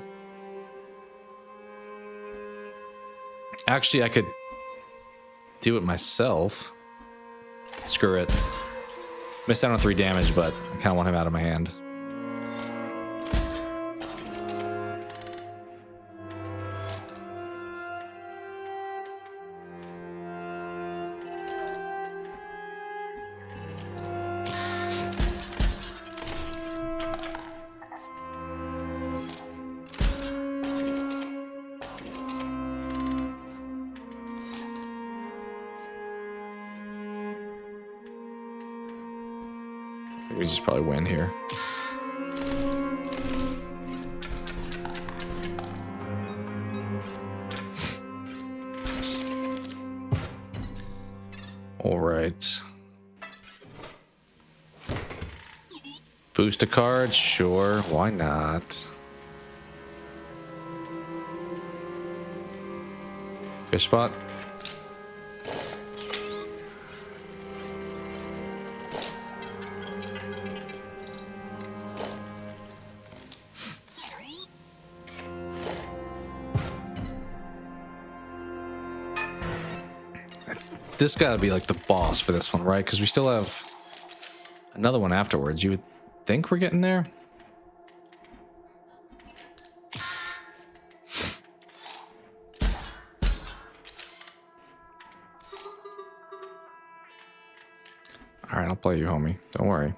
Actually, I could do it myself. Screw it. Missed out on 3 damage, but I kind of want him out of my hand. We just probably win here. Yes. All right. Boost a card? Sure, why not? Fish spot? This gotta be like the boss for this one, right? Because we still have another one afterwards. You would think we're getting there? All right, I'll play you, homie. Don't worry.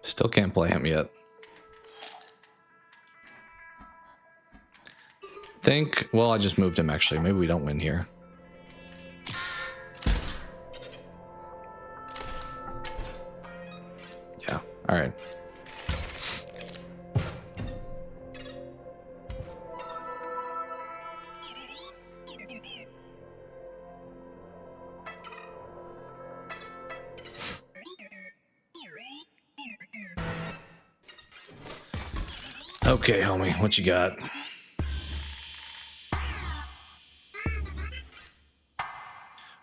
Still can't play him yet. Well, I just moved him actually. Maybe we don't win here. Yeah, all right. Okay, homie, what you got?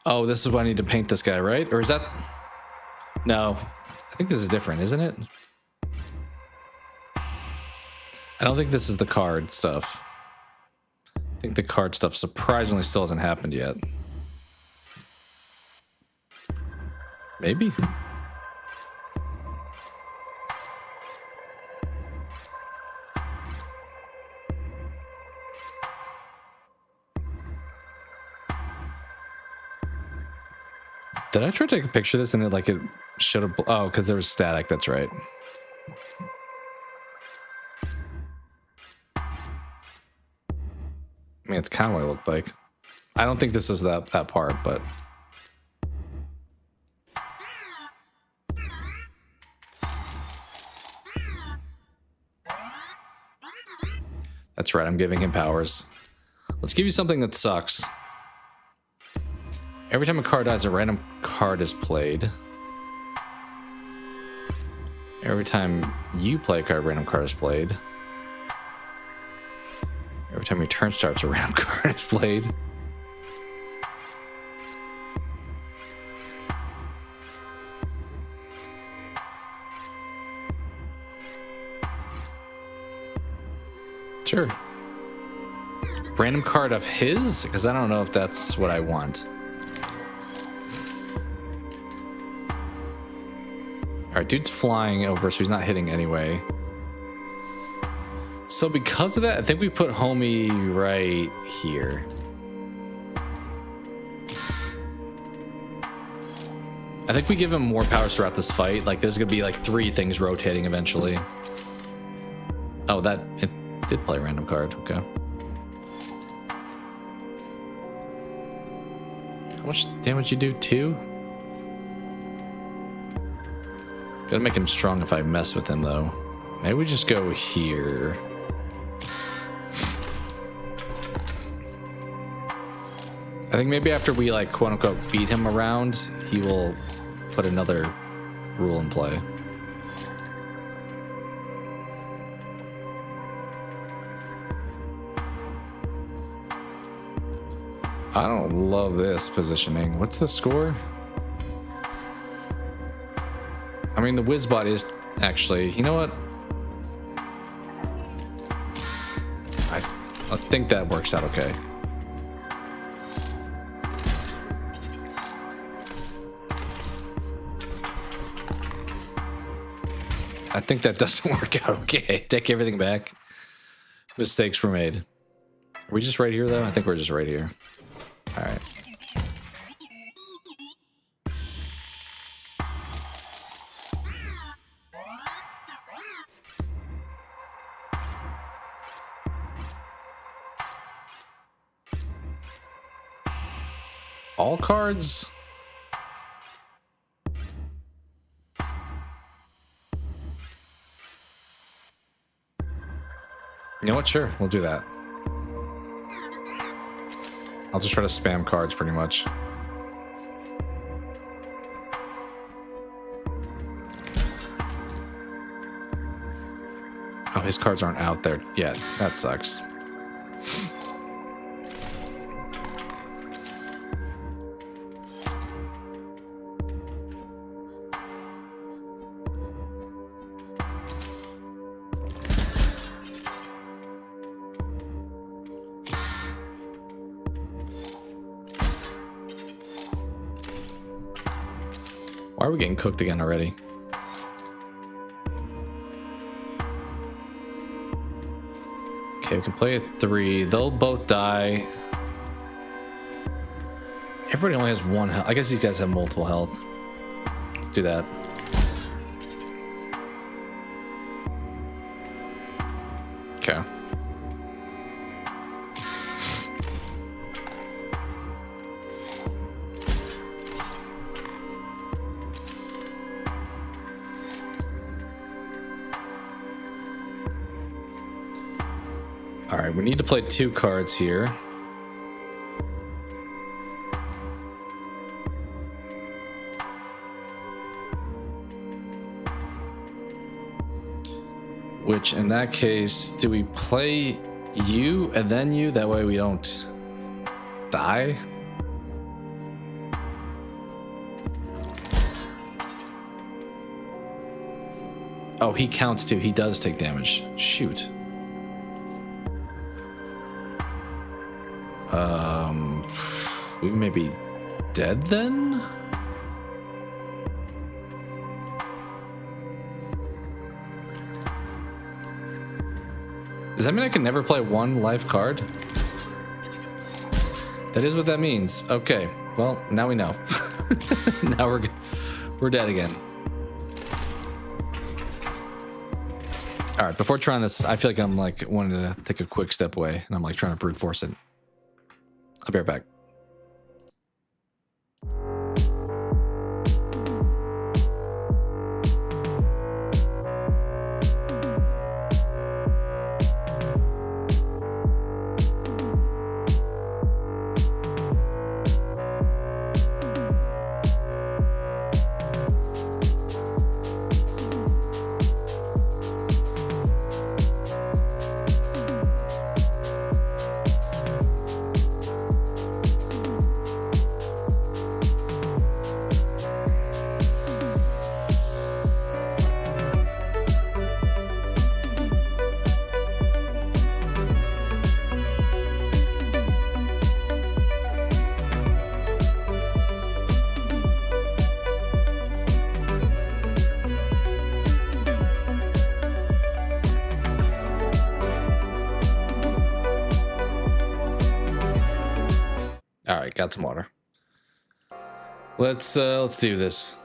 Oh, this is why I need to paint this guy, right? Or is that... No, I think this is different, isn't it? I don't think this is the card stuff. I think the card stuff surprisingly still hasn't happened yet. Maybe. Did I try to take a picture of this and it like it should have... Oh, because there was static. That's right. I mean, it's kind of what it looked like. I don't think this is that part, but... That's right, I'm giving him powers. Let's give you something that sucks. Every time a card dies, a random card is played. Every time you play a card, a random card is played. Every time your turn starts, a random card is played. Sure. Random card of his? Because I don't know if that's what I want. Alright, dude's flying over, so he's not hitting anyway. So because of that, I think we put homie right here. I think we give him more powers throughout this fight. Like, there's gonna be like 3 things rotating eventually. Oh, that... It did play a random card. Okay. How much damage you do? 2? Gotta make him strong if I mess with him, though. Maybe we just go here. I think maybe after we, like, quote-unquote beat him around, he will put another rule in play. I don't love this positioning. What's the score? I mean, the Wizbot is actually... You know what? I think that works out okay. I think that doesn't work out okay. Take everything back. Mistakes were made. Are we just right here, though? I think we're just right here. All right. All cards? You know what? Sure, we'll do that. I'll just try to spam cards pretty much. Oh, his cards aren't out there yet. That sucks. Why are we getting cooked again already? Okay, we can play a 3. They'll both die. Everybody only has 1 health. I guess these guys have multiple health. Let's do that. Okay. All right, we need to play 2 cards here. Which, in that case, do we play you and then you? That way we don't die? Oh, he counts too. He does take damage. Shoot. We may be dead then? Does that mean I can never play 1 life card? That is what that means. Okay, well, now we know. Now we're dead again. All right, before trying this, I feel like I'm like wanting to take a quick step away, and I'm like trying to brute force it. I'll be right back. got some water. Let's do this.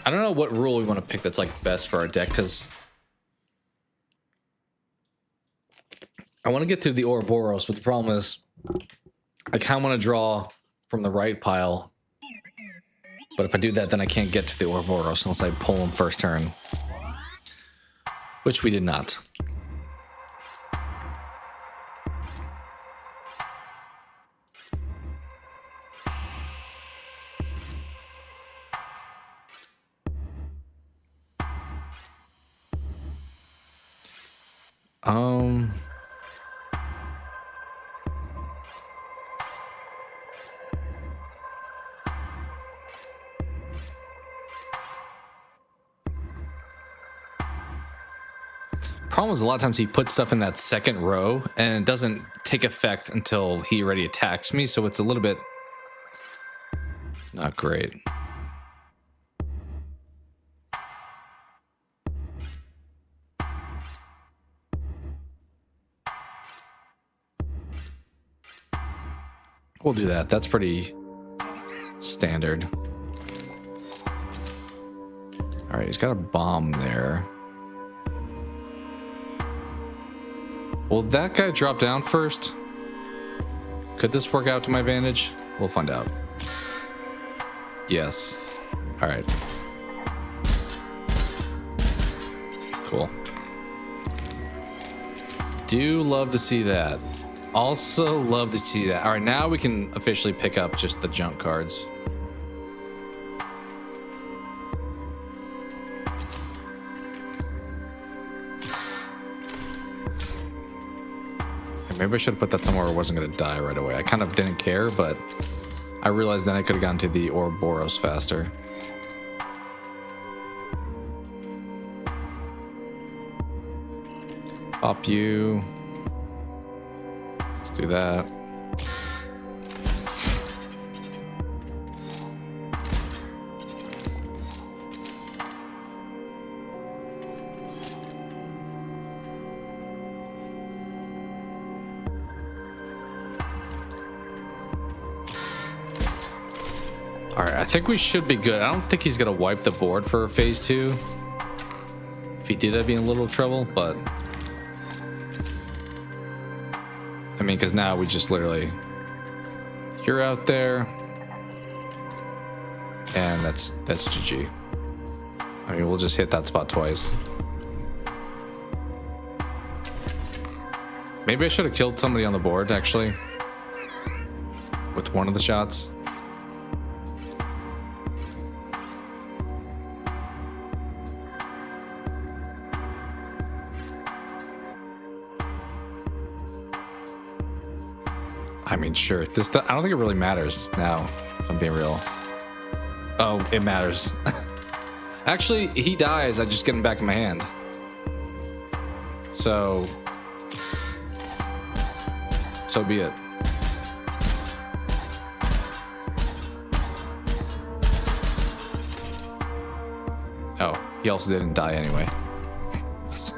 I don't know what rule we want to pick that's like best for our deck, because I want to get to the Ouroboros, but the problem is I kind of want to draw from the right pile. But if I do that, then I can't get to the Ouroboros unless I pull him first turn. Which we did not. Problem is, a lot of times he puts stuff in that second row and it doesn't take effect until he already attacks me, so it's a little bit not great. We'll do that. That's pretty standard. All right, he's got a bomb there. Will that guy drop down first? Could this work out to my advantage? We'll find out. Yes. All right. Cool. Do love to see that. Also love to see that. All right, now we can officially pick up just the junk cards. Maybe I should have put that somewhere where I wasn't going to die right away. I kind of didn't care, but I realized then I could have gotten to the Ouroboros faster. Pop you. Let's do that. All right, I think we should be good. I don't think he's gonna wipe the board for phase 2. If he did, I'd be in a little trouble, but I mean, because now we just literally, you're out there, and that's GG. I mean, we'll just hit that spot twice. Maybe I should have killed somebody on the board, actually, with one of the shots. I mean, sure. I don't think it really matters now, if I'm being real. Oh, it matters. Actually, he dies. I just get him back in my hand. So be it. Oh, he also didn't die anyway.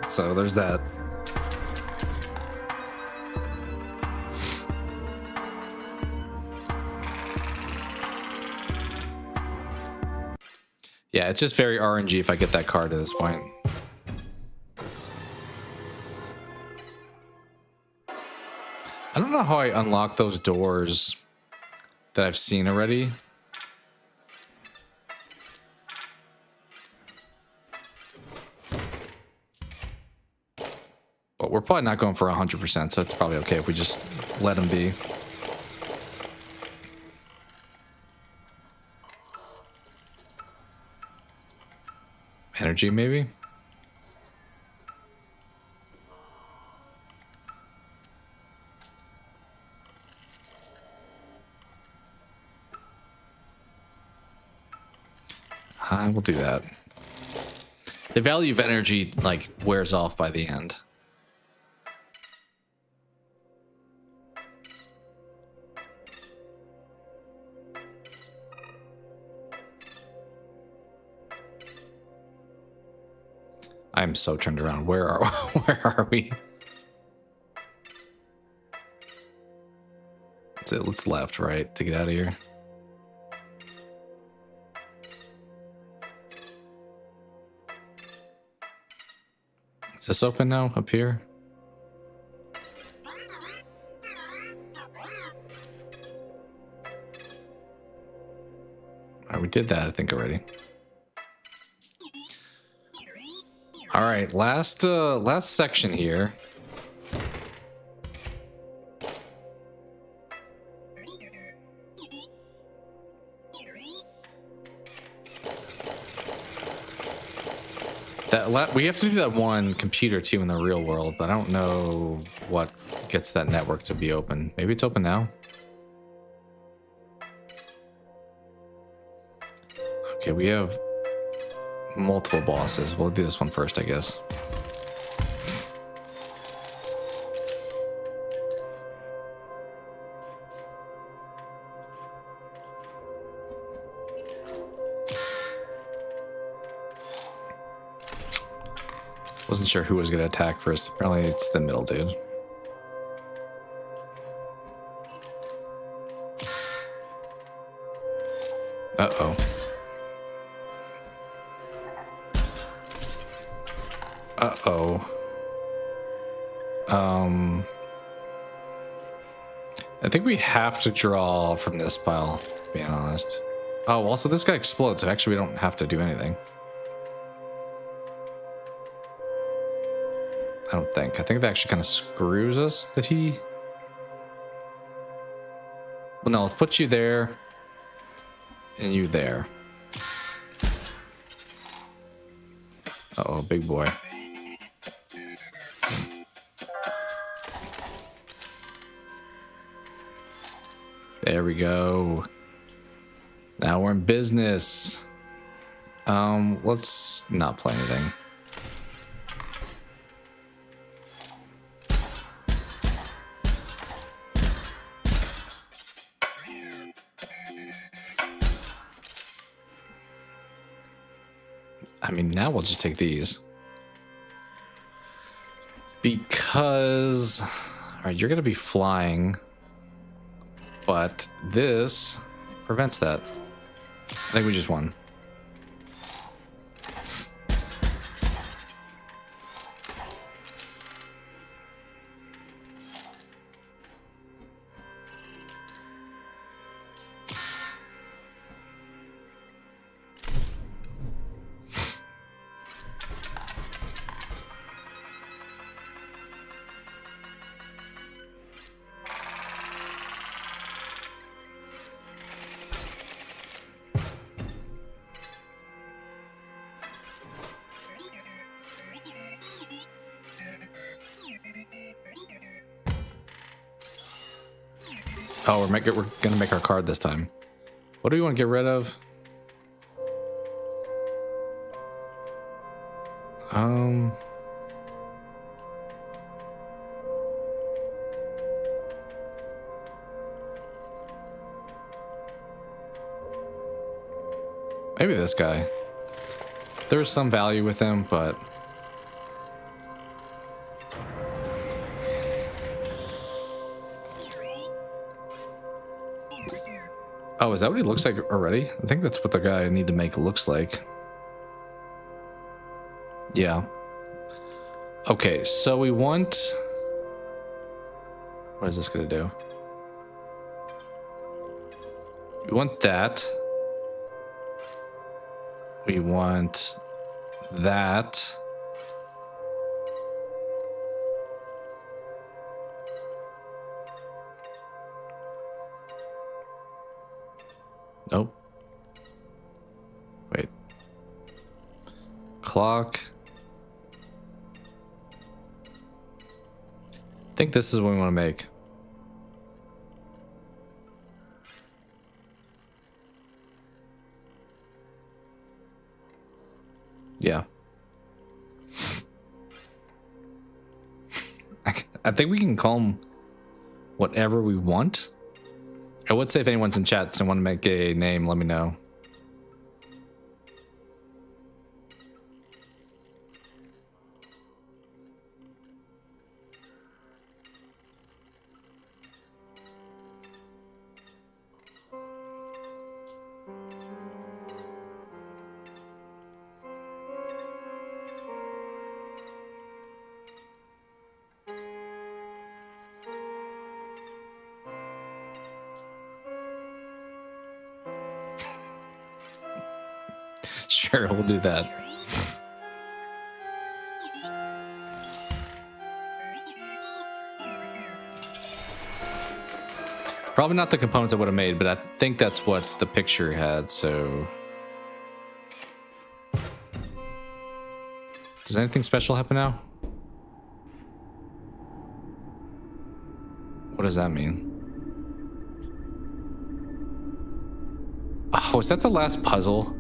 So there's that. Yeah, it's just very RNG if I get that card at this point. I don't know how I unlock those doors that I've seen already. But we're probably not going for 100%, so it's probably okay if we just let them be. Energy, maybe? I will do that. The value of energy, like, wears off by the end. I'm so turned around. Where are we? What's it? Let's left, right to get out of here. Is this open now up here? All right, we did that, I think, already. All right, last section here. We have to do that one computer too in the real world, but I don't know what gets that network to be open. Maybe it's open now. Okay, we have multiple bosses. We'll do this one first, I guess. Wasn't sure who was going to attack first. Apparently it's the middle dude. Uh-oh. Uh-oh. I think we have to draw from this pile, being honest. Oh, also this guy explodes, so actually we don't have to do anything. I don't think. I think that actually kind of screws us that he... Well, no, let's put you there. And you there. Uh-oh, big boy. There we go. Now we're in business. Let's not play anything. I mean, now we'll just take these. Because... Alright, you're going to be flying. But this prevents that. I think we just won. Oh, we're gonna make our card this time. What do we want to get rid of? Maybe this guy. There's some value with him, but... Oh, is that what he looks like already? I think that's what the guy I need to make looks like. Yeah. Okay, so we want... What is this going to do? We want that. We want that. Nope. Wait. Clock. I think this is what we want to make. Yeah. I think we can call them whatever we want. I would say if anyone's in chat and want to make a name, let me know. Sure, we'll do that. Probably not the components I would have made, but I think that's what the picture had, so... Does anything special happen now? What does that mean? Oh, is that the last puzzle?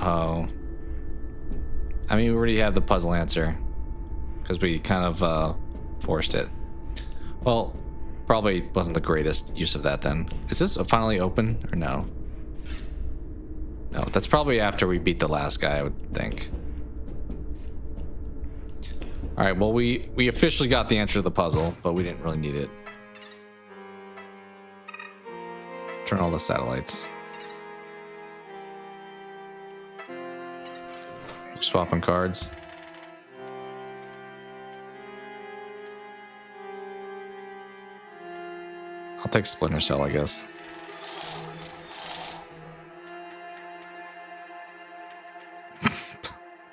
Oh. I mean, we already have the puzzle answer. Because we kind of forced it. Well, probably wasn't the greatest use of that then. Is this finally open or no? No, that's probably after we beat the last guy, I would think. All right, well, we officially got the answer to the puzzle, but we didn't really need it. Turn all the satellites. Swapping cards. I'll take Splinter Cell, I guess.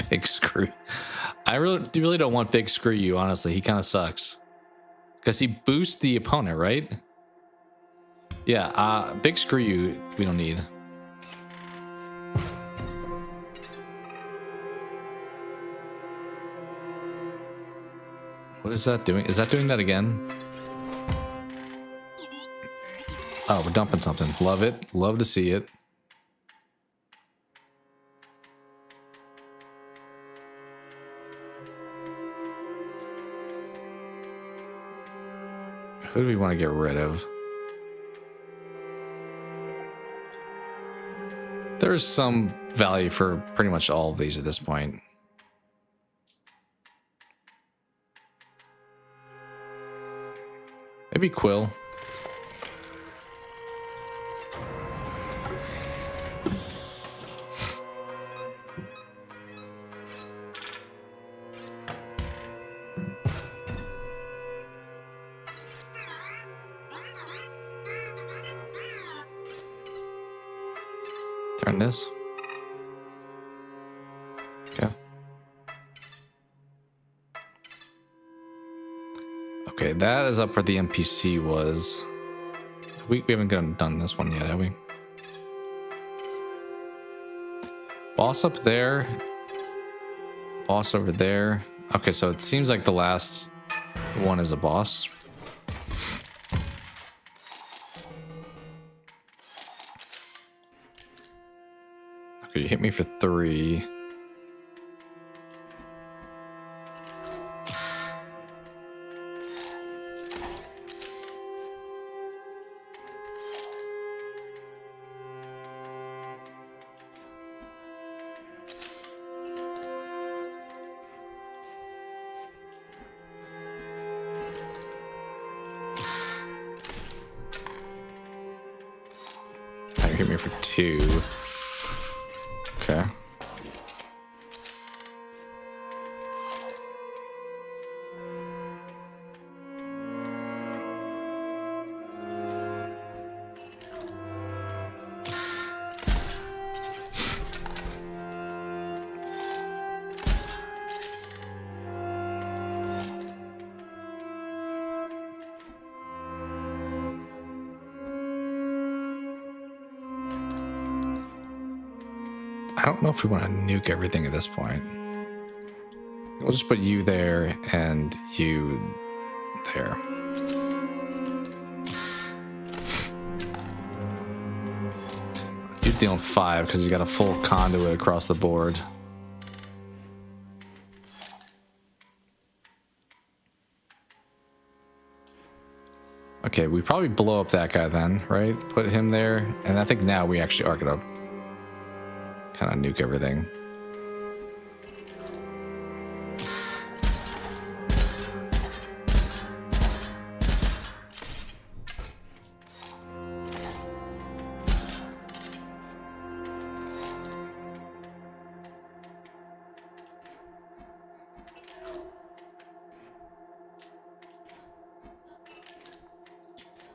Big screw. I really don't want Big Screw You, honestly. He kind of sucks. Because he boosts the opponent, right? Yeah, Big Screw You, we don't need. What is that doing? Is that doing that again? Oh, we're dumping something. Love it. Love to see it. Who do we want to get rid of? There's some value for pretty much all of these at this point. Maybe Quill. Turn this. Okay. Okay, that is up where the NPC was. We haven't done this one yet, have we? Boss up there. Boss over there. Okay, so it seems like the last one is a boss. Okay, you hit me for 3. Hit me for 2. Okay. I don't know if we want to nuke everything at this point. We'll just put you there and you there. Dude dealing 5 because he's got a full conduit across the board. Okay, we probably blow up that guy then, right? Put him there. And I think now we actually are going to kind of nuke everything.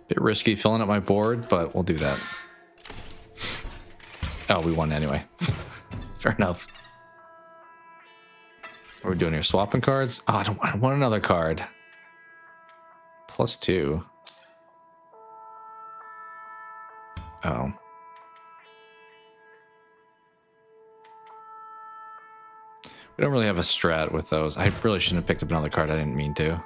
Bit risky filling up my board, but we'll do that. Oh, we won anyway. Fair enough. What are we doing here? Swapping cards? Oh, I want another card. +2. Oh. We don't really have a strat with those. I really shouldn't have picked up another card. I didn't mean to.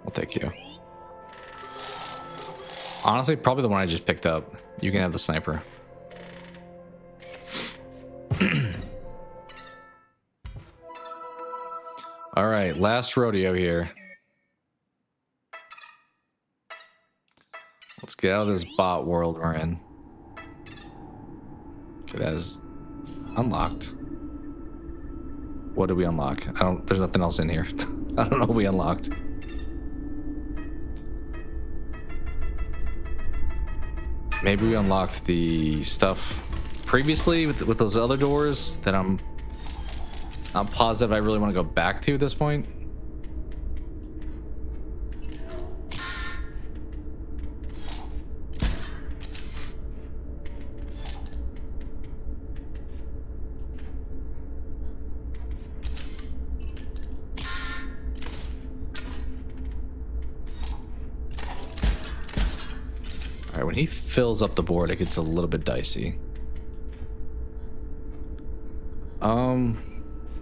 I'll take you. Honestly, probably the one I just picked up. You can have the sniper. All right, last rodeo here. Let's get out of this bot world we're in. Okay, that is unlocked. What did we unlock? There's nothing else in here. I don't know what we unlocked. Maybe we unlocked the stuff previously with those other doors that I'm positive I really want to go back to at this point. All right, when he fills up the board, it gets a little bit dicey.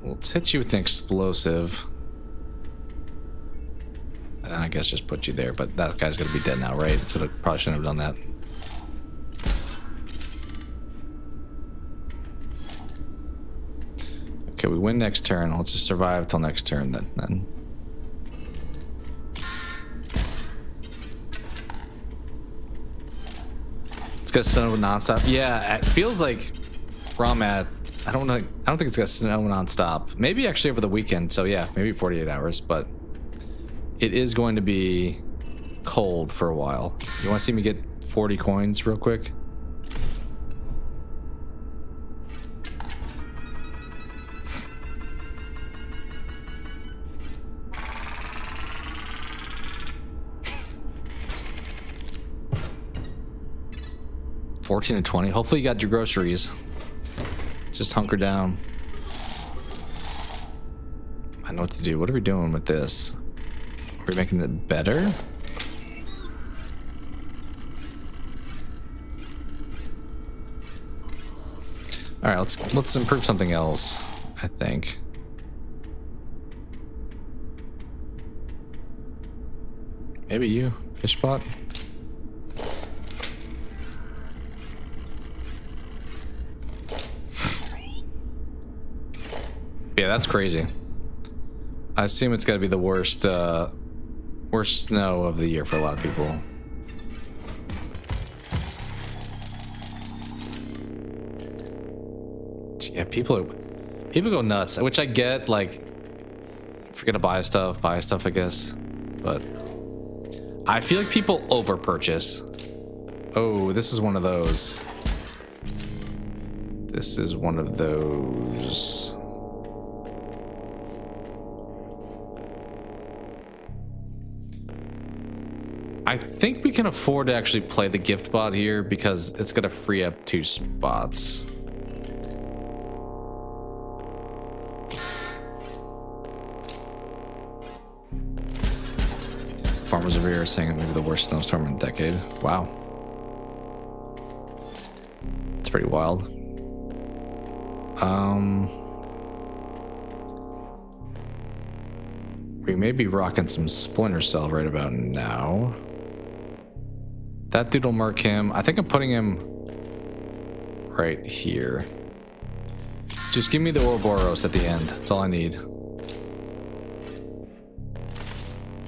Let's hit you with an explosive. And I guess just put you there, but that guy's gonna be dead now, right? So I probably shouldn't have done that. Okay, we win next turn. Let's just survive till next turn then. It's got snow nonstop. Yeah, it feels like where I'm at. I don't think it's got snow nonstop. Maybe actually over the weekend. So yeah, maybe 48 hours. But it is going to be cold for a while. You want to see me get 40 coins real quick? $14 and $20. Hopefully you got your groceries. Just hunker down. I know what to do. What are we doing with this? Are we making it better? All right, let's improve something else, I think. Maybe you, Fishbot. Yeah, that's crazy. I assume it's got to be the worst snow of the year for a lot of people. Yeah, people go nuts, which I get. Like, forget to buy stuff, I guess. But I feel like people over purchase. Oh, this is one of those. This is one of those. I think we can afford to actually play the gift bot here because it's going to free up 2 spots. Farmers over here are saying maybe the worst snowstorm in a decade. Wow. It's pretty wild. We may be rocking some Splinter Cell right about now. That dude will mark him. I think I'm putting him right here. Just give me the Ouroboros at the end. That's all I need.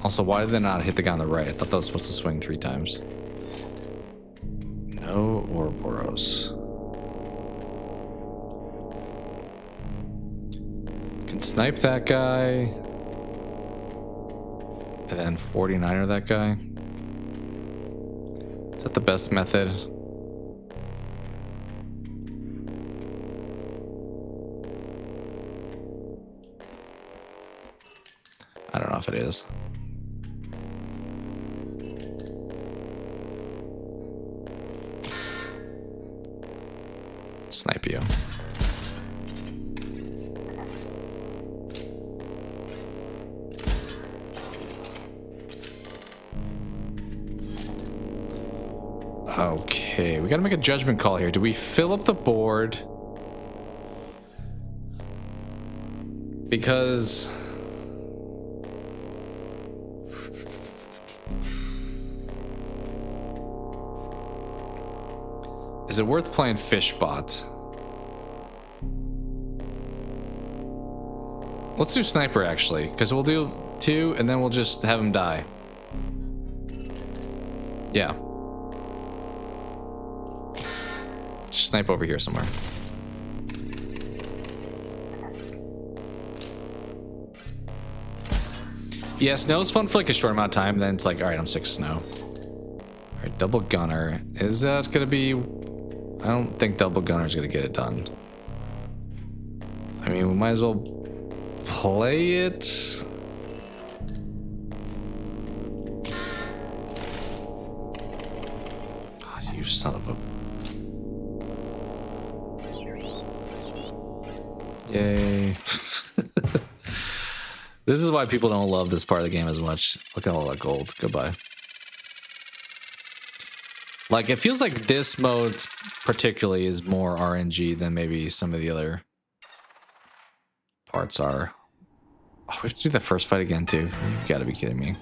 Also, why did they not hit the guy on the right? I thought that was supposed to swing 3 times. No Ouroboros. Can snipe that guy. And then 49er that guy. Is that the best method? if it is. Snipe you. Okay, we gotta make a judgment call here. Do we fill up the board? Because is it worth playing Fishbot? Let's do Sniper actually, because we'll do 2 and then we'll just have him die. Yeah. Just snipe over here somewhere. Yeah, snow's fun for like a short amount of time, then it's like, alright, I'm sick of snow. Alright, double gunner. Is that gonna be... I don't think double gunner's gonna get it done. I mean, we might as well play it. Oh, you son of a... Yay. This is why people don't love this part of the game as much. Look at all that gold. Goodbye. Like, it feels like this mode particularly is more RNG than maybe some of the other parts are. Oh, we have to do the first fight again, too. You gotta be kidding me.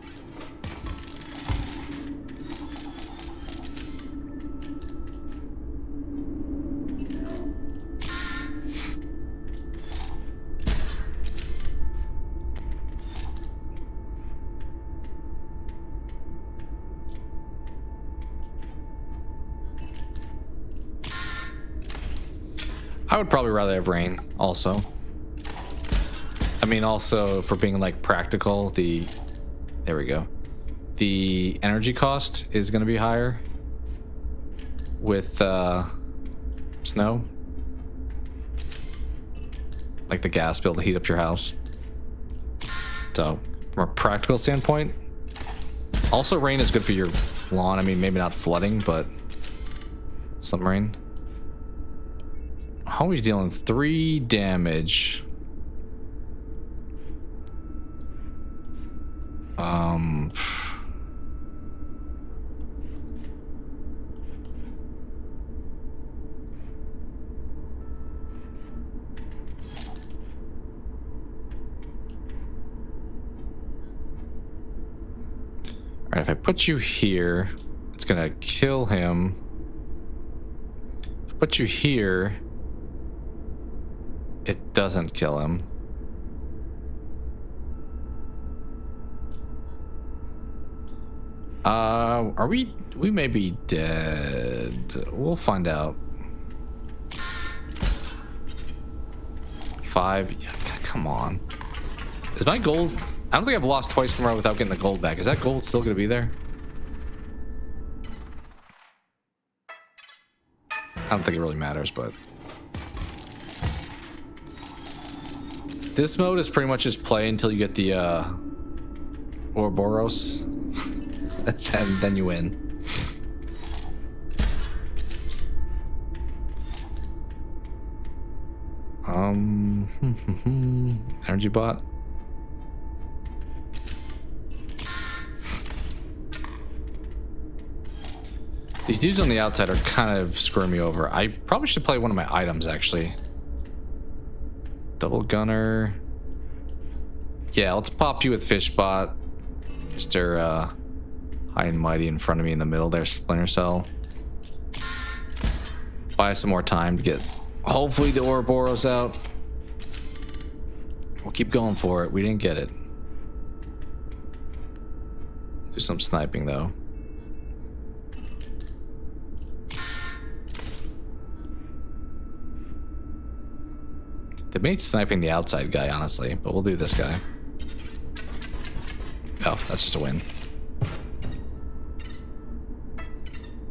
I would probably rather have rain also. I mean, also for being like practical, there we go. The energy cost is going to be higher with snow. Like the gas bill to heat up your house. So from a practical standpoint, also rain is good for your lawn. I mean, maybe not flooding, but some rain. How are we dealing? 3 damage. Alright, if I put you here, it's gonna kill him. If I put you here, it doesn't kill him. Are we may be dead. We'll find out. 5. Yeah, come on. Is my gold... I don't think I've lost twice in a row without getting the gold back. Is that gold still going to be there? I don't think it really matters, but... This mode is pretty much just play until you get the Ouroboros, and then you win. Energy bot. These dudes on the outside are kind of screwing me over. I probably should play one of my items actually. Double gunner. Yeah, let's pop you with Fishbot. Mr. High and Mighty in front of me in the middle there, Splinter Cell. Buy some more time to get hopefully the Ouroboros out. We'll keep going for it. We didn't get it. Do some sniping though. They made sniping the outside guy, honestly, but we'll do this guy. Oh, that's just a win.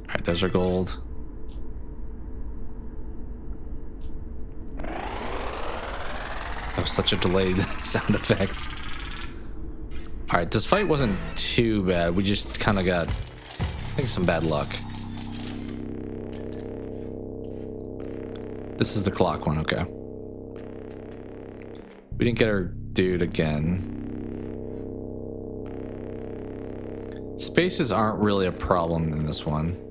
Alright, there's our gold. That was such a delayed sound effect. All right, this fight wasn't too bad. We just kind of got, I think, some bad luck. This is the clock one, okay. We didn't get our dude again. Spaces aren't really a problem in this one.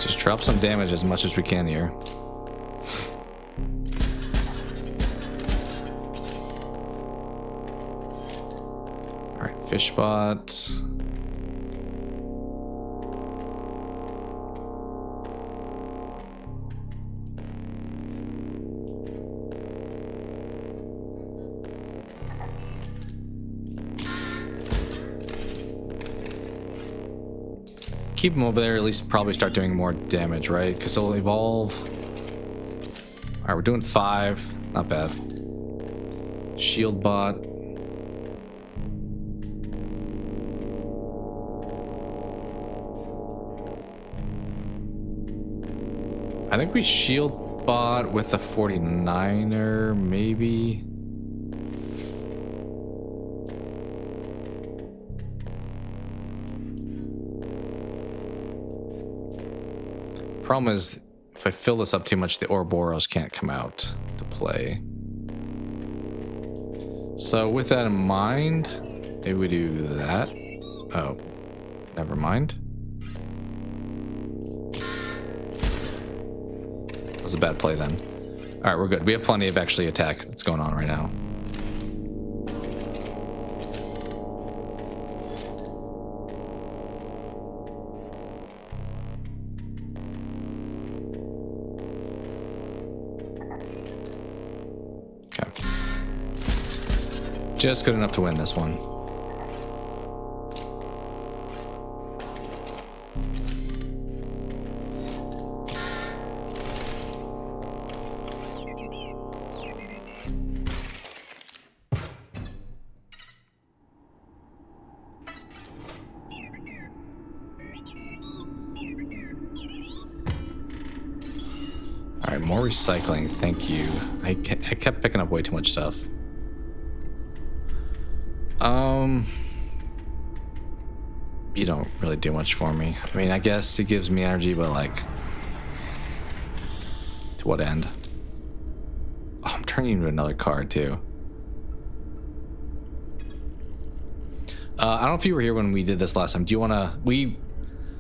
Just drop some damage as much as we can here. Alright, fish spot. Keep them over there, at least probably start doing more damage, right? Because they'll evolve. All right, we're doing 5. Not bad. Shield bot. I think we shield bot with a 49er, maybe. Problem is, if I fill this up too much, the Ouroboros can't come out to play. So with that in mind, maybe we do that. Oh, never mind. That was a bad play then. All right, we're good. We have plenty of actually attack that's going on right now. Just good enough to win this one. All right, more recycling. Thank you. I kept picking up way too much stuff. You don't really do much for me. I mean, I guess it gives me energy, but like, to what end? Oh, I'm turning into another card too. I don't know if you were here when we did this last time. Do you want to?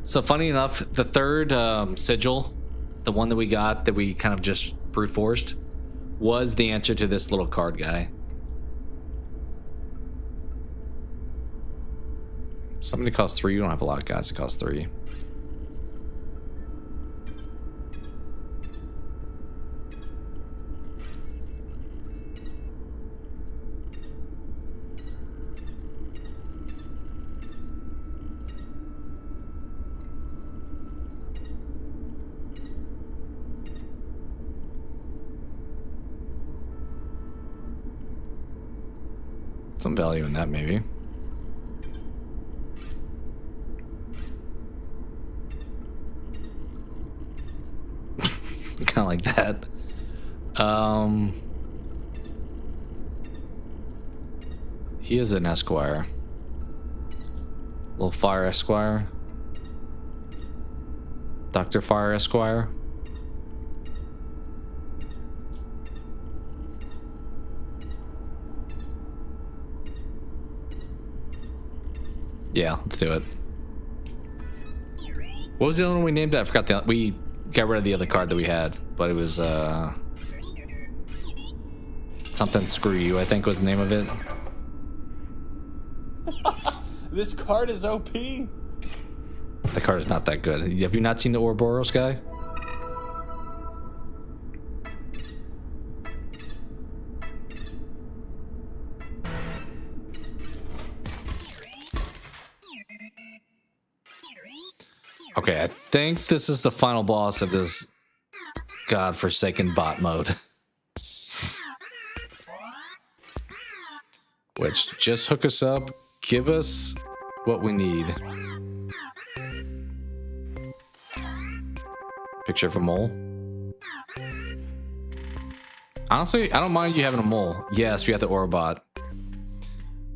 So funny enough, the third sigil, the one that we got that we kind of just brute forced, was the answer to this little card guy. Something that costs 3. You don't have a lot of guys that cost 3. Some value in that, maybe. Kind of like that. He is an Esquire. Little Fire Esquire. Dr. Fire Esquire. Yeah, let's do it. What was the other one we named it? I forgot. We got rid of the other card that we had, but it was something screw you, I think was the name of it. This card is OP. The card is not that good. Have you not seen the Ouroboros guy? Okay, I think this is the final boss of this godforsaken bot mode. Which, just hook us up. Give us what we need. Picture of a mole. Honestly, I don't mind you having a mole. Yes, we got the Orbot.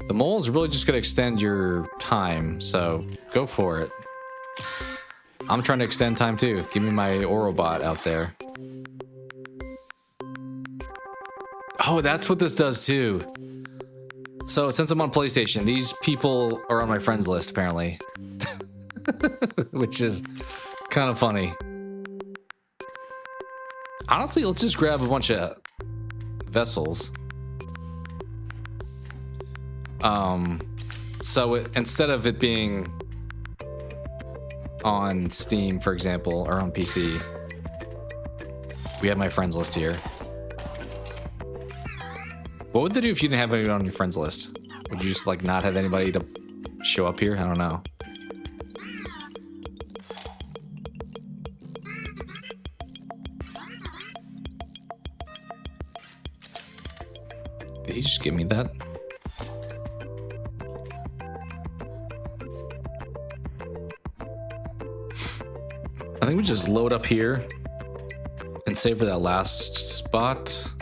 The mole is really just going to extend your time, so go for it. I'm trying to extend time too. Give me my Orobot out there. Oh, that's what this does too. So since I'm on PlayStation, these people are on my friends list apparently. Which is kind of funny. Honestly, let's just grab a bunch of vessels. So instead of it being on Steam, for example, or on PC, we have my friends list here. What would they do if you didn't have anyone on your friends list? Would you just like not have anybody to show up here? I don't know. Did he just give me that? I think we just load up here and save for that last spot.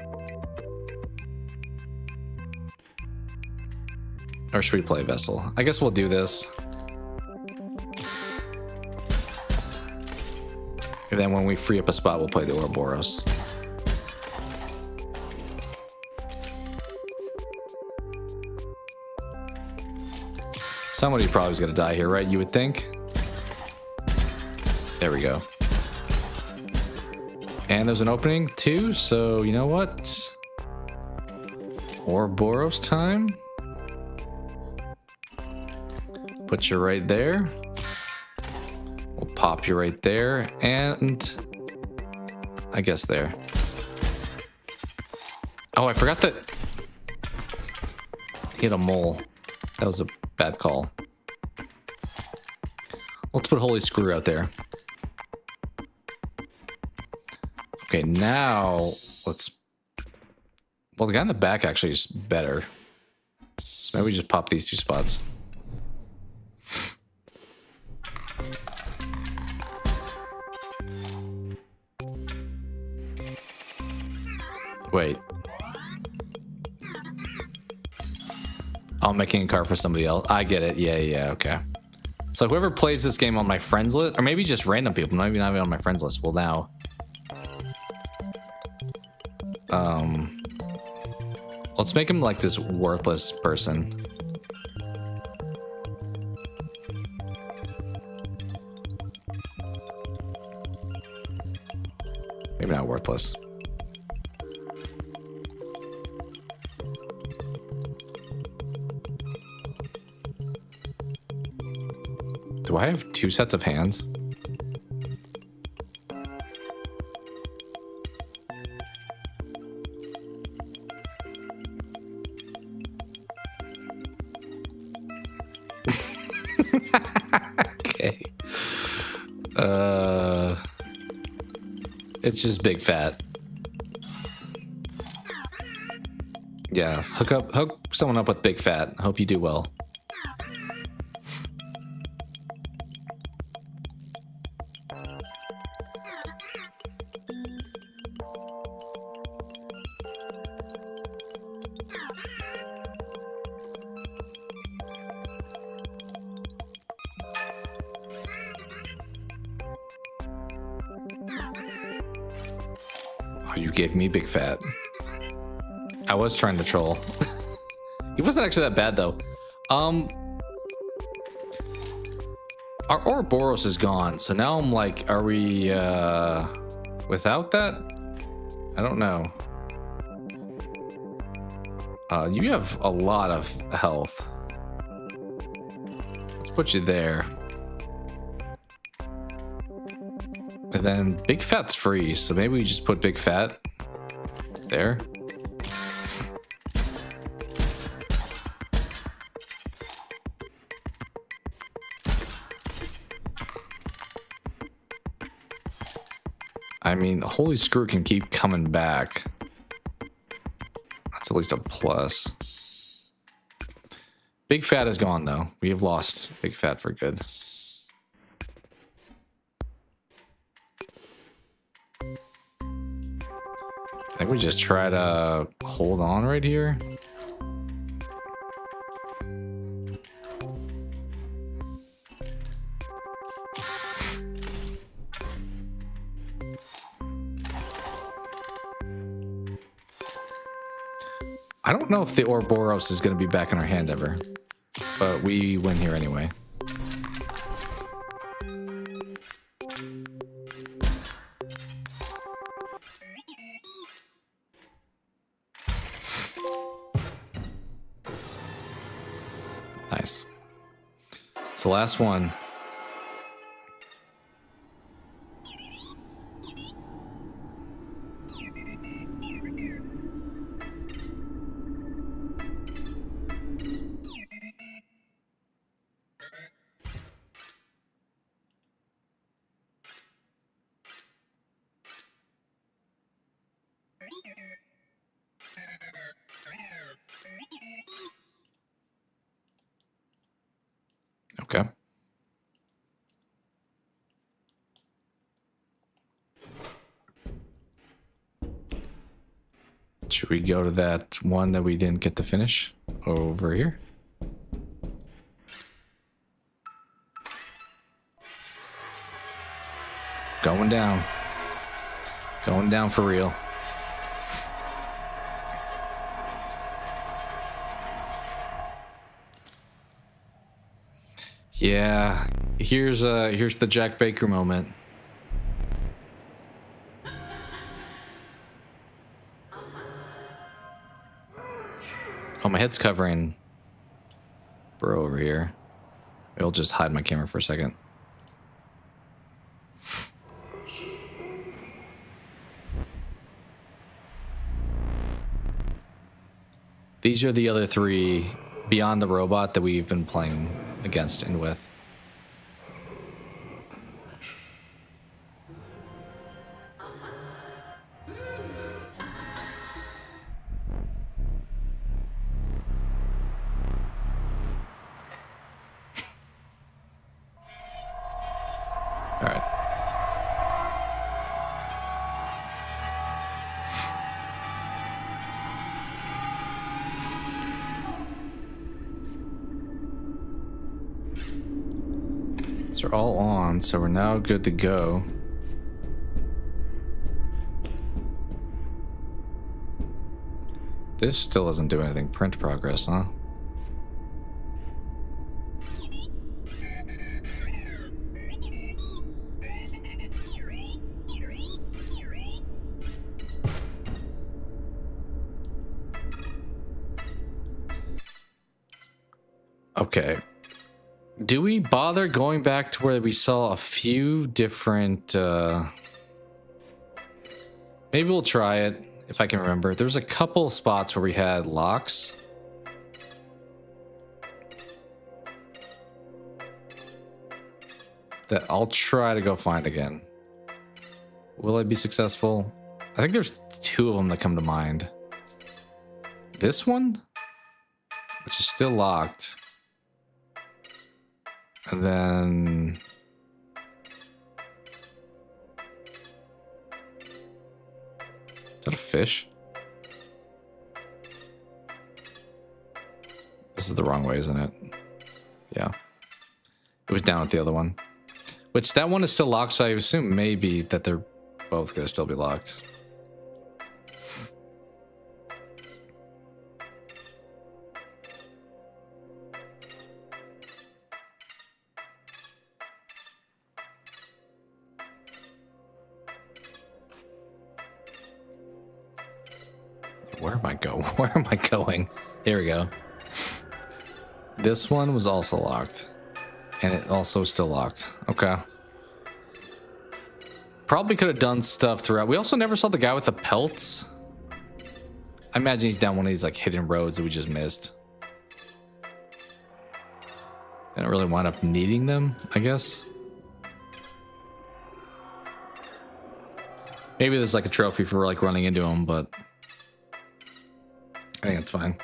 Or should we play Vessel? I guess we'll do this. And then when we free up a spot, we'll play the Ouroboros. Somebody probably is going to die here, right? You would think. There we go. And there's an opening too, so you know what? Ouroboros time. Put you right there. We'll pop you right there, and I guess there. Oh, I forgot that he had a mole. That was a bad call. Let's put Holy Screw out there. Okay, now let's... Well, the guy in the back actually is better. So maybe we just pop these two spots. Wait. I'm making a car for somebody else. I get it. Yeah, okay. So whoever plays this game on my friends list, or maybe just random people, maybe not even on my friends list, will now. Let's make him like this worthless person. Maybe not worthless. Do I have two sets of hands? Okay. It's just big fat. Yeah, hook someone up with big fat. Hope you do well. You gave me big fat. I was trying to troll. He wasn't actually that bad though. Our Ouroboros is gone, so now I'm like, are we without that? I don't know. You have a lot of health. Let's put you there. And then Big Fat's free, so maybe we just put Big Fat there. I mean, Holy Screw can keep coming back. That's at least a plus. Big Fat is gone, though. We have lost Big Fat for good. I think we just try to hold on right here. I don't know if the Ouroboros is going to be back in our hand ever, but we win here anyway. Nice. So last one. Okay. Should we go to that one that we didn't get to finish over here? Going down. Going down for real. Yeah, here's the Jack Baker moment. Oh, my head's covering bro over here. I'll just hide my camera for a second. These are the other three beyond the robot that we've been playing against and with. All right. These are all on, so we're now good to go. This still doesn't do anything. Print progress, huh? Okay. Do we bother going back to where we saw a few different... Maybe we'll try it, if I can remember. There's a couple spots where we had locks. That I'll try to go find again. Will I be successful? I think there's two of them that come to mind. This one, which is still locked. And then... Is that a fish? This is the wrong way, isn't it? Yeah. It was down at the other one. Which, that one is still locked, so I assume maybe that they're both going to still be locked. Where am I going? Where am I going? There we go. This one was also locked. And it also is still locked. Okay. Probably could have done stuff throughout. We also never saw the guy with the pelts. I imagine he's down one of these like hidden roads that we just missed. Didn't really wind up needing them, I guess. Maybe there's like a trophy for like running into him, but I think it's fine.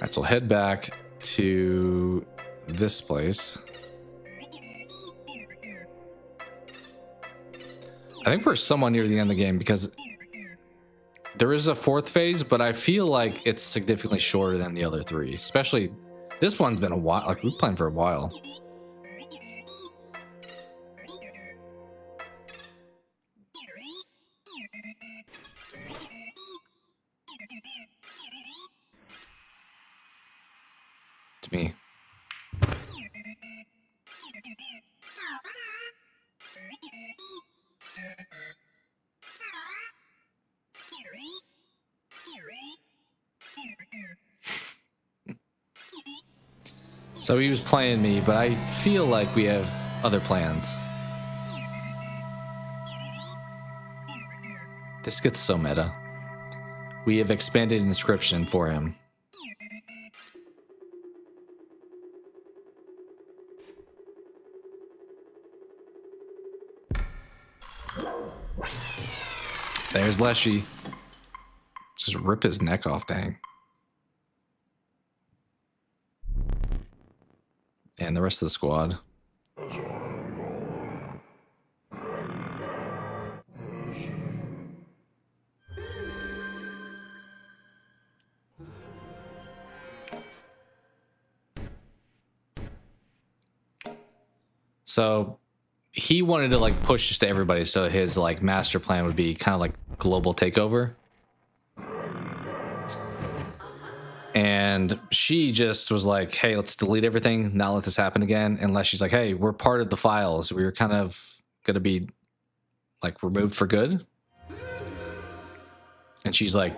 right, so head back to this place. I think we're somewhat near the end of the game because there is a fourth phase, but I feel like it's significantly shorter than the other three. Especially this one's been a while. Like we've played for a while. To me. So he was playing me, but I feel like we have other plans. This gets so meta. We have expanded Inscryption for him. There's Leshy. Just ripped his neck off, dang. And the rest of the squad. So he wanted to like push this to everybody, so his like master plan would be kind of like global takeover. And she just was like, hey, let's delete everything, not let this happen again. Unless she's like, hey, we're part of the files. We were kind of going to be like removed for good. And she's like,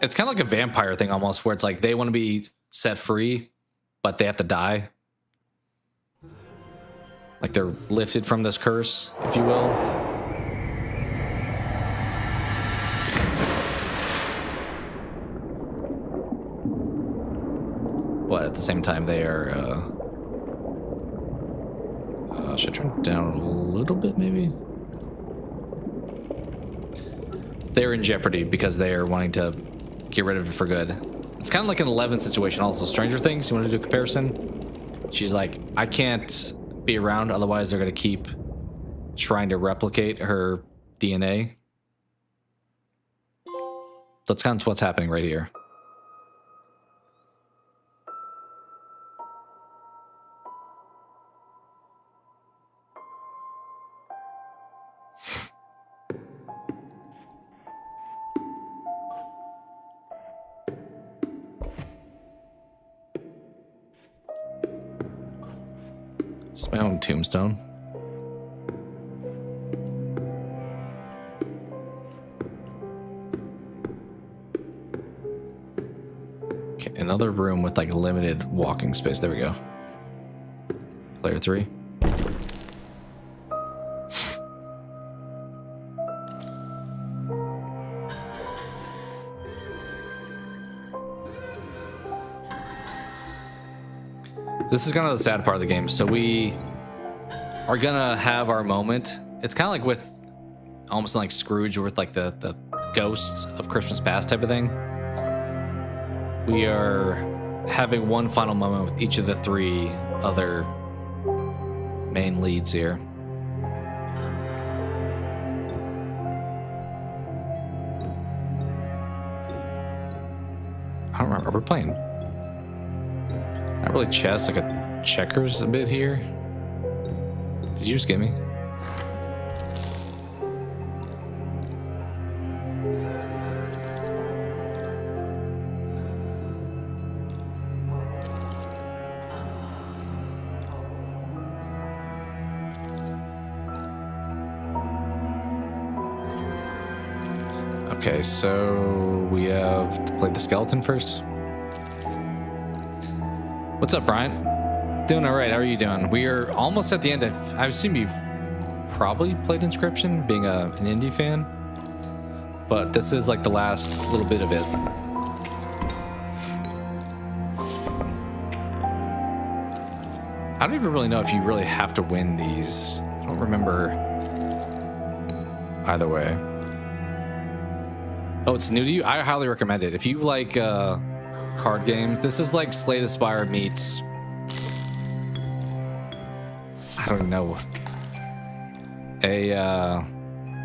it's kind of like a vampire thing almost, where it's like they want to be set free, but they have to die. Like they're lifted from this curse, if you will. But at the same time, they are... should I turn it down a little bit, maybe? They're in jeopardy because they are wanting to get rid of it for good. It's kind of like an 11 situation also. Stranger Things, you want to do a comparison? She's like, I can't be around, otherwise they're going to keep trying to replicate her DNA. That's kind of what's happening right here. It's my own tombstone. Okay, another room with like limited walking space. There we go. Player 3. This is kind of the sad part of the game. So we are gonna have our moment. It's kind of like with almost like Scrooge, or with like the ghosts of Christmas past type of thing. We are having one final moment with each of the three other main leads here. I don't remember. Are we playing? Not really chess, like a checkers a bit here. Did you just get me? Okay, so we have to play the skeleton first. What's up, Brian? Doing all right. How are you doing? We are almost at the end. I assume you've probably played Inscryption, being an indie fan. But this is like the last little bit of it. I don't even really know if you really have to win these. I don't remember either way. Oh, it's new to you? I highly recommend it. If you like card games. This is like Slay the Spire meets, I don't know, a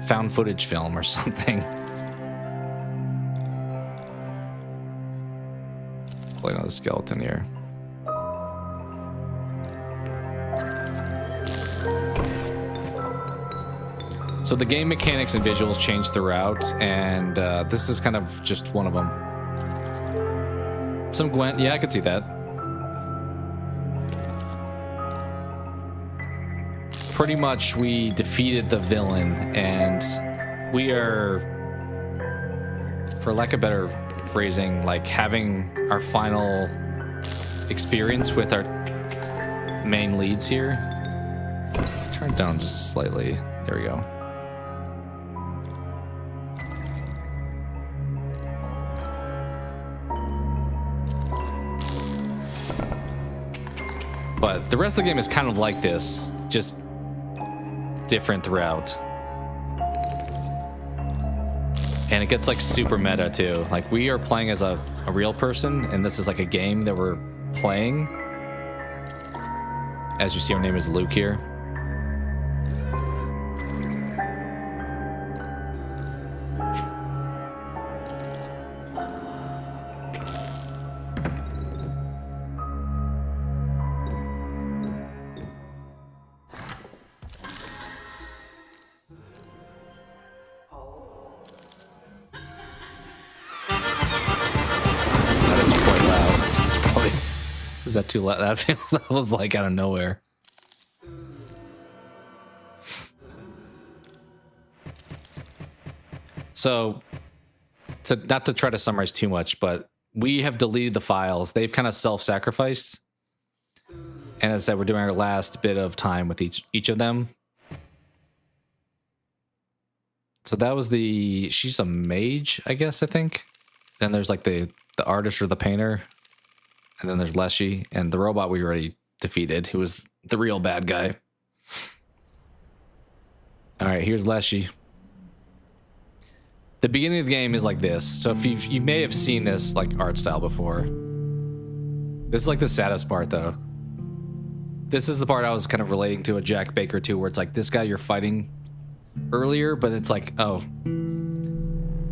found footage film or something. Let's play another skeleton here. So the game mechanics and visuals change throughout, and this is kind of just one of them. Some Gwent, yeah, I could see that. Pretty much we defeated the villain, and we are, for lack of better phrasing, like having our final experience with our main leads here. Turn it down just slightly. There we go. But the rest of the game is kind of like this, just different throughout. And it gets like super meta too. Like we are playing as a real person, and this is like a game that we're playing. As you see, our name is Luke here. Is that too loud? That feels, that was like out of nowhere. So, not to try to summarize too much, but we have deleted the files. They've kind of self-sacrificed. And as I said, we're doing our last bit of time with each of them. So that was the... She's a mage, I guess, I think. Then there's like the artist or the painter. And then there's Leshy, and the robot we already defeated, who was the real bad guy. All right, here's Leshy. The beginning of the game is like this. So if you may have seen this like art style before. This is like the saddest part, though. This is the part I was kind of relating to a Jack Baker too, where it's like this guy you're fighting earlier, but it's like, oh,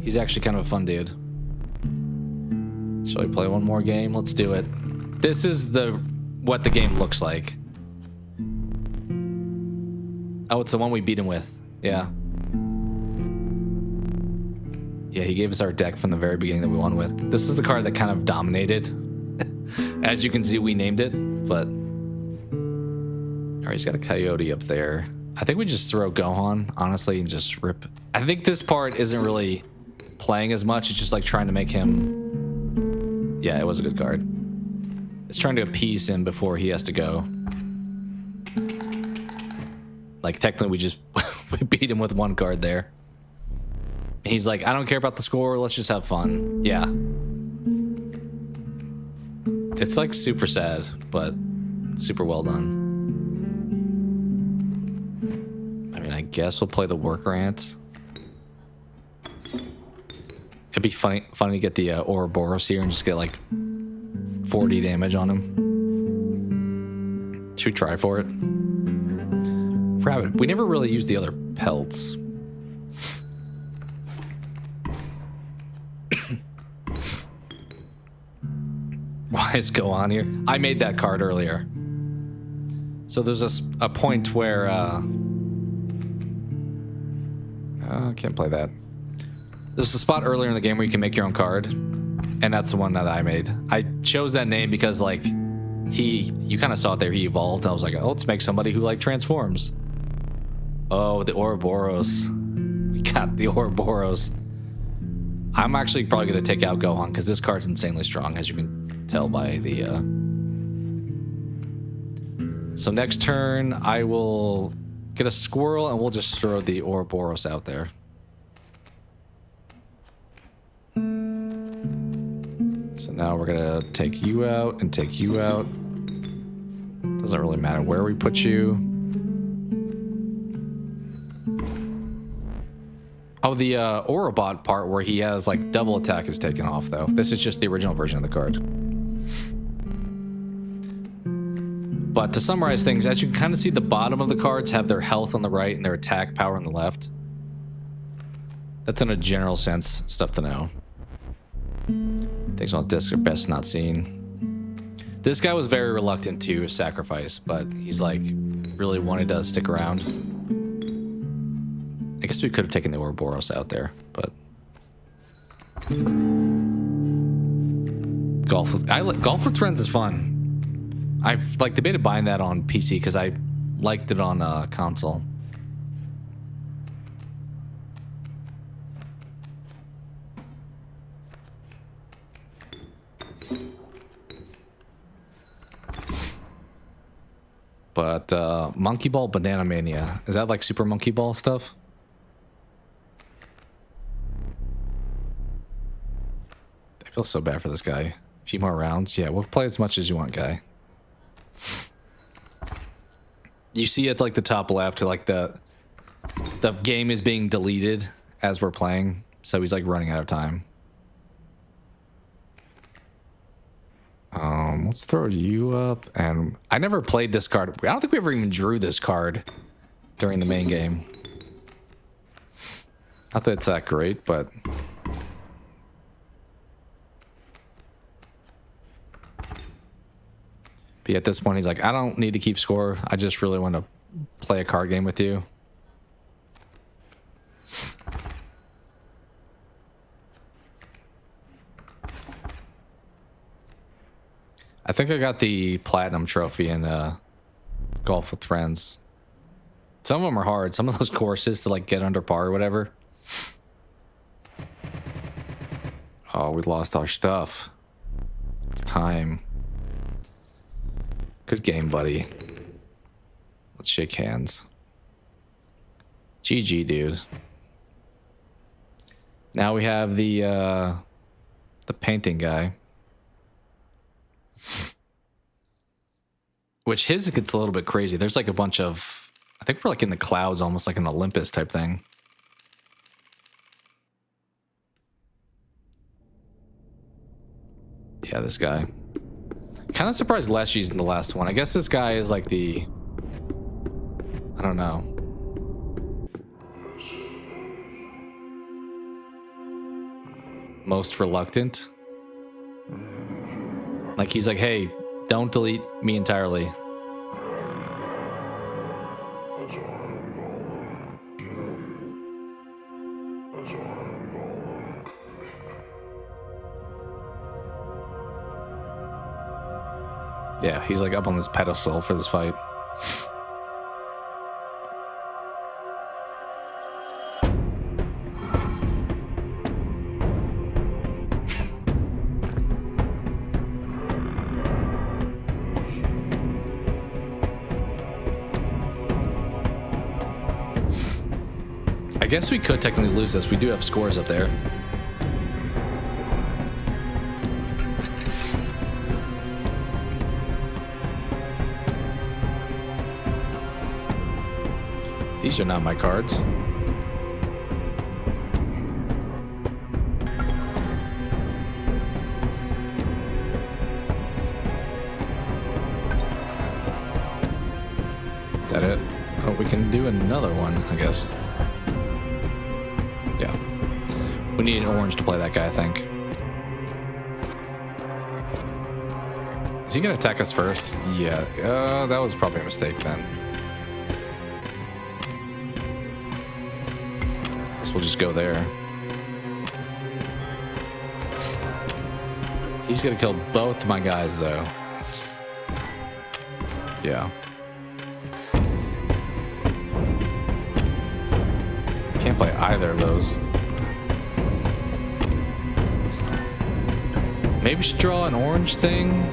he's actually kind of a fun dude. Shall we play one more game? Let's do it. This is what the game looks like. Oh, it's the one we beat him with. Yeah. Yeah, he gave us our deck from the very beginning that we won with. This is the card that kind of dominated. As you can see, we named it, but... Alright, he's got a coyote up there. I think we just throw Gohan, honestly, and just rip. I think this part isn't really playing as much. It's just like trying to make him... Yeah, it was a good card. It's trying to appease him before he has to go. Like, technically, we just we beat him with one card there. He's like, I don't care about the score. Let's just have fun. Yeah. It's like super sad, but super well done. I mean, I guess we'll play the work rant. It'd be funny to get the Ouroboros here and just get like 40 damage on him. Should we try for it? Rabbit. We never really used the other pelts. Why is Go on here? I made that card earlier. So there's a point where I can't play that. There's a spot earlier in the game where you can make your own card, and that's the one that I made. I chose that name because, like, you kind of saw it there, he evolved. I was like, oh, let's make somebody who, like, transforms. Oh, the Ouroboros. We got the Ouroboros. I'm actually probably going to take out Gohan, because this card's insanely strong, as you can tell by the... So next turn, I will get a squirrel, and we'll just throw the Ouroboros out there. So now we're gonna take you out and take you out. Doesn't really matter where we put you. Oh, the Orobot part where he has like double attack is taken off though. This is just the original version of the card. But to summarize things, as you can kind of see, the bottom of the cards have their health on the right and their attack power on the left. That's in a general sense stuff to know. Things on disc are best not seen. This guy was very reluctant to sacrifice, but he's like really wanted to stick around. I guess we could have taken the Ouroboros out there, but golf with friends is fun. I've like debated buying that on PC because I liked it on console. But Monkey Ball Banana Mania, is that like Super Monkey Ball stuff? I feel so bad for this guy. A few more rounds. Yeah, we'll play as much as you want, guy. You see at like the top left, like the game is being deleted as we're playing, so he's like running out of time. Let's throw you up, and I never played this card. I don't think we ever even drew this card during the main game. Not that it's that great, but at this point, he's like, I don't need to keep score. I just really want to play a card game with you. I think I got the platinum trophy in Golf with Friends. Some of them are hard. Some of those courses to like get under par or whatever. Oh, we lost our stuff. It's time. Good game, buddy. Let's shake hands. GG, dude. Now we have the painting guy. Which his gets a little bit crazy. There's like a bunch of, I think we're like in the clouds, almost like an Olympus type thing. Yeah, this guy. Kind of surprised Leshy's in the last one. I guess this guy is like the, I don't know. Most reluctant. Like he's like, hey, don't delete me entirely. Yeah, he's like up on this pedestal for this fight. I guess we could technically lose this. We do have scores up there. These are not my cards. Is that it? Oh, we can do another one, I guess. Yeah. We need an orange to play that guy, I think. Is he gonna attack us first? Yeah. That was probably a mistake then. We'll just go there. He's gonna kill both my guys though. Yeah. Can't play either of those. Maybe we should draw an orange thing.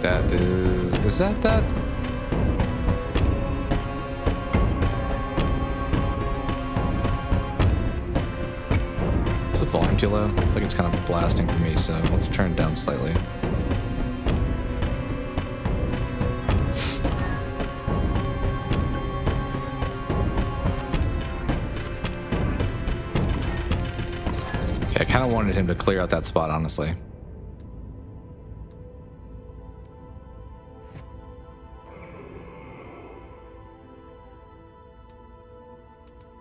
That is that that? Is the volume too low? I feel like it's kind of blasting for me, so let's turn it down slightly. kind of wanted him to clear out that spot, honestly.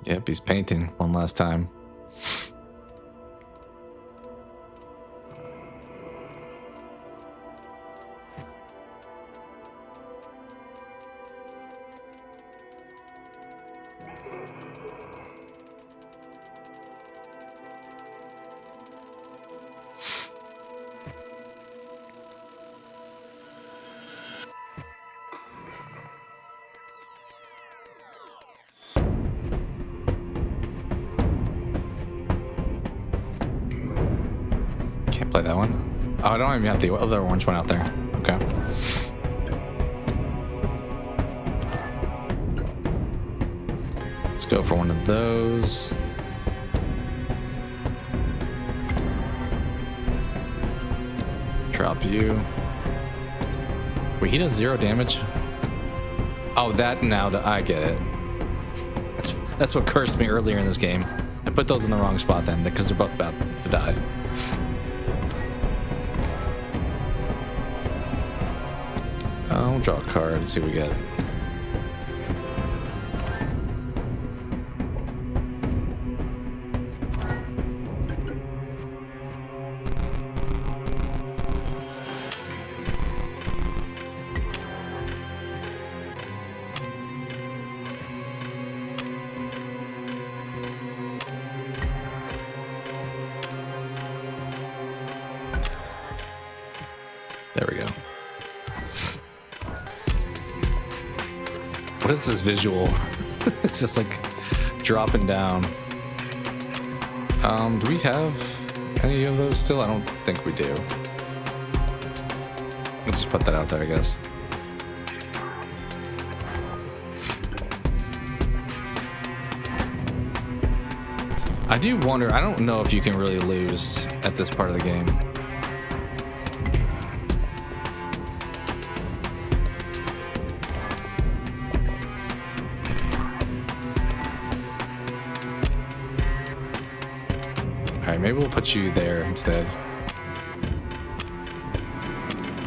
Yep, he's painting one last time. Play that one. Oh, I don't even have the other orange one out there. Okay. Let's go for one of those. Drop you. Wait, he does 0 damage? Oh, that now that I get it. That's what cursed me earlier in this game. I put those in the wrong spot then because they're both about to die. I'll draw a card and see what we get. There we go. What is this visual? It's just like dropping down. Do we have any of those still? I don't think we do. We'll just put that out there, I guess. I do wonder, I don't know if you can really lose at this part of the game. Alright, maybe we'll put you there instead.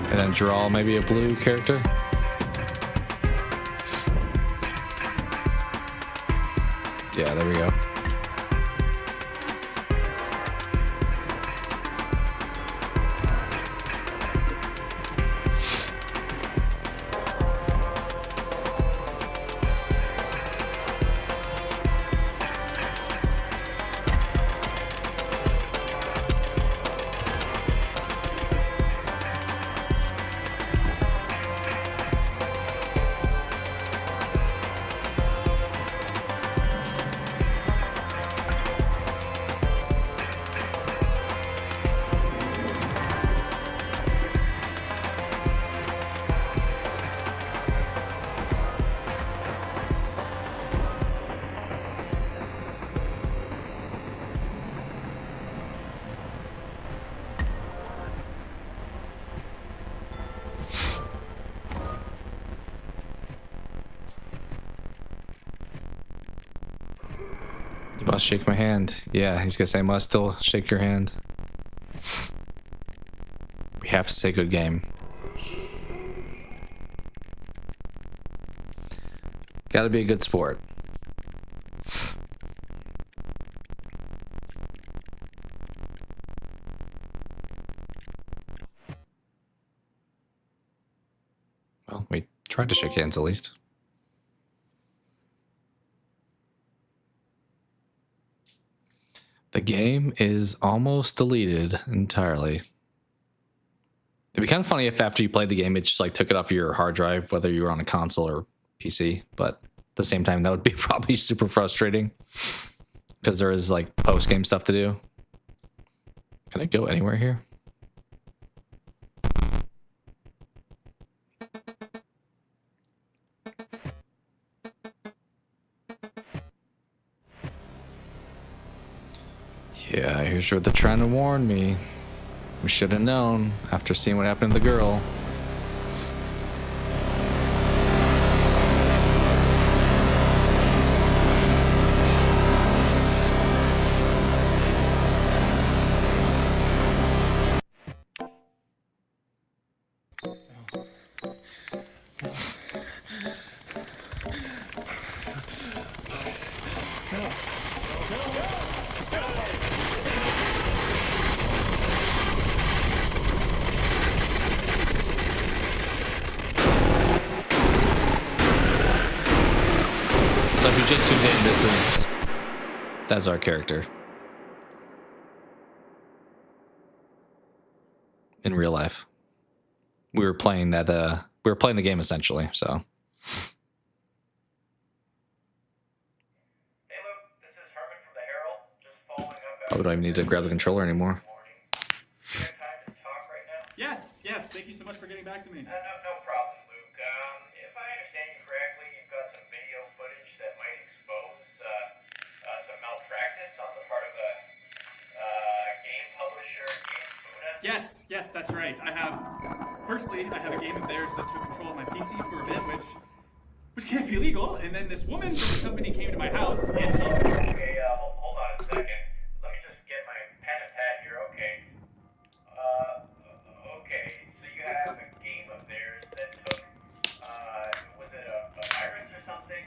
And then draw maybe a blue character. Yeah, there we go. You must shake my hand. Yeah, he's gonna say, must still shake your hand. We have to say good game. Gotta be a good sport. Well, we tried to shake hands at least. The game is almost deleted entirely. It'd be kind of funny if after you played the game, it just like took it off your hard drive, whether you were on a console or PC. But at the same time, that would be probably super frustrating because there is like post-game stuff to do. Can I go anywhere here? Yeah, here's where they're trying to warn me. We should have known after seeing what happened to the girl. if you just tuned in, that's our character in real life. We were playing that. We were playing the game essentially. So. Hey Luke, this is Herman from the Herald. Just following up. Probably don't even need to grab the controller anymore. You have time to talk right now? Yes, yes. Thank you so much for getting back to me. No problem, Luke. If I understand you correctly, you've got some video footage that might expose some malpractice on the part of a game publisher, Game Yes, yes, that's right. Firstly, I have a game of theirs that took control of my PC for a bit, which can't be legal. And then this woman from the company came to my house, and she... Okay, hold on a second. Let me just get my pen and pad here, okay? Okay, so you have a game of theirs that took, was it a virus or something?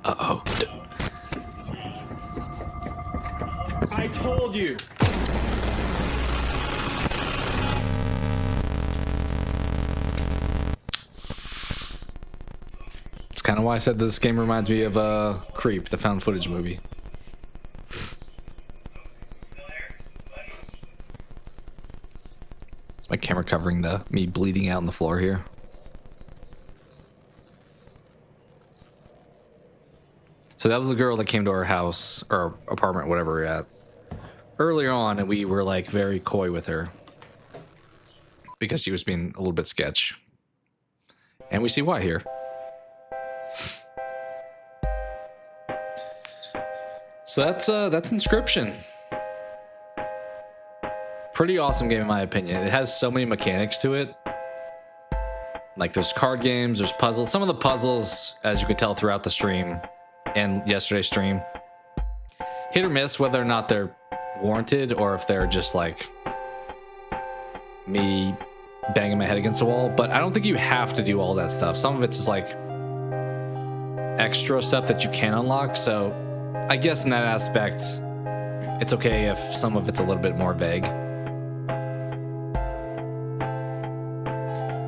Uh-oh. I told you. It's kind of why I said this game reminds me of Creep, the found footage movie. Is my camera covering me bleeding out on the floor here? So that was the girl that came to our house or apartment, whatever we're at, earlier on, and we were like very coy with her because she was being a little bit sketch, and we see why here. So that's Inscryption. Pretty awesome game in my opinion. It has so many mechanics to it. Like there's card games, there's puzzles. Some of the puzzles, as you could tell throughout the stream and yesterday's stream, hit or miss whether or not they're warranted or if they're just like me banging my head against the wall. But I don't think you have to do all that stuff. Some of it's just like extra stuff that you can unlock. So I guess in that aspect, it's okay if some of it's a little bit more vague.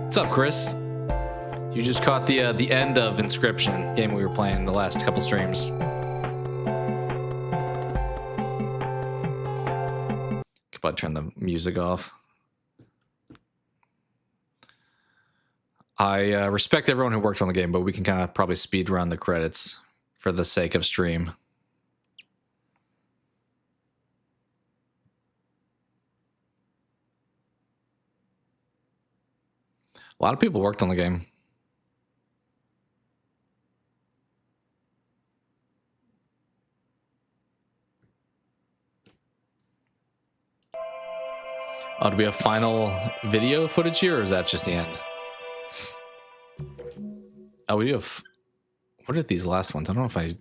What's up, Chris? You just caught the end of Inscryption, game we were playing the last couple streams. Could probably turn the music off. I respect everyone who worked on the game, but we can kind of probably speed run the credits for the sake of stream. A lot of people worked on the game. Oh, do we have final video footage here, or is that just the end? Oh, we have... What are these last ones? I don't know if I...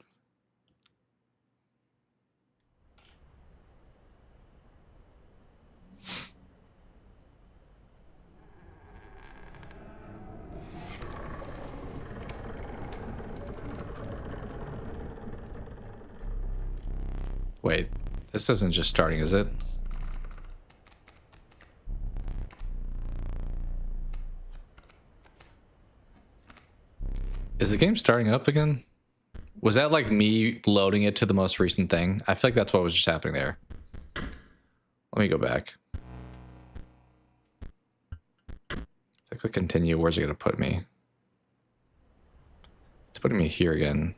Wait, this isn't just starting, is it? Is the game starting up again? Was that like me loading it to the most recent thing? I feel like that's what was just happening there. Let me go back. If I click continue, where's it going to put me? It's putting me here again.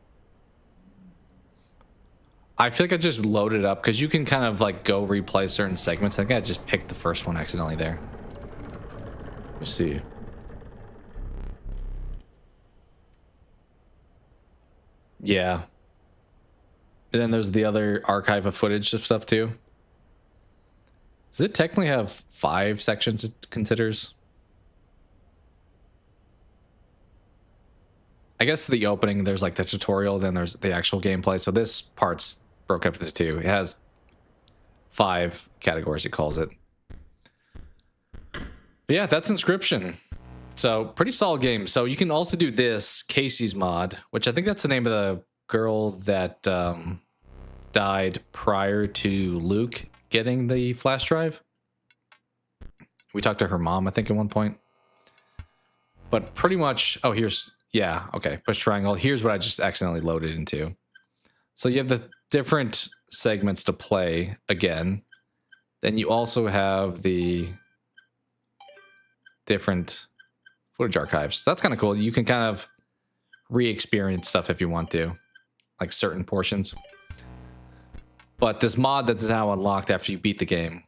I feel like I just loaded it up because you can kind of like go replay certain segments. I think I just picked the first one accidentally there. Let me see. Yeah. And then there's the other archive of footage of stuff too. Does it technically have 5 sections it considers? I guess the opening, there's like the tutorial, then there's the actual gameplay. So this part's broke up into 2. It has 5 categories, it calls it. But yeah, that's Inscryption. So pretty solid game. So you can also do this Casey's mod, which I think that's the name of the girl that died prior to Luke getting the flash drive. We talked to her mom, I think, at one point. But pretty much, oh, here's Yeah, okay. Push triangle. Here's what I just accidentally loaded into. So you have the different segments to play again. Then you also have the different footage archives. So that's kind of cool. You can kind of re-experience stuff if you want to, like certain portions. But this mod that is now unlocked after you beat the game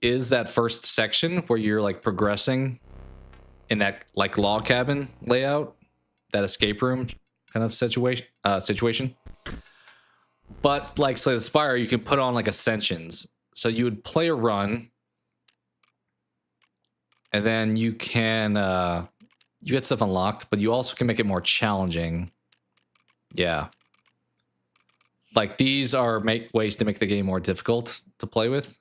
is that first section where you're like progressing in that like log cabin layout, that escape room kind of situation. But like Slay the Spire, you can put on like ascensions. So you would play a run, and then you can you get stuff unlocked, but you also can make it more challenging. Yeah. Like these are ways to make the game more difficult to play with.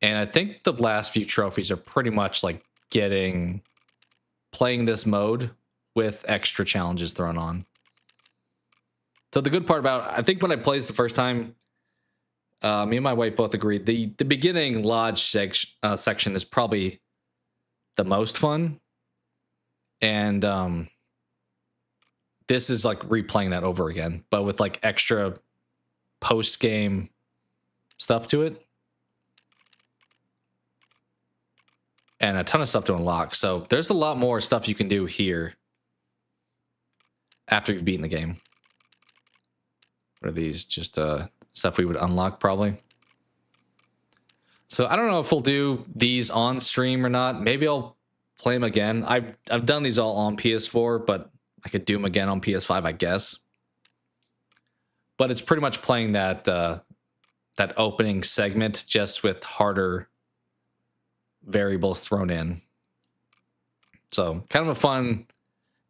And I think the last few trophies are pretty much like playing this mode with extra challenges thrown on. So the good part about, I think when I played this the first time, me and my wife both agreed the beginning lodge section is probably the most fun. And this is like replaying that over again, but with like extra post-game stuff to it. And a ton of stuff to unlock. So there's a lot more stuff you can do here after you've beaten the game. What are these? Just stuff we would unlock probably. So I don't know if we'll do these on stream or not. Maybe I'll play them again. I've done these all on PS4, but I could do them again on PS5, I guess. But it's pretty much playing that that opening segment just with harder variables thrown in. So kind of a fun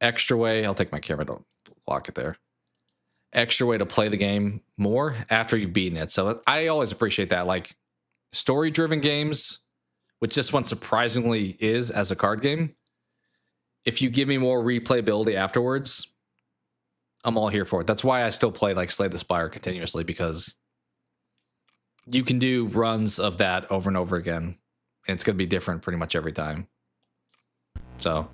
extra way. I'll take my camera, don't lock it there. Extra way to play the game more after you've beaten it. So I always appreciate that. Like story-driven games, which this one surprisingly is as a card game, if you give me more replayability afterwards, I'm all here for it. That's why I still play like Slay the Spire continuously, because you can do runs of that over and over again. And it's going to be different pretty much every time. So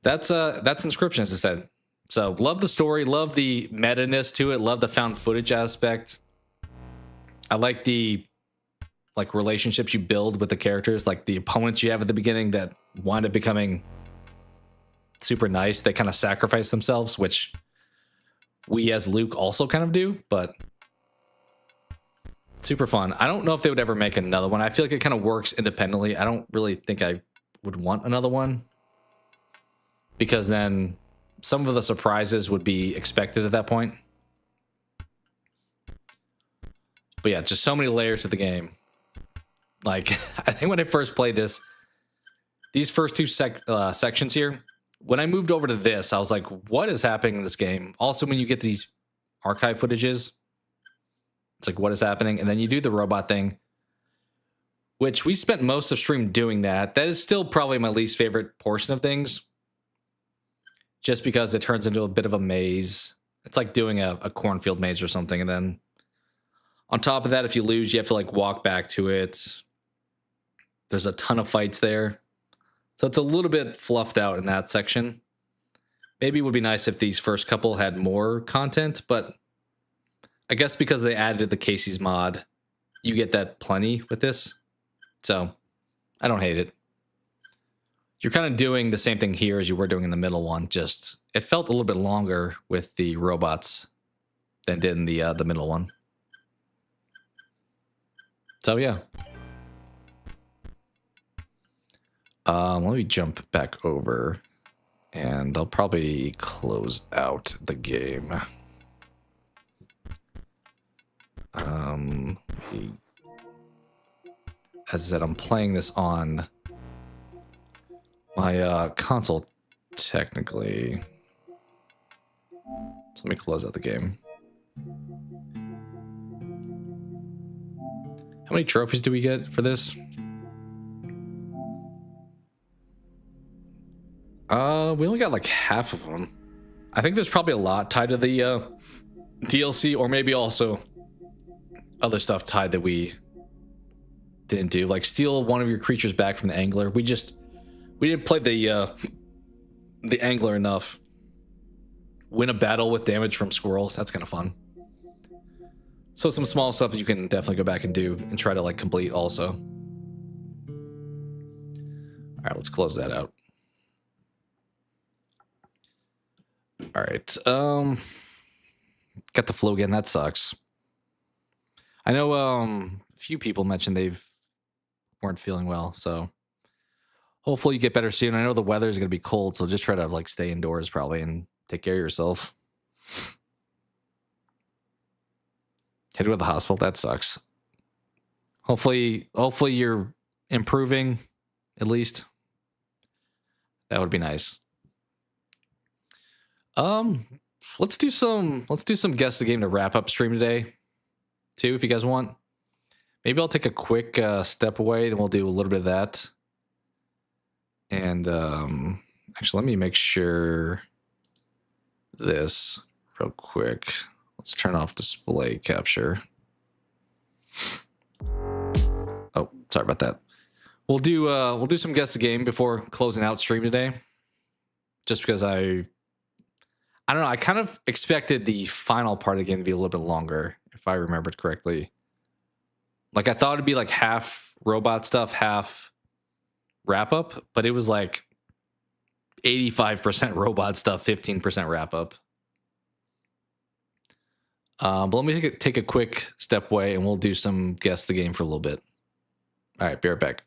that's Inscryption, as I said. So love the story, love the meta-ness to it, love the found footage aspect. I like the relationships you build with the characters, like the opponents you have at the beginning that wind up becoming super nice. They kind of sacrifice themselves, which we as Luke also kind of do, but super fun. I don't know if they would ever make another one. I feel like it kind of works independently. I don't really think I would want another one, because then some of the surprises would be expected at that point. But yeah, just so many layers to the game. Like, I think when I first played this, these first two sections here, when I moved over to this, I was like, what is happening in this game? Also, when you get these archive footages, it's like, what is happening? And then you do the robot thing, which we spent most of stream doing that. That is still probably my least favorite portion of things, just because it turns into a bit of a maze. It's like doing a cornfield maze or something. And then on top of that, if you lose, you have to like walk back to it. There's a ton of fights there. So it's a little bit fluffed out in that section. Maybe it would be nice if these first couple had more content, but I guess because they added the Casey's mod, you get that plenty with this. So I don't hate it. You're kind of doing the same thing here as you were doing in the middle one. Just it felt a little bit longer with the robots than it did in the middle one. So yeah. Let me jump back over, and I'll probably close out the game. As I said, I'm playing this on my console, technically. So let me close out the game. How many trophies do we get for this? We only got like half of them. I think there's probably a lot tied to the DLC, or maybe also other stuff tied that we didn't do. Like steal one of your creatures back from the angler. We We didn't play the angler enough. Win a battle with damage from squirrels. That's kind of fun. So some small stuff you can definitely go back and do and try to like complete also. All right, let's close that out. All right. Got the flu again. That sucks. I know a few people mentioned weren't feeling well, so hopefully you get better soon. I know the weather is going to be cold, so just try to like stay indoors probably and take care of yourself. Had to go to the hospital. That sucks. Hopefully you're improving at least. That would be nice. Let's do some guess the game to wrap up stream today too, if you guys want. Maybe I'll take a quick step away and we'll do a little bit of that. And actually, let me make sure this real quick. Let's turn off display capture. Oh, sorry about that. We'll do some guess the game before closing out stream today. Just because I don't know, I kind of expected the final part of the game to be a little bit longer, if I remembered correctly. Like I thought it'd be like half robot stuff, half wrap up, but it was like 85% robot stuff, 15% wrap up. But let me take a quick step away and we'll do some guess the game for a little bit. All right, be right back.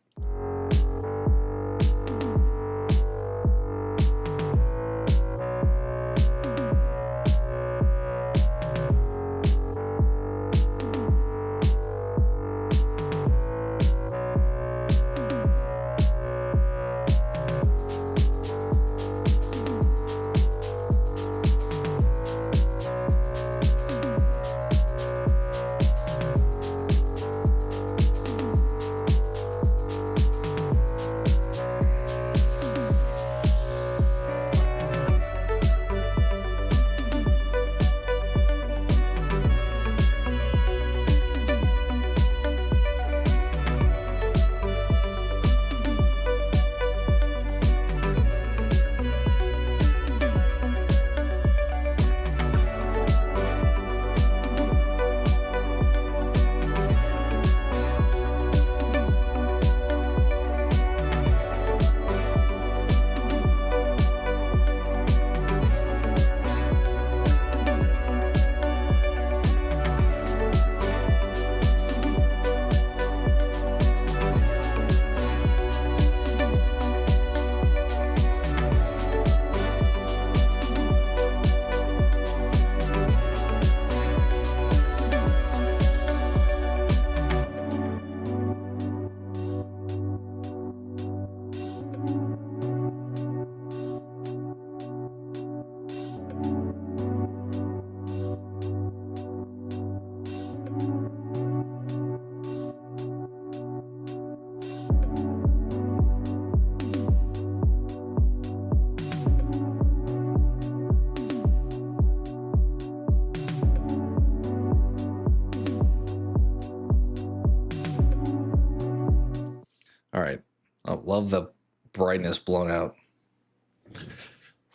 All right. I love the brightness blown out.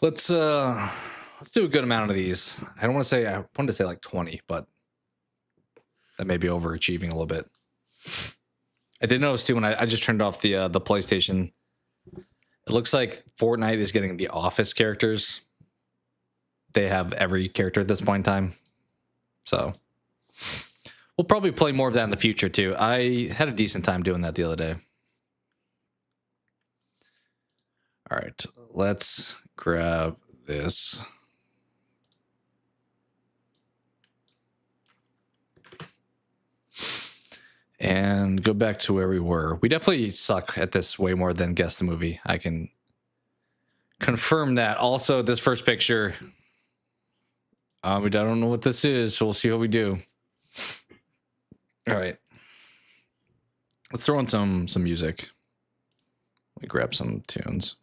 Let's do a good amount of these. I wanted to say like 20, but that may be overachieving a little bit. I did notice too when I just turned off the PlayStation. It looks like Fortnite is getting the Office characters. They have every character at this point in time. So we'll probably play more of that in the future too. I had a decent time doing that the other day. All right, let's grab this. And go back to where we were. We definitely suck at this way more than Guess the Movie. I can confirm that. Also, this first picture, I don't know what this is, so we'll see what we do. All right. Let's throw in some music. Let me grab some tunes.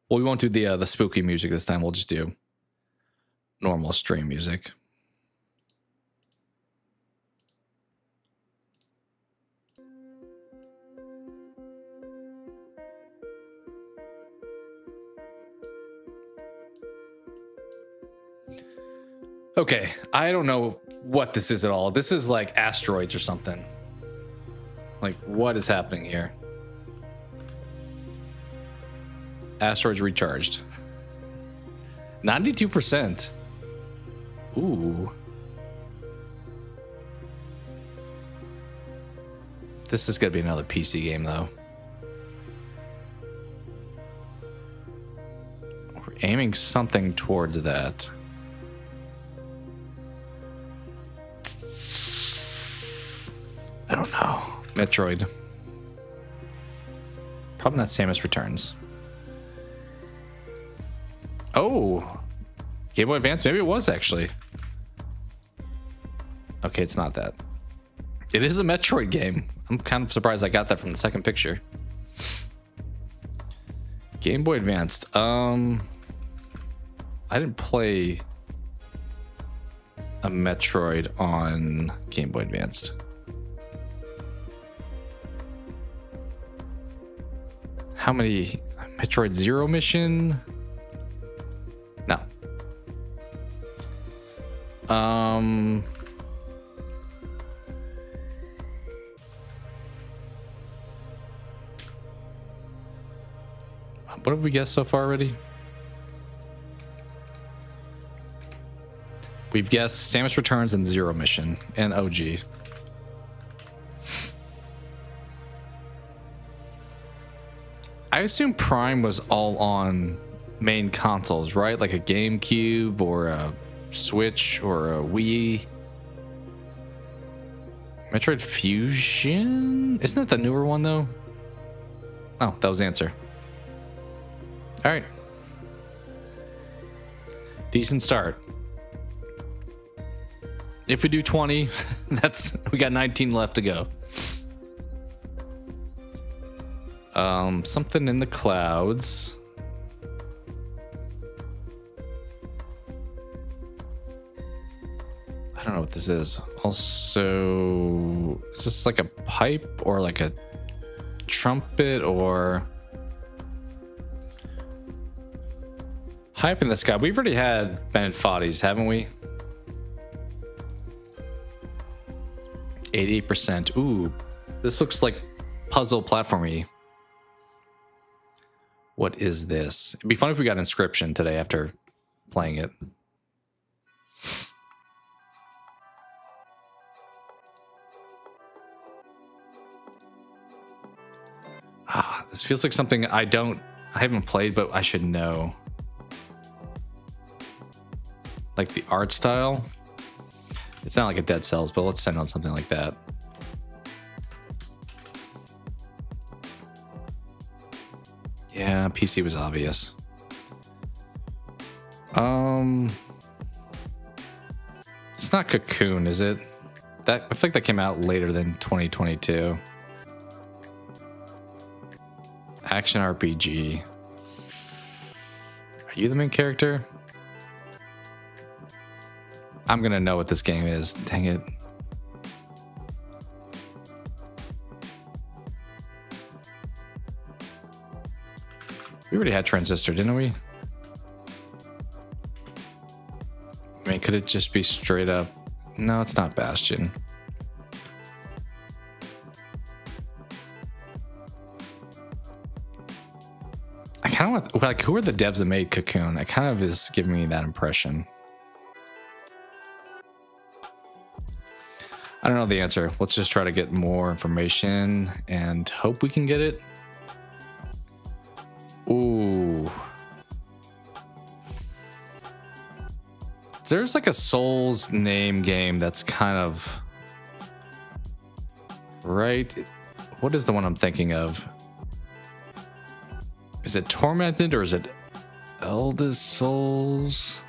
Well, we won't do the spooky music this time. We'll just do normal stream music. Okay, I don't know what this is at all. This is like asteroids or something. Like, what is happening here? Asteroids recharged. 92%. Ooh. This is gonna be another PC game, though. We're aiming something towards that. I don't know. Metroid. Probably not Samus Returns. Oh, Game Boy Advance. Maybe it was actually. Okay, it's not that. It is a Metroid game. I'm kind of surprised I got that from the second picture. Game Boy Advanced. I didn't play a Metroid on Game Boy Advanced. How many? Metroid Zero Mission? No. What have we guessed so far already? We've guessed Samus Returns and Zero Mission and OG. I assume Prime was all on main consoles, right? Like a GameCube or a Switch or a Wii. Metroid Fusion? Isn't that the newer one though? Oh, that was the answer. All right. Decent start. If we do 20, we got 19 left to go. Something in the clouds. I don't know what this is. Also, is this like a pipe or like a trumpet or hype in the sky? We've already had Bennett Foddy's, haven't we? 88%. Ooh, this looks like puzzle platformy. What is this? It'd be fun if we got Inscryption today after playing it. This feels like something I haven't played, but I should know. Like the art style. It's not like a Dead Cells, but let's send on something like that. Yeah, PC was obvious. It's not Cocoon, is it? I feel like that came out later than 2022. Action RPG. Are you the main character? I'm gonna know what this game is. Dang it. We already had Transistor, didn't we? I mean, could it just be straight up? No, it's not Bastion. I kind of want, like, who are the devs that made Cocoon? It kind of is giving me that impression. I don't know the answer. Let's just try to get more information and hope we can get it. Ooh. There's like a Souls name game that's kind of right. What is the one I'm thinking of? Is it Tormented or is it Eldest Souls?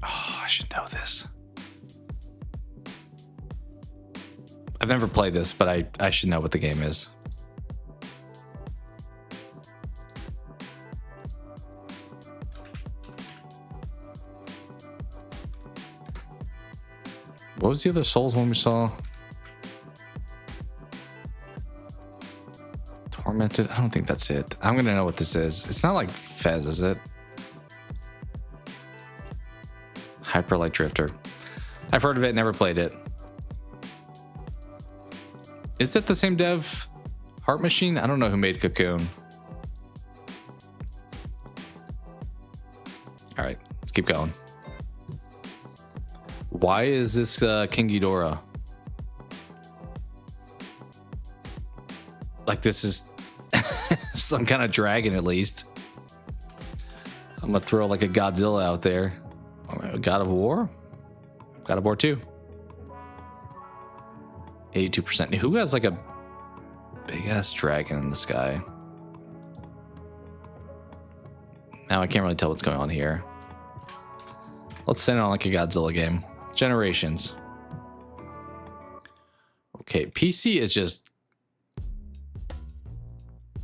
Oh, I should know this. I've never played this, but I should know what the game is. What was the other Souls one we saw? Tormented? I don't think that's it. I'm gonna know what this is. It's not like Fez, is it? Hyper Light Drifter. I've heard of it, never played it. Is that the same dev? Heart Machine? I don't know who made Cocoon. All right, let's keep going. Why is this King Ghidorah? Like this is some kind of dragon at least. I'm gonna throw like a Godzilla out there. God of War? God of War 2. 82%. Who has like a big ass dragon in the sky? Now I can't really tell what's going on here. Let's send it on like a Godzilla game. Generations. Okay, PC is just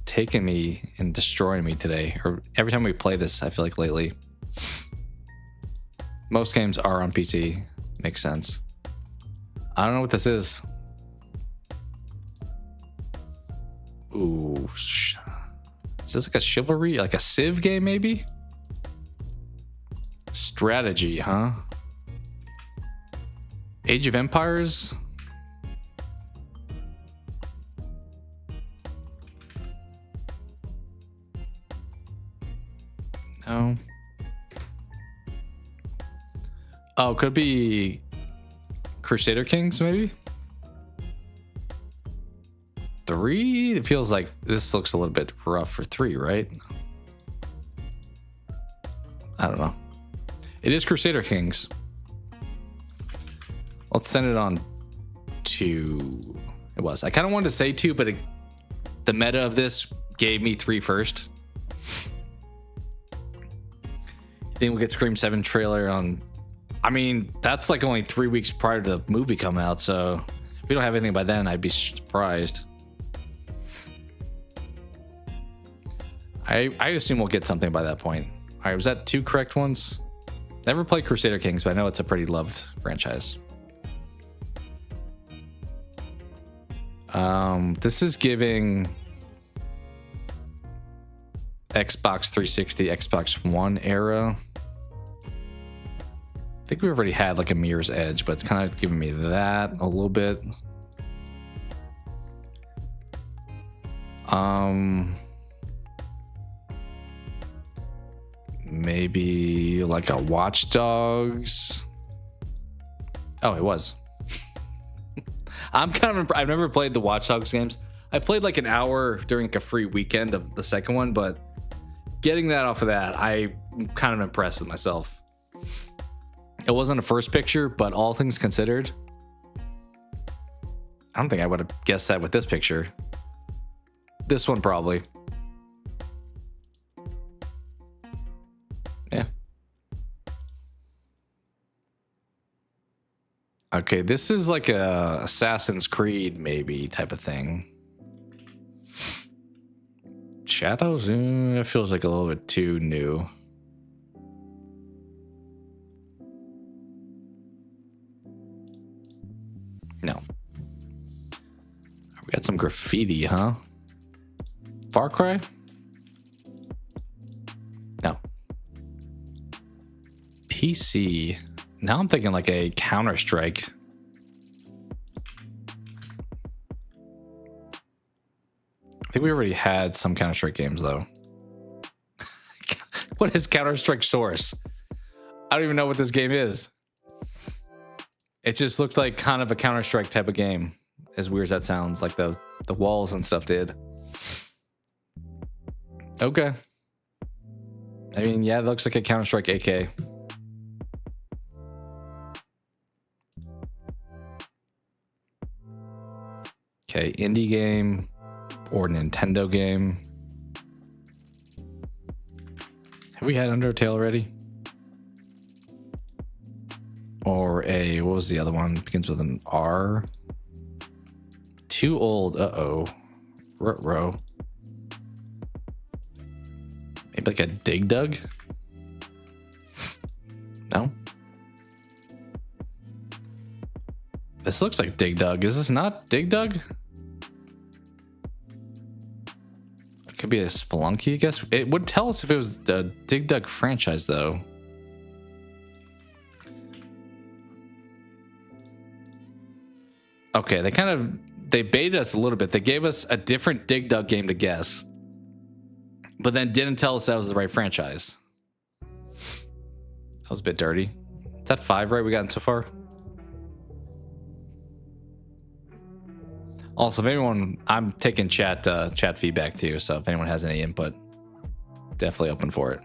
taking me and destroying me today. Or every time we play this, I feel like lately. Most games are on PC. Makes sense. I don't know what this is. Ooh. Is this like a chivalry? Like a Civ game, maybe? Strategy, huh? Age of Empires? No. Oh, could be Crusader Kings, maybe? 3? It feels like this looks a little bit rough for 3, right? I don't know. It is Crusader Kings. Let's send it on 2. It was. I kind of wanted to say 2, but the meta of this gave me 3 first. I think we'll get Scream 7 trailer on... I mean, that's like only 3 weeks prior to the movie coming out, so if we don't have anything by then, I'd be surprised. I assume we'll get something by that point. All right, was that 2 correct ones? Never played Crusader Kings, but I know it's a pretty loved franchise. This is giving Xbox 360, Xbox One era. I think we already had like a Mirror's Edge, but it's kind of giving me that a little bit. Maybe like a Watch Dogs. Oh, it was. I've never played the Watch Dogs games. I played like an hour during like a free weekend of the second one, but getting that off of that, I'm kind of impressed with myself. It wasn't a first picture, but all things considered, I don't think I would have guessed that with this picture. This one probably. Yeah. Okay, this is like a Assassin's Creed maybe type of thing. Shadows? It feels like a little bit too new. No. We got some graffiti, huh? Far Cry? No. PC. Now I'm thinking like a Counter-Strike. I think we already had some Counter-Strike games though. What is Counter-Strike Source? I don't even know what this game is. It just looked like kind of a Counter-Strike type of game. As weird as that sounds, like the walls and stuff did. Okay. I mean, yeah, it looks like a Counter-Strike AK. Okay, indie game or Nintendo game. Have we had Undertale already? Or a, what was the other one? Begins with an R. Too old. Uh-oh. Ruh-roh. Maybe like a Dig Dug? No? This looks like Dig Dug. Is this not Dig Dug? It could be a Spelunky, I guess. It would tell us if it was the Dig Dug franchise, though. Okay, they baited us a little bit. They gave us a different Dig Dug game to guess, but then didn't tell us that was the right franchise. That was a bit dirty. Is that 5 right we gotten so far? Also, if anyone, I'm taking chat feedback too, so if anyone has any input, definitely open for it.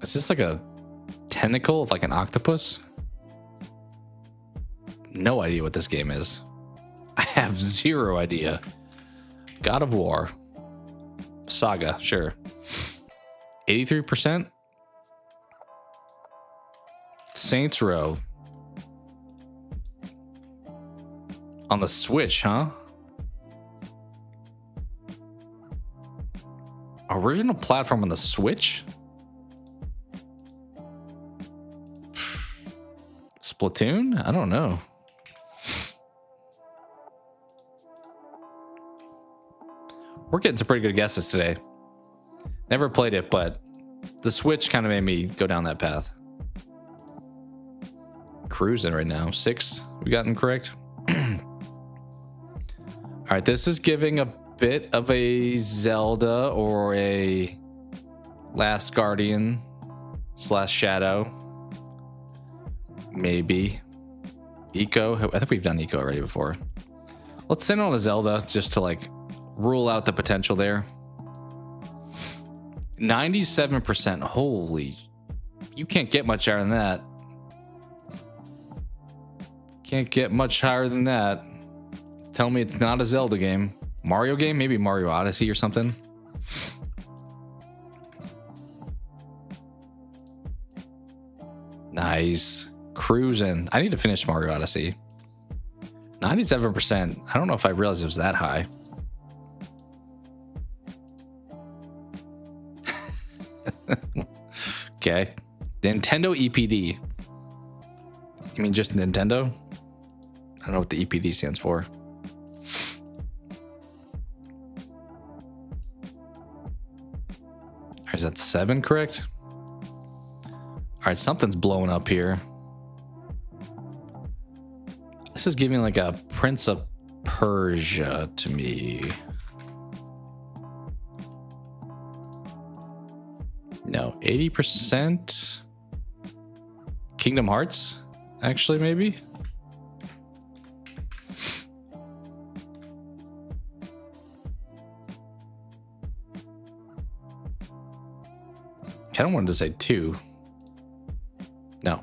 Is this like a tentacle of like an octopus? No idea what this game is. I have zero idea. God of War. Saga, sure. 83%. Saints Row. On the Switch, huh? Original platform on the Switch? Splatoon? I don't know. We're getting some pretty good guesses today. Never played it, but the Switch kind of made me go down that path. Cruising right now. 6 we gotten correct. All right, this is giving a bit of a Zelda or a Last Guardian / Shadow. Maybe. Eco. I think we've done Eco already before. Let's send on a Zelda just to like rule out the potential there. 97%. Holy. You can't get much higher than that. Can't get much higher than that. Tell me it's not a Zelda game. Mario game? Maybe Mario Odyssey or something. Nice. Cruising. I need to finish Mario Odyssey. 97%. I don't know if I realized it was that high. Okay. Nintendo EPD. You mean just Nintendo? I don't know what the EPD stands for. Or is that 7 correct? All right, something's blowing up here. This is giving like a Prince of Persia to me. No, 80%. Kingdom Hearts, actually, maybe. Kind of wanted to say 2. No.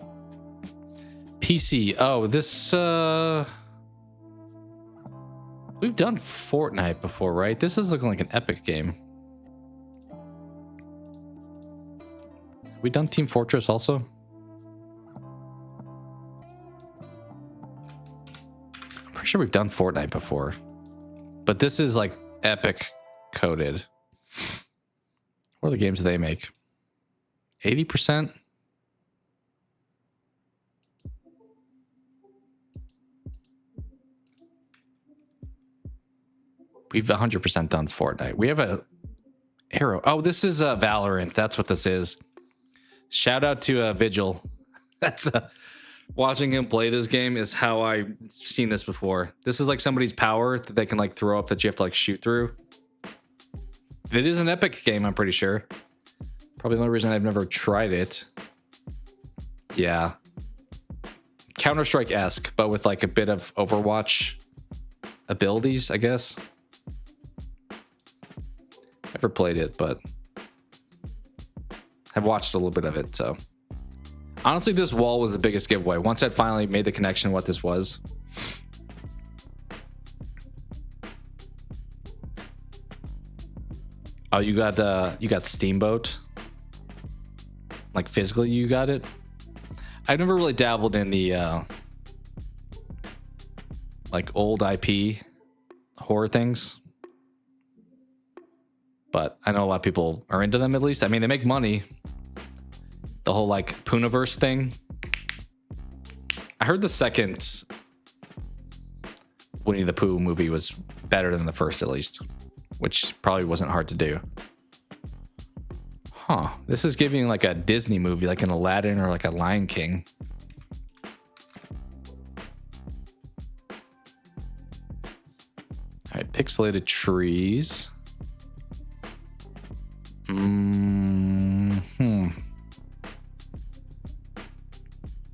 PC. Oh, this we've done Fortnite before, right? This is looking like an Epic game. We done Team Fortress also? I'm pretty sure we've done Fortnite before. But this is like Epic coded. What are the games they make? 80%? We've 100% done Fortnite. We have a Arrow. Oh, this is Valorant. That's what this is. Shout out to Vigil. That's watching him play this game is how I've seen this before. This is like somebody's power that they can like throw up that you have to like shoot through. It is an Epic game, I'm pretty sure. Probably the only reason I've never tried it. Yeah. Counter-Strike-esque, but with like a bit of Overwatch abilities, I guess. Never played it, but I've watched a little bit of it, so. Honestly, this wall was the biggest giveaway. Once I finally made the connection what this was. Oh, you got Steamboat? Like physically you got it? I've never really dabbled in the like old IP horror things. But I know a lot of people are into them, at least. I mean, they make money. The whole like Puniverse thing. I heard the second Winnie the Pooh movie was better than the first, at least, which probably wasn't hard to do. Huh. This is giving like a Disney movie, like an Aladdin or like a Lion King. All right, pixelated trees. I don't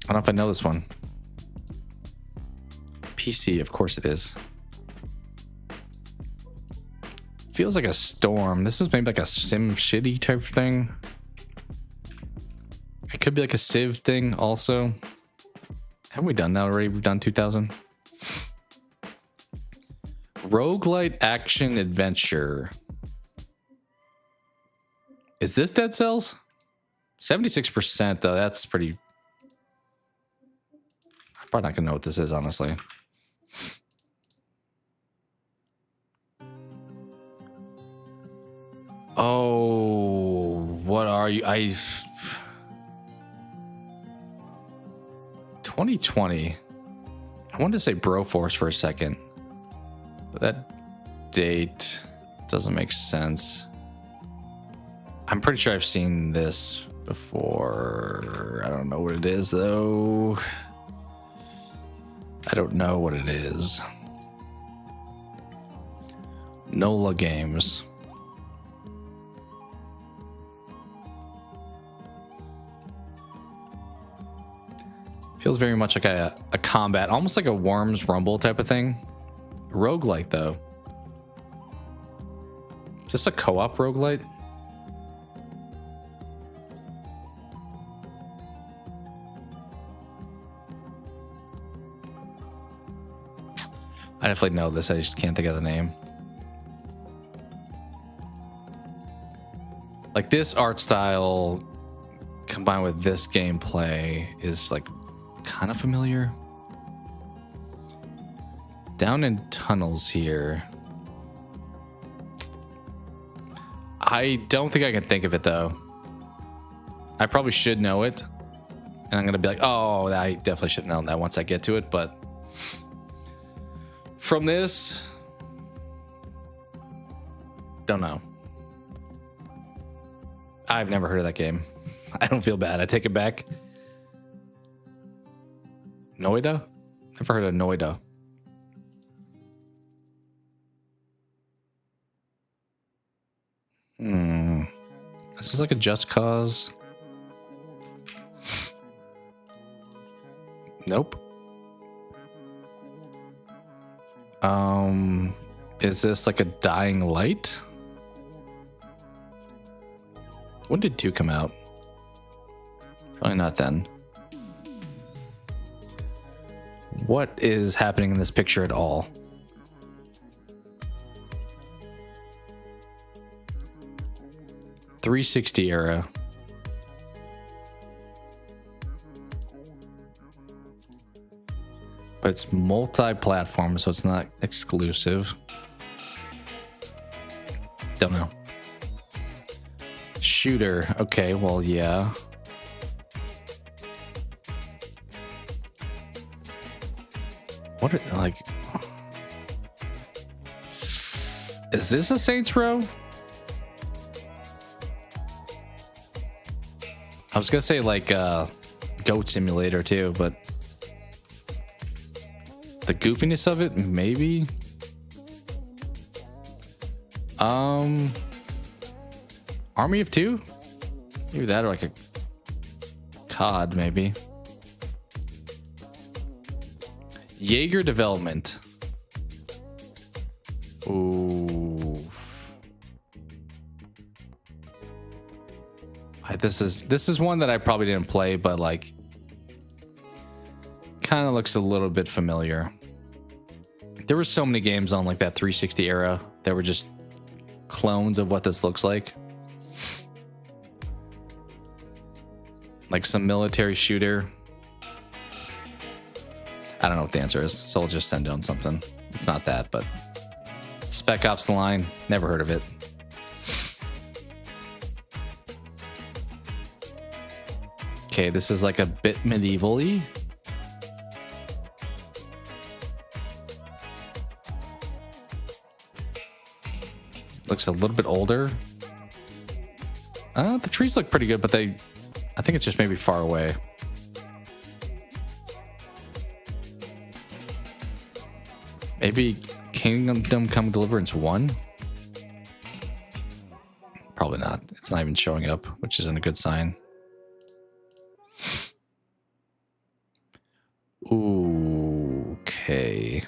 know if I know this one. PC, of course it is. Feels like a storm. This is maybe like a Sim City type thing. It could be like a Civ thing also. Have we done that already? We've done 2000. Roguelite action adventure. Is this Dead Cells? 76% though. That's pretty. I'm probably not gonna know what this is, honestly. Oh, what are you? 2020. I wanted to say Broforce for a second, but that date doesn't make sense. I'm pretty sure I've seen this before. I don't know what it is though. I don't know what it is. NOLA Games. Feels very much like a combat, almost like a Worms Rumble type of thing. Roguelite though. Is this a co-op roguelite? I definitely know this, I just can't think of the name. Like this art style combined with this gameplay is like kind of familiar. Down in tunnels here. I don't think I can think of it though. I probably should know it. And I'm going to be like, oh, I definitely should have known that once I get to it. But from this, don't know. I've never heard of that game. I don't feel bad. I take it back. Noida? Never heard of Noida. This is like a Just Cause. Nope. Is this like a Dying Light? When did 2 come out? Probably not then. What is happening in this picture at all? .360 era. But it's multi-platform, so it's not exclusive. Don't know. Shooter. Okay, well, yeah. What are, like... Is this a Saints Row? I was gonna say like Goat Simulator too, but the goofiness of it, maybe. Army of Two? Maybe that, or like a COD, maybe. Jaeger Development. Ooh. This is one that I probably didn't play, but like kind of looks a little bit familiar. There were so many games on like that 360 era that were just clones of what this looks like. Like some military shooter. I don't know what the answer is, so I'll just send down something. It's not that, but Spec Ops: The Line, never heard of it. Okay, this is like a bit medieval-y. Looks a little bit older. The trees look pretty good, but I think it's just maybe far away. Maybe Kingdom Come Deliverance 1? Probably not. It's not even showing up, which isn't a good sign. Ooh, okay.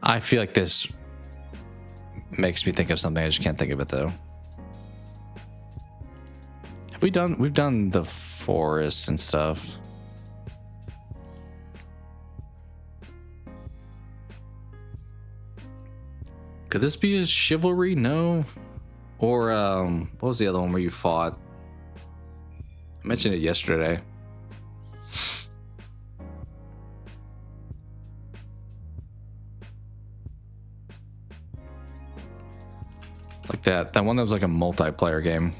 I feel like this makes me think of something. I just can't think of it though. We've done the forest and stuff. Could this be a chivalry? No. Or what was the other one where you fought? I mentioned it yesterday. Like that one that was like a multiplayer game.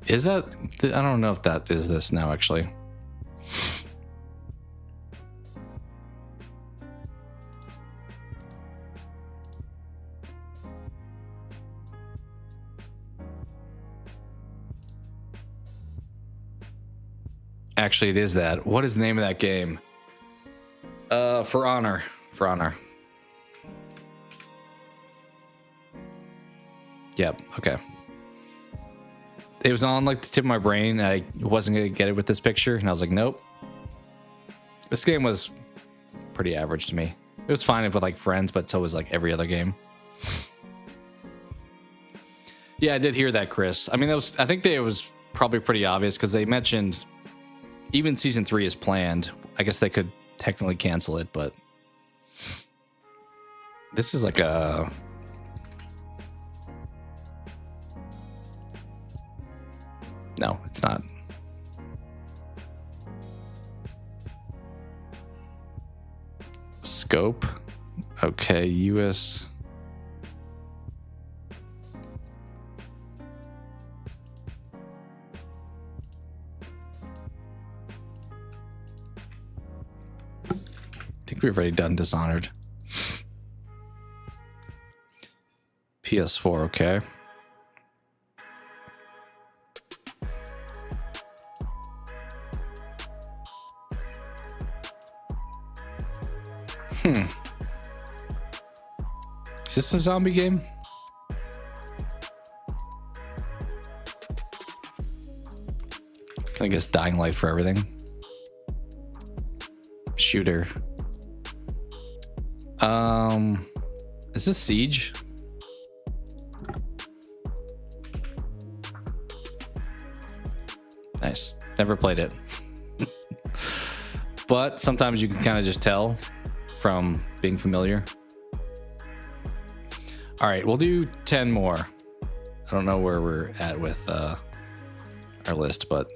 Is that? I don't know if that is this now, actually. Actually, it is that. What is the name of that game? For Honor. For Honor. Yep. Okay. It was on like the tip of my brain. I wasn't gonna get it with this picture, and I was like, nope. This game was pretty average to me. It was fine with like friends, but so was like every other game. Yeah, I did hear that, Chris. I mean, I think it was probably pretty obvious because they mentioned even season 3 is planned. I guess they could technically cancel it, but this is like a. No, it's not. Scope. Okay, US. I think we've already done Dishonored. PS4, okay. Is this a zombie game? I guess Dying Light for everything. Shooter. Is this Siege? Nice. Never played it. But sometimes you can kind of just tell from being familiar. All right, we'll do 10 more. I don't know where we're at with our list, but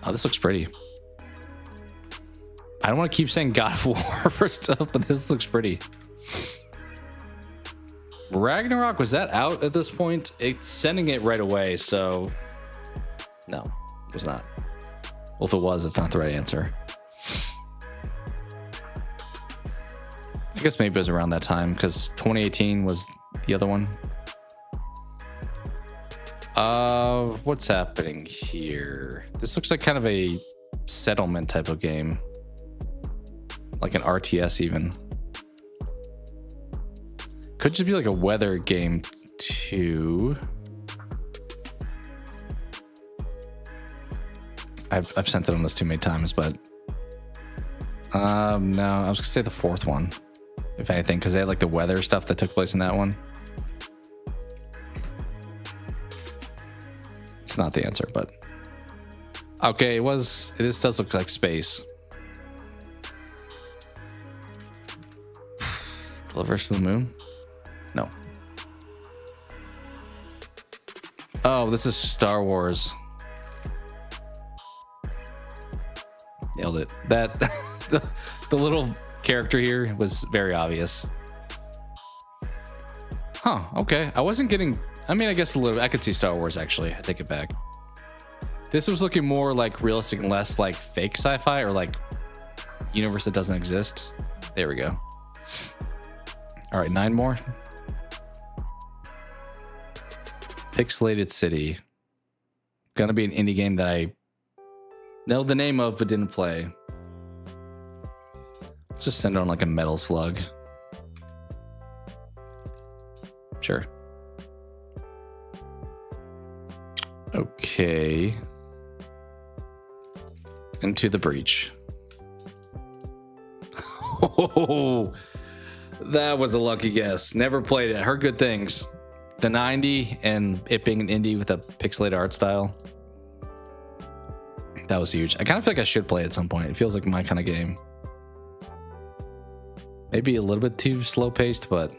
oh, this looks pretty. I don't want to keep saying God of War for stuff, but this looks pretty. Ragnarok, was that out at this point? It's sending it right away, so no, it was not. Well, if it was, it's not the right answer. I guess maybe it was around that time because 2018 was the other one. What's happening here? This looks like kind of a settlement type of game, like an RTS even. Could just be like a weather game too. I've sent it on this too many times, but no, I was gonna say the fourth one, if anything, because they had like the weather stuff that took place in that one. It's not the answer, but okay, this does look like space. Deliverance to the Moon? No. Oh, this is Star Wars. Nailed it. That the little character here was very obvious. Huh, okay. I wasn't getting I mean, I guess a little. I could see Star Wars actually. I take it back. This was looking more like realistic and less like fake sci-fi or like universe that doesn't exist. There we go. All right, 9 more. Pixelated City. Gonna be an indie game that I know the name of but didn't play. Let's just send it on like a Metal Slug. Sure. Okay. Into the Breach. Oh, that was a lucky guess. Never played it. Heard good things. The 90 and it being an indie with a pixelated art style. That was huge. I kind of feel like I should play it at some point. It feels like my kind of game. Maybe a little bit too slow paced, but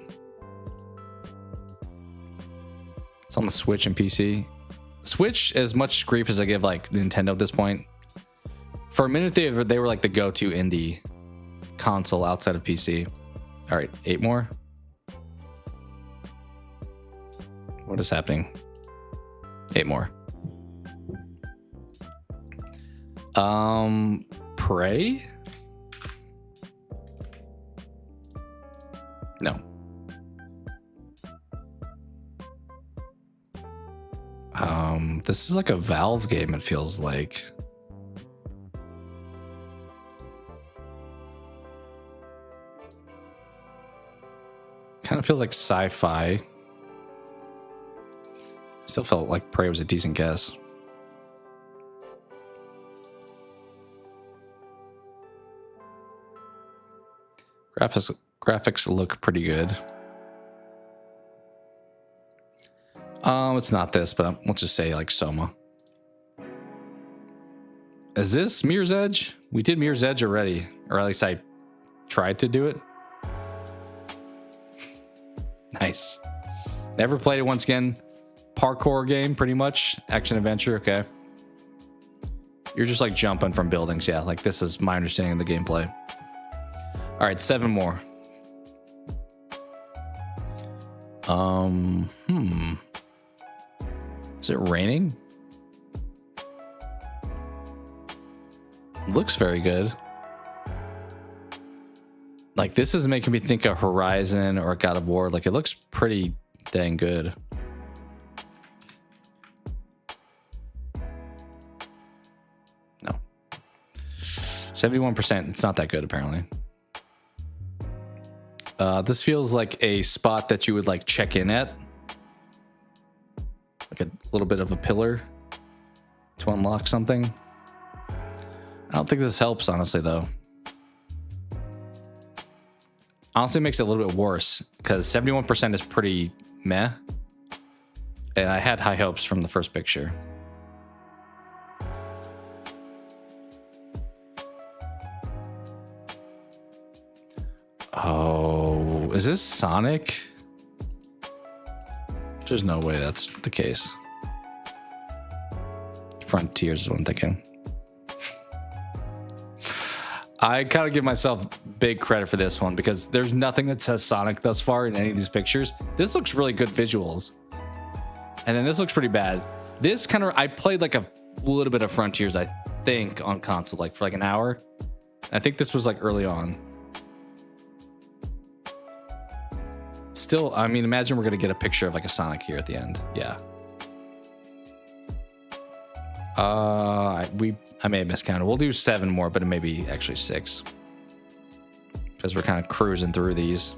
it's on the Switch and PC. Switch, as much grief as I give like Nintendo at this point. For a minute, they were like the go-to indie console outside of PC. All right, 8 more. What is happening? 8 more. Prey? No. This is like a Valve game, it feels like. Kind of feels like sci-fi. Still felt like Prey was a decent guess. Graphics look pretty good. It's not this, but let's just say like Soma. Is this Mirror's Edge? We did Mirror's Edge already, or at least I tried to do it. Nice. Never played it once again. Parkour game, pretty much. Action adventure, okay. You're just like jumping from buildings. Yeah, like this is my understanding of the gameplay. All right, 7 more. Is it raining? Looks very good. Like this is making me think of Horizon or God of War. Like it looks pretty dang good. No. 71%. It's not that good apparently. This feels like a spot that you would like check in at. Like a little bit of a pillar to unlock something. I don't think this helps, honestly, though. Honestly, it makes it a little bit worse because 71% is pretty meh. And I had high hopes from the first picture. Oh, is this Sonic? There's no way that's the case. Frontiers is what I'm thinking. I kind of give myself big credit for this one because there's nothing that says Sonic thus far in any of these pictures. This looks really good visuals. And then this looks pretty bad. This kind of, I played like a little bit of Frontiers, I think, on console, like for like an hour. I think this was like early on. Still, I mean, imagine we're going to get a picture of like a Sonic here at the end. Yeah. I may have miscounted. We'll do 7 more, but it may be actually 6. Because we're kind of cruising through these.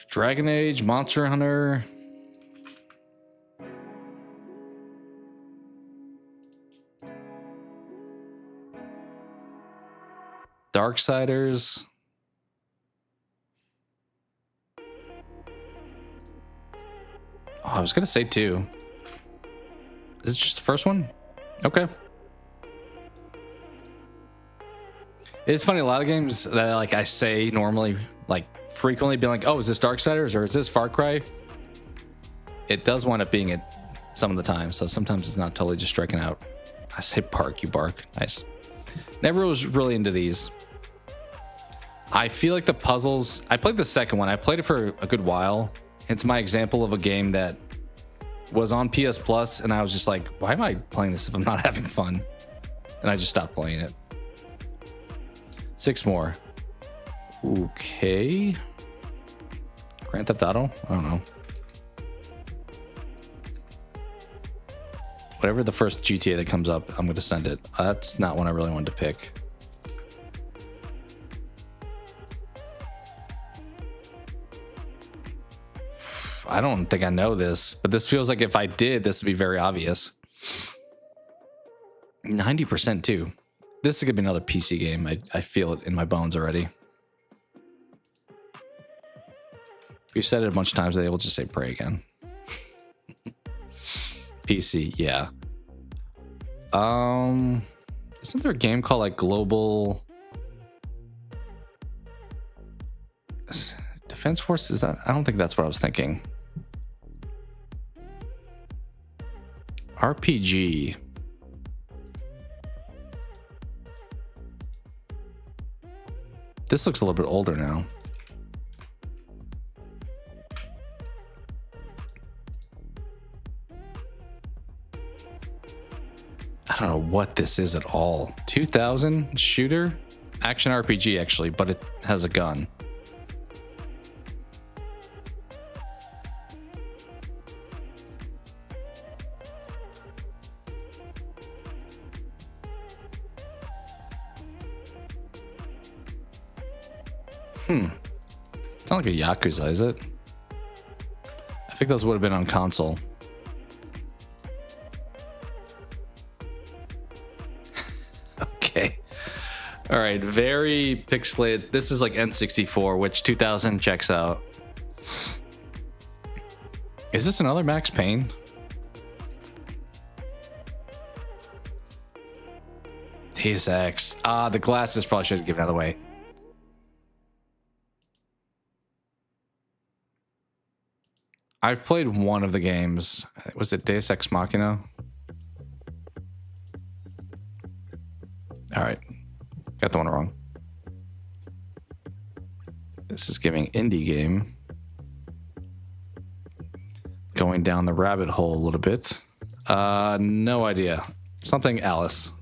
Dragon Age, Monster Hunter. Darksiders. Oh, I was gonna say 2. Is it just the first one? Okay. It's funny, a lot of games that like I say normally, like frequently being like, oh, is this Darksiders or is this Far Cry? It does wind up being it some of the time, so sometimes it's not totally just striking out. I say bark, you bark. Nice. Never was really into these. I feel like the puzzles, I played the second one. I played it for a good while. It's my example of a game that was on PS Plus, and I was just like, why am I playing this if I'm not having fun? And I just stopped playing it. 6 more. Okay. Grand Theft Auto? I don't know. Whatever the first GTA that comes up, I'm going to send it. That's not one I really wanted to pick. I don't think I know this, but this feels like if I did, this would be very obvious. 90% too. This is going to be another PC game. I feel it in my bones already. We've said it a bunch of times today. We'll just say pray again. PC, yeah. Isn't there a game called like Global Defense Force? Is that? I don't think that's what I was thinking. RPG. This looks a little bit older now. I don't know what this is at all. 2000 shooter? Action RPG actually, but it has a gun. It's not like a Yakuza, is it? I think those would have been on console. Okay. All right. Very pixelated. This is like N64, which 2000 checks out. Is this another Max Payne? Deus Ex. The glasses probably should have given that away. I've played one of the games. Was it Deus Ex Machina? All right. Got the one wrong. This is giving indie game. Going down the rabbit hole a little bit. No idea. Something Alice.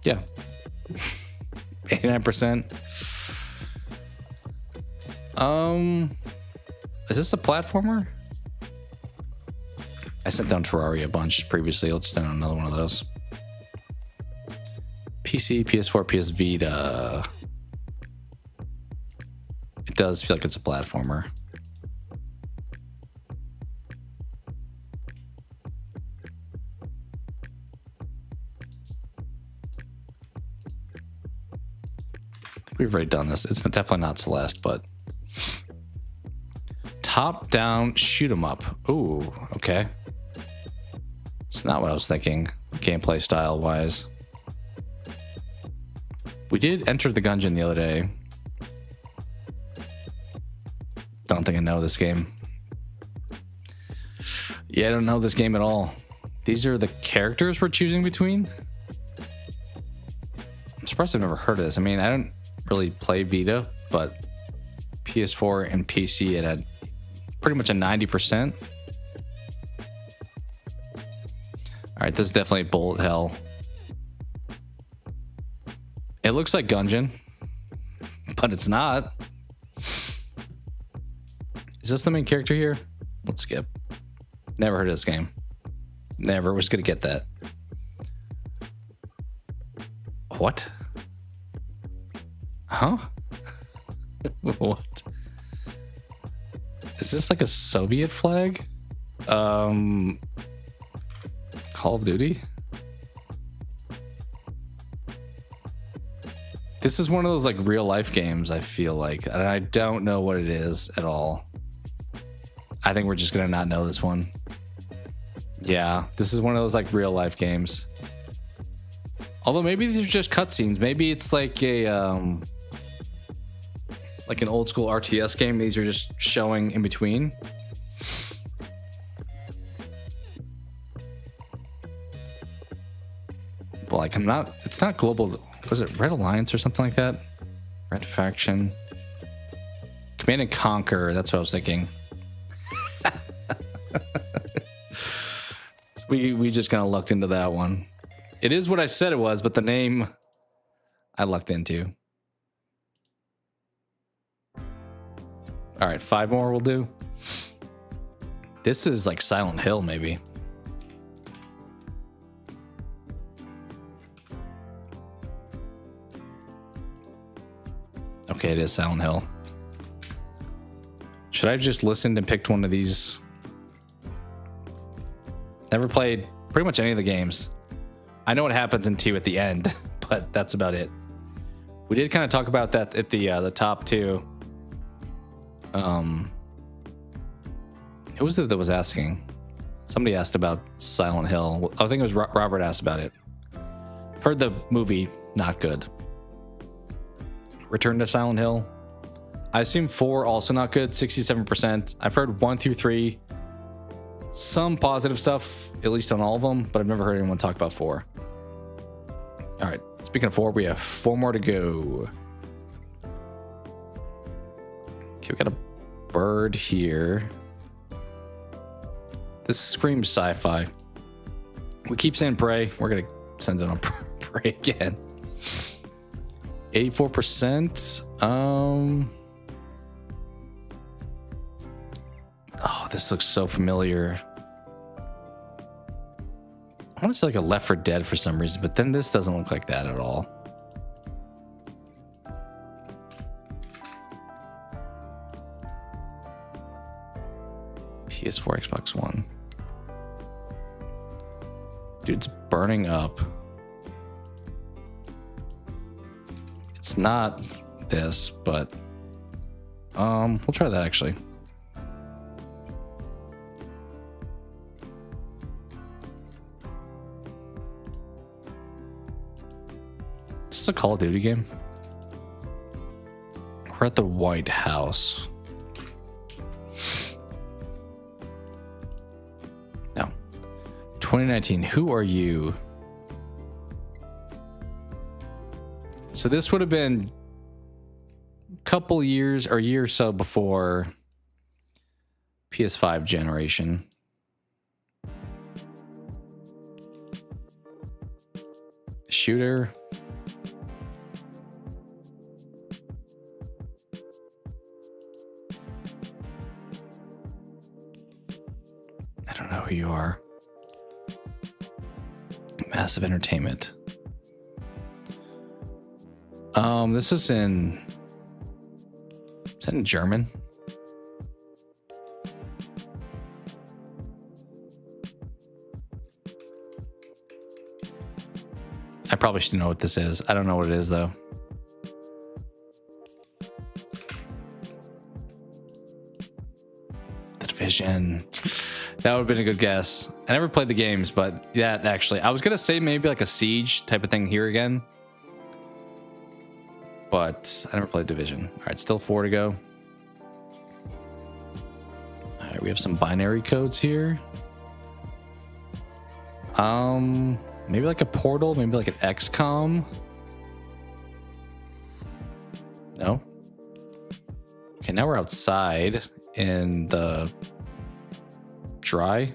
Yeah. 89%. Is this a platformer? I sent down Terraria a bunch previously. Let's send out another one of those. PC, PS4, PS Vita. It does feel like it's a platformer. I think we've already done this. It's definitely not Celeste, but... Top-down shoot 'em up. Ooh, okay. It's not what I was thinking, gameplay style-wise. We did enter the Gungeon the other day. Don't think I know this game. Yeah, I don't know this game at all. These are the characters we're choosing between? I'm surprised I've never heard of this. I mean, I don't really play Vita, but PS4 and PC, it had pretty much a 90%. All right, this is definitely bullet hell. It looks like Gungeon, but it's not. Is this the main character here? Let's skip. Never heard of this game. Never was gonna get that. What? Huh? What? Is this like a Soviet flag? Call of Duty? This is one of those like real life games, I feel like. And I don't know what it is at all. I think we're just gonna not know this one. Yeah, this is one of those like real life games. Although maybe these are just cutscenes. Maybe it's like a like an old school RTS game. These are just showing in between. But like, it's not global. Was it Red Alliance or something like that? Red Faction. Command and Conquer. That's what I was thinking. we just kind of lucked into that one. It is what I said it was, but the name I lucked into. All right, 5 more will do. This is like Silent Hill, maybe. Okay, it is Silent Hill. Should I have just listened and picked one of these? Never played pretty much any of the games. I know what happens in 2 at the end, but that's about it. We did kind of talk about that at the top too. Who was it that was asking? Somebody asked about Silent Hill. I think it was Robert asked about it. Heard the movie, not good. Return to Silent Hill. I assume 4 also not good, 67%. I've heard 1 through 3. Some positive stuff, at least on all of them, but I've never heard anyone talk about 4. All right, speaking of 4, we have 4 more to go. Okay, we got a bird here. This screams sci-fi. We keep saying pray. We're gonna send it on pray again. 84%. Oh, this looks so familiar. I want to say like a Left 4 Dead for some reason, but then this doesn't look like that at all. PS4, Xbox One. Dude, it's burning up. It's not this, but we'll try that actually. Is this a Call of Duty game? We're at the White House. No. 2019. Who are you? So this would have been a couple years or a year or so before PS5 generation. Shooter. I don't know who you are. Massive Entertainment. This is in German? I probably should know what this is. I don't know what it is though. The Division. That would have been a good guess. I never played the games, but that actually, I was gonna say maybe like a Siege type of thing here again. But I never played Division. All right, still 4 to go. All right, we have some binary codes here. Maybe like a Portal, maybe like an XCOM. No. Okay, now we're outside in the dry.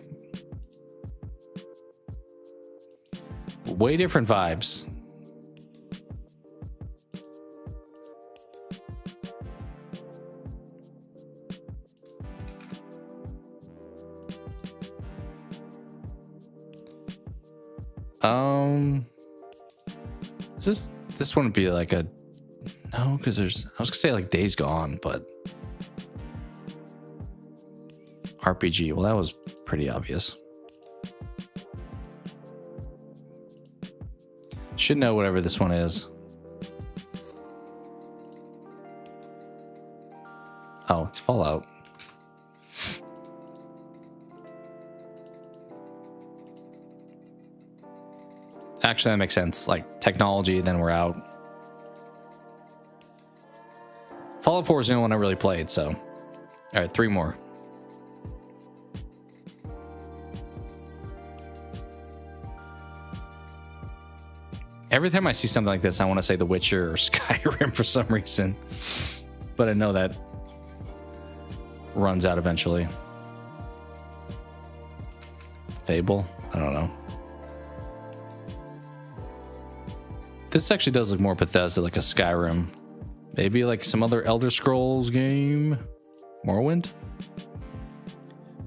Way different vibes. This wouldn't be like a no, because I was gonna say like Days Gone, but RPG. Well, that was pretty obvious. Should know whatever this one is. Oh, it's Fallout. Actually, that makes sense. Like technology, then we're out. Fallout 4 is the only one I really played, so. All right, 3 more. Every time I see something like this, I want to say The Witcher or Skyrim for some reason. But I know that runs out eventually. Fable? I don't know. This actually does look more Bethesda, like a Skyrim. Maybe like some other Elder Scrolls game. Morrowind?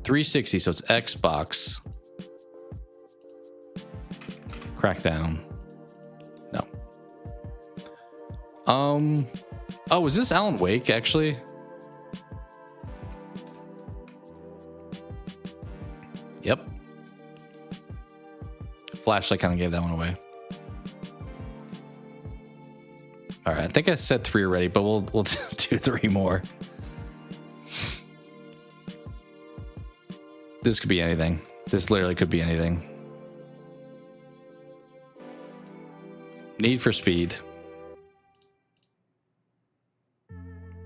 360, so it's Xbox. Crackdown. No. Oh, is this Alan Wake actually? Yep. Flashlight kind of gave that one away. All right, I think I said 3 already, but we'll do 3 more. This could be anything. This literally could be anything. Need for Speed.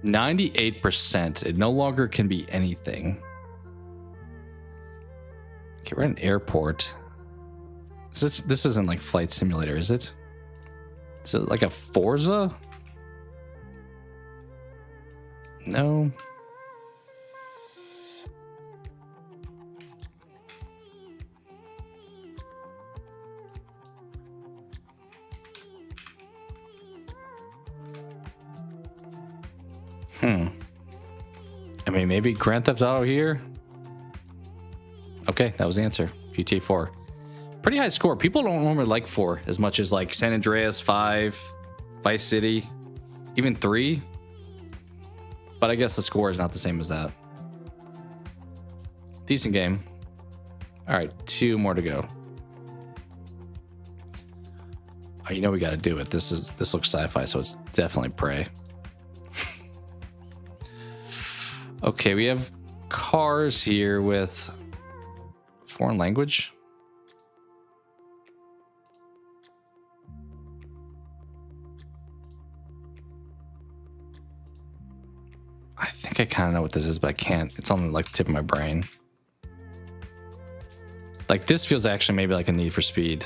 98%. It no longer can be anything. Okay, we're at an airport. This isn't like Flight Simulator, is it? Is it like a Forza? No. I mean, maybe Grand Theft Auto here? Okay, that was the answer. GTA 4. Pretty high score. People don't normally like 4 as much as like San Andreas, 5, Vice City, even 3. But I guess the score is not the same as that. Decent game. All right, 2 more to go. Oh, you know we got to do it. This looks sci-fi, so it's definitely Prey. Okay, we have cars here with foreign language. I think I kind of know what this is, but I can't. It's on like the tip of my brain. Like this feels actually maybe like a Need for Speed.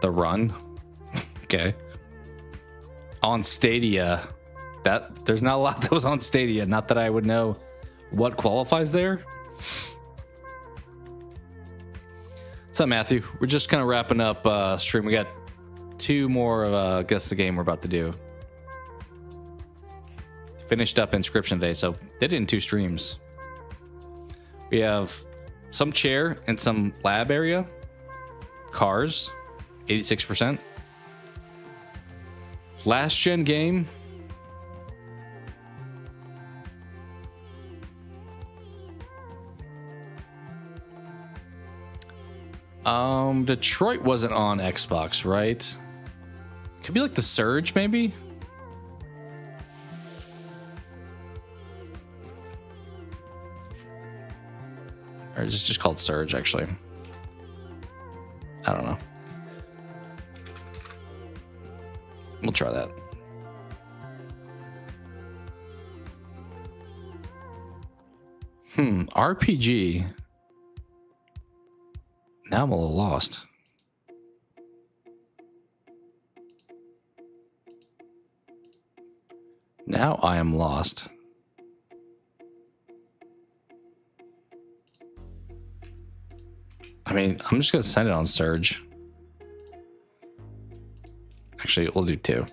The Run. Okay. On Stadia. That there's not a lot that was on Stadia. Not that I would know what qualifies there. What's up, Matthew? We're just kind of wrapping up stream. We got 2 more of guess the game we're about to do. Finished up Inscryption today, so did it in 2 streams. We have some chair and some lab area. Cars, 86%. Last gen game. Detroit wasn't on Xbox, right? Could be like The Surge, maybe? Or is it just called Surge, actually? I don't know. We'll try that. RPG. Now I'm a little lost. Now I am lost. I mean, I'm just going to send it on Surge. Actually, we'll do 2.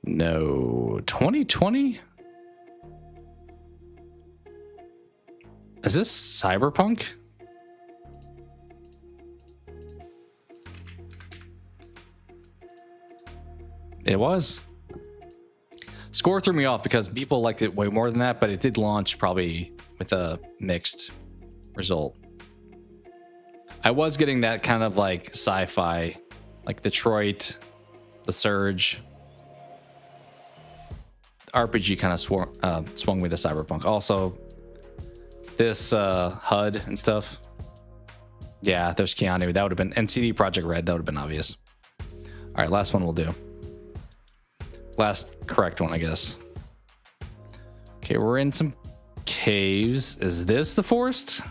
No. 2020? Is this Cyberpunk? It was. Score threw me off because people liked it way more than that, but it did launch probably with a mixed result. I was getting that kind of like sci-fi, like Detroit, The Surge. RPG kind of swung me to Cyberpunk. Also, this HUD and stuff. Yeah, there's Keanu. That would have been NCD Project Red. That would have been obvious. All right, last one we'll do. Last correct one, I guess. Okay, we're in some caves. Is this the forest?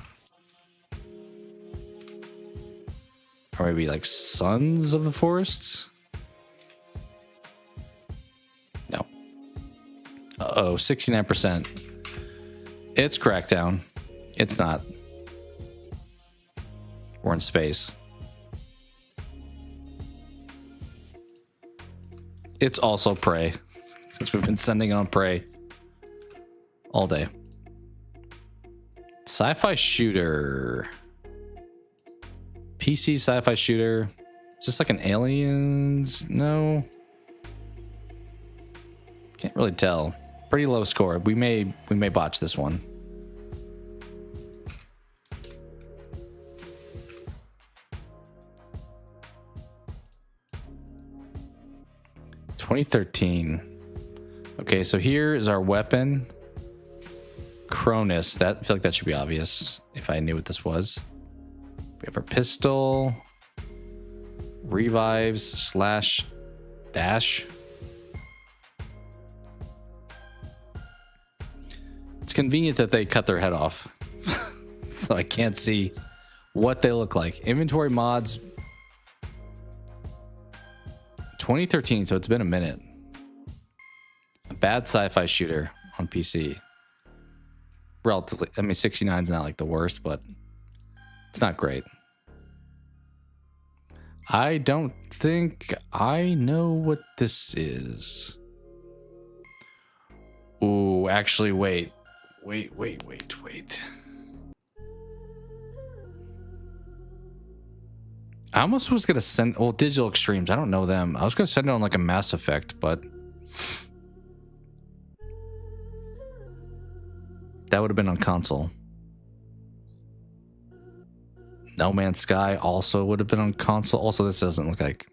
Or maybe like Sons of the Forests? No. Uh-oh, 69%. It's Crackdown. It's not. We're in space. It's also Prey, since we've been sending on Prey all day. Sci-fi shooter. PC sci-fi shooter. Is this like an Aliens? No. Can't really tell. Pretty low score. We may botch this one. $2013. Okay, so here is our weapon. Cronus. That, I feel like that should be obvious if I knew what this was. We have our pistol. Revives slash dash. It's convenient that they cut their head off. So I can't see what they look like. Inventory mods. 2013, so it's been a minute. A bad sci-fi shooter on PC. Relatively, I mean, 69 is not like the worst, but it's not great. I don't think I know what this is. Ooh, actually, wait. I almost was going to send... Well, Digital Extremes. I don't know them. I was going to send it on like a Mass Effect, but... That would have been on console. No Man's Sky also would have been on console. Also, this doesn't look like...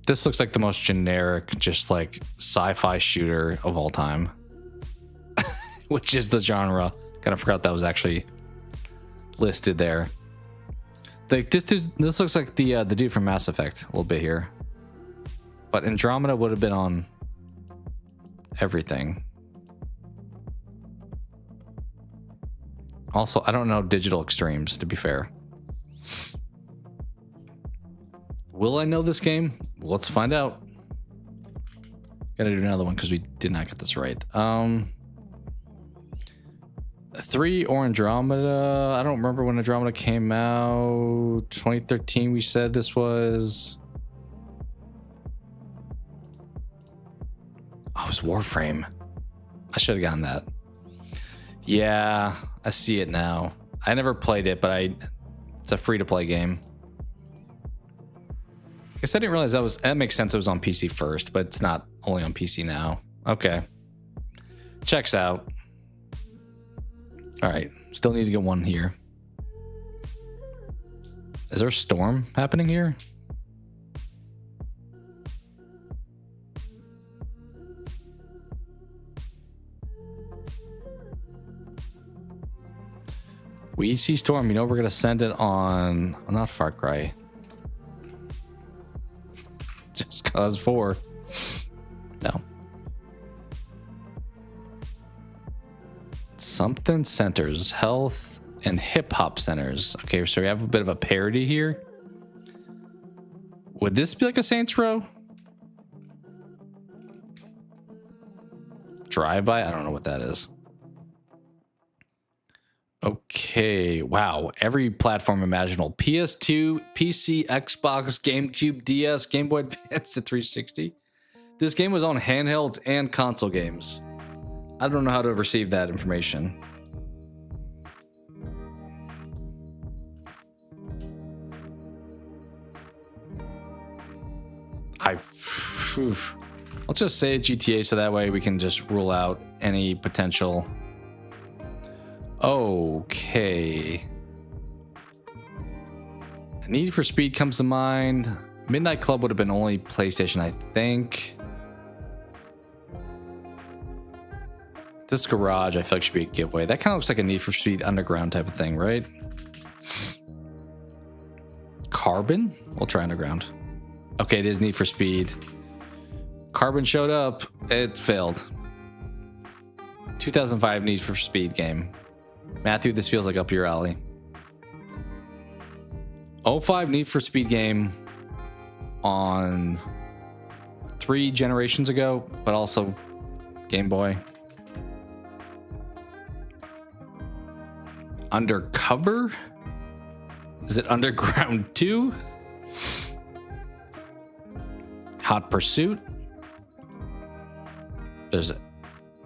This looks like the most generic, just like sci-fi shooter of all time. Which is the genre. Kind of forgot that was actually listed there. Like this looks like the dude from Mass Effect a little bit here. But Andromeda would have been on everything. Also, I don't know Digital Extremes, to be fair. Will I know this game? Let's find out. Gotta do another one because we did not get this right. 3 or Andromeda. I don't remember when Andromeda came out. 2013 we said this was. Oh, it was Warframe. I should have gotten that. Yeah, I see it now. I never played it, but it's a free-to-play game. I guess I didn't realize that makes sense. It was on PC first, but it's not only on PC now. Okay. Checks out. All right. Still need to get one here. Is there a storm happening here? We see storm. You know we're going to send it on... Not Far Cry. Just Cause 4. No. Something centers. Health and hip hop centers. Okay, so we have a bit of a parody here. Would this be like a Saints Row? Drive-by? I don't know what that is. Okay, wow. Every platform imaginable. PS2, PC, Xbox, GameCube, DS, Game Boy Advance, and 360. This game was on handhelds and console games. I don't know how to receive that information. Let's just say GTA so that way we can just rule out any potential... Okay. Need for Speed comes to mind. Midnight Club would have been only PlayStation, I think. This garage, I feel like should be a giveaway. That kind of looks like a Need for Speed Underground type of thing, right? Carbon? We'll try Underground. Okay, it is Need for Speed. Carbon showed up. It failed. 2005 Need for Speed game. Matthew, this feels like up your alley. 05 Need for Speed game on 3 generations ago, but also Game Boy. Undercover? Is it Underground 2? Hot Pursuit? There's an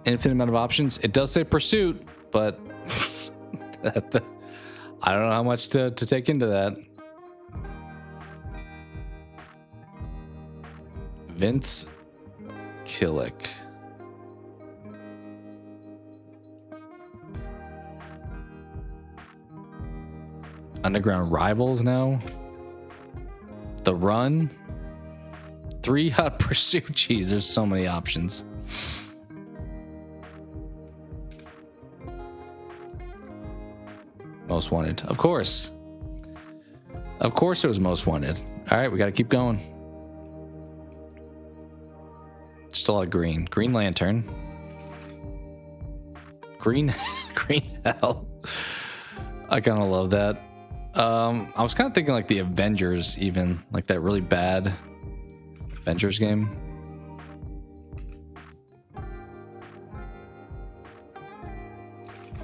infinite amount of options. It does say Pursuit, but I don't know how much to take into that. Vince Killick. Underground Rivals now. The Run. 3 Hot Pursuit. Jeez, there's so many options. Most Wanted. Of course. Of course it was Most Wanted. All right, we got to keep going. Still a lot of green. Green Lantern. Green Hell. I kind of love that. I was kind of thinking like the Avengers, even like that really bad Avengers game.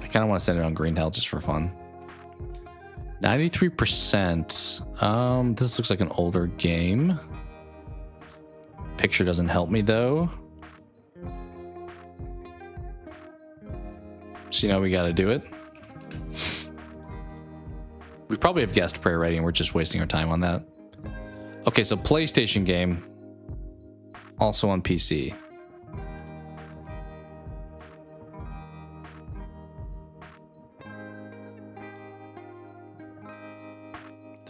I kind of want to send it on Green Hell just for fun. 93%. This looks like an older game. Picture doesn't help me though. So you know we got to do it. We probably have guessed prayer already and we're just wasting our time on that. Okay, so PlayStation game. Also on PC.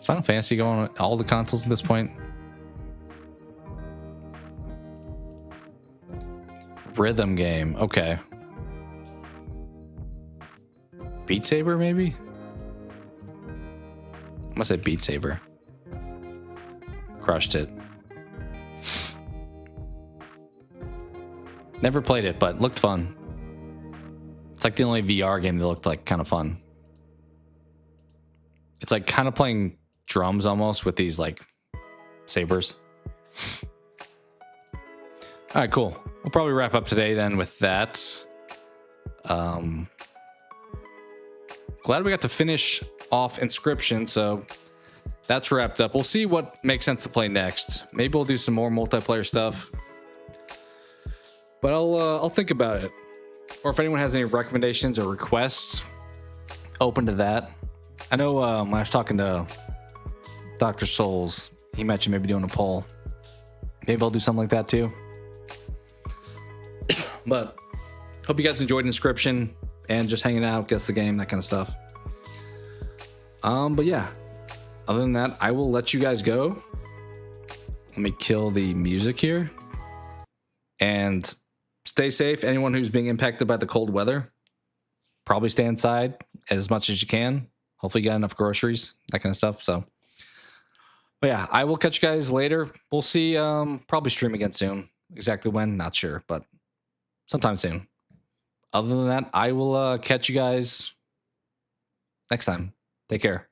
Final Fantasy going on all the consoles at this point. Rhythm game. Okay. Beat Saber, maybe? I'm gonna say Beat Saber. Crushed it. Never played it, but looked fun. It's like the only VR game that looked like kind of fun. It's like kind of playing drums almost with these like sabers. All right, cool. We'll probably wrap up today then with that. Glad we got to finish off Inscryption, so that's wrapped up. We'll see what makes sense to play next. Maybe we'll do some more multiplayer stuff, but I'll think about it. Or if anyone has any recommendations or requests, open to that. I know when I was talking to Dr. Souls, he mentioned maybe doing a poll. Maybe I'll do something like that too. But hope you guys enjoyed Inscryption and just hanging out, guess the game, that kind of stuff. But yeah, other than that, I will let you guys go. Let me kill the music here. And stay safe. Anyone who's being impacted by the cold weather, probably stay inside as much as you can. Hopefully you got enough groceries, that kind of stuff. So, but yeah, I will catch you guys later. We'll see, probably stream again soon. Exactly when, not sure, but sometime soon. Other than that, I will catch you guys next time. Take care.